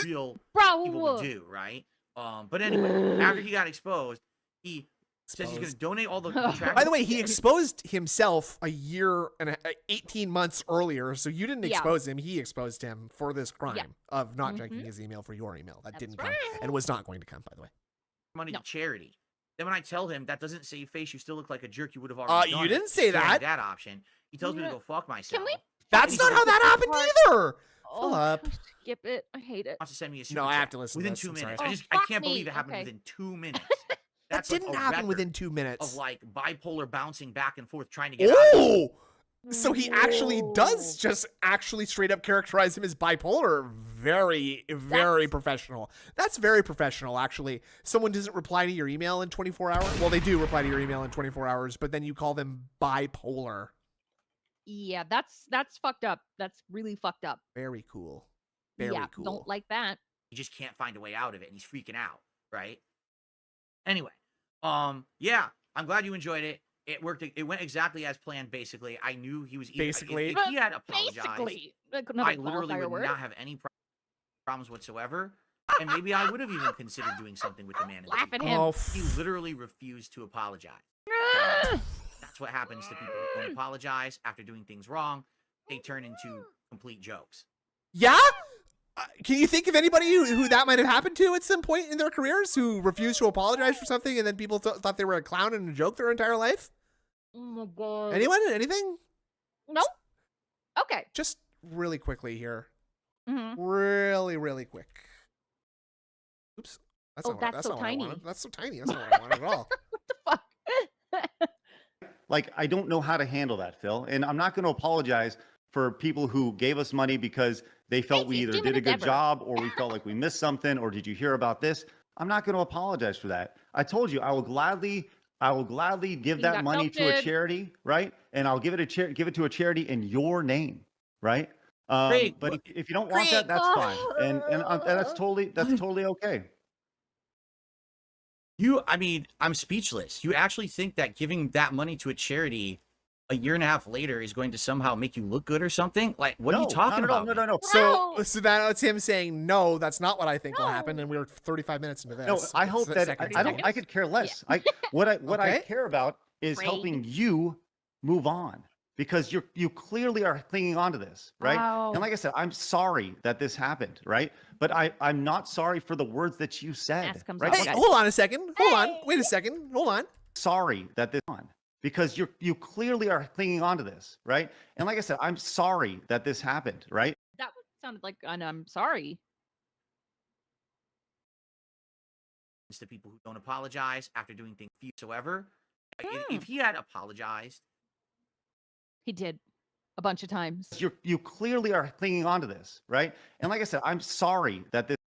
F: real people would do, right? But anyway, after he got exposed, he says he's going to donate all the tracks.
B: By the way, he exposed himself a year and 18 months earlier, so you didn't expose him. He exposed him for this crime of not checking his email for your email. That didn't come and was not going to come, by the way.
F: Money to charity. Then when I tell him that doesn't save face, you still look like a jerk. You would have already done
B: you didn't say that.
F: That option. He tells me to go fuck myself.
B: That's not how that happened either. Fill up.
C: Skip it. I hate it.
F: Wants to send me a super
B: I have to listen
F: within
B: to this.
F: 2 minutes.
B: Sorry.
F: I can't believe it happened within 2 minutes.
B: That didn't happen within 2 minutes.
F: Of like bipolar bouncing back and forth trying to get out of it.
B: So he actually does just actually straight up characterize him as bipolar. Very, very professional. That's very professional, actually. Someone doesn't reply to your email in 24 hours. Well, they do reply to your email in 24 hours, but then you call them bipolar.
C: Yeah, that's fucked up. That's really fucked up.
B: Very cool. Very cool.
C: Don't like that.
F: He just can't find a way out of it, and he's freaking out, right? Anyway, I'm glad you enjoyed it. It worked. It went exactly as planned. Basically, I knew he was if he had apologized. I literally would not have any problems whatsoever, and maybe I would have even considered doing something with the man.
C: Laugh at him.
F: He literally refused to apologize. That's what happens to people who don't apologize after doing things wrong. They turn into complete jokes.
B: Yeah? Can you think of anybody who that might have happened to at some point in their careers who refused to apologize for something and then people thought they were a clown and a joke their entire life?
C: Oh my God.
B: Anyone? Anything?
C: Nope. Okay.
B: Just really quickly here.
C: Mm-hmm.
B: Really quick. Oops. That's
C: Oh,
B: not
C: that's
B: what,
C: so
B: not what I
C: tiny.
B: wanted. That's so tiny. That's not what I wanted at all.
C: What the fuck?
J: Like, I don't know how to handle that, Phil. And I'm not going to apologize for people who gave us money because they felt we either did a good job or we felt like we missed something, or did you hear about this? I'm not going to apologize for that. I told you I will gladly give that money to a charity, right? And I'll give it to a charity in your name, right?
F: Great.
J: But if you don't want that, that's fine, and that's totally okay.
F: I mean, I'm speechless. You actually think that giving that money to a charity a year and a half later is going to somehow make you look good or something? Like, what are you talking about?
J: No.
B: So that's him saying, no, that's not what I think will happen. And we were 35 minutes into this.
J: No, I hope that I could care less. Yeah. What I care about is helping you move on, because you clearly are clinging on to this, right?
C: Wow.
J: And like I said, I'm sorry that this happened, right? But I'm not sorry for the words that you said, right?
B: Hey, hold on a second. Hold on. Wait a second. Hold on.
J: Sorry that this on. Because you clearly are clinging on to this, right? And like I said, I'm sorry that this happened, right?
C: That sounded like an I'm sorry.
F: To people who don't apologize after doing things whatsoever. If he had apologized,
C: he did a bunch of times.
J: You clearly are clinging on to this, right? And like I said, I'm sorry that this.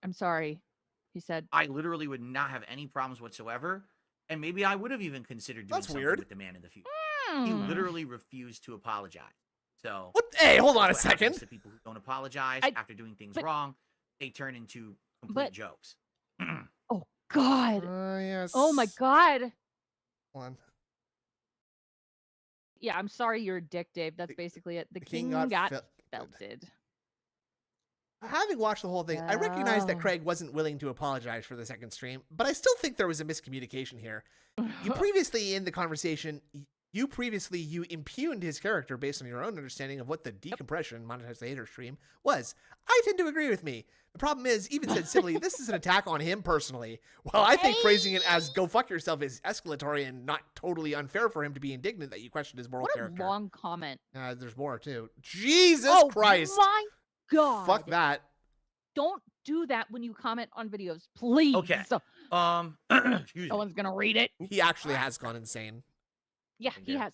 C: I'm sorry, he said.
F: I literally would not have any problems whatsoever. And maybe I would have even considered doing something with the man in the future. He literally refused to apologize. So
B: what? Hey, hold on a second.
F: To people who don't apologize after doing things wrong, they turn into complete jokes.
C: Oh God.
B: Yes.
C: Oh my God.
B: One.
C: Yeah, I'm sorry you're a dick, Dave. That's basically it. The king got belted.
B: Having watched the whole thing, I recognize that Craig wasn't willing to apologize for the second stream, but I still think there was a miscommunication here. You previously, in the conversation, you impugned his character based on your own understanding of what the decompression monetized later stream was. I tend to agree with me. The problem is, even said civilly, this is an attack on him personally. While I think phrasing it as "go fuck yourself" is escalatory and not totally unfair for him to be indignant that you questioned his moral character.
C: What a long comment.
B: There's more too. Jesus Christ!
C: My God.
B: Fuck that.
C: Don't do that when you comment on videos, please.
F: Okay. Excuse me.
C: No one's gonna read it.
B: He actually has gone insane.
C: Yeah, he has.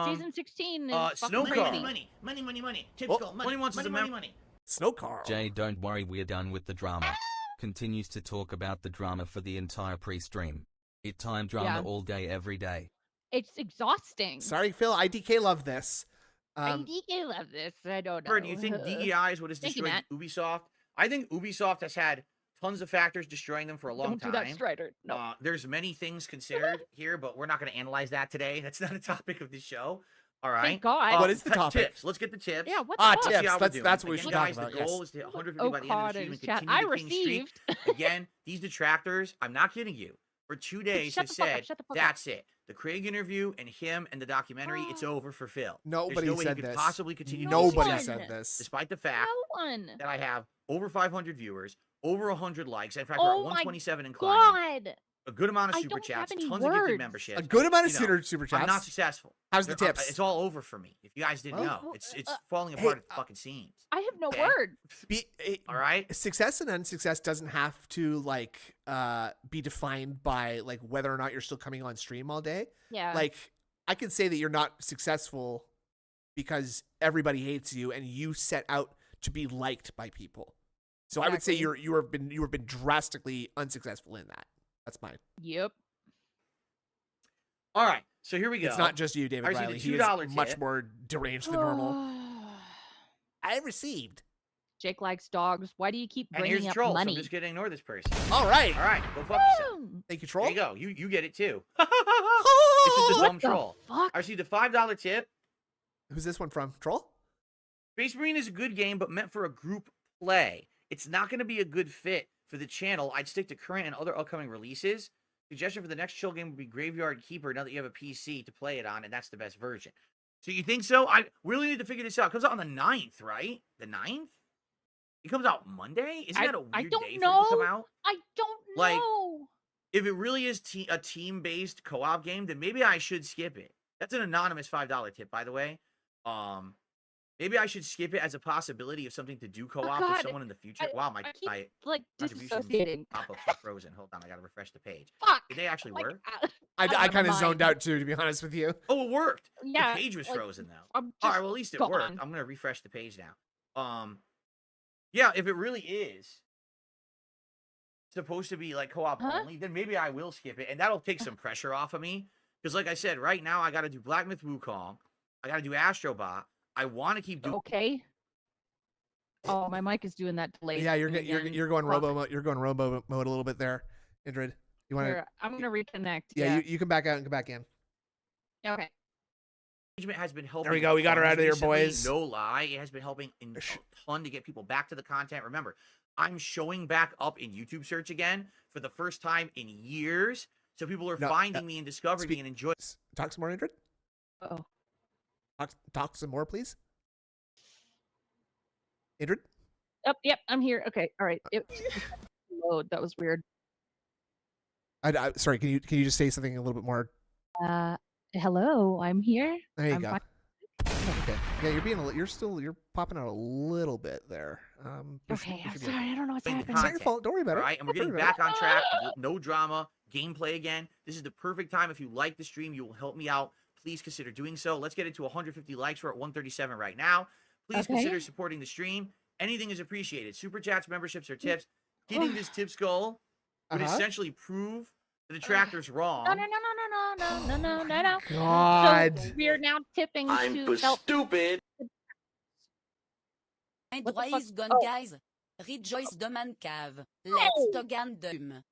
C: Season 16 is
F: Snow
C: crazy.
F: Money. Tips go. Money.
B: Snow Carl.
E: Jay, don't worry, we're done with the drama. Continues to talk about the drama for the entire pre-stream. It time drama all day, every day.
C: It's exhausting.
B: Sorry, Phil. IDK love this.
C: IDK love this. I don't know.
F: Do you think DEI is what has destroyed Ubisoft? I think Ubisoft has had tons of factors destroying them for a long time.
C: Don't do that, Strider. No.
F: There's many things considered here, but we're not going to analyze that today. That's not a topic of this show. All right.
C: Thank God.
B: What is the topic?
F: Tips. Let's get the tips.
C: Yeah, what the
B: tips. That's what we should talk about.
F: The goal is to hit 150 by the end of the stream and continue
C: I
F: the king streak. Again, these detractors, I'm not kidding you, for 2 days have said, that's it. The Craig interview and him and the documentary, it's over for Phil.
B: Nobody
F: There's no way
B: said
F: you could
B: this.
F: possibly continue.
B: Nobody said this.
F: Despite the fact that I have over 500 viewers, over 100 likes. In fact, we're at 127 and climbing.
C: God.
F: A good amount of super chats, tons of gifted memberships.
B: A good amount of super chats.
F: I'm not successful.
B: How's the tips?
F: It's all over for me. If you guys didn't know, it's falling apart at the fucking seams.
C: I have no words.
F: All right.
B: Success and unsuccess doesn't have to be defined by whether or not you're still coming on stream all day.
C: Yeah.
B: I could say that you're not successful because everybody hates you and you set out to be liked by people. So I would say you have been drastically unsuccessful in that. That's mine.
C: Yep.
F: All right. So here we go.
B: It's not just you, David Riley. He is much more deranged than normal. I received.
C: Jake likes dogs. Why do you keep bringing
F: here's
C: up
F: Troll,
C: money?
F: So I'm just gonna ignore this person.
B: All right.
F: Go fuck yourself.
B: Thank you, Troll.
F: There you go. You get it too. This is the dumb troll.
C: Fuck?
F: I received a $5 tip.
B: Who's this one from? Troll?
F: Space Marine is a good game, but meant for a group play. It's not going to be a good fit for the channel. I'd stick to current and other upcoming releases. Suggestion for the next chill game would be Graveyard Keeper now that you have a PC to play it on, and that's the best version. So you think so? I really need to figure this out. It comes out on the 9th, right? The 9th? It comes out Monday? Isn't that a weird day for it to come out?
C: I don't know.
F: Like, if it really is a team-based co-op game, then maybe I should skip it. That's an anonymous $5 tip, by the way. Maybe I should skip it as a possibility of something to do co-op with someone in the future. Wow, my
C: like
F: contribution
C: disassociating.
F: pop-ups are frozen. Hold on, I gotta refresh the page.
C: Fuck.
F: Did they actually work?
B: I kind of zoned out too, to be honest with you.
F: Oh, it worked.
C: Yeah,
F: The page was frozen though.
C: I'm
F: All right,
C: just
F: well at least it
C: gone.
F: worked. I'm gonna refresh the page now. Yeah, if it really is supposed to be like co-op only, then maybe I will skip it, and that'll take some pressure off of me. Because like I said, right now I got to do Black Myth Wukong, I got to do Astrobot. I want to keep doing.
C: Okay. Oh, my mic is doing that delay.
B: Yeah, you're going robo mode. You're going robo mode a little bit there, Indrid. You want to?
C: I'm gonna reconnect.
B: Yeah, you come back out and come back in.
C: Okay.
F: Engagement has been helping.
B: There we go. We got her out of here, boys.
F: No lie, it has been helping a ton to get people back to the content. Remember, I'm showing back up in YouTube search again for the first time in years, so people are finding me and discovering me and enjoying.
B: Talk some more, Indrid.
C: Oh.
B: Talk some more, please. Indrid.
C: Oh, yep, I'm here. Okay, all right. Load. That was weird.
B: Sorry. Can you just say something a little bit more?
C: Hello, I'm here.
B: There you go. Okay. Yeah, you're popping out a little bit there.
C: Okay, I'm sorry. I don't know what's happening.
B: It's not your fault. Don't worry about it.
F: All right, and we're getting back on track. No drama. Gameplay again. This is the perfect time. If you like the stream, you will help me out. Please consider doing so. Let's get it to 150 likes. We're at 137 right now. Please consider supporting the stream. Anything is appreciated. Super chats, memberships, or tips. Hitting this tip skull would essentially prove the detractor's wrong.
C: No.
B: God.
C: So we're now tipping
K: I'm
C: to help.
K: stupid.
H: Android gone, guys. Rejoice the man cave. Let's togan doom.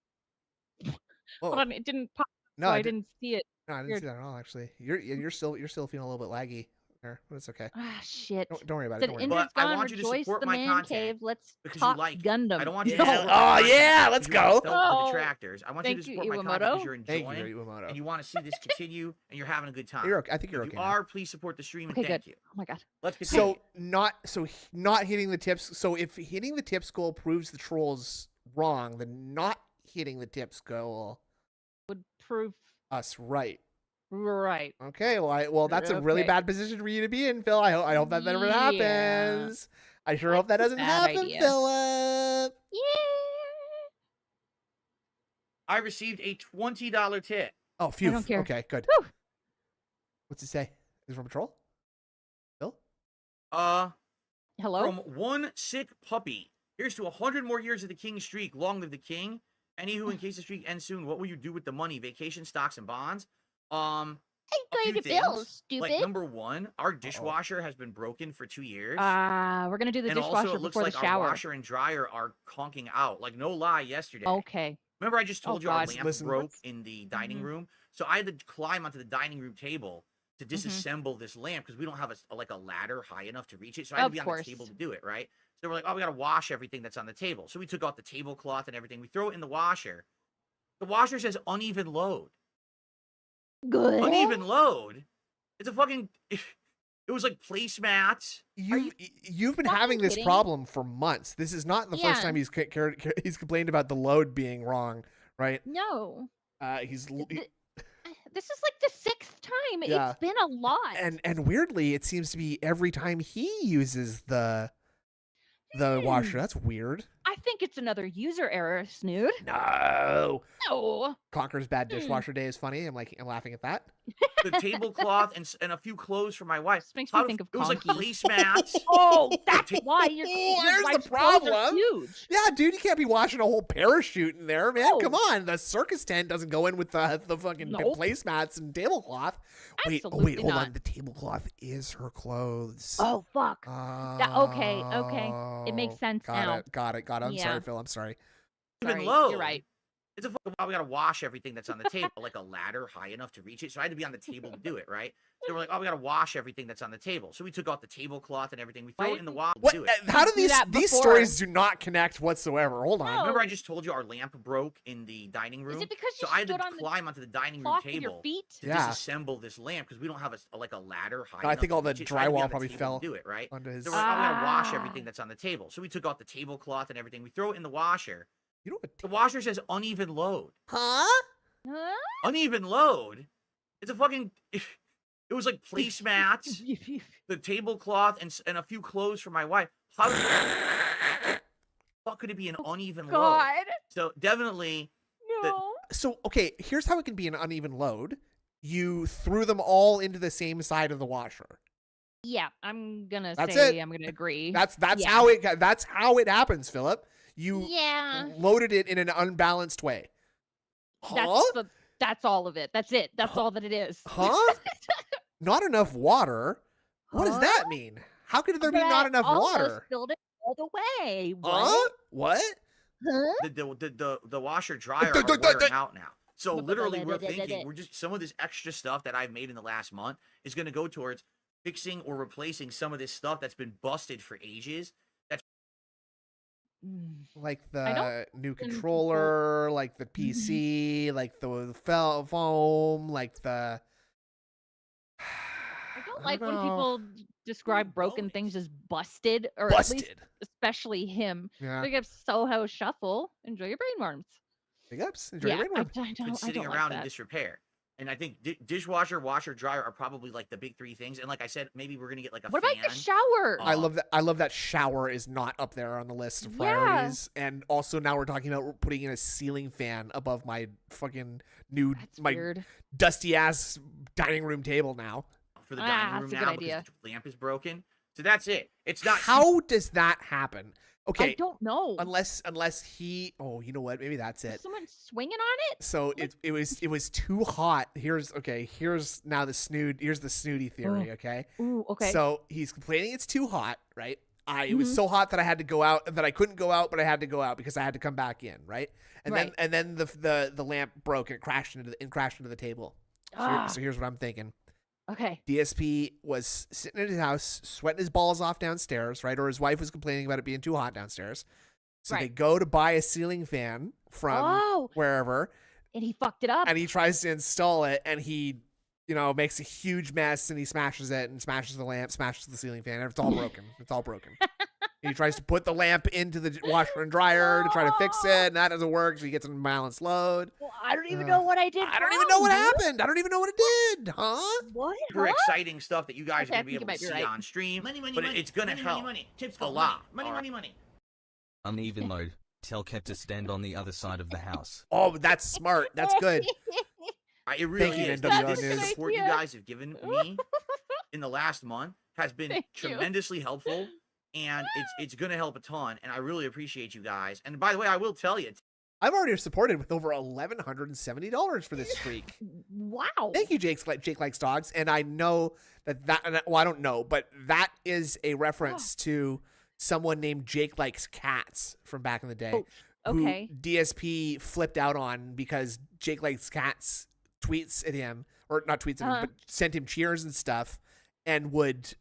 C: Hold on, it didn't pop.
B: No,
C: so I didn't see it.
B: No, I didn't see that at all. Actually, you're still feeling a little bit laggy there, but it's okay.
C: Ah, shit.
B: Don't worry about it. Don't worry.
F: But I want you to support my content
C: cave. Let's
F: because
C: talk
F: you like it.
C: Gundam.
F: I don't want you
B: to. Oh yeah, let's go.
F: The detractors. I want you to support my content because you're enjoying
B: Thank you, Iwamoto.
F: and you want to see this continue and you're having a good time.
B: You're okay. I think you're
F: if
B: okay.
F: you are, please support the stream and
C: Okay,
F: thank
C: good.
F: you.
C: Oh my god.
F: Let's continue.
B: So not hitting the tips. So if hitting the tips goal proves the trolls wrong, then not hitting the tips goal
C: would prove
B: us right.
C: Right.
B: Okay. Well, that's a really bad position for you to be in, Phil. I hope that never happens. I sure hope that doesn't happen, Philip.
C: Yeah.
F: I received a $20 tip.
B: Oh, phew.
C: I don't care.
B: Okay, good.
C: Whew.
B: What's it say? Is it from a troll? Phil?
C: Hello?
F: From One Sick Puppy. Here's to 100 more years of the king streak. Long live the king. Any who, in case the streak ends soon, what will you do with the money? Vacation, stocks, and bonds?
C: I pay the bills, stupid.
F: Like, number one, our dishwasher has been broken for 2 years.
C: We're gonna do the dishwasher
F: also, it looks
C: before
F: like
C: the shower.
F: our washer and dryer are conking out. Like, no lie, yesterday.
C: Okay.
F: Remember I just told you our lamp
B: Listen,
F: broke in the dining room? So I had to climb onto the dining room table to disassemble this lamp because we don't have a ladder high enough to reach it. So I had to be on the table to do it, right? So we're like, oh, we got to wash everything that's on the table. So we took out the tablecloth and everything. We throw it in the washer. The washer says uneven load.
C: Good.
F: Uneven load? It's a fucking... It was like placemats.
B: You've been having this problem for months. This is not the first time he's complained about the load being wrong, right?
C: No.
B: This
C: is like the 6th time.
B: Yeah.
C: It's been a lot.
B: And weirdly, it seems to be every time he uses the washer. That's weird.
C: I think it's another user error, Snood.
B: No. Conker's bad
C: Hmm.
B: dishwasher day is funny. I'm laughing at that.
F: The tablecloth and a few clothes for my wife.
C: This makes me think of
F: it was like
C: Conky.
F: placemats.
C: Oh, that's why your
B: There's
C: wife's
B: the
C: clothes are
B: problem.
C: huge.
B: Yeah, dude, you can't be washing a whole parachute in there, man. Come on, the circus tent doesn't go in with the fucking placemats and tablecloth. Wait, hold on. The tablecloth is her clothes.
C: Oh fuck. Okay. It makes sense now.
B: Got it. I'm sorry, Phil. I'm sorry.
F: Even load.
C: You're right.
F: It's a fucking, we gotta wash everything that's on the table, like a ladder high enough to reach it. So I had to be on the table to do it, right? So we're like, we gotta wash everything that's on the table. So we took out the tablecloth and everything. We throw it in the water.
B: What?
F: Do it.
B: How do these stories do not connect whatsoever? Hold on.
F: Remember, I just told you our lamp broke in the dining room.
C: Is it because you
F: so I had to
C: stood on
F: climb onto the dining room
C: cloth with
F: table
C: your feet?
F: to disassemble this lamp because we don't have a ladder high.
B: I think all the
F: enough to reach it. So I had to be
B: drywall
F: on the
B: probably
F: table
B: fell
F: to do it, right?
B: onto his.
F: So we're like, we gotta wash everything that's on the table. So we took out the tablecloth and everything. We throw it in the washer.
B: You know what?
F: The washer says uneven load.
B: Huh?
F: Uneven load? It's a fucking. It was like placemats, the tablecloth, and a few clothes for my wife. How the fuck could it be an uneven load? So definitely.
C: No.
B: So okay, here's how it can be an uneven load. You threw them all into the same side of the washer.
C: Yeah, I'm gonna
B: That's
C: say
B: it.
C: I'm gonna agree.
B: That's how it happens, Philip. You
C: Yeah.
B: loaded it in an unbalanced way. Huh?
C: That's all of it. That's it. That's all that it is.
B: Huh? Not enough water? What does that mean? How could there be not enough water?
C: Spilled it all the way.
B: What?
C: Huh?
F: The washer dryer are wearing out now. So literally, we're thinking some of this extra stuff that I've made in the last month is going to go towards fixing or replacing some of this stuff that's been busted for ages. That's
B: like the new controller, like the PC, like the foam, like the.
C: I don't like when people describe broken things as busted, or at least especially him.
B: Yeah.
C: Big ups Soho Shuffle. Enjoy your brainworms.
B: Big ups. Enjoy your brainworms.
F: been sitting around in disrepair. And I think dishwasher, washer, dryer are probably like the big three things. And like I said, maybe we're gonna get like a
C: What
F: fan.
C: about the shower?
B: I love that shower is not up there on the list of priorities. And also now we're talking about putting in a ceiling fan above my fucking new
C: weird.
B: dusty ass dining room table now.
F: For the dining room now because the lamp is broken. So that's it. It's not.
B: How does that happen? Okay,
C: I don't know.
B: Unless he. Oh, you know what? Maybe that's it.
C: Was someone swinging on it?
B: So it was too hot. Here's now the snood. Here's the snooty theory. Okay.
C: Ooh, okay.
B: So he's complaining it's too hot, right? It was so hot that I had to go out, that I couldn't go out, but I had to go out because I had to come back in, right? And then the lamp broke and it crashed into the table. So here's what I'm thinking.
C: Okay.
B: DSP was sitting at his house, sweating his balls off downstairs, right? Or his wife was complaining about it being too hot downstairs. So they go to buy a ceiling fan from wherever.
C: And he fucked it up.
B: And he tries to install it, and he, makes a huge mess, and he smashes it, and smashes the lamp, smashes the ceiling fan, and it's all broken. It's all broken. He tries to put the lamp into the washer and dryer to try to fix it, and that doesn't work, so he gets an imbalanced load.
C: Well, I don't even know what I did.
B: I don't even know what happened. I don't even know what it did, huh?
C: What?
F: Super exciting stuff that you guys are going to be able to see on stream. Money, but it's going to help a lot. Money.
E: Uneven load. Tell Kev to stand on the other side of the house.
B: Oh, that's smart. That's good.
F: It really
B: Thank you,
F: is.
B: NWO
F: The
B: News.
F: support you guys have given me in the last month has been tremendously helpful. And it's going to help a ton, and I really appreciate you guys. And by the way, I will tell you,
B: I'm already supported with over $1,170 for this streak.
C: Wow!
B: Thank you, Jake Likes Dogs. And I know I don't know, but that is a reference to someone named Jake Likes Cats from back in the day.
C: Oh, okay.
B: Who DSP flipped out on because Jake Likes Cats tweets at him, or not tweets at him, but sent him cheers and stuff, and would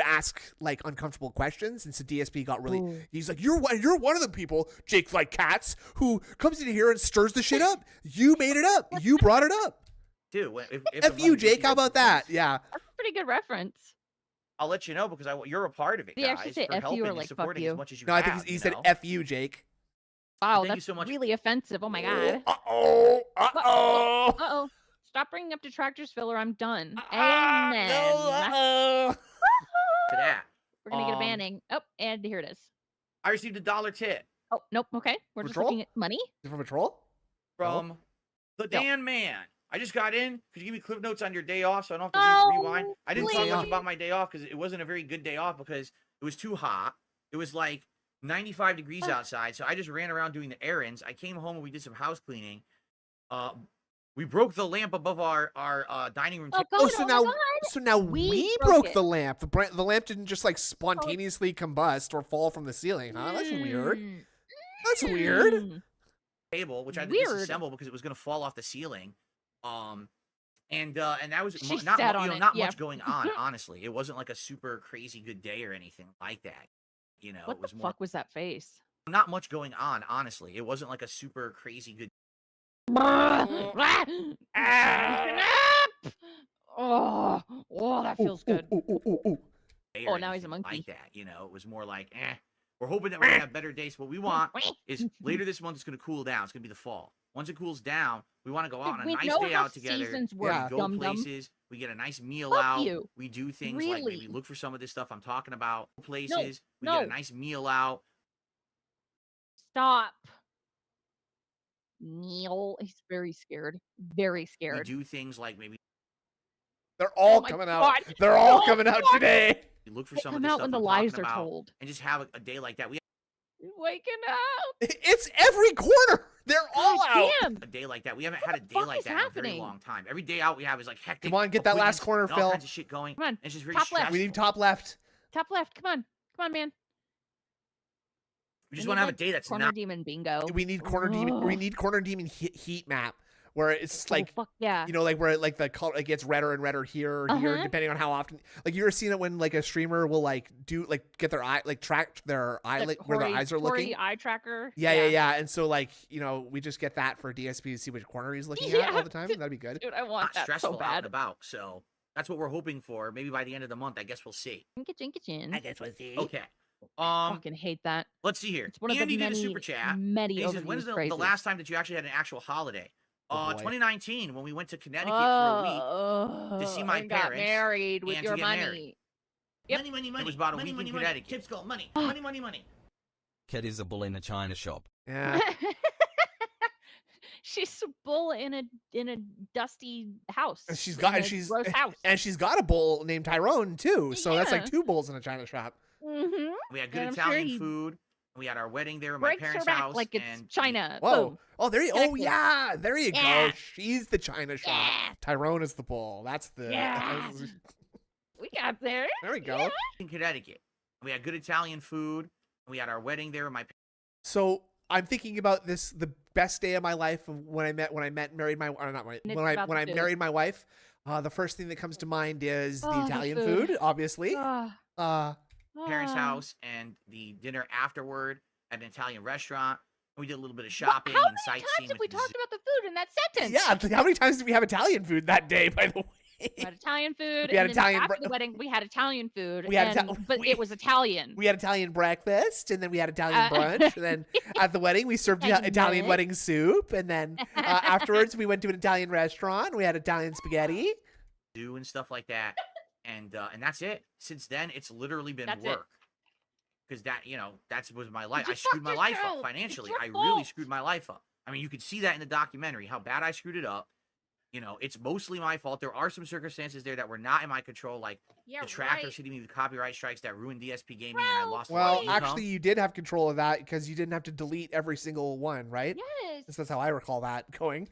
B: ask like uncomfortable questions, and so DSP got really. He's like, "You're one of the people, Jake Like Cats, who comes in here and stirs the shit up. You made it up. You brought it up,
F: dude.
B: F you, Jake. How about that? Yeah,
C: that's a pretty good reference.
F: I'll let you know because you're a part of it, guys.
C: They actually say
F: for
C: F
F: helping
C: you or
F: and
C: like
F: supporting
C: fuck you.
F: as much as you
B: no,
F: have.
B: I think he said F you, Jake.
C: Wow,
F: Thank
C: that's
F: you so much.
C: really offensive. Oh my god.
B: Uh-oh.
C: Stop bringing up detractors, filler. I'm done. Amen.
F: To that.
C: We're gonna get a banning. Oh, and here it is.
F: I received a $1 tip.
C: Oh, nope. Okay, we're just looking at money.
B: Is it from a troll?
F: From the Dan Man. I just got in. Could you give me clip notes on your day off so I don't have to rewind? I didn't talk much about my day off because it wasn't a very good day off because it was too hot. It was like 95 degrees outside, so I just ran around doing the errands. I came home and we did some house cleaning. We broke the lamp above our dining room table.
B: So now we broke the lamp. The lamp didn't just like spontaneously combust or fall from the ceiling, huh? That's weird. That's weird.
F: table, which I had to
C: Weird.
F: disassemble because it was going to fall off the ceiling. And that was
C: She
F: not
C: sat on it,
F: not
C: yeah.
F: much going on. Honestly, it wasn't like a super crazy good day or anything like that.
C: What
F: it was
C: the
F: more
C: fuck was that face?
F: not much going on. Honestly, it wasn't like a super crazy good.
C: Oh, that feels good.
F: Day
C: Oh,
F: or
C: now he's a
F: anything
C: monkey.
F: like that. It was more like, we're hoping that we're gonna have better days. What we want is later this month it's gonna cool down. It's gonna be the fall. Once it cools down, we want to go out on a
C: We
F: nice
C: know
F: day
C: how
F: out together.
C: seasons
F: We
C: work,
F: go
C: dum-dum.
F: places. We get a nice meal
C: Fuck
F: out.
C: you.
F: We do things like maybe
C: Really?
F: look for some of this stuff I'm talking about. Places. We
C: no.
F: get a nice meal out.
C: Stop. Neil, he's very scared. Very
F: We
C: scared.
F: do things like maybe
B: They're all
C: my
B: coming
C: God.
B: out. They're all
C: Oh,
B: coming out
C: God.
B: today.
F: we look for
C: They
F: some of
C: come
F: this
C: out
F: stuff
C: when the
F: I'm
C: lies
F: talking
C: are
F: about,
C: told.
F: and just have a day like that. We
C: Waking up.
B: It's every corner. They're all out.
C: Damn.
F: a day like that. We haven't had a day
C: fuck
F: like
C: is
F: that in a
C: happening?
F: very long time. Every day out we have is like hectic.
B: Come on, get that last
F: appointments
B: corner,
F: and all
B: Phil.
F: kinds of shit going.
C: Come on,
F: It's just very
C: top left.
F: stressful.
B: We need top left.
C: Top left. Come on. Come on, man.
F: We just want to have a day that's
C: corner
F: not.
C: demon bingo.
B: We need corner demon. We
C: Ugh.
B: need corner demon heat map where it's
C: Oh,
B: like
C: fuck yeah.
B: like where like the color it gets redder and redder here or here depending on how often. Like you ever seen it when like a streamer will like do like get their eye like track their eye like where their eyes are looking.
C: Eye tracker.
B: Yeah. And so like we just get that for DSP to see which corner he's looking at all the time. That'd be good.
C: Dude, I want
F: Not
C: that
F: stressful
C: so
F: out
C: bad.
F: and about. So that's what we're hoping for. Maybe by the end of the month, I guess we'll see.
C: Chin.
B: guess we'll see.
F: Okay.
C: Fucking hate that.
F: Let's see here.
C: It's one of
F: Andy
C: the
F: did a
C: many,
F: super chat.
C: many
F: He says, "When's
C: overused
F: the
C: phrases.
F: last time that you actually had an actual holiday?"
B: Oh, boy.
F: 2019 when we went to Connecticut for a week. to see my
C: and got
F: parents
C: married with
F: and
C: your
F: to get
C: money.
F: married.
C: Yep.
D: Money, money, money.
F: It was about a
D: money,
F: week
D: money,
F: in
D: money.
F: Connecticut.
D: Tips go money. Money, money, money.
E: Cat is a bull in a china shop.
B: Yeah.
C: She's a bull in a dusty house.
B: And she's
C: in
B: got
C: a
B: and she's
C: gross house.
B: and she's got a bull named Tyrone too. So that's like
C: Yeah.
B: 2 bulls in a china shop.
C: Mm-hmm.
F: We had good
C: And I'm sure
F: Italian
C: he
F: food. We had our wedding there at my
C: Breaks her
F: parents'
C: back
F: house.
C: like it's
F: and
C: China.
B: Whoa.
C: Boom.
B: Oh, there you
C: Connected.
B: yeah, there you
C: Yeah.
B: go. She's the china shop.
C: Yeah.
B: Tyrone is the bull. That's the
C: Yeah. We got there.
B: There we go.
C: Yeah.
F: in Connecticut. We had good Italian food. We had our wedding there at my
B: So I'm thinking about this the best day of my life of when I married my or not when
C: And
B: when
C: it's
B: I
C: about
B: when
C: the
B: I
C: food.
B: married my wife. The first thing that comes to mind is the
C: Oh, the
B: Italian
C: food.
B: food, obviously.
F: parents' house and the dinner afterward at an Italian restaurant. We did a little bit of shopping
C: How
F: and
C: many
F: sightseeing.
C: times have we
F: with the
C: talked about the food in that sentence?
B: Yeah, how many times did we have Italian food that day, by the way?
C: We had Italian food.
B: We had
C: and then
B: Italian
C: after
B: bre-
C: the wedding. We had Italian food.
B: We had
C: but it was Italian.
B: We had Italian breakfast, and then we had Italian brunch, and then at the wedding we served
C: Italian
B: Italian
C: bread.
B: wedding soup, and then afterwards we went to an Italian restaurant. We had Italian spaghetti.
F: do and stuff like that, and that's it. Since then, it's literally been
C: That's it.
F: work. Because that was my life.
C: You
F: I screwed my
C: fucked
F: life up
C: yourself.
F: financially.
C: It's
F: I
C: your
F: really
C: fault.
F: screwed my life up. I mean, you could see that in the documentary how bad I screwed it up. It's mostly my fault. There are some circumstances there that were not in my control, like
C: Yeah,
F: the tracker
C: right.
F: hitting me with copyright strikes that ruined DSP gaming, and I lost a lot
B: Well,
F: of income.
B: actually, you did have control of that because you didn't have to delete every single one, right?
C: Yes.
B: That's how I recall that going.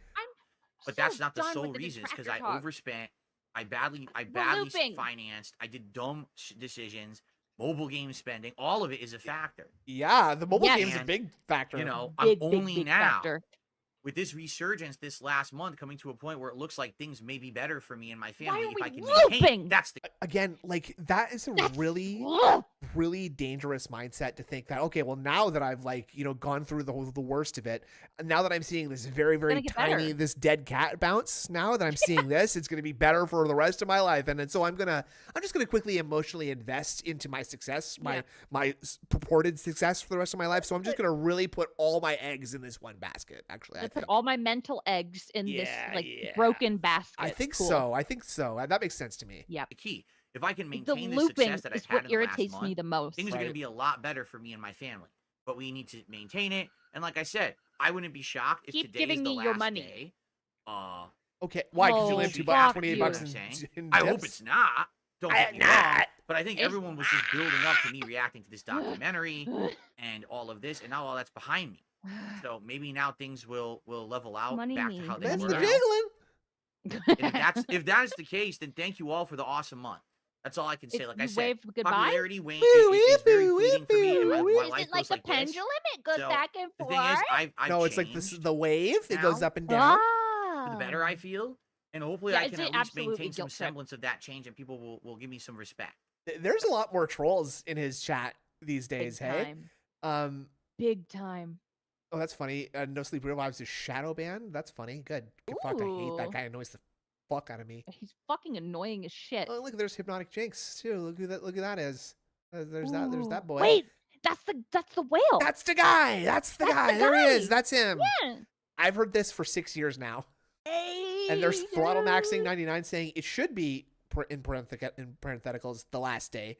F: But
C: so
F: that's not the
C: done
F: sole
C: with the
F: reason. It's because
C: detractor
F: I
C: talk.
F: overspent. I badly
C: looping.
F: financed. I did dumb decisions. Mobile game spending. All of it is a factor.
B: Yeah, the mobile
C: Yes.
B: game's a
F: And,
B: big factor.
F: I'm
C: Big,
F: only
C: big
F: now
C: factor.
F: with this resurgence this last month coming to a point where it looks like things may be better for me and my
C: Why
F: family
C: are
F: if
C: we
F: I can
C: looping?
F: maintain. That's the
B: Again, like that is a really,
C: Ugh.
B: really dangerous mindset to think that okay, well now that I've gone through the worst of it, and now that I'm seeing this very very
C: gonna get
B: tiny
C: better.
B: this dead cat bounce, now that I'm seeing this, it's going to be better for the rest of my life, and so I'm just gonna quickly emotionally invest into my success, my purported success for the rest of my life. So I'm just gonna really put all my eggs in this one basket. Actually, I
C: I put
B: think.
C: all my mental eggs in this
B: Yeah.
C: broken basket.
B: I think
C: Cool.
B: so. I think so. That makes sense to me.
C: Yep.
F: key. If I can
C: The
F: maintain the
C: looping
F: success that I've
C: is
F: had
C: what
F: in the last
C: irritates
F: month,
C: me the most.
F: things are going to
B: Right.
F: be a lot better for me and my family. But we need to maintain it. And like I said, I wouldn't be shocked if
C: Keep
F: today
C: giving
F: is the
C: me
F: last
C: your money.
F: day.
B: Okay, why? Because you
C: Oh,
B: only have $2,
C: fuck
B: $28
C: you.
B: bucks
F: You know what I'm saying?
B: in
F: I hope
B: tips?
F: it's not. Don't get me wrong.
B: not.
F: But I think
C: It's
F: everyone was just building up to me reacting to this documentary and all of this, and now all that's behind me. So maybe now things will level out
C: Money
F: back to how they
B: That's
F: were.
B: the
C: money.
B: jiggling.
F: And if that is the case, then thank you all for the awesome month. That's all I can say. Like I
C: You
F: said,
C: wave goodbye?
F: popularity wane is very fleeting for me, and my
C: Is
F: life
C: it like
F: goes
C: the
F: like this.
C: pendulum? It goes
F: So,
C: back and
F: The
C: forth?
F: thing is, I've
B: No, it's like this
F: changed
B: the wave. It goes
F: now.
B: up and down.
F: for the better, I feel. And hopefully
C: Yeah,
F: I
C: it's
F: can at least
C: absolutely
F: maintain some
C: guilt trip.
F: semblance of that change and people will give me some respect.
B: There's a lot more trolls in his chat these
C: Big
B: days. Hey,
C: time. Big time.
B: oh, that's funny. No Sleep Real Vibes is shadow banned. That's funny. Good. Fuck, I hate that
C: Ooh.
B: guy. Annoys the fuck out of me.
C: He's fucking annoying as shit.
B: Oh, look, there's Hypnotic Jinx too. Look who that. Look who that is. There's that
C: Ooh.
B: boy.
C: Wait, that's the whale.
B: That's the guy. That's the
C: That's
B: guy.
C: the
B: There he
C: guy.
B: is. That's him.
C: Yeah.
B: I've heard this for 6 years now. And there's Throttle Maxing 99 saying it should be in parentheticals the last day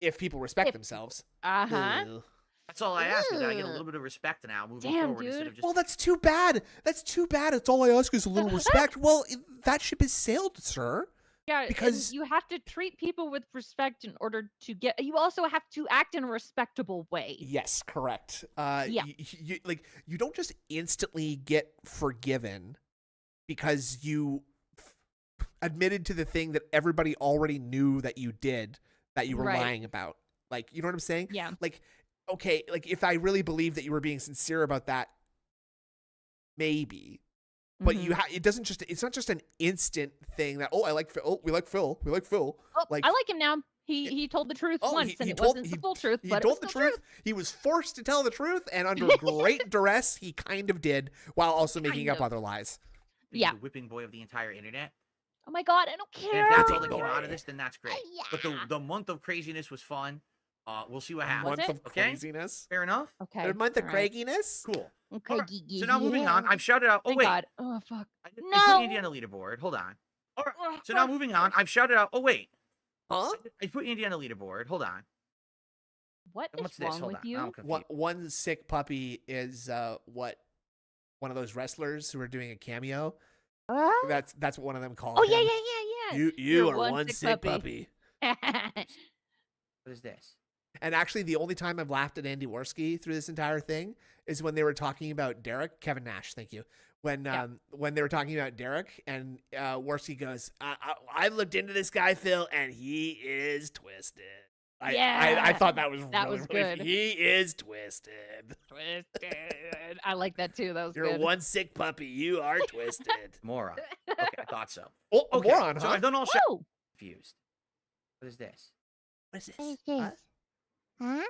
B: if people respect themselves.
C: Uh-huh.
F: That's all I ask is that I get a little bit of respect now moving
C: Damn,
F: forward instead
C: dude.
F: of just
B: Well, that's too bad. That's too bad. It's all I ask is a little respect. Well, that ship has sailed, sir.
C: Yeah,
B: Because-
C: and you have to treat people with respect in order to get. You also have to act in a respectable way.
B: Yes, correct.
C: Yeah.
B: You don't just instantly get forgiven because you admitted to the thing that everybody already knew that you did, that you were
C: Right.
B: lying about. Like, you know what I'm saying?
C: Yeah.
B: Like, okay, like if I really believe that you were being sincere about that, maybe. But
C: Mhm.
B: it's not just an instant thing that, we like Phil. We like Phil.
C: Oh,
B: like-
C: I like him now. He told the truth
B: Oh,
C: once,
B: he
C: and it
B: told-
C: wasn't
B: he-
C: the full truth,
B: He
C: but
B: told
C: it
B: the
C: was
B: truth. He was forced to tell the truth, and under great duress, he kind of did, while also making
C: Kind
B: up
C: of.
B: other lies.
F: being
C: Yeah.
F: the whipping boy of the entire internet.
C: Oh my god, I don't
F: And
C: care.
F: if that's all that came out of this, then that's great.
C: Yeah.
F: But the month of craziness was fun. We'll see what
B: A
F: happens.
B: month of
F: Okay?
B: craziness.
F: Fair enough.
C: Okay.
B: A month of
C: all right.
B: craziness.
F: Cool.
C: Okay.
F: All right, So now moving on, I've shouted out. Oh
C: Thank
F: wait,
C: God. Oh fuck.
F: I put
C: No.
F: Andy on the leaderboard. Hold on. All right.
C: Oh,
F: So now
C: fuck.
F: moving on, I've shouted out. Oh wait,
B: Huh?
F: I put Andy on the leaderboard. Hold on.
C: What
F: And
C: is
F: what's this?
C: wrong
F: Hold
C: with
F: on.
C: you?
F: I'm confused.
B: One sick puppy is what one of those wrestlers who are doing a cameo. That's what one of them called.
C: Oh
B: him.
C: yeah.
B: You
C: You're
B: are one sick puppy.
F: What is this?
B: And actually, the only time I've laughed at Andy Worski through this entire thing is when they were talking about Derek, Kevin Nash. Thank you. When they were talking about Derek, and Worski goes, "I've looked into this guy, Phil, and he is twisted." I thought that was
C: That
B: really,
C: was
B: really-
C: good.
B: He is twisted.
C: Twisted. I like that too. That was
B: You're
C: good.
B: one sick puppy. You are twisted.
F: Moron. Okay, I thought so.
B: Oh,
F: Okay,
B: moron,
F: so
B: huh?
F: I've done all
C: Whoa.
F: confused. What is this?
B: What is this?
C: What is this?
B: Huh?
C: Huh?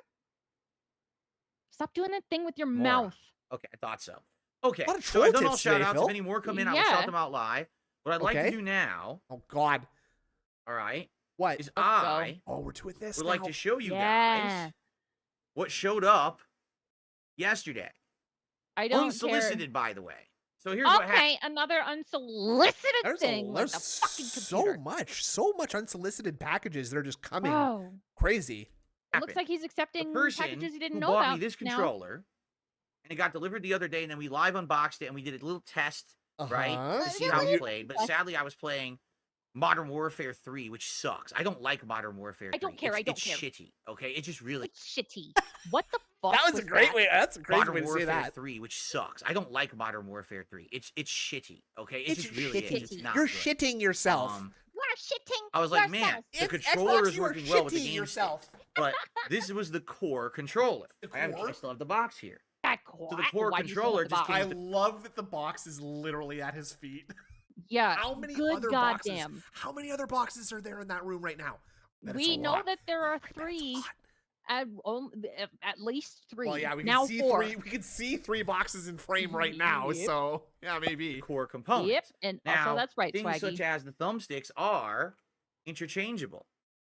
C: Stop doing that thing with your
F: Moron.
C: mouth.
F: Okay, I thought so. Okay,
B: A lot of
F: so I've
B: troll
F: done all
B: tips
F: shout
B: today,
F: outs.
B: Phil.
F: If any more come in, I will
C: Yeah.
F: shout them out live. What I'd like
B: Okay.
F: to do now,
B: Oh God.
F: all right,
B: What?
F: is
C: go.
F: I
B: Oh, we're doing this
F: would
B: now.
F: like to show you
C: Yeah.
F: guys what showed up yesterday.
C: I don't
F: Unsolicited, by the way. So here's
C: care.
F: what happened.
C: Okay, another unsolicited
B: There's
C: thing.
B: there's
C: like the fucking
B: so
C: computer.
B: so much unsolicited packages that are just coming
C: Bro,
B: crazy.
C: it looks
F: Happened.
C: like he's
F: The
C: accepting
F: person
C: packages he didn't
F: who
C: know
F: bought
C: about.
F: me this
C: now.
F: controller, and it got delivered the other day, and then we live unboxed it, and we did a little test, right,
B: Uh-huh.
F: to see
C: Yeah,
F: how
C: but
F: it
C: you-
F: played. But sadly, I was playing Modern Warfare 3, which sucks. I don't like Modern Warfare 3.
C: I don't care,
F: It's,
C: I don't
F: it's
C: care.
F: shitty, okay? It just really...
C: It's shitty. What the fuck?
B: That was a great
C: that?
B: way. That's a great
F: Modern
B: way to
F: Warfare
B: say that.
F: 3, which sucks. I don't like Modern Warfare 3. It's shitty, okay? It
B: It's
F: just really
B: shitty.
F: is. It's not
B: You're
F: good.
B: shitting yourself.
C: You are shitting.
F: I was like, man,
C: yourself.
F: the
B: It's
F: controller
B: Xbox,
F: is
B: you are
F: working well with the
B: shitting
F: game
B: yourself.
F: but this was the core controller.
B: The
F: I
B: core?
F: still have the box here.
C: That core.
F: So the core
C: Why do you
F: controller
C: still have the
F: just
C: box?
F: came
B: I love that the box is literally at his feet.
C: Yeah.
B: How many
C: good
B: other
C: goddamn.
B: boxes? How many other boxes are there in that room right now? That is
C: We
B: a
C: know
B: lot.
C: that there are
B: I bet it's a
C: 3.
B: lot.
C: At least 3.
B: Well, yeah, we can
C: now
B: see
C: 4.
B: 3. We can see 3 boxes in frame right now.
C: Yep.
B: So yeah, maybe.
F: Core components.
C: Yep, and
F: Now,
C: also that's right,
F: things
C: Swaggy.
F: such as the thumbsticks are interchangeable,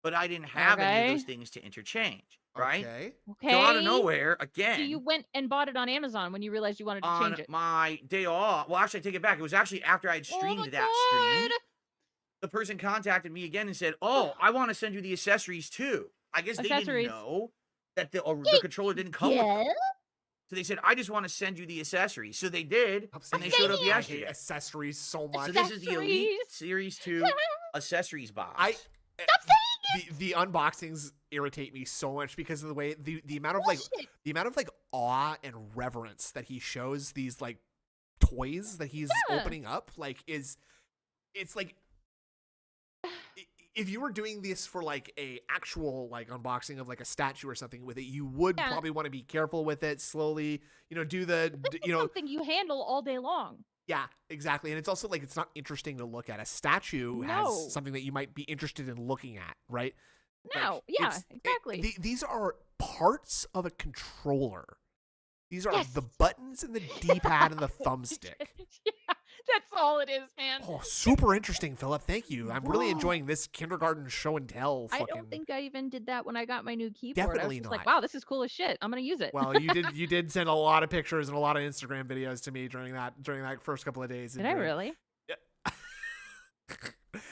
F: but I didn't have any of
C: Okay.
F: those things to interchange, right?
B: Okay.
C: Okay.
F: So out of nowhere,
C: So
F: again,
C: you went and bought it on Amazon when you realized you wanted to
F: on
C: change it.
F: my day off, well, actually, I take it back. It was actually after I had
C: Oh
F: streamed
C: my
F: that stream.
C: God.
F: The person contacted me again and said, "Oh, I want to send you the accessories too." I guess they didn't
C: Accessories.
F: know that the controller didn't come with them.
C: Yeah.
F: So they said, "I just want to send you the accessories." So they did,
B: I'm
F: and they
B: saying
F: showed up
B: I hate
F: yesterday.
B: accessories so much.
F: So this is the Elite
C: Accessories.
F: Series 2 accessories box.
B: The unboxings irritate me so much because of the way the amount of
C: Bullshit.
B: the amount of awe and reverence that he shows these toys that he's
C: Yeah.
B: opening up it's like if you were doing this for like a actual like unboxing of like a statue or something with it, you would probably want to be careful with it, slowly, do the,
C: something you handle all day long.
B: Yeah, exactly. And it's also like, it's not interesting to look at. A statue has something that you might be interested in looking at, right?
C: No, exactly.
B: These are parts of a controller. These are the buttons and the D-pad and the thumbstick.
C: That's all it is, man.
B: Oh, super interesting, Philip. Thank you. I'm really enjoying this kindergarten show and tell.
C: I don't think I even did that when I got my new keyboard.
B: Definitely
C: I was just
B: not.
C: like, wow, this is cool as shit. I'm gonna use it.
B: Well, you did send a lot of pictures and a lot of Instagram videos to me during that first couple of days.
C: Did I really?
B: Yeah.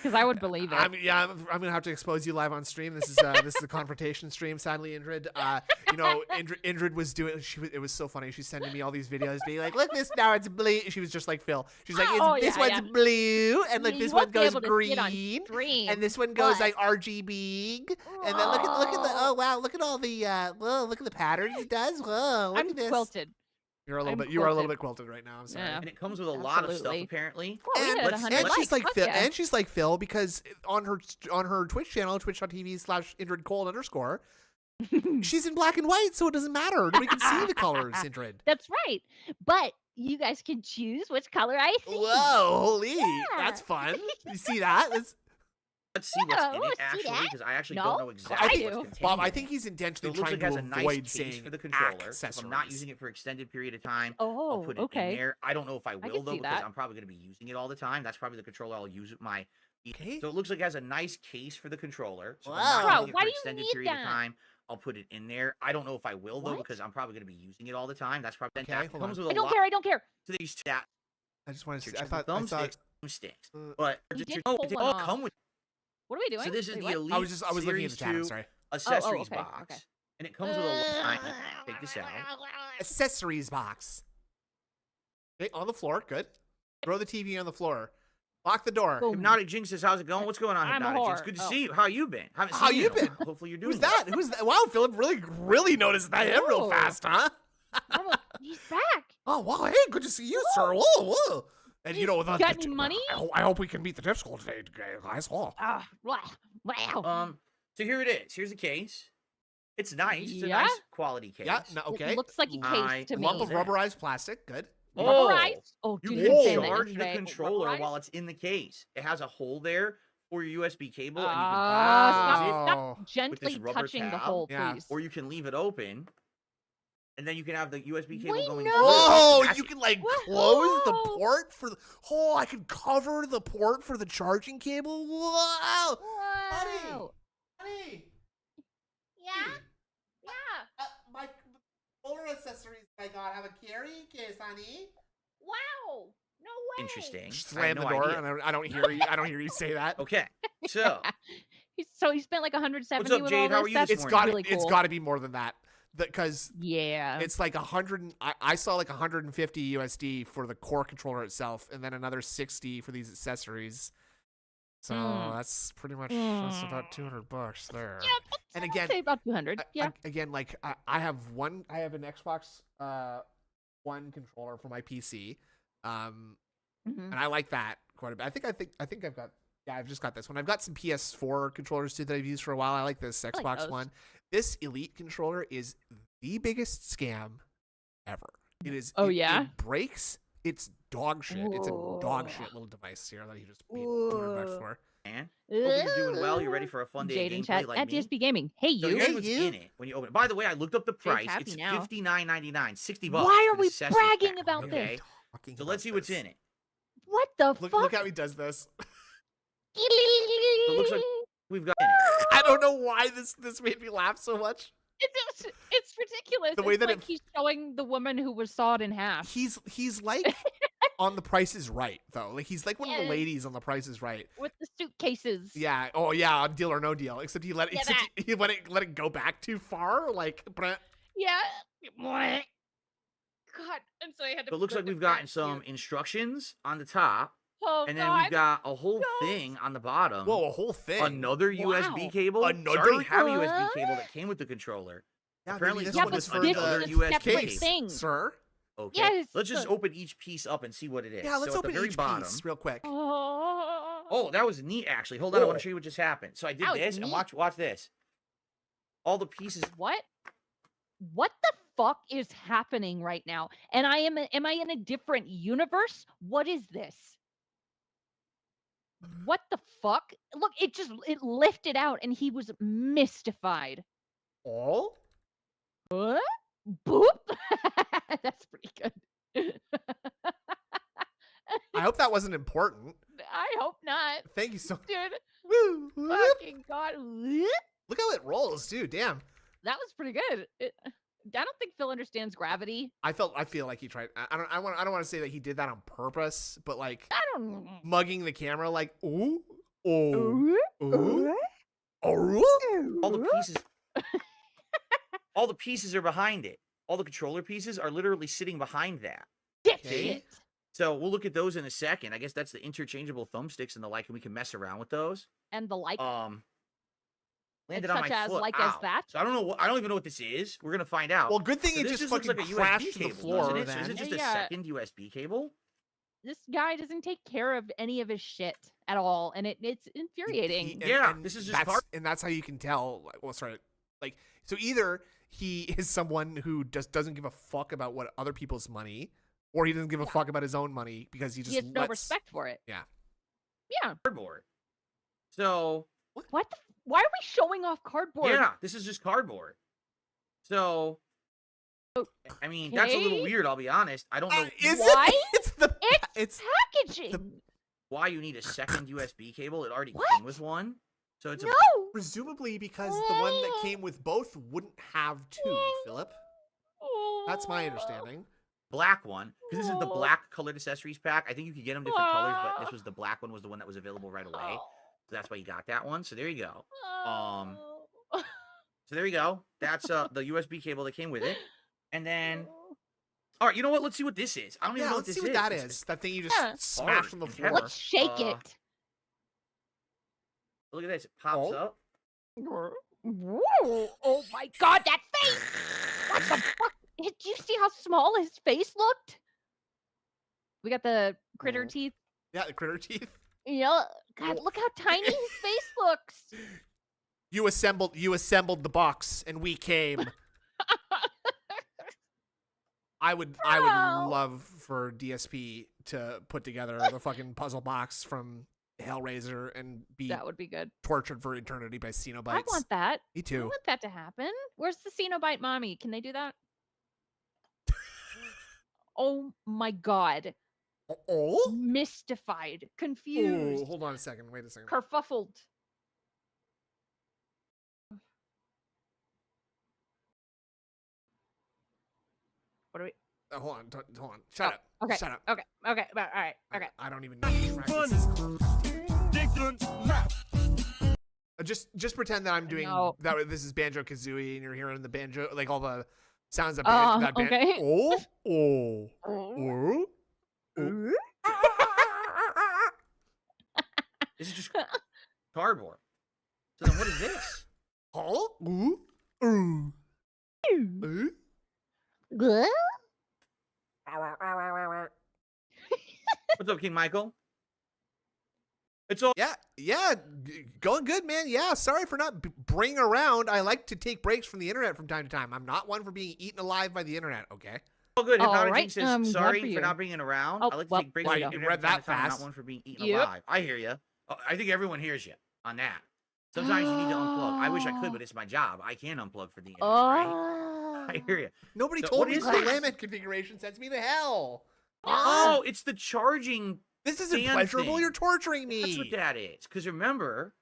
C: Because I would believe it.
B: I'm gonna have to expose you live on stream. This is a confrontation stream. Sadly, Indrid. Indrid was doing. It was so funny. She's sending me all these videos, being like, "Look, this now it's blue." She was just like Phil. She's like, "This one's blue, and like this one goes green, and this one goes like RGB, and then look at the oh wow, look at all the look at the patterns it does. Whoa, look at this."
C: Quilted.
B: You are a little bit quilted right now. I'm sorry.
F: And it comes with a lot of stuff apparently.
C: And
B: she's like Phil, and she's like Phil because on her Twitch channel, twitch.tv/IndridCold_, she's in black and white, so it doesn't matter. We can see the colors, Indrid.
C: That's right. But you guys can choose which color I see.
B: Whoa, holy, that's fun. You see that?
F: Let's see what's in it actually, because I actually don't know exactly what's contained.
B: Bob, I think he's intentionally trying to avoid saying
F: for the controller. If I'm not using it for extended period of time, I'll put it in there. I don't know if I will though, because I'm probably going to be using it all the time. That's probably the controller I'll use with my. Okay. So it looks like it has a nice case for the controller. So if I'm not using it for extended period of time, I'll put it in there. I don't know if I will though, because I'm probably going to be using it all the time. That's probably
B: okay.
F: Comes with
C: I don't care.
F: So these stats.
B: I just want to see.
F: I thought thumbsticks, but come with.
C: What are we doing?
F: So this is the Elite
B: I was looking at the chat. I'm sorry.
F: Accessories box, and it comes with a line. Take this out.
B: Accessories box. Okay, on the floor. Good. Throw the TV on the floor. Lock the door.
F: Boom. Hypnotic Jinx says, "How's it going? What's going on, Hypnotic Jinx? Good to see you. How you been?
B: How you been?
F: Hopefully you're doing.
B: Who's that? Who's that? Wow, Philip really noticed that real fast, huh?
C: He's back.
B: Oh wow! Hey, good to see you, sir. Whoa. And
C: got any money?
B: I hope we can meet the difficult today, guys. Oh.
C: Wow.
F: So here it is. Here's a case. It's nice. It's a nice quality case.
B: Yeah. No, okay.
C: It looks like a case to me.
B: Lump of rubberized plastic. Good.
C: Rubberized? Oh,
F: you can charge the controller while it's in the case. It has a hole there for your USB cable, and you can
C: stop gently touching the hole, please.
F: Or you can leave it open. And then you can have the USB cable going.
B: Whoa! You can like close the port for the. Oh, I can cover the port for the charging cable. Whoa! Honey.
C: Yeah.
B: My controller accessories I got have a carrying case, honey.
C: Wow! No way.
F: Interesting.
B: Slam the door, and I don't hear you. I don't hear you say that.
F: Okay, so.
C: So he spent like 170.
F: What's up, Jade? How are you this morning?
B: It's got to be more than that. Because
C: it's
B: like 100. I saw like 150 USD for the core controller itself, and then another 60 for these accessories. So that's pretty much that's about $200 there.
C: Yeah,
B: and again,
C: say about 200. Yeah.
B: Again, like I have an Xbox One controller for my PC, and I like that quite a bit. I think I've got. Yeah, I've just got this one. I've got some PS4 controllers too that I've used for a while. I like this Xbox One. This Elite controller is the biggest scam ever. It is. It breaks. It's dog shit. It's a dog shit little device here that he just paid $200 for.
F: Man, hope you're doing well. You're ready for a fun day of gameplay like
C: at
F: me.
C: DSP Gaming. Hey, you.
F: So here's what's in it when you open it. By the way, I looked up the price. It's $59.99, $60.
C: Why are we bragging about this?
F: So let's see what's in it.
C: What the fuck?
B: Look how he does this.
F: It looks like we've got in it.
B: I don't know why this made me laugh so much.
C: It's ridiculous.
B: The way that
C: he's showing the woman who was sawed in half.
B: He's like on The Price is Right though. Like he's like one of the ladies on The Price is Right
C: with the suitcases.
B: Yeah. Oh yeah. On Deal or No Deal. Except he let it go back too far. Like.
C: Yeah. God. And so I had to.
F: But it looks like we've gotten some instructions on the top.
C: Oh,
F: and then we've got a whole thing on the bottom.
B: Whoa, a whole thing.
F: Another USB cable. Another have a USB cable that came with the controller.
B: Yeah,
F: apparently
B: this
F: one was for another USB
B: cable. Sir.
F: Okay. Yes, let's just open each piece up and see what it is.
B: Yeah, let's
F: so
B: open
F: at the very
B: each
F: bottom,
B: piece real quick.
C: Oh,
F: Oh, that was neat, actually. Hold on, I want to show you what just happened. So I did this, and watch this. All the pieces.
C: What the fuck is happening right now? And am I in a different universe? What is this? What the fuck? Look, it lifted out and he was mystified.
B: Oh?
C: What? Boop. That's pretty good.
B: I hope that wasn't important.
C: I hope not.
B: Thank you so much.
C: Dude.
B: Woo.
C: Fucking God.
B: Look how it rolls, too. Damn.
C: That was pretty good. I don't think Phil understands gravity.
B: I feel like he tried. I don't want to say that he did that on purpose, but like
C: I don't know.
B: mugging the camera, like ooh, oh,
C: Ooh.
F: All the pieces. All the pieces are behind it. All the controller pieces are literally sitting behind that.
C: Okay.
F: So we'll look at those in a second. I guess that's the interchangeable thumbsticks and the like, and we can mess around with those.
C: And the like.
F: Landed on my foot.
C: Like
F: Ow.
C: as that.
F: So I don't know. I don't even know what this is. We're gonna find out.
B: Well, good thing
F: So
B: it
F: this
B: just
F: looks
B: fucking
F: like a
B: crashed
F: USB
B: to the
F: cable,
B: floor.
F: doesn't it? So
B: Then.
F: is it just a
C: Yeah.
F: second USB cable?
C: This guy doesn't take care of any of his shit at all, and it's infuriating.
F: This is just
B: and that's how you can tell. Well, sorry, like so either he is someone who just doesn't give a fuck about what other people's money, or he doesn't give a fuck about his own money because he just
C: has no respect for it.
B: Yeah.
C: Yeah.
F: Cardboard. So
C: what? Why are we showing off cardboard?
F: yeah, this is just cardboard. So I mean, that's a little
C: Okay.
F: weird. I'll be honest. I don't know
C: Why?
B: It's
C: packaging.
F: why you need a second USB cable. It already
C: What?
F: came with one. So it's
C: No.
B: presumably because the one that came with both wouldn't have two, Philip. That's my understanding.
F: black one, because this is the black colored accessories pack. I think you could get them different colors, but this was the black one, was the one that was available right away. So that's why you got that one. So there you go. So there you go. That's the USB cable that came with it. And then, all right, you know what? Let's see what this is. I don't even know what
B: let's
F: this
B: see
F: is.
B: what that is. That thing you just smash on the floor.
C: Let's shake it.
F: Look at this. It pops up.
C: Whoa. Oh my God, that face! What the fuck? Did you see how small his face looked? We got the critter teeth.
B: Yeah, the critter teeth.
C: Yeah. God, look how tiny his face looks.
B: You assembled the box, and we came. I would love for DSP to put together the fucking puzzle box from Hellraiser and be
C: That would be good.
B: tortured for eternity by Cenobites.
C: I want that.
B: Me
C: I
B: too.
C: want that to happen. Where's the Cenobite mommy? Can they do that? Oh my God.
B: Oh?
C: Mystified. Confused.
B: Ooh, hold on a second. Wait a second.
C: Kerfuffled. What are we?
B: Hold on. Hold on. Shut up.
C: Okay.
B: Shut up.
C: Okay. Okay. All right. Okay.
B: I don't even know. Just pretend that I'm doing that. This is Banjo Kazooie, and you're hearing the banjo, like all the sounds of that band.
C: Okay.
F: This is just cardboard. So then what is this? What's up, King Michael? It's all
B: going good, man. Yeah, sorry for not bringing around. I like to take breaks from the internet from time to time. I'm not one for being eaten alive by the internet. Okay.
F: Oh, good.
C: All
F: Hypnotic
C: right,
F: says sorry
C: for
F: for
C: you.
F: not bringing it around.
C: Oh,
F: I like to
C: well,
F: take breaks
B: wow,
F: from
B: you
F: the internet
B: read
F: from time
B: that
F: to time. I'm
B: fast.
F: not one for being eaten
C: Yep.
F: alive. I hear you. I think everyone hears you on that. Sometimes you need to unplug. I wish I could, but it's my job. I can unplug for the internet, right? I hear you.
B: Nobody
F: So
B: told
F: what
B: me
F: is
B: the
F: this?
B: limit configuration sends me to hell.
F: Oh, it's the charging.
B: This isn't
F: stand
B: pleasurable.
F: thing.
B: You're torturing me.
F: That's what that is. Because remember,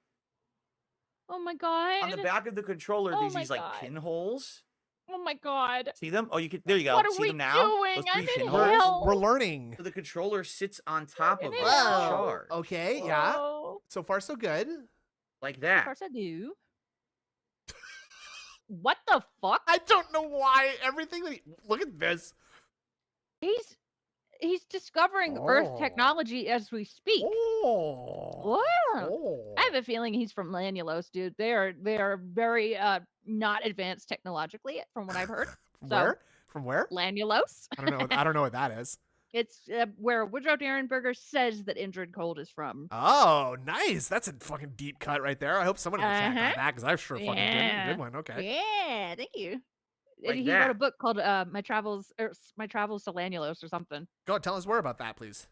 C: Oh my God.
F: on the back of the controller,
C: Oh
F: there's
C: my
F: these like
C: God.
F: pinholes.
C: Oh my God.
F: See them? Oh, you can. There you go.
C: What are
F: See
C: we
F: them now?
C: doing?
F: Those
C: I'm
F: three
C: in
F: pinholes.
C: hell.
B: We're learning.
F: So the controller sits on top of
C: in
F: the
C: hell.
F: charge,
B: Okay, yeah.
C: Oh,
B: So far, so good.
F: like
C: of
F: that.
C: course I do. What the fuck?
B: I don't know why everything that look at this.
C: He's discovering Earth
B: Oh.
C: technology as we speak.
B: Oh.
C: Wow.
B: Oh.
C: I have a feeling he's from Lanulos, dude. They are very not advanced technologically, from what I've heard.
B: From
C: So-
B: where? From where?
C: Lanulos.
B: I don't know. I don't know what that is.
C: It's where Woodrow Derenberger says that Injured Gold is from.
B: Oh, nice. That's a fucking deep cut right there. I hope someone in the chat got that because I sure fucking didn't. Good one. Okay.
C: Yeah, thank you.
F: Like
C: he wrote a book called My Travels to Lanulus or something.
B: Go tell us more about that, please.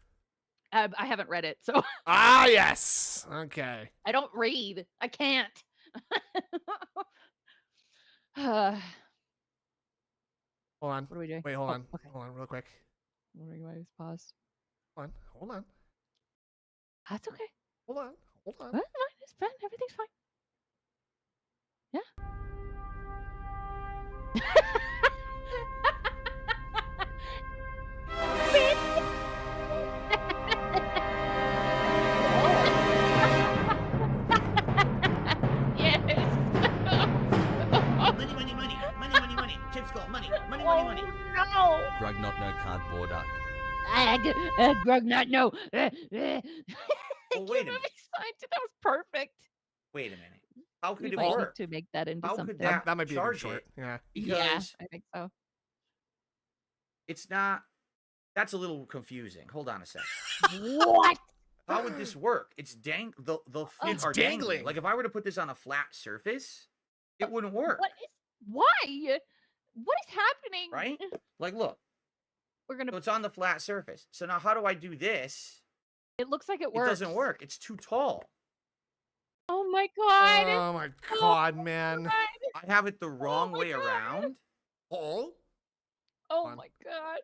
C: I haven't read it, so.
B: Ah, yes. Okay.
C: I don't read. I can't.
B: Hold on.
C: What are we doing?
B: Wait, hold on.
C: Okay.
B: Hold on real quick.
C: Why is paused?
B: Hold on.
C: That's okay.
B: Hold on.
C: What? Fine. It's fine. Everything's fine. Yeah.
F: Money. Chips go. Money.
C: No.
E: Grug not no cardboard duck.
C: Grug not no.
F: Well, wait a minute.
C: That was perfect.
F: Wait a minute. How could
C: We
F: it
C: might need
F: work?
C: to make that into
F: How
C: something.
F: could that
B: That might be a good
F: charge
B: short.
F: it?
B: Yeah.
C: Yeah,
F: Because
C: I think so.
F: it's not. That's a little confusing. Hold on a second.
C: What?
F: How would this work? It's dang. The fins
B: It's
F: are
B: dangling.
F: dangling. Like if I were to put this on a flat surface, it wouldn't work.
C: Why? What is happening?
F: Right? Like look.
C: We're gonna.
F: So it's on the flat surface. So now how do I do this?
C: It looks like it
F: It
C: works.
F: doesn't work. It's too tall.
C: Oh my god.
B: Oh my god, man.
F: I have it the wrong
C: my
F: way
C: God.
F: around.
B: Oh.
C: Oh
B: on.
C: my god.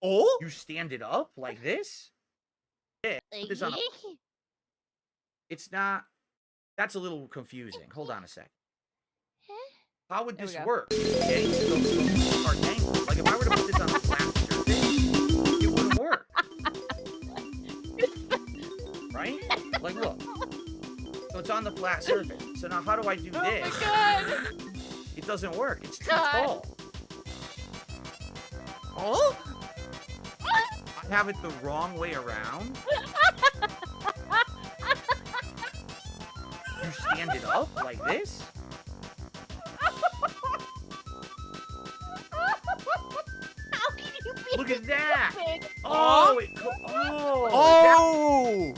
B: Oh.
F: You stand it up like this. Yeah. Put this on a, it's not. That's a little confusing. Hold on a sec. How would
C: There we
F: this
C: go.
F: work? Okay, those are dangling. Like if I were to put this on a flat surface, it wouldn't work. Right? Like look. So it's on the flat surface. So now how do I do
C: Oh
F: this?
C: my god.
F: It doesn't work. It's too
C: God.
F: tall.
B: Oh.
F: I have it the wrong way around. You stand it up like this.
C: How can you be
F: Look at that.
C: stupid?
F: Oh,
B: Oh.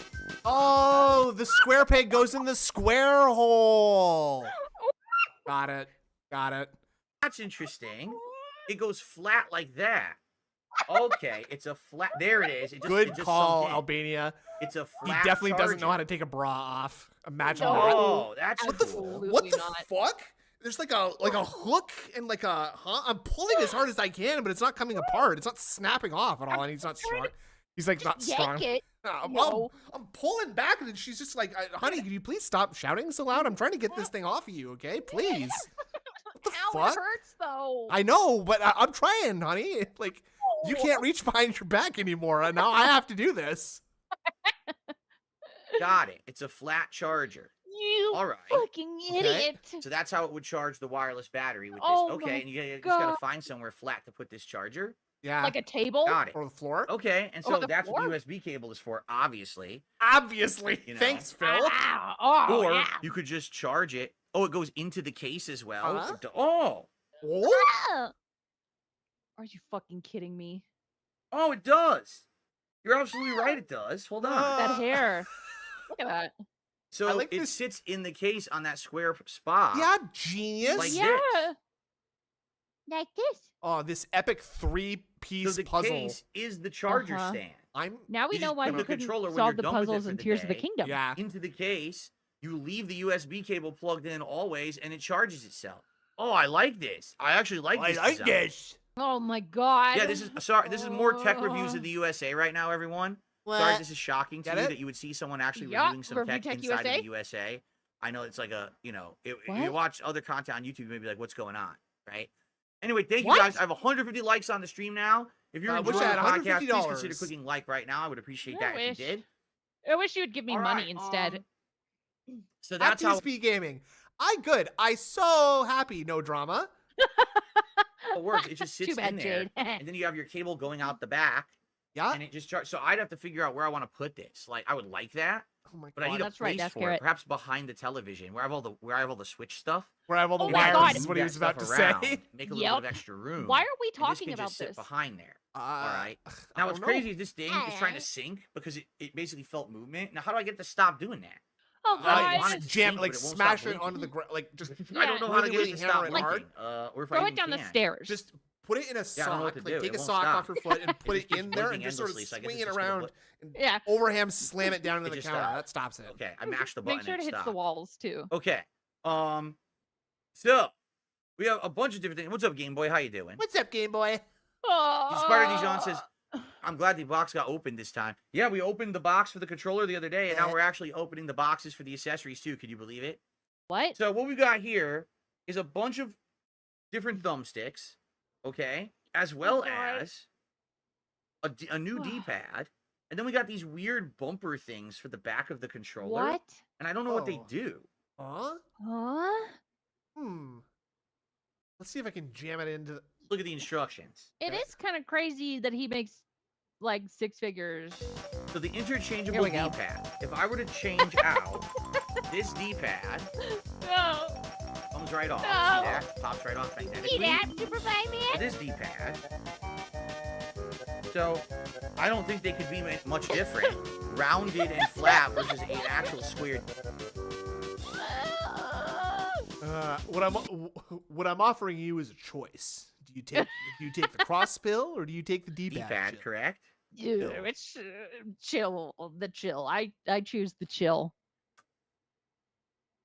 B: Oh, the square peg goes in the square hole. Got it.
F: that's interesting. It goes flat like that. Okay, it's a flat. There it is. It just,
B: Good
F: it just
B: call,
F: sunk in.
B: Albania.
F: It's a
B: He
F: flat.
B: definitely doesn't know how
F: charger.
B: to take a bra off. Imagine
C: No.
B: that.
F: Oh, that's
B: What the
F: cool.
B: what the
C: not.
B: fuck? There's like a hook and like a I'm pulling as hard as I can, but it's not coming apart. It's not snapping off at all, and he's not strong. He's like not strong.
C: Yank it.
B: I'm pulling back, and she's just like, "Honey, can you please stop shouting so loud? I'm trying to get this thing off of you, okay? Please." What the
C: Ow,
B: fuck?
C: it hurts though.
B: I know, but I'm trying, honey. Like, you can't reach behind your back anymore. Now I have to do this.
F: Got it. It's a flat charger.
C: You
F: All right.
C: fucking idiot.
F: So that's how it would charge the wireless battery with this.
C: Oh my
F: Okay, and you just gotta
C: God.
F: find somewhere flat to put this charger.
B: Yeah.
C: Like a table?
F: Got it.
B: Or the floor.
F: Okay, and
C: Oh,
F: so
C: the
F: that's what
C: floor?
F: the USB cable is for, obviously.
B: Obviously.
F: You know.
B: Thanks, Phil.
C: Ow. Oh,
F: Or
C: yeah.
F: you could just charge it. Oh, it goes into the case as well.
B: Huh?
F: Oh,
B: Oh.
C: Are you fucking kidding me?
F: oh, it does. You're absolutely right. It does. Hold on.
C: That hair. Look at that.
F: So
B: I like
F: it
B: this-
F: sits in the case on that square spot.
B: Yeah, genius.
F: Like
C: Yeah.
F: this.
C: Like this.
B: Oh, this epic
F: So
B: three-piece
F: the
B: puzzle.
F: case is the charger
C: Uh-huh.
F: stand.
B: I'm
C: Now we
F: You
C: know
F: just
C: why
F: put
C: we
F: the
C: couldn't
F: controller when
C: solve
F: you're
C: the
F: done with it
C: puzzles
F: for
C: in
F: the
C: Tears of the
F: day.
C: Kingdom.
B: yeah.
F: Into the case. You leave the USB cable plugged in always, and it charges itself. Oh, I like this. I actually like this. design.
B: this.
C: Oh my god.
F: Yeah, this is more tech reviews of the USA right now, everyone. Sorry, this is shocking to
B: Get
F: me
B: it?
F: that you would see someone actually
C: Yeah,
F: reviewing some
C: review
F: tech
C: Tech
F: inside
C: USA?
F: of the USA. I know it's like a, if you
C: What?
F: watch other content on YouTube, you may be like, what's going on, right? Anyway, thank you
C: What?
F: guys. I have 150 likes on the stream now. If you're
B: I wish
F: enjoying
B: I
F: the
B: had
F: podcast, please
B: $150.
F: consider clicking like right now. I would appreciate
C: I
F: that
C: wish.
F: if you did.
C: I wish you would give me
F: All
C: money
F: right,
C: instead.
F: So
B: At
F: that's how
B: DSP Gaming. I so happy. No drama.
F: it works. It just
C: Too
F: sits
C: bad,
F: in there,
C: Jade.
F: and then you have your cable going out the back,
B: Yeah.
F: and it just charges. So I'd have to figure out where I want to put this. Like, I would like that.
B: Oh my
F: but I
B: God.
F: need a
C: That's right,
F: place
C: that's
F: for
C: carrot.
F: it. Perhaps behind the television, where I have all the switch stuff.
B: Where I have all the
C: Oh my
B: wires
C: God.
B: is what he
F: Move
B: was
F: that
B: about to
F: stuff
B: say.
F: around, Make a little bit of extra room.
C: Why are we
F: and this
C: talking
F: can
C: about
F: just sit
C: this?
F: behind there.
B: All
F: right.
B: I
F: Now, what's
B: don't know.
F: crazy is this thing is trying to sync because it basically felt movement. Now, how do I get to stop doing that?
C: Oh
F: I
C: God.
F: want it to
B: Jam,
F: sync,
B: like
F: but it won't
B: smash
F: stop
B: it onto the
F: blinking.
B: ground, like just.
F: I don't know how to get
B: really
F: it to
B: hammer
F: stop
B: it
F: blinking.
B: hard.
F: Or if I
C: Throw
F: even
C: it down the
F: can.
C: stairs.
B: Just put it in a
F: Yeah, I don't know
B: sock.
F: what to
B: Like
F: do.
B: take
F: It
B: a
F: won't
B: sock
F: stop.
B: off your foot and put
F: It
B: it
F: just
B: in
F: keeps
B: there and
F: blinking
B: just sort of
F: endlessly, so I guess
B: swing
F: it's
B: it
F: just gonna
B: around and
C: Yeah.
B: overhand slam it down into
F: It
B: the
F: just
B: counter.
F: stopped.
B: That stops it.
F: Okay, I mashed the button.
C: Make sure
F: and
C: it hits the
F: stopped.
C: walls too.
F: Okay. So we have a bunch of different things. What's up, Game Boy? How you doing?
B: What's up, Game Boy?
F: Spider Dijon says, I'm glad the box got opened this time. Yeah, we opened the box for the controller the other day, and now we're actually opening the boxes for the accessories too. Could you believe it?
C: What?
F: So what we got here is a bunch of different thumbsticks, okay, as well as a new D-pad, and then we got these weird bumper things for the back of the controller.
C: What?
F: And I don't know what they
B: Oh.
F: do.
B: Huh?
C: Huh?
B: Let's see if I can jam it into.
F: Look at the instructions.
C: It is kind of crazy that he makes like 6 figures.
F: So the interchangeable
C: Here we go.
F: D-pad. If I were to change out this D-pad,
C: No.
F: comes right off.
C: No.
F: See that? Pops right off magnetically.
C: See that, Superfly
F: But
C: Man?
F: this D-pad. So I don't think they could be much different. Rounded and flat versus an actual square.
B: What I'm offering you is a choice. Do you take the cross pill or do you take the D-pad?
F: D-pad, correct?
C: Dude, it's chill. The chill. I choose the chill.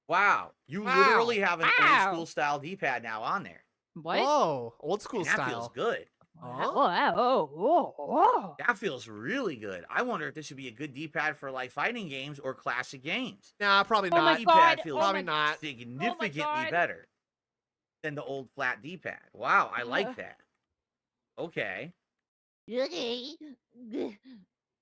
F: Wow. You
B: Wow.
F: literally have an
C: Wow.
F: old school style D-pad now on there.
C: What?
B: Whoa, old school
F: And that
B: style.
F: feels good.
B: Huh?
C: Oh.
F: That feels really good. I wonder if this would be a good D-pad for like fighting games or classic games.
B: Nah, probably
C: Oh
B: not.
C: my
F: D-pad
C: God.
F: feels
B: Probably not.
F: significantly
C: God.
F: better than the old flat D-pad. Wow, I like that. Okay.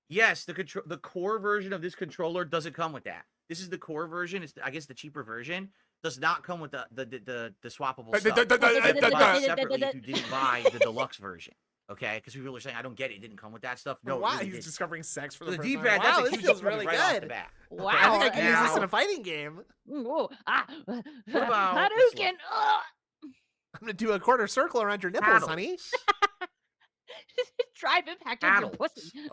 F: Yes, the core version of this controller doesn't come with that. This is the core version. It's I guess the cheaper version. Does not come with the swappable stuff. I have to buy it separately if you didn't buy the deluxe version. Okay, because people are saying I don't get it. It didn't come with that stuff. No,
B: wow,
F: it really
B: he's
F: didn't.
B: discovering sex for the
F: The
B: first
F: D-pad.
B: time.
F: That's
B: Wow,
F: a
B: this
F: huge
B: feels
F: difference
B: really
F: right off the
B: good.
F: bat.
C: Wow.
B: I think I can use this in
F: Now-
B: a fighting game.
C: Ooh,
F: about this
C: Hadouken.
B: I'm gonna do a quarter circle around your nipples, honey.
C: Drive impact on your pussy.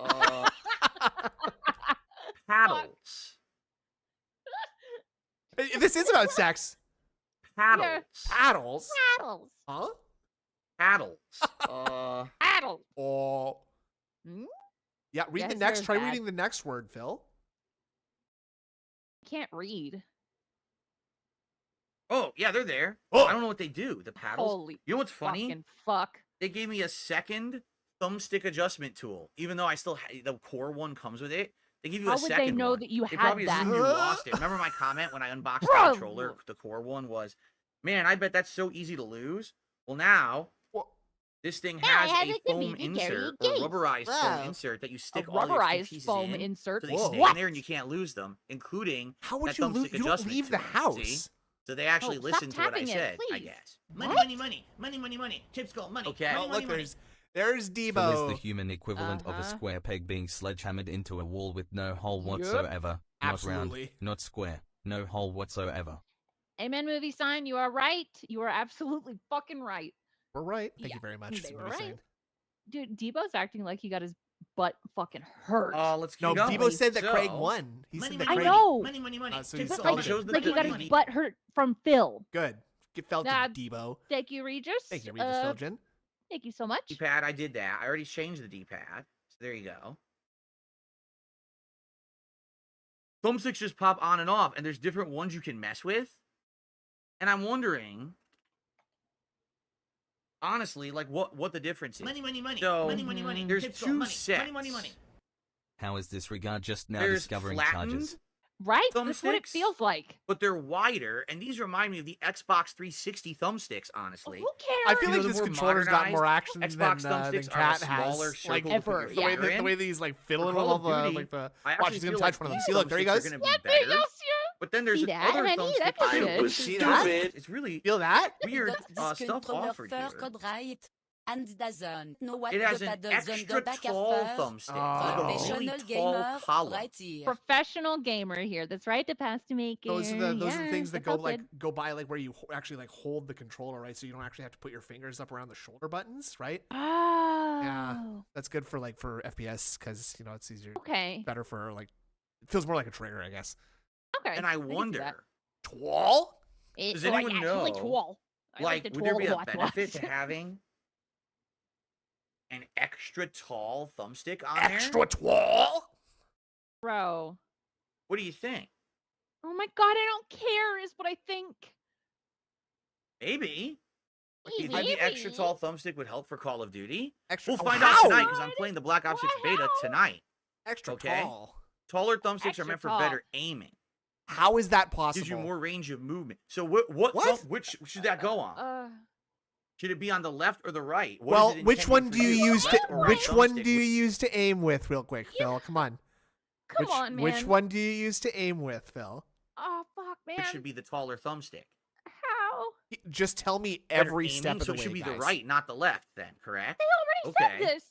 F: Paddles.
B: This is about sex.
F: Paddles.
B: Paddles.
C: Paddles.
B: Huh?
F: Paddles.
C: Paddles.
B: Oh.
C: Hmm?
B: Yeah, read
C: Yes,
B: the next.
C: there's
B: Try
C: that.
B: reading the next word, Phil.
C: Can't read.
F: Oh, yeah, they're there.
B: Oh.
F: I don't know what they do. The paddles.
C: Holy
F: You know what's funny?
C: fucking fuck.
F: They gave me a second thumbstick adjustment tool, even though I still the core one comes with it. They give you
C: How
F: a
C: would
F: second
C: they know
F: one.
C: that you
F: They
C: had
F: probably
C: that?
F: assumed you lost it. Remember my comment when I unboxed
C: Bro.
F: the controller? The core one was, man, I bet that's so easy to lose. Well, now this thing has a foam insert or rubberized foam insert that you stick all your
C: rubberized
F: pieces
C: foam
F: in,
C: insert.
F: so they
B: Whoa.
F: stay
C: What?
F: in there and you can't lose them, including
B: How would
F: that
B: you
F: thumbstick
B: lose? You don't
F: adjustment
B: leave the
F: tool.
B: house.
F: See? So they actually
C: Oh, stop
F: listened to what I
C: tapping it,
F: said, I
C: please.
F: guess.
C: What?
D: Tips go money.
F: Okay.
B: Oh, look, there's
E: So
B: Debo.
E: is the human equivalent of a square peg being sledgehammered into a wall with no hole whatsoever. Not round,
B: Absolutely.
E: not square, no hole whatsoever.
C: Amen, movie sign. You are right. You are absolutely fucking right.
B: We're right. Thank
C: Yeah,
B: you very much.
C: they were
B: Somebody
C: right.
B: saying.
C: Dude, Debo's acting like he got his butt fucking hurt.
F: Let's keep
B: No,
F: going.
B: Debo said that Craig
F: So-
B: won. He said that
C: I
B: Craig.
C: know.
D: Money.
B: So he's
C: But
B: still
C: like,
F: shows the
C: like he got
F: money.
C: his butt hurt from Phil.
B: Good. Get felt
C: Nah,
B: Debo.
C: Thank you, Regis.
B: Thank you, Regis Philgen.
C: Thank you so much.
F: D-pad, I did that. I already changed the D-pad. So there you go. Thumbsticks just pop on and off, and there's different ones you can mess with. And I'm wondering, honestly, like what the difference is.
D: Money.
F: So,
D: Money.
F: there's
D: Tips go
F: two
D: money.
F: sets.
D: Money.
E: How is this regard just now
F: There's
E: discovering
F: flattened,
E: charges?
C: Right? That's what it
F: thumbsticks,
C: feels like.
F: but they're wider, and these remind me of the Xbox 360 thumbsticks, honestly.
C: Who cares?
B: I feel
F: You know,
B: like
F: the
B: this
F: more
B: controller's got more
F: modernized
B: action
F: Xbox
B: than
F: thumbsticks
B: Cat
F: are a smaller
B: has.
F: circle
B: Like
F: to put
C: ever,
F: your
B: the
C: yeah.
B: way
F: finger
B: the
F: in.
B: way that he's like fiddling
F: For
B: with
F: Call
B: all
F: of
B: the
F: Duty,
B: like the.
F: I
B: Watch,
F: actually
B: he's gonna
F: feel
B: touch
F: like
B: one of them.
F: these
B: See, look, there he
F: thumbsticks
B: goes.
F: are gonna be
C: Yeah,
F: better.
C: there you go,
F: But then there's
C: See that,
F: other
C: honey? That's
F: thumbsticks.
C: good.
B: See that?
F: It's really
B: Feel that?
F: weird
H: Disque
F: stuff
H: contrôleur
F: offered here.
H: code right. and doesn't know what
F: It has
H: the
F: an
H: paddles on
F: extra
H: the back
F: tall
H: affair.
F: thumbstick.
B: Oh.
F: With a really
H: Professional
F: tall
H: gamer,
F: column.
H: right here.
C: Professional gamer here. That's right, the pasta maker.
B: Those are the
C: Yeah,
B: things that
C: felt
B: go by like where you actually like hold the controller, right? So you don't actually have to put your fingers up around the shoulder buttons, right?
C: Oh.
B: Yeah, that's good for FPS because it's easier,
C: Okay.
B: better for like it feels more like a trigger, I guess.
C: Okay.
F: And I
C: can see that.
F: wonder,
B: Twall?
F: Does anyone
C: really
F: know,
C: twirl. I
F: like,
C: the
F: would there be
C: twirl
F: a
C: watch
F: benefit
C: watch.
F: to having an extra tall thumbstick on
B: Extra twall?
C: Bro.
F: What do you think?
C: Oh my god, I don't care is what I think.
F: Maybe. Do you think the extra tall thumbstick would help for Call of Duty?
B: Extra.
F: We'll find out tonight because I'm playing the Black Ops 6 beta tonight.
B: Extra
F: Okay.
B: tall.
F: Taller thumbsticks
C: Extra
F: are meant for
C: tall.
F: better aiming.
B: How is that possible?
F: Gives you more range of movement. So which should that go on? Should it be on the left or the right? What
B: Well,
F: is it
B: which
F: intended
B: one
F: for
B: do you use to
F: left or right
B: which one
F: thumbstick?
B: do you use to aim with, real quick, Phil? Come on.
C: Come on, man.
B: Which one do you use to aim with, Phil?
C: Oh fuck, man.
F: Which should be the taller thumbstick?
C: How?
B: Just tell me
F: Better
B: every
F: aiming,
B: step of
F: so
B: the way,
F: it should be the
B: guys.
F: right, not the left. Then correct?
C: They already
F: Okay.
C: said this.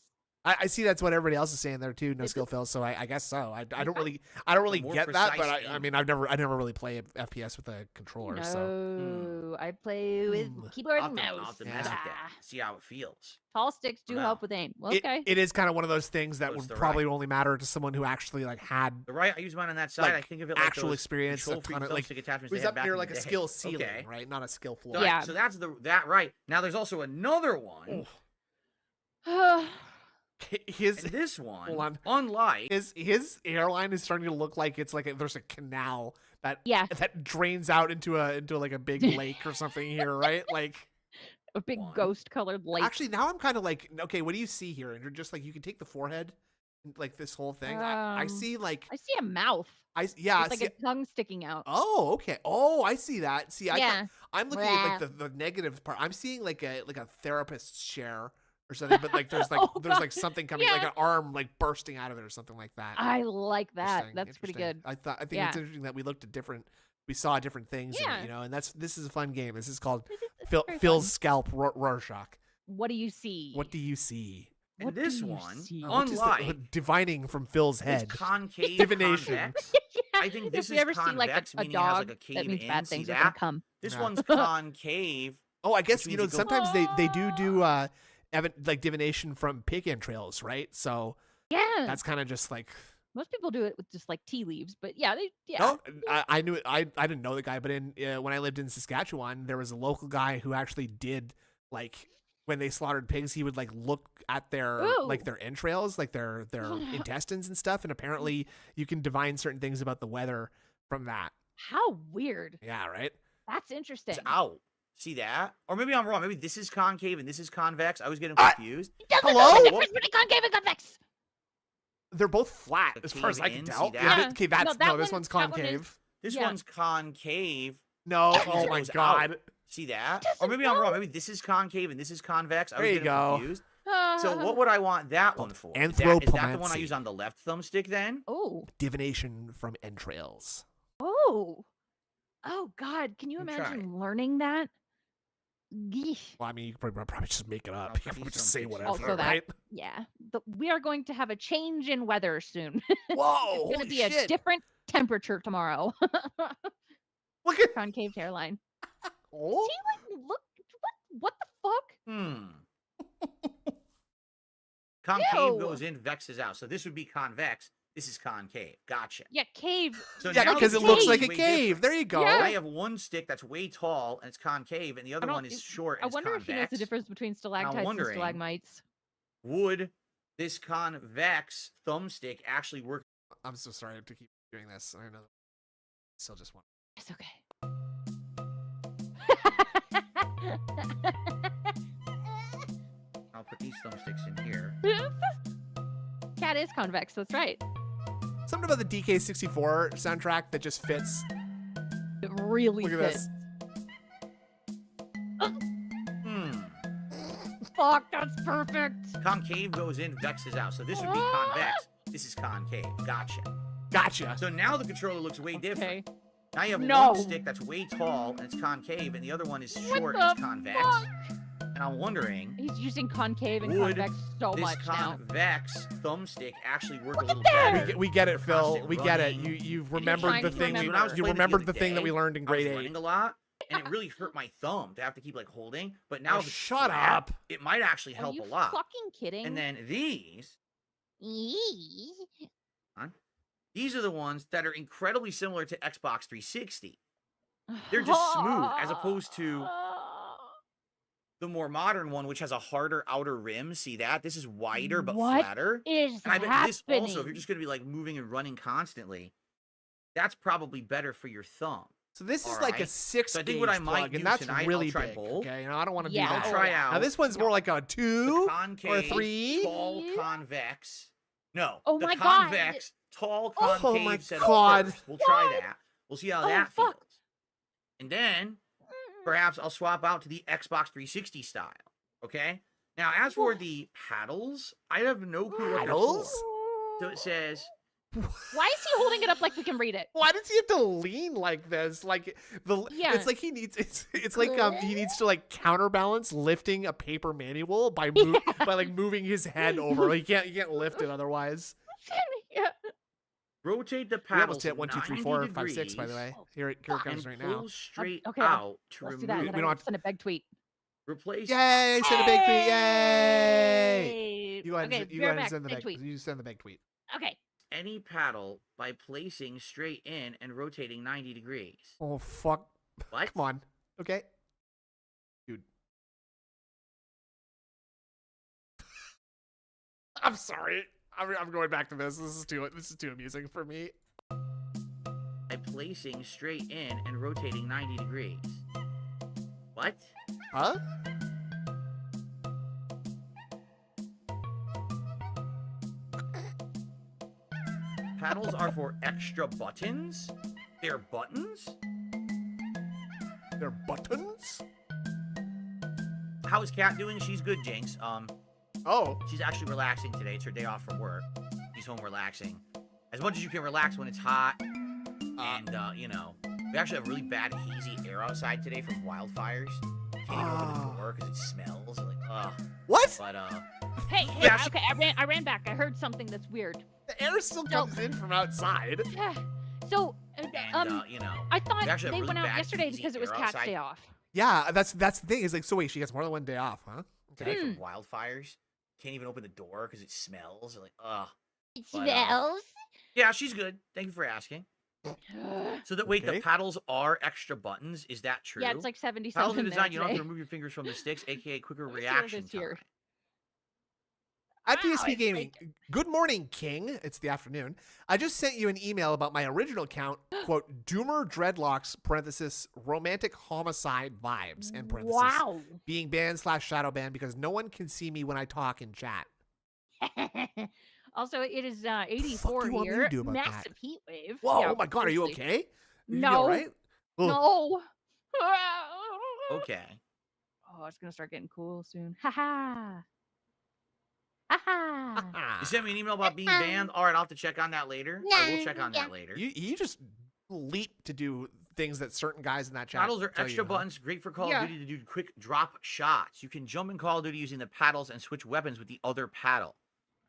B: I see that's what everybody else is saying there too. No skill, Phil. So I guess so. I don't really
F: more
B: get that, but
F: precise
B: I mean I never really play FPS with a controller.
C: No,
B: So
C: I play with keyboard
F: I'll
C: and
F: have to
C: mouse.
F: mess with that.
C: Ah.
F: See how it feels.
C: Tall sticks do
F: No.
C: help with aim. Well, okay.
B: it is kind of one of those things that
F: So it's
B: would
F: the
B: probably only matter to someone who actually like had
F: The right, I use mine on that side.
B: Like,
F: I think of it like
B: actual
F: those
B: experience of
F: control-free
B: kind of like
F: thumbstick attachments
B: who's
F: they had
B: up
F: back
B: near
F: in
B: like
F: the
B: a
F: day.
B: skill ceiling,
F: Okay.
B: right? Not a skill floor.
F: Right,
C: Yeah.
F: So that's that right. Now there's also another one.
B: His
F: And this one,
B: Hold on.
F: unlike
B: his hairline is starting to look like it's like there's a canal that
C: Yeah.
B: that drains out into like a big lake or something here, right? Like
C: A big
F: One.
C: ghost-colored lake.
B: actually now I'm kind of like, okay, what do you see here? And you're just like you can take the forehead, and, like this whole thing. I see like
C: I see a mouth.
B: yeah,
C: With like
B: see,
C: a tongue sticking out.
B: oh okay, oh I see that. See,
C: Yeah.
B: I'm looking at like the negative part. I'm seeing like a therapist's chair or something, but like there's like
C: Oh,
B: there's
C: God.
B: like something coming, like
C: Yeah.
B: an arm like bursting out of it or something like that.
C: I like that.
B: Interesting,
C: That's pretty
B: interesting.
C: good.
B: I think
C: Yeah.
B: it's interesting that we saw different things in
C: Yeah.
B: it, and this is a fun game. This is called
C: It's very
B: Phil's
C: fun.
B: Scalp Rorschach.
C: What do you see?
B: What do you see?
F: and
C: What
F: this
C: do you
F: one,
C: see?
B: What is
F: unlike
B: divining from Phil's
F: is
B: head.
F: concave
B: Divination.
F: convex.
C: Yeah.
F: I think this
C: If we
F: is
C: ever see like
F: convex,
C: a
F: meaning it has
C: dog,
F: like a cave
C: that means
F: in.
C: bad
F: See
C: things are gonna
F: that?
C: come.
F: This
C: Yeah.
F: one's concave.
B: Oh, I guess
F: Which means it goes-
B: sometimes they do like divination from pig entrails, right? So
C: Yeah.
B: that's kind of just like
C: Most people do it with just like tea leaves, but yeah,
B: no, I knew it. I didn't know the guy, but when I lived in Saskatchewan, there was a local guy who actually did like when they slaughtered pigs, he would like look at their
C: Ooh.
B: like their entrails, like their intestines and stuff, and apparently you can divine certain things about the weather from that.
C: How weird.
B: Yeah, right.
C: That's interesting.
F: It's out. See that? Or maybe I'm wrong. Maybe this is concave and this is convex. I was getting confused.
C: It doesn't
B: Hello?
C: know the
F: What-
C: difference between concave and convex.
B: They're both flat
F: The
B: as far as I
F: cave
B: can
F: in,
B: tell.
F: see
B: Yeah,
C: that?
B: okay,
C: No,
B: that's
C: that
B: this
C: one-
B: one's
C: that one is-
B: concave.
F: This
C: Yeah.
F: one's concave.
B: No,
F: That means
B: oh
F: it
B: my
F: goes
B: god.
F: out. See that?
C: Doesn't
F: Or maybe I'm wrong.
C: know.
F: Maybe this is concave and this is convex. I was
B: There you
F: getting
B: go.
F: confused. So what would I want that one for? Is that the one I
B: Anthropomancy.
F: use on the left thumbstick then?
C: Oh.
B: Divination from entrails.
C: Oh. Oh God. Can you
F: Try
C: imagine
F: it.
C: learning that? Yeesh.
B: Well, I mean, you could probably just make it up.
F: I'll
B: You
F: put
B: can
F: these
B: just say
F: on
B: whatever,
C: Also that.
B: right?
C: Yeah. We are going to have a change in weather soon.
B: Whoa,
C: It's going to
B: holy
C: be a
B: shit.
C: different temperature tomorrow.
B: Look at
C: Concave hairline.
B: oh.
C: See, like, look. What the fuck?
F: Concave
C: Ew.
F: goes in, vexes out. So this would be convex. This is concave. Gotcha.
C: Yeah, cave.
F: So
B: Yeah,
F: now
B: because
F: the
B: it looks
F: cave
B: like
F: is
B: a
F: way
B: cave.
F: different.
B: There you go.
C: Yeah.
F: I have one stick that's way tall and it's concave, and the other
C: don't-
F: one is short
C: I
F: and it's
C: wonder if he knows the
F: convex.
C: difference between stalactites and
F: wondering-
C: stalagmites.
F: Would this convex thumbstick actually work?
B: I'm so sorry to keep doing this. I know. Still just want.
C: It's okay.
F: I'll put these thumbsticks in here.
C: Cat is convex. That's right.
B: Something about the DK64 soundtrack that just fits.
C: It really
B: Look at
C: fits.
B: this.
C: Fuck, that's perfect.
F: Concave goes in, vexes out. So this would be convex. This is concave. Gotcha.
B: Gotcha.
F: So now the controller looks way different.
C: Okay.
F: Now you have
C: No.
F: one stick that's way tall and it's concave, and the other one is
C: What
F: short
C: the
F: and it's convex.
C: fuck?
F: And I'm wondering,
C: He's using concave and
F: would
C: convex so
F: this
C: much now.
F: convex thumbstick actually work a
C: Look at
F: little
C: that!
F: better?
B: We get it, Phil.
F: Constant
B: We get it.
F: running.
B: You've
F: It
B: remembered the
C: did
B: thing.
C: remember.
F: When I was
B: You
F: playing
B: remembered
F: the
B: the
F: other
B: thing that
F: day,
B: we learned in
F: I was
B: grade 8.
F: running a lot, and it really hurt my thumb to have to keep like holding. But now
B: Oh,
F: if it's
B: shut
F: flat,
B: up.
F: it might actually
C: Are
F: help
C: you
F: a lot.
C: fucking kidding?
F: And then these
C: Eee.
F: are the ones that are incredibly similar to Xbox 360. They're just smooth, as opposed to the more modern one, which has a harder outer rim. See that? This is wider but
C: What
F: flatter.
C: is
F: And I bet this
C: happening?
F: also, if you're just going to be like moving and running constantly, that's probably better for your thumb.
B: So this is
F: All
B: like a
F: right.
B: 6
F: So I think
B: gauge
F: what I might
B: plug,
F: do
B: and that's
F: tonight,
B: really
F: I'll try
B: big.
F: both.
B: Okay, I don't want to
C: Yeah,
B: do
F: I'll
B: that.
F: try out
B: Now this one's more like a
F: the
B: 2 or a
F: concave
B: 3.
F: tall convex. No,
C: Oh
F: the
C: my God.
F: convex tall
B: Oh
F: concave
B: my
F: setup
B: God.
F: first. We'll try that. We'll see how
C: Oh,
F: that
C: fuck.
F: feels. And then perhaps I'll swap out to the Xbox 360 style. Okay? Now, as for the paddles, I have no clue what they're for.
B: Paddles?
F: So it says,
C: Why is he holding it up like we can read it?
B: Why does he have to lean like this? Like
C: Yeah.
B: it's like he needs it's like he needs to like counterbalance lifting a paper manual by by like moving his head over. Like, you can't lift it otherwise.
C: Yeah.
F: rotate the
B: We almost
F: paddles
B: hit 1, 2, 3, 4, 5, 6. By the way, here it
F: and
B: comes right
F: pull
B: now.
F: straight
C: Okay,
F: out to
C: Let's
F: remove.
C: do that. And
B: We
C: then
B: don't
C: I
B: have to-
C: send a beg tweet.
F: Replace.
B: Yay! Send a big tweet! Yay!
C: Hey!
B: You go ahead,
C: Okay,
B: and, you
C: be
B: go
C: right
B: ahead and
C: back.
B: send the
C: Big
B: big
C: tweet.
B: You send the big tweet.
C: Okay.
F: Any paddle by placing straight in and rotating 90 degrees.
B: Oh fuck!
F: What?
B: Come on. Okay. Dude. I'm sorry. I'm going back to this. This is too amusing for me.
F: By placing straight in and rotating 90 degrees. What?
B: Huh?
F: Paddles are for extra buttons? They're buttons?
B: They're buttons?
F: How is Kat doing? She's good, Jinx.
B: Oh.
F: She's actually relaxing today. It's her day off from work. She's home relaxing. As much as you can relax when it's hot. And, you know, we actually have really bad hazy air outside today from wildfires. Can't even open the door because it smells. Like, ugh.
B: What?
F: But,
C: Hey,
F: Yeah,
C: okay, I ran back. I heard something that's weird.
B: The air still comes in from outside.
C: Yeah. So,
F: and, you know,
C: I thought
F: we actually have
C: they
F: really
C: went out
F: bad
C: yesterday
F: hazy
C: because it was
F: air
C: Cat's
F: outside
C: day off.
B: Yeah, that's the thing. Is like, so wait, she gets more than one day off, huh?
F: today from wildfires. Can't even open the door because it smells. Like, ugh.
C: It
F: But,
C: smells.
F: Yeah, she's good. Thank you for asking. So that wait,
B: Okay.
F: the paddles are extra buttons. Is that true?
C: Yeah, it's like 77
F: paddles are
C: minutes
F: designed. You don't have to
C: today.
F: remove your fingers from the sticks, aka quicker
C: Let's see what
F: reaction
C: it is here.
F: time.
B: At
C: Wow,
B: DSP
C: it's
B: Gaming, good morning, King. It's the afternoon. I just sent you an email about my original account, quote, Doomer Dreadlocks, parenthesis, romantic homicide vibes, end parenthesis,
C: Wow.
B: being banned / shadow banned because no one can see me when I talk in chat.
C: Also, it is
B: fuck
C: 84
B: do you want me to
C: here.
B: do about
C: Massive
B: that?
C: heat wave.
B: Whoa,
C: Yeah,
B: oh my God, are you
C: seriously.
B: okay? You
C: No.
B: all right? Ugh.
C: No.
F: Okay.
C: Oh, it's gonna start getting cool soon. Ha ha. Ha ha.
F: You sent me an email about being banned. All right, I'll have to check on that later. I will check on that later.
B: You just leap to do things that certain guys in that chat
F: Paddles are
B: tell you,
F: extra
B: huh?
F: buttons, great for Call
C: Yeah.
F: of Duty to do quick drop shots. You can jump in Call of Duty using the paddles and switch weapons with the other paddle.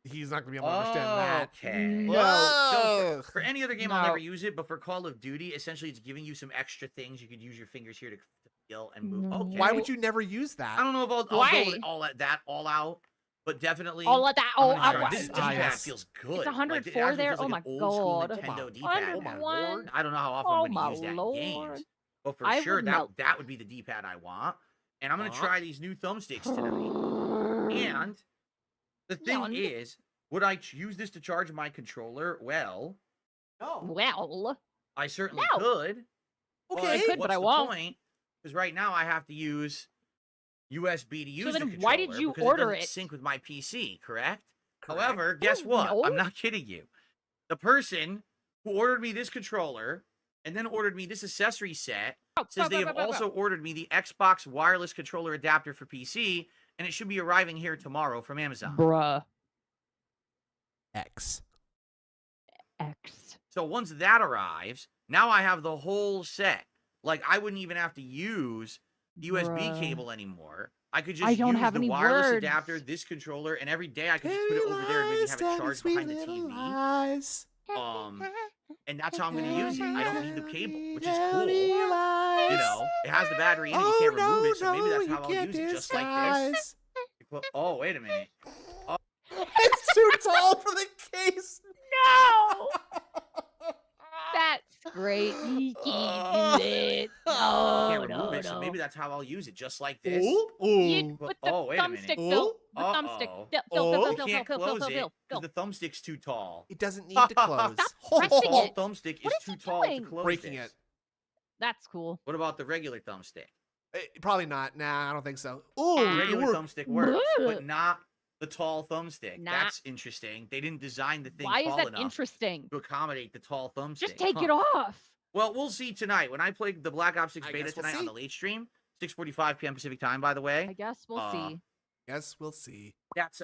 B: He's not gonna be able to understand that.
F: Okay.
C: No.
F: So
B: Whoa.
F: for any other game, I'll
C: No.
F: never use it, but for Call of Duty, essentially it's giving you some extra things. You could use your fingers here to feel and move. Okay.
B: Why would you never use that?
F: I don't know if I'll
C: Why?
F: go with all at that all out, but definitely.
C: All of that.
F: I'm
C: Oh,
F: gonna try.
C: I
F: This
B: Ah,
F: D-pad
B: yes.
F: feels good.
C: It's
F: Like,
C: 104
F: it actually
C: there?
F: feels
C: Oh
F: like
C: my
F: an old school
C: God.
F: Nintendo
B: Oh
F: D-pad.
B: my
C: 101.
B: Lord.
F: I don't know how often
C: Oh
F: I'm
C: my
F: gonna use that in
C: Lord.
F: games, but for
C: I
F: sure
C: would melt.
F: that would be the D-pad I want. And I'm gonna
B: Uh-huh.
F: try these new thumbsticks tonight. And the thing
C: And?
F: is, would I use this to charge my controller? Well,
C: Well,
F: I certainly
C: No.
F: could.
B: Okay.
C: I could, but I won't.
F: Because right now I have to use USB to use the
C: then
F: controller.
C: why did you
F: because
C: order
F: doesn't
C: it?
F: sync with my PC, correct?
B: Correct.
F: However, guess
C: don't
F: what? I'm
C: know.
F: not kidding you. The person who ordered me this controller and then ordered me this accessory set says they have also ordered me the Xbox wireless controller adapter for PC, and it should be arriving here tomorrow from Amazon.
C: bruh.
B: X.
C: X.
F: So once that arrives, now I have the whole set. Like, I wouldn't even have to use the USB
C: Bruh.
F: cable anymore. I could just
C: I don't
F: use
C: have
F: the
C: any
F: wireless
C: words.
F: adapter, this controller, and every day I could just put it over there and maybe have it charged behind the TV. And that's how I'm going to use it. I don't need the cable, which is cool. You know, it has the battery in it. You can't remove it, so maybe that's how I'll use it, just like this. Oh, wait a minute. Oh.
B: It's too tall for the case.
C: No! That's great. You can't do it.
F: I
C: No,
F: can't remove it, so maybe that's how I'll use it, just like this.
C: You put the
F: Oh, wait a minute.
C: thumbstick, Phil. The thumbstick.
F: You can't close it because the thumbstick's too tall.
B: It doesn't need to close.
C: Stop pressing
F: The
C: it.
F: thumbstick is
C: What is
F: too
C: he
F: tall to
C: doing?
F: close
B: Breaking
F: this.
B: it.
C: That's cool.
F: What about the regular thumbstick?
B: Probably not. Nah, I don't think so.
F: The
B: Ooh,
F: regular thumbstick works,
C: Ugh.
F: but not the tall thumbstick.
C: Nah.
F: That's interesting. They didn't design the thing
C: Why is
F: tall
C: that
F: enough
C: interesting?
F: to accommodate the tall thumbstick.
C: Just take it off.
F: Well, we'll see tonight. When I play the Black Ops 6
B: I
F: beta
B: guess we'll
F: tonight on
B: see.
F: the late stream, 6:45 p.m. Pacific time, by the way.
C: I guess we'll see.
B: Guess we'll see.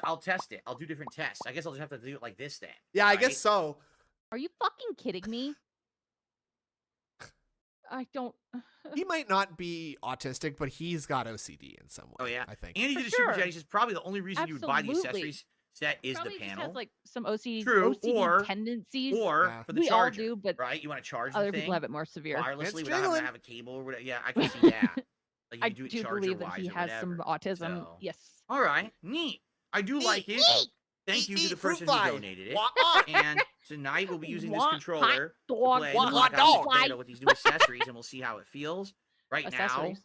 F: I'll test it. I'll do different tests. I guess I'll just have to do it like this then.
B: Yeah, I
F: right?
B: guess so.
C: Are you fucking kidding me? I don't.
B: He might not be autistic, but he's got OCD in some way.
F: Oh yeah,
B: I think.
F: Andy
C: For
F: did a super
C: sure.
F: chat. He says probably the only reason you would buy the
C: Absolutely.
F: accessories set is
C: Probably
F: the
C: just
F: panel.
C: has like some OCD,
F: True,
C: OCD tendencies.
F: or
B: Yeah.
F: for the
C: We all
F: charger,
C: do, but
F: right? You want to charge the
C: other
F: thing
C: people have it more severe.
F: wirelessly
B: It's
F: without having
B: jiggling.
F: to have a cable or whatever. Yeah, I can see that. Like you
C: I
F: do it
C: do
F: charger
C: believe that
F: wise
C: he
F: or
C: has some
F: whatever.
C: autism.
F: So-
C: Yes.
F: All right, neat. I do like it. Thank you to the person who donated it. And tonight we'll be using this
C: Want
F: controller to
C: hot
F: play
C: dog.
F: the
B: Want
F: Black
B: hot
F: Ops
C: dog.
F: beta with these new accessories, and we'll see how it feels. Right now,
C: Accessories.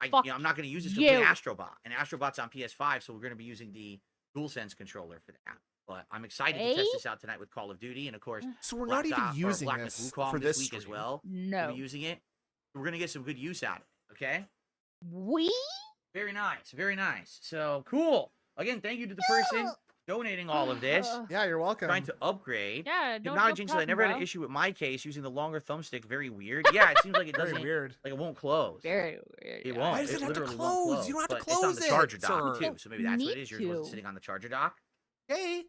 F: I'm not going to use this to
C: you.
F: play Astrobot, and Astrobot's on PS5, so we're going to be using the DualSense controller for that. But I'm excited to test this out tonight with Call of Duty, and of course,
B: So we're not even using
F: Black
B: this
F: Myth Wukong
B: for
F: this
B: this
F: week as
B: stream.
F: well.
C: No.
F: We'll be using it. We're going to get some good use out of it. Okay.
C: We?
F: Very nice. Very nice. So cool. Again, thank you to the person donating all of this.
B: Yeah, you're welcome.
F: Trying to upgrade.
C: Yeah, no
F: Acknowledging so I never had an
C: bro.
F: issue with my case using the longer thumbstick. Very weird. Yeah, it seems like it
B: Very
F: doesn't.
B: weird.
F: Like it won't close.
C: Very weird.
F: It
C: yeah.
F: won't.
B: Why does it have to
F: literally won't
B: close? You don't have to
F: but It's on
B: close
F: the
B: it,
F: charger dock
B: sir.
F: too, so maybe that's what it
C: Need
F: is. Yours wasn't
C: to.
F: sitting on the charger dock.
B: Hey,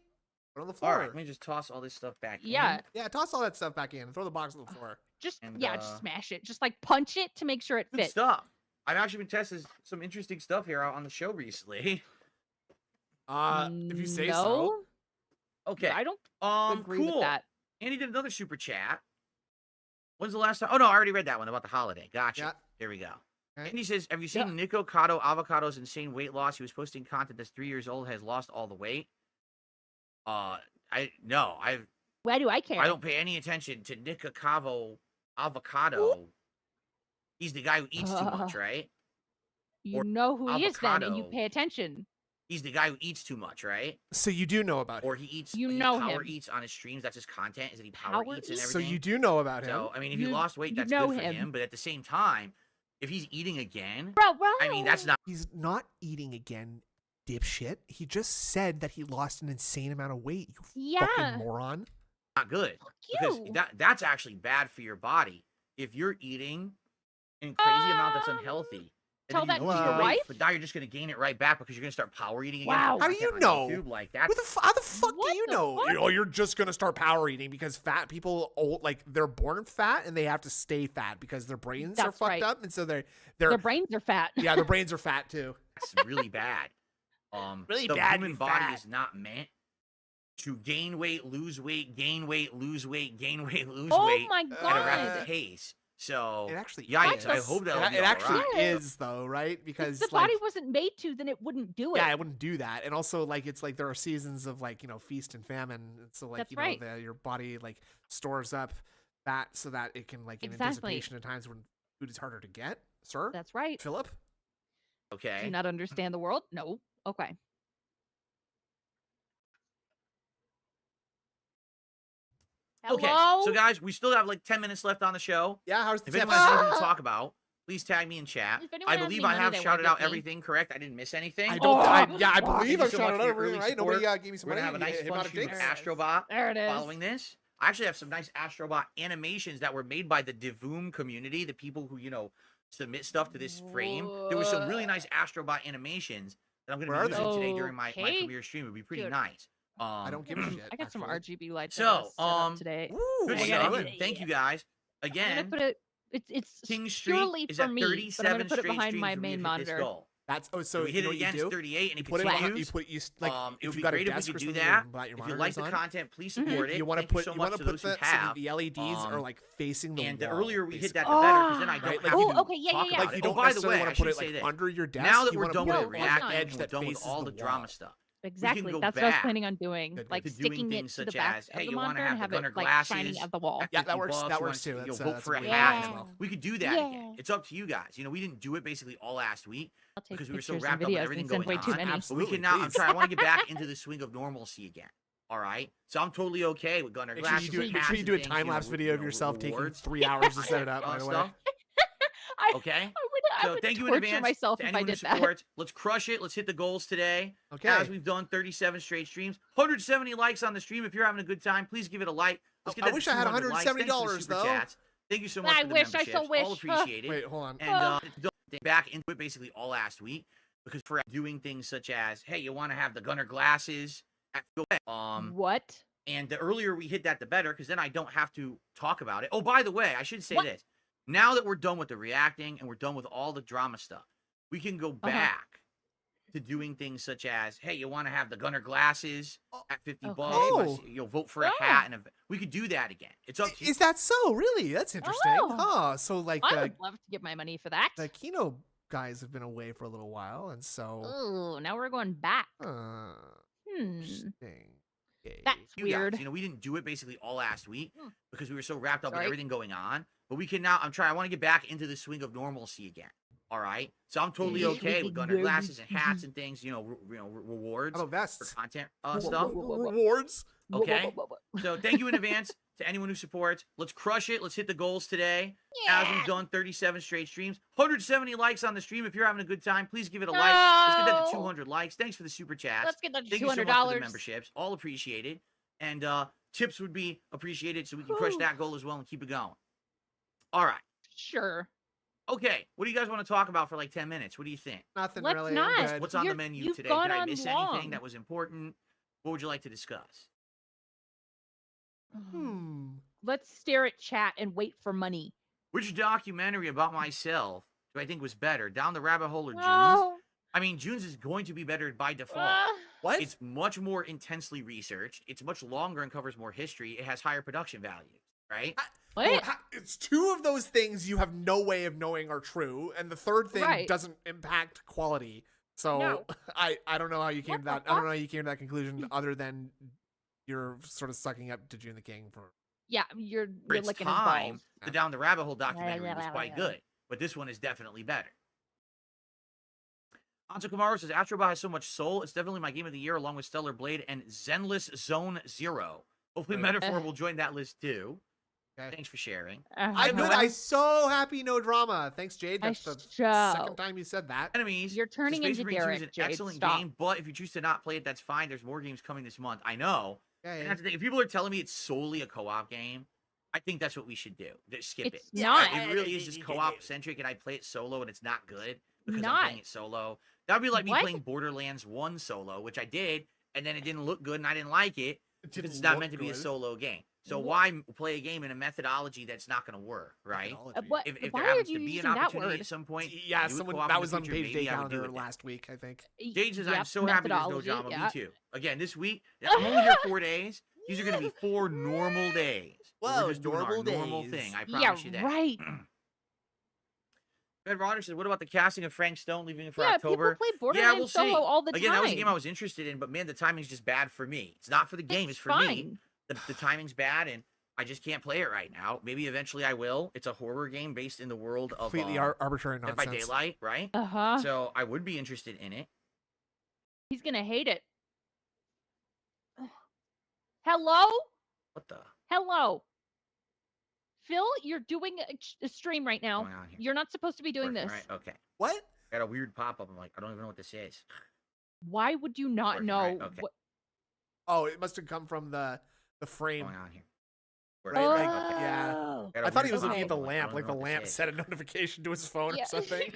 B: put it on the
F: All
B: floor.
F: right, let me just toss all this stuff back
C: Yeah.
F: in.
B: Yeah, toss all that stuff back in. Throw the box on the floor.
C: Just
F: And,
C: just smash it. Just like punch it to make sure it
F: Good
C: fits.
F: stuff. I've actually been testing some interesting stuff here out on the show recently.
B: If you say so.
C: No,
F: Okay.
C: I don't agree
F: cool.
C: with that.
F: Andy did another super chat. When's the last time? Oh no, I already read that one about the holiday. Gotcha.
B: Yeah.
F: There we go.
B: Okay.
F: Andy says, "Have you seen Nicocado Avocado's insane weight loss? He was posting content that's 3 years old, has lost all the weight." I
C: Why do I care?
F: I don't pay any attention to Nicocado Avocado. He's the guy who eats too much, right?
C: You
F: or
C: know who he is then, and you
F: avocado.
C: pay attention.
F: He's the guy who eats too much, right?
B: So you do know about
F: Or
B: him.
F: he eats.
C: You
F: he
C: know
F: power
C: him.
F: eats on his streams. That's his content. Is that he power
C: Power
F: eats and
C: eats?
F: everything?
B: So you do know about him.
F: So I mean, if he
C: You-
F: lost weight,
C: you
F: that's
C: know
F: good for
C: him.
F: him. But at the same time, if he's eating again,
C: Bro,
F: I mean, that's not
B: He's not eating again, dipshit. He just said that he lost an insane amount of weight. You
C: Yeah.
B: fucking moron.
F: good.
C: Fuck
F: Because
C: you.
F: that's actually bad for your body. If you're eating in crazy amount that's unhealthy, and
C: tell
F: then you
C: that
F: lose
B: to
F: the
B: your
F: weight,
C: wife?
F: but now you're just gonna gain it right back because you're gonna start power eating again.
C: Wow.
F: for
B: How do you
F: content on
B: know?
F: YouTube. Like that's
B: How the fuck
C: What
B: do you
C: the
B: know?
C: fuck?
B: You're just gonna start power eating because fat people, they're born fat and they have to stay fat because their brains are
C: That's
B: fucked
C: right.
B: up, and so they're
C: Their brains are fat.
B: yeah, their brains are fat too.
F: That's really bad.
B: Really
F: the
B: bad
F: human
B: and
F: body
B: fat.
F: is not meant to gain weight, lose weight, gain weight, lose weight, gain weight, lose
C: Oh
F: weight
C: my
F: at a rapid
C: god.
F: pace. So
B: It actually
F: yikes! I
B: is.
F: hope that'll
B: it
F: be
B: actually
F: all right.
B: is though, right? Because
C: If the
B: like,
C: body wasn't made to, then it wouldn't do it.
B: yeah, I wouldn't do that. And also, like, it's like there are seasons of like feast and famine. And so like
C: That's right.
B: your body like stores up fat so that it can like in
C: Exactly.
B: anticipation of times when food is harder to get. Sir,
C: That's right.
B: Philip.
C: Do
F: Okay.
C: you not understand the world? No. Okay.
F: Okay.
C: Hello?
F: So guys, we still have like 10 minutes left on the show.
B: Yeah, how's the
F: If
B: tip?
F: anyone has anything to talk about, please tag me in chat.
C: If anyone
F: I
C: has
F: believe
C: any
F: I
C: money
F: have
C: they wanna
F: shouted
C: give
F: out
C: me-
F: everything correct. I didn't miss anything.
B: I don't.
C: Oh.
B: I believe
F: Thank
B: I've
F: you so
B: shouted
F: much
B: out
F: for your
B: everything.
F: early
B: Right? Nobody
F: support.
B: gave me some
F: We're
B: money.
F: gonna have a nice
B: Hey,
F: fun
B: bought a
F: stream of
B: drink.
F: Astrobot
C: There it is.
F: following this. I actually have some nice Astrobot animations that were made by the Divoom community, the people who, submit stuff to this frame. There was some really nice Astrobot animations that I'm going
B: Where are
F: to be using
C: they?
F: today during my
C: Okay.
F: premiere stream. It would be pretty
C: Good.
F: nice.
B: I don't give a shit.
C: I got some
B: actually.
C: RGB lights.
F: So,
C: I gotta set up today.
B: Ooh,
F: Good
C: I
F: stuff.
C: gotta-
F: Thank you guys.
C: I'm
F: Again,
C: gonna put it. It's
F: King Street
C: purely
F: is
C: for
F: at
C: me, but I'm
F: 37
C: gonna put it
F: straight
C: behind
F: streams
C: my
F: for me
C: main
F: to hit this
C: monitor.
F: goal.
B: That's so
F: so we hit it against 38, and it
B: put it
F: continues.
B: on, you put you like
F: it would be
B: got a
F: great if we
B: desk
F: could
B: or
F: do
B: something
F: that.
B: where your
F: If you like the
B: monitors on.
F: content, please support it.
B: You want to
F: Thank
B: put
F: so
B: you
F: much
B: want
F: to
B: to
F: those
B: put
F: who
B: the
F: have.
B: the LEDs are like facing the
F: And
B: wall.
F: the earlier we hit that, the
B: basically.
F: better, because then I don't
B: Right?
F: have
B: Like,
F: to
B: you
C: okay, yeah,
F: talk
C: yeah,
F: about
B: Like you
F: it.
B: don't
F: Oh, by the
B: necessarily
F: way, I
B: want to put
F: should
B: it
F: say
B: like
F: this.
B: under your desk.
F: Now that
B: you
F: we're
B: want to
F: done
B: put
F: with
B: it on the
F: reacting,
B: edge
F: we're
B: that
F: done with
B: faces
F: all
B: the
F: the drama
B: wall.
F: stuff.
C: Exactly.
F: go
C: That's what I was
F: back
C: planning on doing.
B: Good,
C: Like
F: to doing
C: sticking it
F: things
C: to the
F: such
C: back
F: as,
C: of
F: hey,
C: the
F: you want to
C: monitor and
F: have
C: have
F: the
C: it
F: gunner
C: like shining
F: glasses
C: at the wall.
F: at
B: Yeah,
F: 50
B: that works.
F: bucks,
B: That
F: you
B: works
F: wanna,
B: too.
F: you know,
B: That's
F: vote
B: that's
F: for a
B: really
F: hat.
B: good as
C: Yeah.
B: well.
F: We could do that again. It's up to you guys. You know, we didn't do it basically all last week
C: I'll take
F: because we were so
C: pictures
F: wrapped
C: and
F: up with
C: videos
F: everything
C: and send
F: going
C: way too
F: on.
C: many.
F: But we
B: Absolutely,
F: can now. I'm
B: please.
F: trying. I want to get back into the swing of normalcy again. All right. So I'm totally okay with gunner
B: Make sure
F: glasses.
B: you do
F: and
B: make sure you
F: hats
B: do a
F: and things,
B: time lapse video of yourself taking
F: rewards,
B: 3 hours to set it up. By the way.
F: stuff.
C: I
F: Okay.
C: I
F: So
C: would
F: thank you in
C: torture
F: advance
C: myself
F: to
C: if I
F: anyone who
C: did that.
F: supports. Let's crush it. Let's hit the goals today.
B: Okay.
F: As we've done 37 straight streams, 170 likes on the stream. If you're having a good time, please give it a like. Let's get
B: I
F: that
B: wish
F: to
B: I had
F: 200 likes. Thanks for the
B: $170
F: super
B: though.
F: chats. Thank you so much
C: I
F: for the
C: wish, I
F: memberships.
C: so wish.
F: All appreciated.
B: Wait, hold on.
F: And back into it basically all last week because for doing things such as, hey, you want to have the gunner glasses.
C: What?
F: And the earlier we hit that, the better, because then I don't have to talk about it. Oh, by the way, I should say this. Now that we're done with the reacting and we're done with all the drama stuff, we can go back to doing things such as, hey, you want to have the gunner glasses at 50 bucks. You'll vote for a hat. And we could do that again. It's up to you.
B: Is that so? Really? That's interesting.
C: Oh.
B: So like
C: I would love to get my money for that.
B: the Kino guys have been away for a little while, and so
C: Oh, now we're going back.
B: interesting.
C: That's
F: You
C: weird.
F: guys, you know, we didn't do it basically all last week because we were so wrapped up with
C: Sorry.
F: everything going on. But we can now, I want to get back into the swing of normalcy again. All right. So I'm totally okay with gunner glasses and hats and things, rewards
B: How about vests?
F: for content stuff.
B: Rewards.
F: Okay. So thank you in advance to anyone who supports. Let's crush it. Let's hit the goals today. As we've done 37 straight streams. 170 likes on the stream. If you're having a good time, please give it a like. Let's get that to 200 likes. Thanks for the super chats.
C: Let's get that to
F: Thank you so
C: $200.
F: much for the memberships. All appreciated. And tips would be appreciated so we can crush that goal as well and keep it going. All right.
C: Sure.
F: Okay. What do you guys want to talk about for like 10 minutes? What do you think?
B: Nothing
C: Let's
B: really.
C: not.
B: I'm good.
F: What's on the
C: You're-
F: menu
C: you've
F: today?
C: gone
F: Did I
C: on
F: miss
C: long.
F: anything that was important? What would you like to discuss?
C: Let's stare at chat and wait for money.
F: Which documentary about myself do I think was better? Down the Rabbit Hole or June's?
C: Oh.
F: I mean, June's is going to be better by default.
B: What?
F: It's much more intensely researched. It's much longer and covers more history. It has higher production value, right?
C: What?
B: It's two of those things you have no way of knowing are true, and the third thing
C: Right.
B: doesn't impact quality. So
C: No.
B: I don't know how you came to
C: What
B: that.
C: the
B: I don't know how you came to that conclusion other than you're sort of sucking up to June the King for.
C: Yeah, you're
F: For its
C: licking his
F: time,
C: balls.
F: the Down the Rabbit Hole documentary was quite good, but this one is definitely better. Anto Kamaru says, Astrobot has so much soul. It's definitely my game of the year, along with Stellar Blade and Zenless Zone Zero. Hopefully Metaphor will join that list too.
B: Okay.
F: Thanks for sharing.
B: I'm good. I'm so happy. No drama. Thanks, Jade. That's the second time you said that.
F: Enemies.
C: You're turning
F: Space
C: into
F: Marine 2
C: Derek,
F: is an
C: Jade.
F: excellent
C: Stop.
F: game, but if you choose to not play it, that's fine. There's more games coming this month. I know.
B: Yeah,
F: And
B: yeah.
F: that's the thing. If people are telling me it's solely a co-op game, I think that's what we should do. Just skip
C: It's
F: it.
C: not.
F: It really is just co-op centric, and I play it solo, and it's not good because I'm
C: Not.
F: playing it solo. That would be like me
C: What?
F: playing Borderlands 1 solo, which I did, and then it didn't look good, and I didn't like it because
B: didn't
F: it's not
B: look
F: meant to be a
B: good.
F: solo game. So why play a game in a methodology that's not going to work, right?
C: What?
F: If there
C: Why are
F: happens
C: you
F: to be an
C: using that
F: opportunity
C: word?
F: at some point,
B: Yeah,
F: do a
B: someone
F: co-op
B: that
F: in
B: was
F: the
B: on
F: future,
B: Page
F: maybe
B: Day
F: I would do
B: calendar
F: it then.
B: last week, I think.
F: Jade says, I'm
C: Yep,
F: so happy there's no
C: methodology,
F: drama.
C: yeah.
F: Me too. Again, this week, I'm only here 4 days. These are going to be 4 normal days.
B: Whoa,
F: We're just doing our
B: normal
F: normal
B: days.
F: thing. I
C: Yeah,
F: promise you that.
C: right.
F: Red Rodder says, what about the casting of Frank Stone leaving it for
C: Yeah,
F: October?
C: people play
F: Yeah,
C: Borderlands
F: we'll see.
C: solo all the
F: Again,
C: time.
F: that was a game I was interested in, but man, the timing's just bad for me. It's not for the game, it's for me.
C: fine.
F: The timing's bad, and I just can't play it right now. Maybe eventually I will. It's a horror game based in the world of
B: Completely arbitrary
F: Dead
B: nonsense.
F: by Daylight, right?
C: Uh-huh.
F: So I would be interested in it.
C: He's gonna hate it. Hello?
F: What the?
C: Hello. Phil, you're doing a stream right now.
F: Going on here?
C: You're not supposed to be doing
F: Working,
C: this.
F: Right? Okay.
B: What?
F: Got a weird pop-up. I'm like, I don't even know what this is.
C: Why would you not
F: Working,
C: know?
F: right, okay.
C: What...
B: Oh, it must have come from the frame.
F: Going on here?
B: Right,
F: Working,
B: like,
F: right, okay.
B: yeah.
F: Got a
B: I thought he
F: weird
B: was looking at the
F: pop-up. I'm like, I
B: lamp,
F: don't
B: like
F: even
B: the
F: know what
B: lamp
F: this
B: set a notification to his phone
C: Yeah.
B: or something.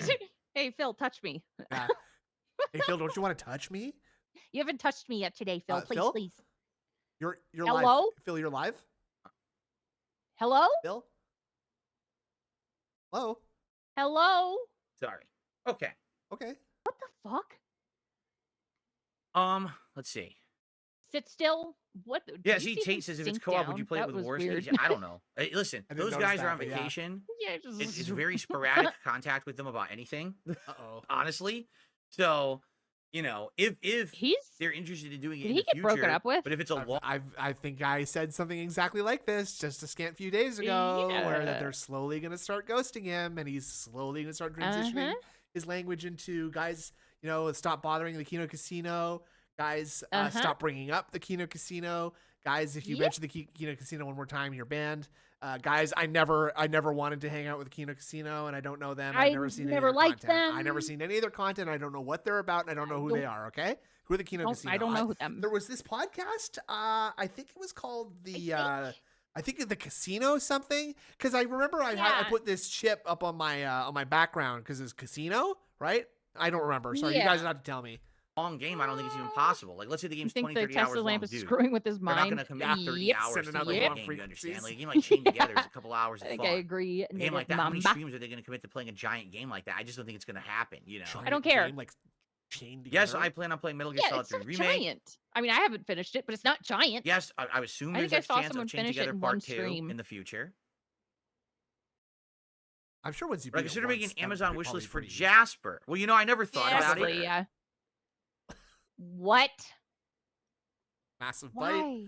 C: Hey, Phil, touch me.
B: Yeah. Hey, Phil, don't you want to touch me?
C: You haven't touched me yet today, Phil. Please,
B: Phil?
C: please.
B: You're
C: Hello?
B: live. Phil, you're live?
C: Hello?
B: Phil? Hello?
C: Hello?
F: Sorry. Okay.
B: Okay.
C: What the fuck?
F: Let's see.
C: Sit still. What?
F: Yeah,
C: did you
F: see,
C: see
F: Tate
C: him
F: says if it's
C: sink
F: co-op, would you
C: down?
F: play it
C: That
F: with
C: was
F: War
C: weird.
F: Speed? I don't know. Hey, listen,
B: I didn't
F: those
B: notice
F: guys are
B: that,
F: on
B: but yeah.
F: vacation.
C: Yeah,
F: It's very sporadic contact with them about anything.
B: Uh-oh.
F: Honestly, so if
C: He's
F: they're interested in doing it
C: did
F: in
C: he
F: the
C: get
F: future,
C: broken up with?
F: but if it's a long,
B: I think I said something exactly like this just a scant few days ago, where that
C: Yeah.
B: they're slowly gonna start ghosting him, and he's slowly gonna start transitioning his language into guys. Stop bothering the Kino Casino. Guys, stop bringing up the Kino Casino. Guys, if you mention the Kino Casino one more time, you're banned. Guys, I never wanted to hang out with Kino Casino, and I don't know them. I've never seen any of their
C: liked
B: content.
C: them.
B: I never seen any of their content. I don't know what they're about, and I don't know who they are. Okay, who are the Kino Casino?
C: I don't know who them.
B: There was this podcast. I think it was called the. I think the casino something, because I remember I put this chip up on my background because it's casino, right? I don't remember. Sorry, you guys have to tell me.
F: long game, I don't think it's even possible. Like, let's say the game's
C: You think
F: 20,
C: the
F: 30
C: Tesla
F: hours long,
C: lamp is
F: dude.
C: screwing with his
F: They're not
C: mind?
F: going to commit 30 hours to
B: Sending out
F: the
B: long
F: game, you understand?
B: frequencies.
F: Like, a game like chained together is a couple hours
C: I
F: of
C: think
F: fun.
C: I agree.
F: A game like that, how many
C: Mamba.
F: streams are they going to commit to playing a giant game like that? I just don't think it's going to happen,
C: I don't care.
B: Game, like, chained
F: Yes,
B: together.
F: I plan on playing Metal Gear
C: Yeah,
F: Solid
C: it's
F: 3
C: not
F: Remake.
C: giant. I mean, I haven't finished it, but it's not giant.
F: Yes, I assume
C: I
F: there's
C: think I
F: a
C: saw
F: chance
C: someone
F: of Chained
C: finish it
F: Together
C: in
F: Part
C: one
F: 2
C: stream.
F: in the future.
B: I'm sure once you
F: But I
B: beat it
F: consider
B: once,
F: making an
B: that would
F: Amazon
B: be
F: wish
B: probably
F: list for
B: pretty easy.
F: Jasper. Well, I never thought about it.
C: Yeah. What?
B: Massive bite.
C: Why?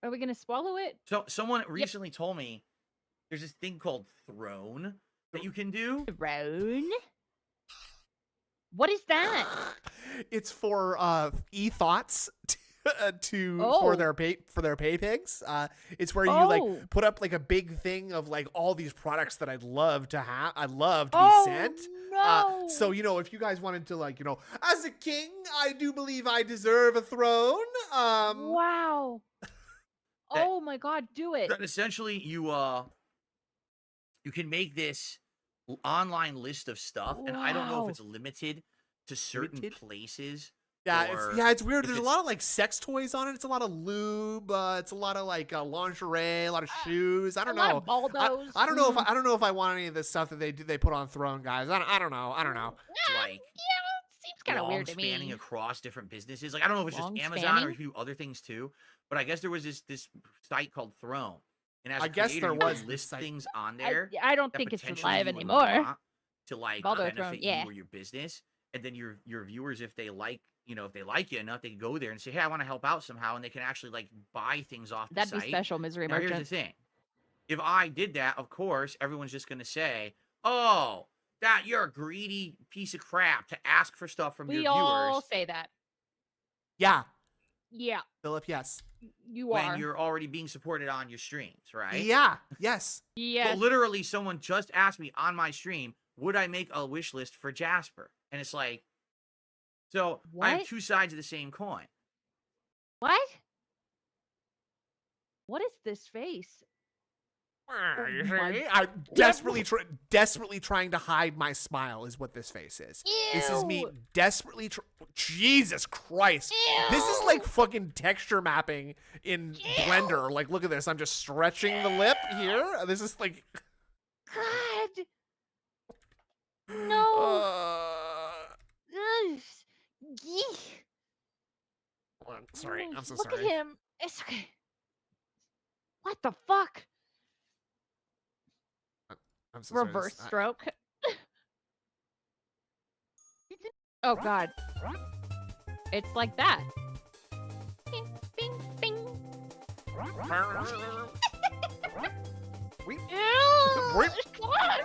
C: Are we gonna swallow it?
F: So someone recently told me there's this thing called Throne that you can do.
C: Throne? What is that?
B: It's for e-thoughts to
C: Oh.
B: for their pay pigs. It's where you
C: Oh.
B: like put up like a big thing of like all these products that I'd love to have. I'd love to be
C: Oh,
B: sent.
C: no.
B: So if you guys wanted to like as a king, I do believe I deserve a throne.
C: Wow. Oh my God, do it.
F: That essentially you can make this online list of stuff, and I don't know
C: Wow.
F: if it's limited to certain places.
B: Yeah,
F: or
B: it's weird.
F: if
B: There's a lot of like sex toys on it. It's a lot of lube. It's a lot of like lingerie, a lot of shoes. I don't
C: lot
B: know.
C: of baldos.
B: I don't know if I want any of this stuff that they put on Throne, guys. I don't know.
F: Like
C: Yeah, seems kind of
F: long
C: weird to me.
F: spanning across different businesses. Like I don't know if it's just
C: Long
F: Amazon or
C: spanning?
F: if you do other things too. But I guess there was this site called Throne, and as
B: I
F: a
B: guess
F: creator,
B: there
F: you can
B: was this
F: list
B: site.
F: things on there.
C: I don't
F: that
C: think it's
F: potentially
C: live
F: you would
C: anymore.
F: want to like
C: Baldo
F: benefit
C: Throne,
F: you
C: yeah.
F: or your business, and then your viewers, if they like you enough, they can go there and say, hey, I want to help out somehow, and they can actually like buy things off the
C: That'd
F: site.
C: be special, Misery
F: Now here's the
C: Merchant.
F: thing: if I did that, of course, everyone's just gonna say, "Oh, that you're a greedy piece of crap to ask for stuff from your
C: We all
F: viewers
C: say that.
B: Yeah,
C: Yeah,
B: Philip. Yes.
C: you
F: when
C: are.
F: you're already being supported on your streams, right?"
B: Yeah. Yes.
C: Yes.
F: But literally, someone just asked me on my stream, "Would I make a wish list for Jasper?" And it's like, so I have
C: What?
F: two sides of the same coin.
C: What? What is this face?
B: You
C: my-
B: see? I'm desperately trying to hide my smile is what this face is. This is me
C: Ew.
B: desperately Jesus Christ. This is like fucking texture mapping in Blender. Like, look at this. I'm just stretching the lip here. This is like
C: God. No. Ugh. Yeek.
B: sorry. I'm so
C: Look
B: sorry.
C: at him. It's okay. What the fuck?
B: I'm so sorry.
C: Reverse stroke. Oh God. It's like that. Bing, bing, bing.
B: We-
C: Ew,
B: Wait.
C: God.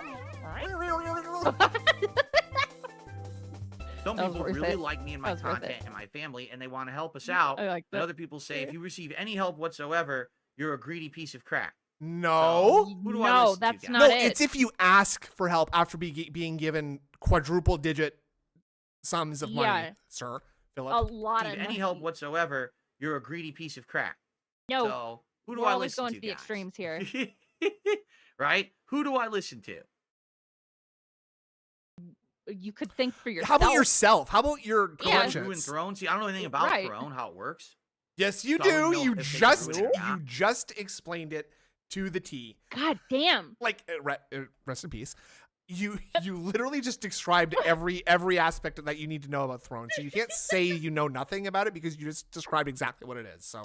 F: Some
C: That was
F: people
C: worth
F: really
C: it.
F: like me and my
C: That was worth
F: content
C: it.
F: and my family, and they want to help us out.
C: I like
F: And
C: that.
F: other people say, if you receive any help whatsoever, you're a greedy piece of crap.
B: No.
F: Who do I
C: No,
F: listen to,
C: that's
F: guys?
C: not
B: No,
C: it.
B: it's if you ask for help after being given quadruple digit sums of money,
C: Yeah.
B: sir.
C: a
B: Philip.
C: lot
F: Receive
C: of
F: any help whatsoever, you're a greedy piece of crap.
C: No,
F: So who do
C: we're
F: I
C: always
F: listen
C: going
F: to,
C: to the
F: guys?
C: extremes here.
F: Right? Who do I listen to?
C: You could think for yourself.
B: How about yourself? How about your
C: Yeah.
F: Ruin
B: conscience?
F: Throne? See, I don't know anything about
C: Right.
F: Throne, how it works.
B: Yes, you
F: So I wouldn't
B: do.
F: know
B: You
F: if they
B: just
F: ruin it or not.
B: you just explained it to the T.
C: God damn.
B: Like rest in peace. You literally just described every aspect that you need to know about Thrones. So you can't say you know nothing about it because you just described exactly what it is. So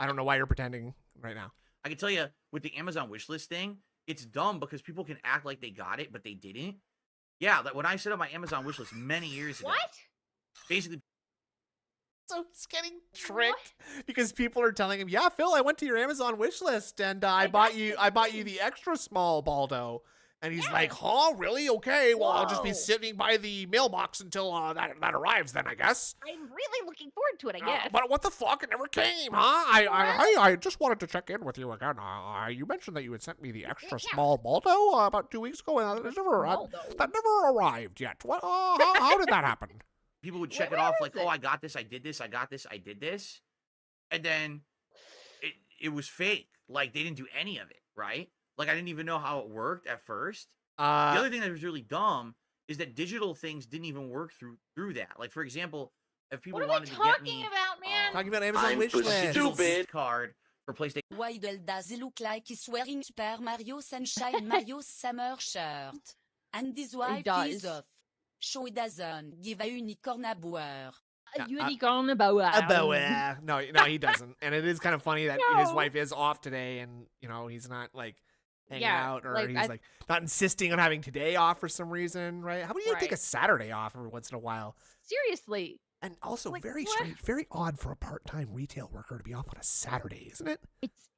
B: I don't know why you're pretending right now.
F: I can tell you with the Amazon wishlist thing, it's dumb because people can act like they got it, but they didn't. Yeah, when I set up my Amazon wishlist many years ago, basically.
B: So it's getting tricked because people are telling him, "Yeah, Phil, I went to your Amazon wishlist and I bought you the extra small Baldo." And he's like, "Huh, really? Okay, well, I'll just be sitting by the mailbox until that arrives then, I guess."
C: I'm really looking forward to it, I guess.
B: But what the fuck? It never came, huh? I just wanted to check in with you again. You mentioned that you had sent me the extra small Baldo about 2 weeks ago, and that never arrived yet. What? How did that happen?
F: People would check it off like, "Oh, I got this, I did this, I got this, I did this," and then it was fake. Like they didn't do any of it, right? Like, I didn't even know how it worked at first. The other thing that was really dumb is that digital things didn't even work through that. Like, for example, if people wanted to get me...
C: about, man?
B: Talking about Amazon wishlist.
F: Stupid card for PlayStation...
H: Why does he look like he's wearing Super Mario Sunshine Mario Summer shirt? And his wife is off. So he doesn't give a unicorn a boer.
C: A unicorn a boer.
B: A boer. No, he doesn't. And it is kind of funny that his wife is off today and, he's not, like... hang out, or he's like not insisting on having today off for some reason, right? How about you take a Saturday off every once in a while?
C: Seriously.
B: And also very strange, very odd for a part-time retail worker to be off on a Saturday, isn't it?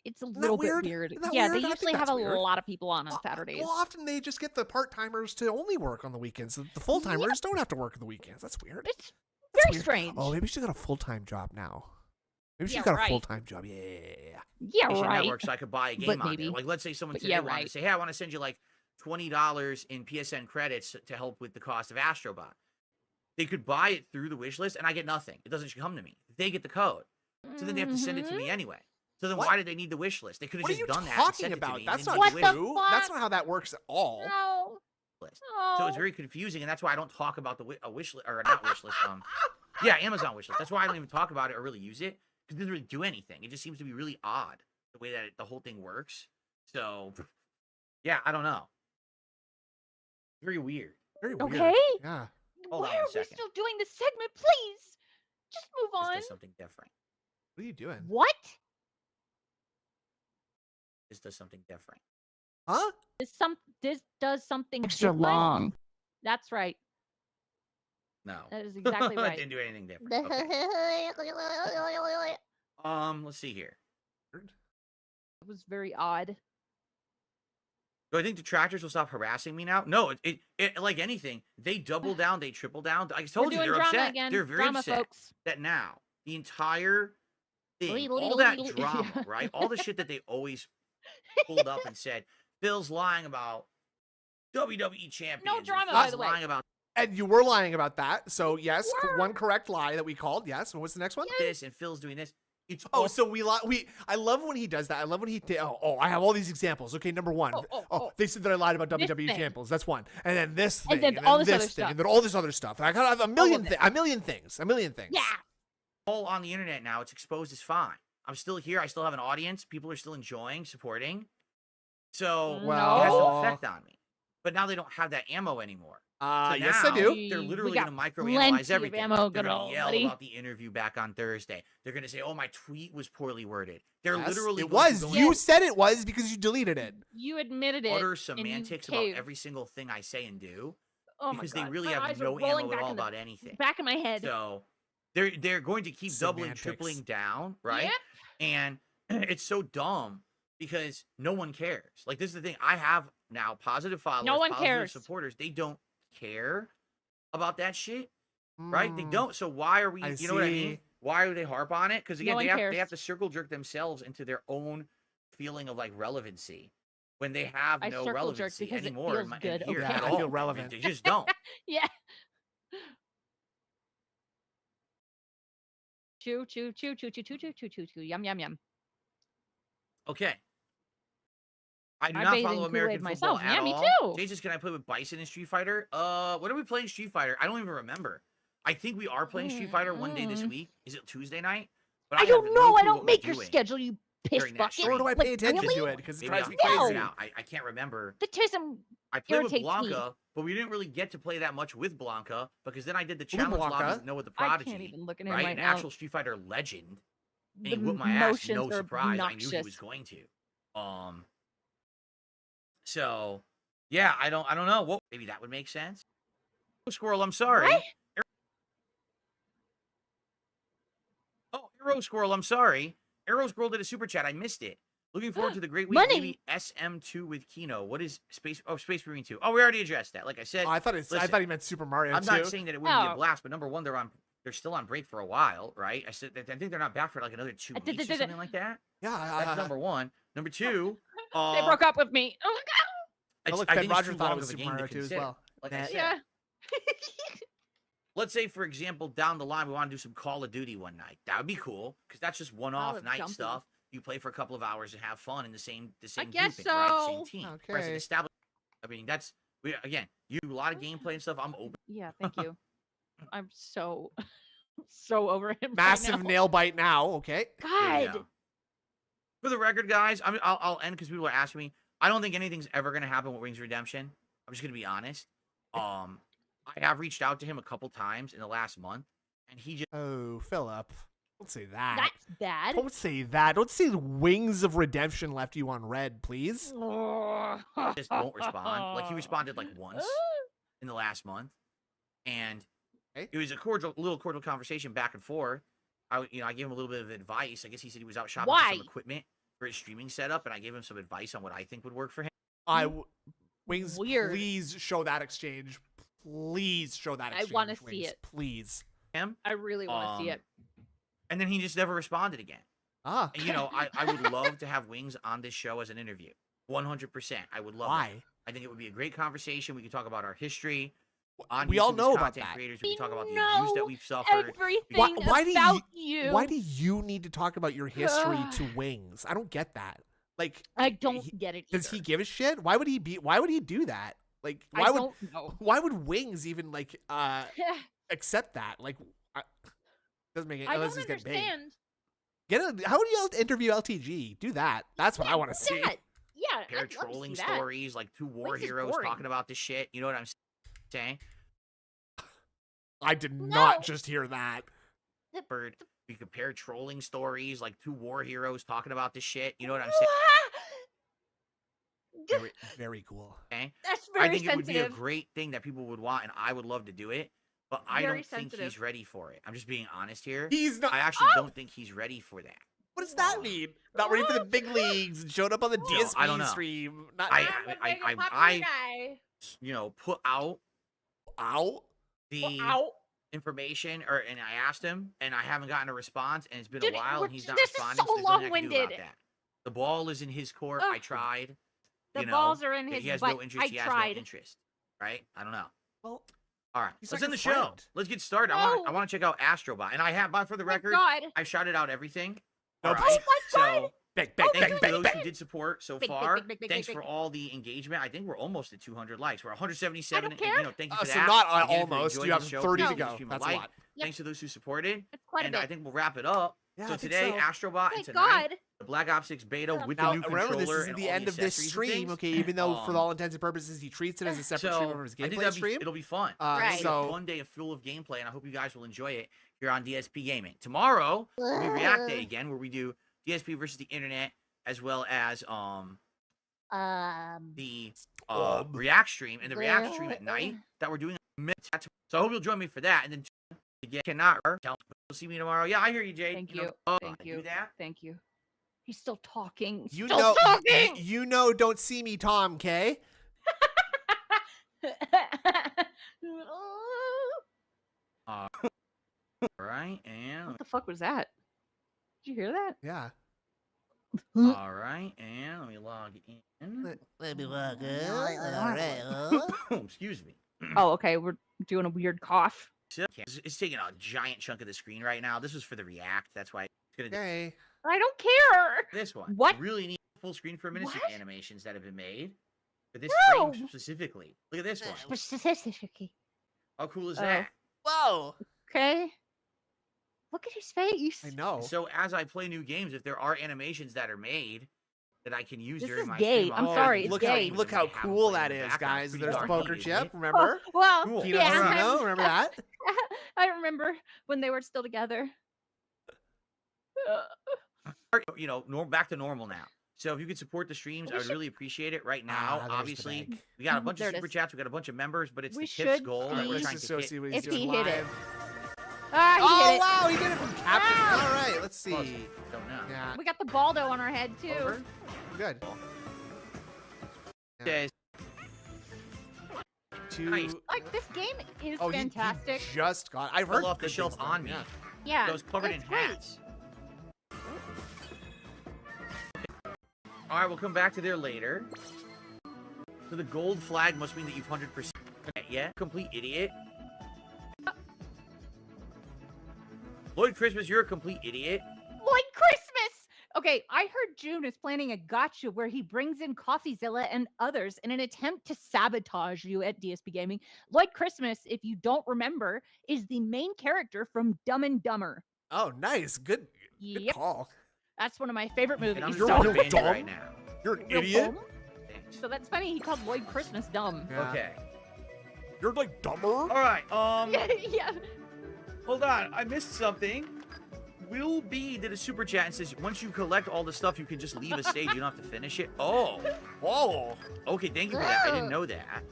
C: It's a little bit weird. Yeah, they usually have a lot of people on Saturdays.
B: Well, often they just get the part-timers to only work on the weekends. The full-timers don't have to work on the weekends. That's weird.
C: It's very strange.
B: Oh, maybe she's got a full-time job now. Maybe she's got a full-time job.
C: Yeah, right.
F: Network, so I could buy a game on there. Like, let's say someone today wanted to say, "Hey, I want to send you like $20 in PSN credits to help with the cost of Astrobot." They could buy it through the wish list, and I get nothing. It doesn't come to me. They get the code, so then they have to send it to me anyway. So then why did they need the wish list? They could have just done that and sent it to me.
B: That's not true. That's not how that works at all.
C: No.
F: So it's very confusing, and that's why I don't talk about a wish list, or not wish list. Yeah, Amazon wish list. That's why I don't even talk about it or really use it. It doesn't really do anything. It just seems to be really odd the way that the whole thing works. So, yeah, I don't know. Very weird.
B: Very weird.
C: Okay.
B: Yeah.
F: Hold
C: Why
F: on a
C: are we
F: second.
C: still doing this segment? Please, just move on.
F: This does something different.
B: What are you doing?
C: What?
F: This does something different.
B: Huh?
C: This does something
K: Extra
C: different.
K: long.
C: That's right.
F: No.
C: That is exactly
F: It
C: right.
F: didn't do anything different. Okay. Let's see here.
C: It was very odd.
F: Do I think detractors will stop harassing me now? No, it like anything, they double down, they triple down. I told you they're upset.
C: Again.
F: They're very upset
C: folks.
F: that now the entire thing, all that drama, right? All the shit that they always pulled up and said, Phil's lying about WWE Champions.
C: No drama,
F: Phil's
C: by the way.
F: lying about
B: And you were lying about that. So yes, one correct lie that we called. Yes. And what's the next one?
F: this, and Phil's doing this. It's
B: so I love when he does that. I love when he I have all these examples. Okay, number one. They said that I lied about WWE Champions. That's one. And then this thing.
C: And then all this other
B: thing,
C: stuff.
B: And then all this other stuff. And I gotta have a million things.
C: Yeah.
F: all on the internet now. It's exposed as fine. I'm still here. I still have an audience. People are still enjoying, supporting. So it has no effect on me. But now they don't have that ammo anymore. So
B: yes, I do.
F: They're literally going to microanalyze everything.
C: Ammo,
F: they're going to yell about the interview back on Thursday. They're going to say, "Oh, my tweet was poorly worded." They're literally.
B: It was. You said it was because you deleted it.
C: You admitted it.
F: Utter semantics about every single thing I say and do.
C: Oh
F: because
C: my God.
F: they really
C: My
F: have
C: eyes
F: no
C: are rolling
F: ammo at
C: back
F: all
C: in the
F: about anything.
C: Back in my head.
F: So they're going to keep doubling, tripling down, right?
C: Yep.
F: And it's so dumb because no one cares. Like, this is the thing. I have now positive followers,
C: No one
F: positive
C: cares.
F: supporters. They don't care about that shit, right? They don't. So why are we? You know what I mean? Why do they harp on it? Because again,
C: No
F: they have to circle jerk themselves into their own feeling of like relevancy when they have no relevancy
C: because
F: anymore.
C: It feels good.
F: Here
C: Okay.
F: at
B: I
F: all.
B: feel relevant.
F: They just don't.
C: Yeah. Chew, chew, chew, chew, chew, chew, chew, chew, chew, chew. Yum, yum, yum.
F: Okay. I do
C: I
F: not
C: bathe
F: follow
C: in
F: American
C: Kool-Aid
F: football
C: myself.
F: at
C: Yeah, me
F: all.
C: too.
F: Jesus, can I play with Bison in Street Fighter? What are we playing Street Fighter? I don't even remember. I think we are playing Street Fighter one day this week. Is it Tuesday night? But
C: I
F: have
C: don't
F: no
C: know. I
F: clue
C: don't
F: what
C: make
F: we're
C: your
F: doing.
C: schedule, you piss
F: during that
C: bucket.
F: stream.
B: Or do I pay attention
C: really?
B: to it because it
F: Maybe
B: drives me
F: I'll figure
B: crazy?
F: it out. I can't remember.
C: The tism
F: I played with
C: irritates
F: Blanca, but we didn't really get to play that much with Blanca because then I did the
B: Ooh,
F: challenge
B: Blanca.
F: lobby with Noah the
C: I
F: Prodigy,
C: can't even look at him
F: right?
C: right
F: An
C: now.
F: actual Street Fighter legend. And
C: The
F: he whooped my ass,
C: motions
F: no
C: are
F: surprise. I knew he
C: obnoxious.
F: was going to. So yeah, I don't know. Well, maybe that would make sense. Squirrel, I'm sorry.
C: What?
F: Oh, Arrow Squirrel, I'm sorry. Arrow Squirrel did a super chat. I missed it. Looking forward to the great week.
C: Money.
F: Maybe SM2 with Kino. What is Space Marine 2? Oh, we already addressed that. Like I said,
B: Oh, I thought
F: listen,
B: he meant Super Mario
F: I'm
B: too.
F: not saying that it wouldn't be a
C: Oh.
F: blast, but number one, they're still on break for a while, right? I think they're not back for like another 2 weeks or something like that.
B: Yeah,
F: That's number one. Number two,
C: They broke up with me. Oh my
B: Oh, look,
F: I
B: Ben
F: think it's
B: Roger
F: too
B: thought
F: long
B: it was
F: of a
B: Super
F: game to
B: Mario 2 as
F: consider.
B: well.
F: Like I
B: Nah.
F: said,
C: yeah.
F: let's say, for example, down the line, we want to do some Call of Duty one night. That would be cool because that's just one-off
C: of
F: night
C: Jumpy.
F: stuff. You play for a couple of hours and have fun in the same
C: guess
F: grouping, right?
C: so.
F: Same team. Whereas an
B: Okay.
F: established, I mean, again, you do a lot of gameplay and stuff. I'm open.
C: Yeah, thank you. I'm so over him.
B: Massive
C: right now.
B: nail bite now. Okay.
F: There you
C: God.
F: go. For the record, guys, I'll end because people are asking me. I don't think anything's ever going to happen with Wings Redemption. I'm just going to be honest. I have reached out to him a couple times in the last month, and he just
B: Oh, Philip. Don't say that.
C: That's bad.
B: Don't say that. Don't say the Wings of Redemption left you on red, please.
F: won't respond. Like he responded like once in the last month, and
B: Okay.
F: it was a little cordial conversation back and forth. I gave him a little bit of advice. I guess he said he was out shopping for
C: Why?
F: some equipment for his streaming setup, and I gave him some advice on what I think would work for him.
B: Wings,
C: Weird.
B: please show that exchange. Please show that
C: I
B: exchange.
C: wanna see
B: Wings,
C: it.
B: Please.
C: I really want to see it.
F: And then he just never responded again.
B: Ah.
F: And, I would love to have Wings on this show as an interview. 100%. I would love
B: Why?
F: it. I think it would be a great conversation. We could talk about our history.
B: We all
F: YouTube as
B: know about
F: content
B: that.
F: creators. We
C: We
F: can talk about the
C: know
F: abuse that we've suffered.
C: Everything
B: Why do
C: about you.
B: Why do you need to talk about your history to Wings? I don't get that. Like,
C: I don't get it.
B: does he
C: either.
B: give a shit? Why would he do that? Like,
C: I don't know.
B: why would Wings even like accept that? Like, doesn't make it.
C: I
B: Unless
C: don't
B: he's getting paid.
C: understand.
B: How would you interview LTG? Do that. That's what I want to see.
C: That. Yeah,
F: Pair
C: I'd love to
F: trolling
C: see that.
F: stories, like two war
C: Wings is
F: heroes
C: boring.
F: talking about this shit. You know what I'm saying?
B: I did
C: No.
B: not just hear that.
F: Bird. We compare trolling stories, like two war heroes talking about this shit. You know what I'm saying?
B: Very, very cool.
F: Okay?
C: That's very
F: I think it would be a
C: sensitive.
F: great thing that people would want, and I would love to do it. But I
C: Very
F: don't think he's
C: sensitive.
F: ready for it. I'm just being honest here.
B: He's not.
F: I actually don't think he's ready for that.
B: What does that mean? Not ready for the big leagues. And showed up on the DSP
F: I don't know.
B: stream. Not.
F: I
C: guy.
F: Put out
B: Ow.
F: the
C: Ow.
F: information, and I asked him, and I haven't gotten a response, and it's been
C: Dude,
F: a while,
C: we're-
F: and he's not
C: this is
F: responding.
C: so
F: there's nothing I can do about
C: long-winded.
F: that. The ball is in his court. I
C: Ugh.
F: tried.
C: The balls are in his
F: He has
C: butt.
F: no interest.
C: I
F: He has
C: tried.
F: no interest. Right? I don't know.
B: Well,
F: All right,
B: he's
F: let's
B: like
F: end
B: a
F: the show.
B: friend.
F: Let's get started.
C: No.
F: I want to check out Astrobot, and I have, but for the
C: Oh my
F: record,
C: God.
F: I've shouted out everything.
B: No,
F: All
B: but-
F: right.
C: Oh my God.
F: So
B: Big,
C: Oh,
F: thank you
C: big,
F: for
C: big,
F: those
C: big.
F: who did support so
C: Big, big,
F: far.
C: big, big, big,
F: Thanks
C: big,
F: for
C: big.
F: all the engagement. I think we're almost at 200 likes. We're 177.
C: I don't
F: and,
C: care.
F: thank you for
B: so
F: that.
B: not
F: Again, if you're
B: almost.
F: enjoying
B: You have
F: the show,
B: 30
F: please
B: to
F: give the
B: go.
F: stream a
B: That's a
F: like.
B: lot.
C: Yep.
F: Thanks to those who supported.
C: It's quite a
F: And
C: bit.
F: I think we'll wrap it up.
B: Yeah,
F: So
B: I think
F: today,
B: so.
F: Astrobot, and
C: Thank
F: tonight,
C: God.
F: the Black Ops 6 beta with
B: Now,
F: the new
B: remember, this
F: controller
B: is
F: and
B: the
F: all
B: end
F: the
B: of this
F: accessories and
B: stream,
F: things.
B: okay? Even though, for all intents and purposes, he treats it as a separate stream over his
F: I think
B: gameplay stream.
F: it'll be fun.
C: Right.
F: It'll be a fun day full of gameplay, and I hope you guys will enjoy it here on DSP Gaming. Tomorrow will be React Day again, where we do DSP versus the internet, as well as the React stream and the React stream at night that we're doing. So I hope you'll join me for that. And then again, cannot you'll see me tomorrow. Yeah, I hear you, Jade.
C: Thank
F: know,
C: you.
F: oh,
C: Thank
F: I
C: you.
F: Do that.
C: Thank you. He's still talking.
B: You
C: Still
B: know,
C: talking.
B: you know, don't see me, Tom K.
F: All right, and
C: What the fuck was that? Did you hear that?
B: Yeah.
F: all right, and let me log in.
B: Let me log in. All right.
F: Excuse me.
C: Oh, okay. We're doing a weird cough.
F: It's taking a giant chunk of the screen right now. This was for the React. That's why it's gonna do
B: Okay.
C: I don't care.
F: this one.
C: What?
F: Really need full screen for a minute. Some
C: What?
F: animations that have been made for this
C: No.
F: frame specifically. Look at this one.
C: Specifically.
F: How cool is
C: Oh.
F: that?
B: Whoa.
C: Okay. Look at his face.
B: I know.
F: So as I play new games, if there are animations that are made that I can use
C: This
F: during
C: is
F: my
C: gay.
F: stream,
C: I'm
F: I'll
C: sorry,
F: use
C: it's
B: Look
F: them.
B: how
C: gay.
B: look how
F: They have
B: cool
F: them
B: that
F: in the
B: is,
F: background.
B: guys.
F: Pretty
B: There's
F: dark
B: poker
F: isn't
B: chip.
F: it?
B: Remember?
C: Well,
F: Cool.
B: Kino
C: yeah,
B: Casino. Remember that?
C: I remember when they were still together.
F: You know, back to normal now. So if you could support the streams, I would really appreciate it right now.
B: there's the
F: Obviously,
B: bank.
F: we got a bunch
C: There
F: of
C: it
F: super
C: is.
F: chats. We got a bunch of members, but it's
C: We
F: the tips
C: should
F: goal that
B: All right,
F: we're
B: let's
F: trying
B: just
F: to
B: go
F: hit.
B: see what he's
C: If
B: doing
C: he hit it.
B: live.
C: Ah, he
B: Oh
C: hit it.
B: wow, he did it from captain.
C: Wow.
B: All right, let's
F: Close.
B: see.
F: Don't know.
B: Yeah,
C: We got the Baldo on our head too.
F: Over.
B: good.
F: Okay.
B: Two.
F: Nice.
C: Like this game is
B: Oh, he
C: fantastic.
B: just got. I've
F: Fell
B: heard
F: off the
B: good
F: shelf
B: things about
F: on
B: him,
F: me.
B: yeah.
C: Yeah,
F: I was covered in
C: it's great.
F: hats. All right, we'll come back to there later. So the gold flag must mean that you've 100%. Yeah, complete idiot. Lloyd Christmas, you're a complete idiot.
C: Like Christmas. Okay, I heard June is planning a gotcha where he brings in CoffeeZilla and others in an attempt to sabotage you at DSP Gaming. Lloyd Christmas, if you don't remember, is the main character from Dumb and Dumber.
B: Oh, nice. Good
C: Yep.
B: call.
C: That's one of my favorite movies.
F: And I'm
B: You're
F: just
B: real
F: gonna ban you
B: dumb.
F: right now.
B: You're an
C: Real
B: idiot.
C: dumb.
F: Thanks.
C: So that's funny. He called Lloyd Christmas dumb.
B: Yeah.
F: Okay.
B: You're like dumber.
F: All right.
C: Yeah.
F: Hold on. I missed something. Will B did a super chat and says, once you collect all the stuff, you can just leave a stage. You don't have to finish it. Oh.
B: Whoa.
F: Okay, thank you for that. I didn't know that.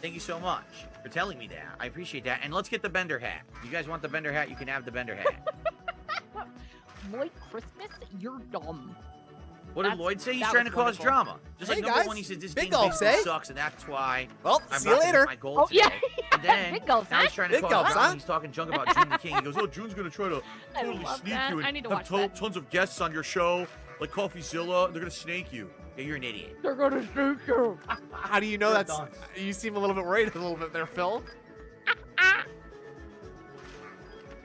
F: Thank you so much for telling me that. I appreciate that. And let's get the Bender hat. If you guys want the Bender hat, you can have the Bender hat.
C: Lloyd Christmas, you're dumb.
F: What did Lloyd say? He's
C: that
F: trying to
C: was
F: cause
C: wonderful.
F: drama. Just
B: Hey,
F: like number
B: guys.
F: one, he said this
B: Big
F: game
B: gulps,
F: basically
B: eh?
F: sucks, and that's why
B: Well,
F: I'm
B: see you
F: not gonna
B: later.
F: hit my goal
C: Oh, yeah.
F: today. And then
C: Big gulps,
F: now
C: huh?
F: he's trying to
B: Big
F: cause
B: gulps,
F: drama.
B: huh?
F: He's talking junk about June the King. He goes, "Oh, June's gonna try to
C: I
F: totally
C: love
F: sneak
C: that.
F: you and
C: I need to
F: have
C: watch that.
F: tons of guests on your show, like CoffeeZilla. They're gonna snake you. Yeah, you're an idiot."
C: They're gonna shoot you.
B: How do you know that's? You seem a little bit worried a little bit there, Phil.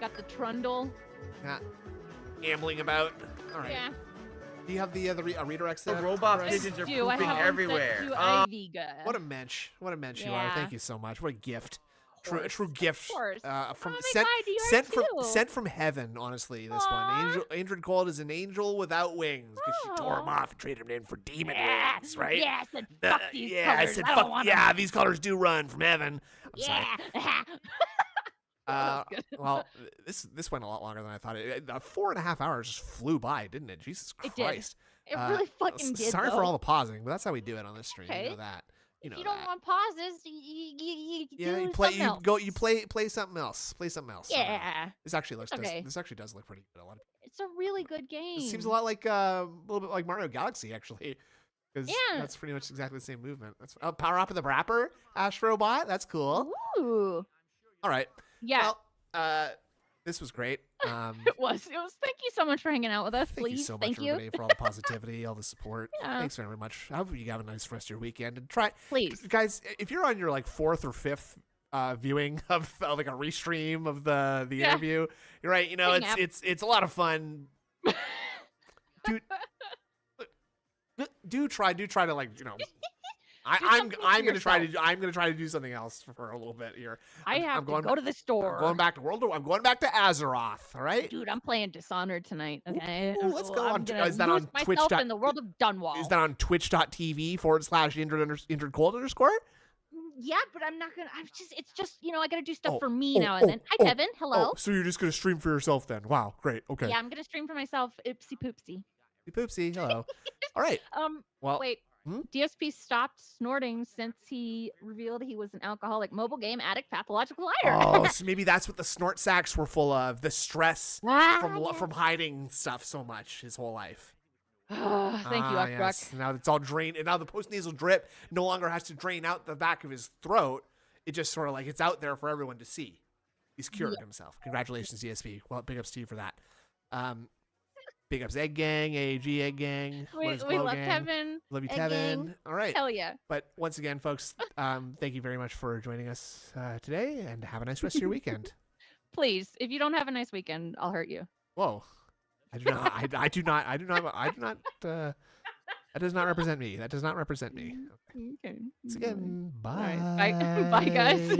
C: Got the trundle.
B: Yeah. Ambling about. All right.
C: Yeah.
B: Do you have the redirects
F: The
B: there?
F: robot
B: for us?
F: pigeons are
C: Do I
F: pooping
C: have one
F: everywhere.
C: set to Ivy Gus?
B: What a mensch. What a mensch you are.
C: Yeah.
B: Thank you so much. What a gift. A true gift.
C: Of course.
B: From
C: Oh,
B: sent
C: my God, you are
B: sent
C: too.
B: sent from heaven. Honestly, this
C: Aw.
B: one. Angel called as an angel without wings because she tore him
C: Oh.
B: off and traded him in for demon
C: Yeah.
B: wings. Right?
C: Yeah, I said, fuck these
B: yeah, I
C: colors.
B: said
C: I don't
B: fuck.
C: want
B: Yeah,
C: them.
B: these colors do run from heaven. I'm sorry.
C: Yeah. That was good.
B: Well, this went a lot longer than I thought. 4.5 hours just flew by, didn't it? Jesus
C: It did.
B: Christ.
C: It really fucking did.
B: Sorry
C: though.
B: for all the pausing, but that's how we do it on this stream. You
C: Okay.
B: know that. You know
C: If you don't
B: that.
C: want pauses, you
B: Yeah,
C: do
B: you play.
C: something
B: You
C: else.
B: go. You play something else. Play something else. I don't know.
C: Yeah,
B: This actually looks.
C: Okay.
B: This actually does look pretty good. A lot of,
C: it's a really good game.
B: it seems a lot like a little bit like Mario Galaxy actually, because
C: Yeah.
B: that's pretty much exactly the same movement. That's power up of the wrapper, Astrobot. That's cool.
C: Ooh.
B: All right.
C: Yeah,
B: Well, this was great.
C: it was. It was. Thank you so much for hanging out with us.
B: Thank you
C: Please,
B: so much,
C: thank you.
B: everybody, for all the positivity, all the support.
C: Yeah.
B: Thanks very much. I hope you have a nice rest of your weekend. And try,
C: Please.
B: guys, if you're on your like 4th or 5th viewing of like a restream of the
C: Yeah.
B: interview, you're right. You know,
C: Hang out.
B: it's a lot of fun. Do try to like I'm
C: something
B: I'm
C: for
B: gonna try
C: yourself.
B: to I'm gonna try to do something else for a little bit here.
C: I have
B: I'm going
C: to go to the store.
B: I'm going back to I'm going back to Azeroth. All right.
C: Dude, I'm playing Dishonored tonight. Okay,
B: Ooh, let's go
C: I'm
B: on-
C: gonna
B: is that
C: lose
B: on
C: myself
B: Twitch.
C: in the world of Dunwall.
B: Is that on twitch.tv/injured_?
C: Yeah, but I'm not gonna. It's just I gotta do stuff
B: Oh,
C: for me
B: oh,
C: now and then. Hi,
B: oh,
C: Devin. Hello.
B: Oh, so you're just gonna stream for yourself then? Wow, great. Okay.
C: Yeah, I'm gonna stream for myself. Oopsie poopsie.
B: Poopsie. Hello. All right. Well.
C: Wait. DSP stopped snorting since he revealed he was an alcoholic, mobile game addict, pathological liar.
B: Oh, so maybe that's what the snort sacks were full of. The stress
C: yes.
B: from hiding stuff so much his whole life.
C: Thank you, Upbrook.
B: Yes. Now it's all drained, and now the postnasal drip no longer has to drain out the back of his throat. It just sort of like it's out there for everyone to see. He's cured himself. Congratulations, DSP. Well, big ups to you for that. Big ups, Egg Gang, AAG Egg Gang.
C: We love Tevin.
B: Love you,
C: Egg
B: Tevin.
C: Gang.
B: All right.
C: Hell yeah.
B: But once again, folks, thank you very much for joining us today, and have a nice rest of your weekend.
C: Please, if you don't have a nice weekend, I'll hurt you.
B: Whoa. I do not. I do not. That does not represent me. That does not represent me.
C: Okay.
B: Once again, bye.
C: All right. Bye. Bye, guys.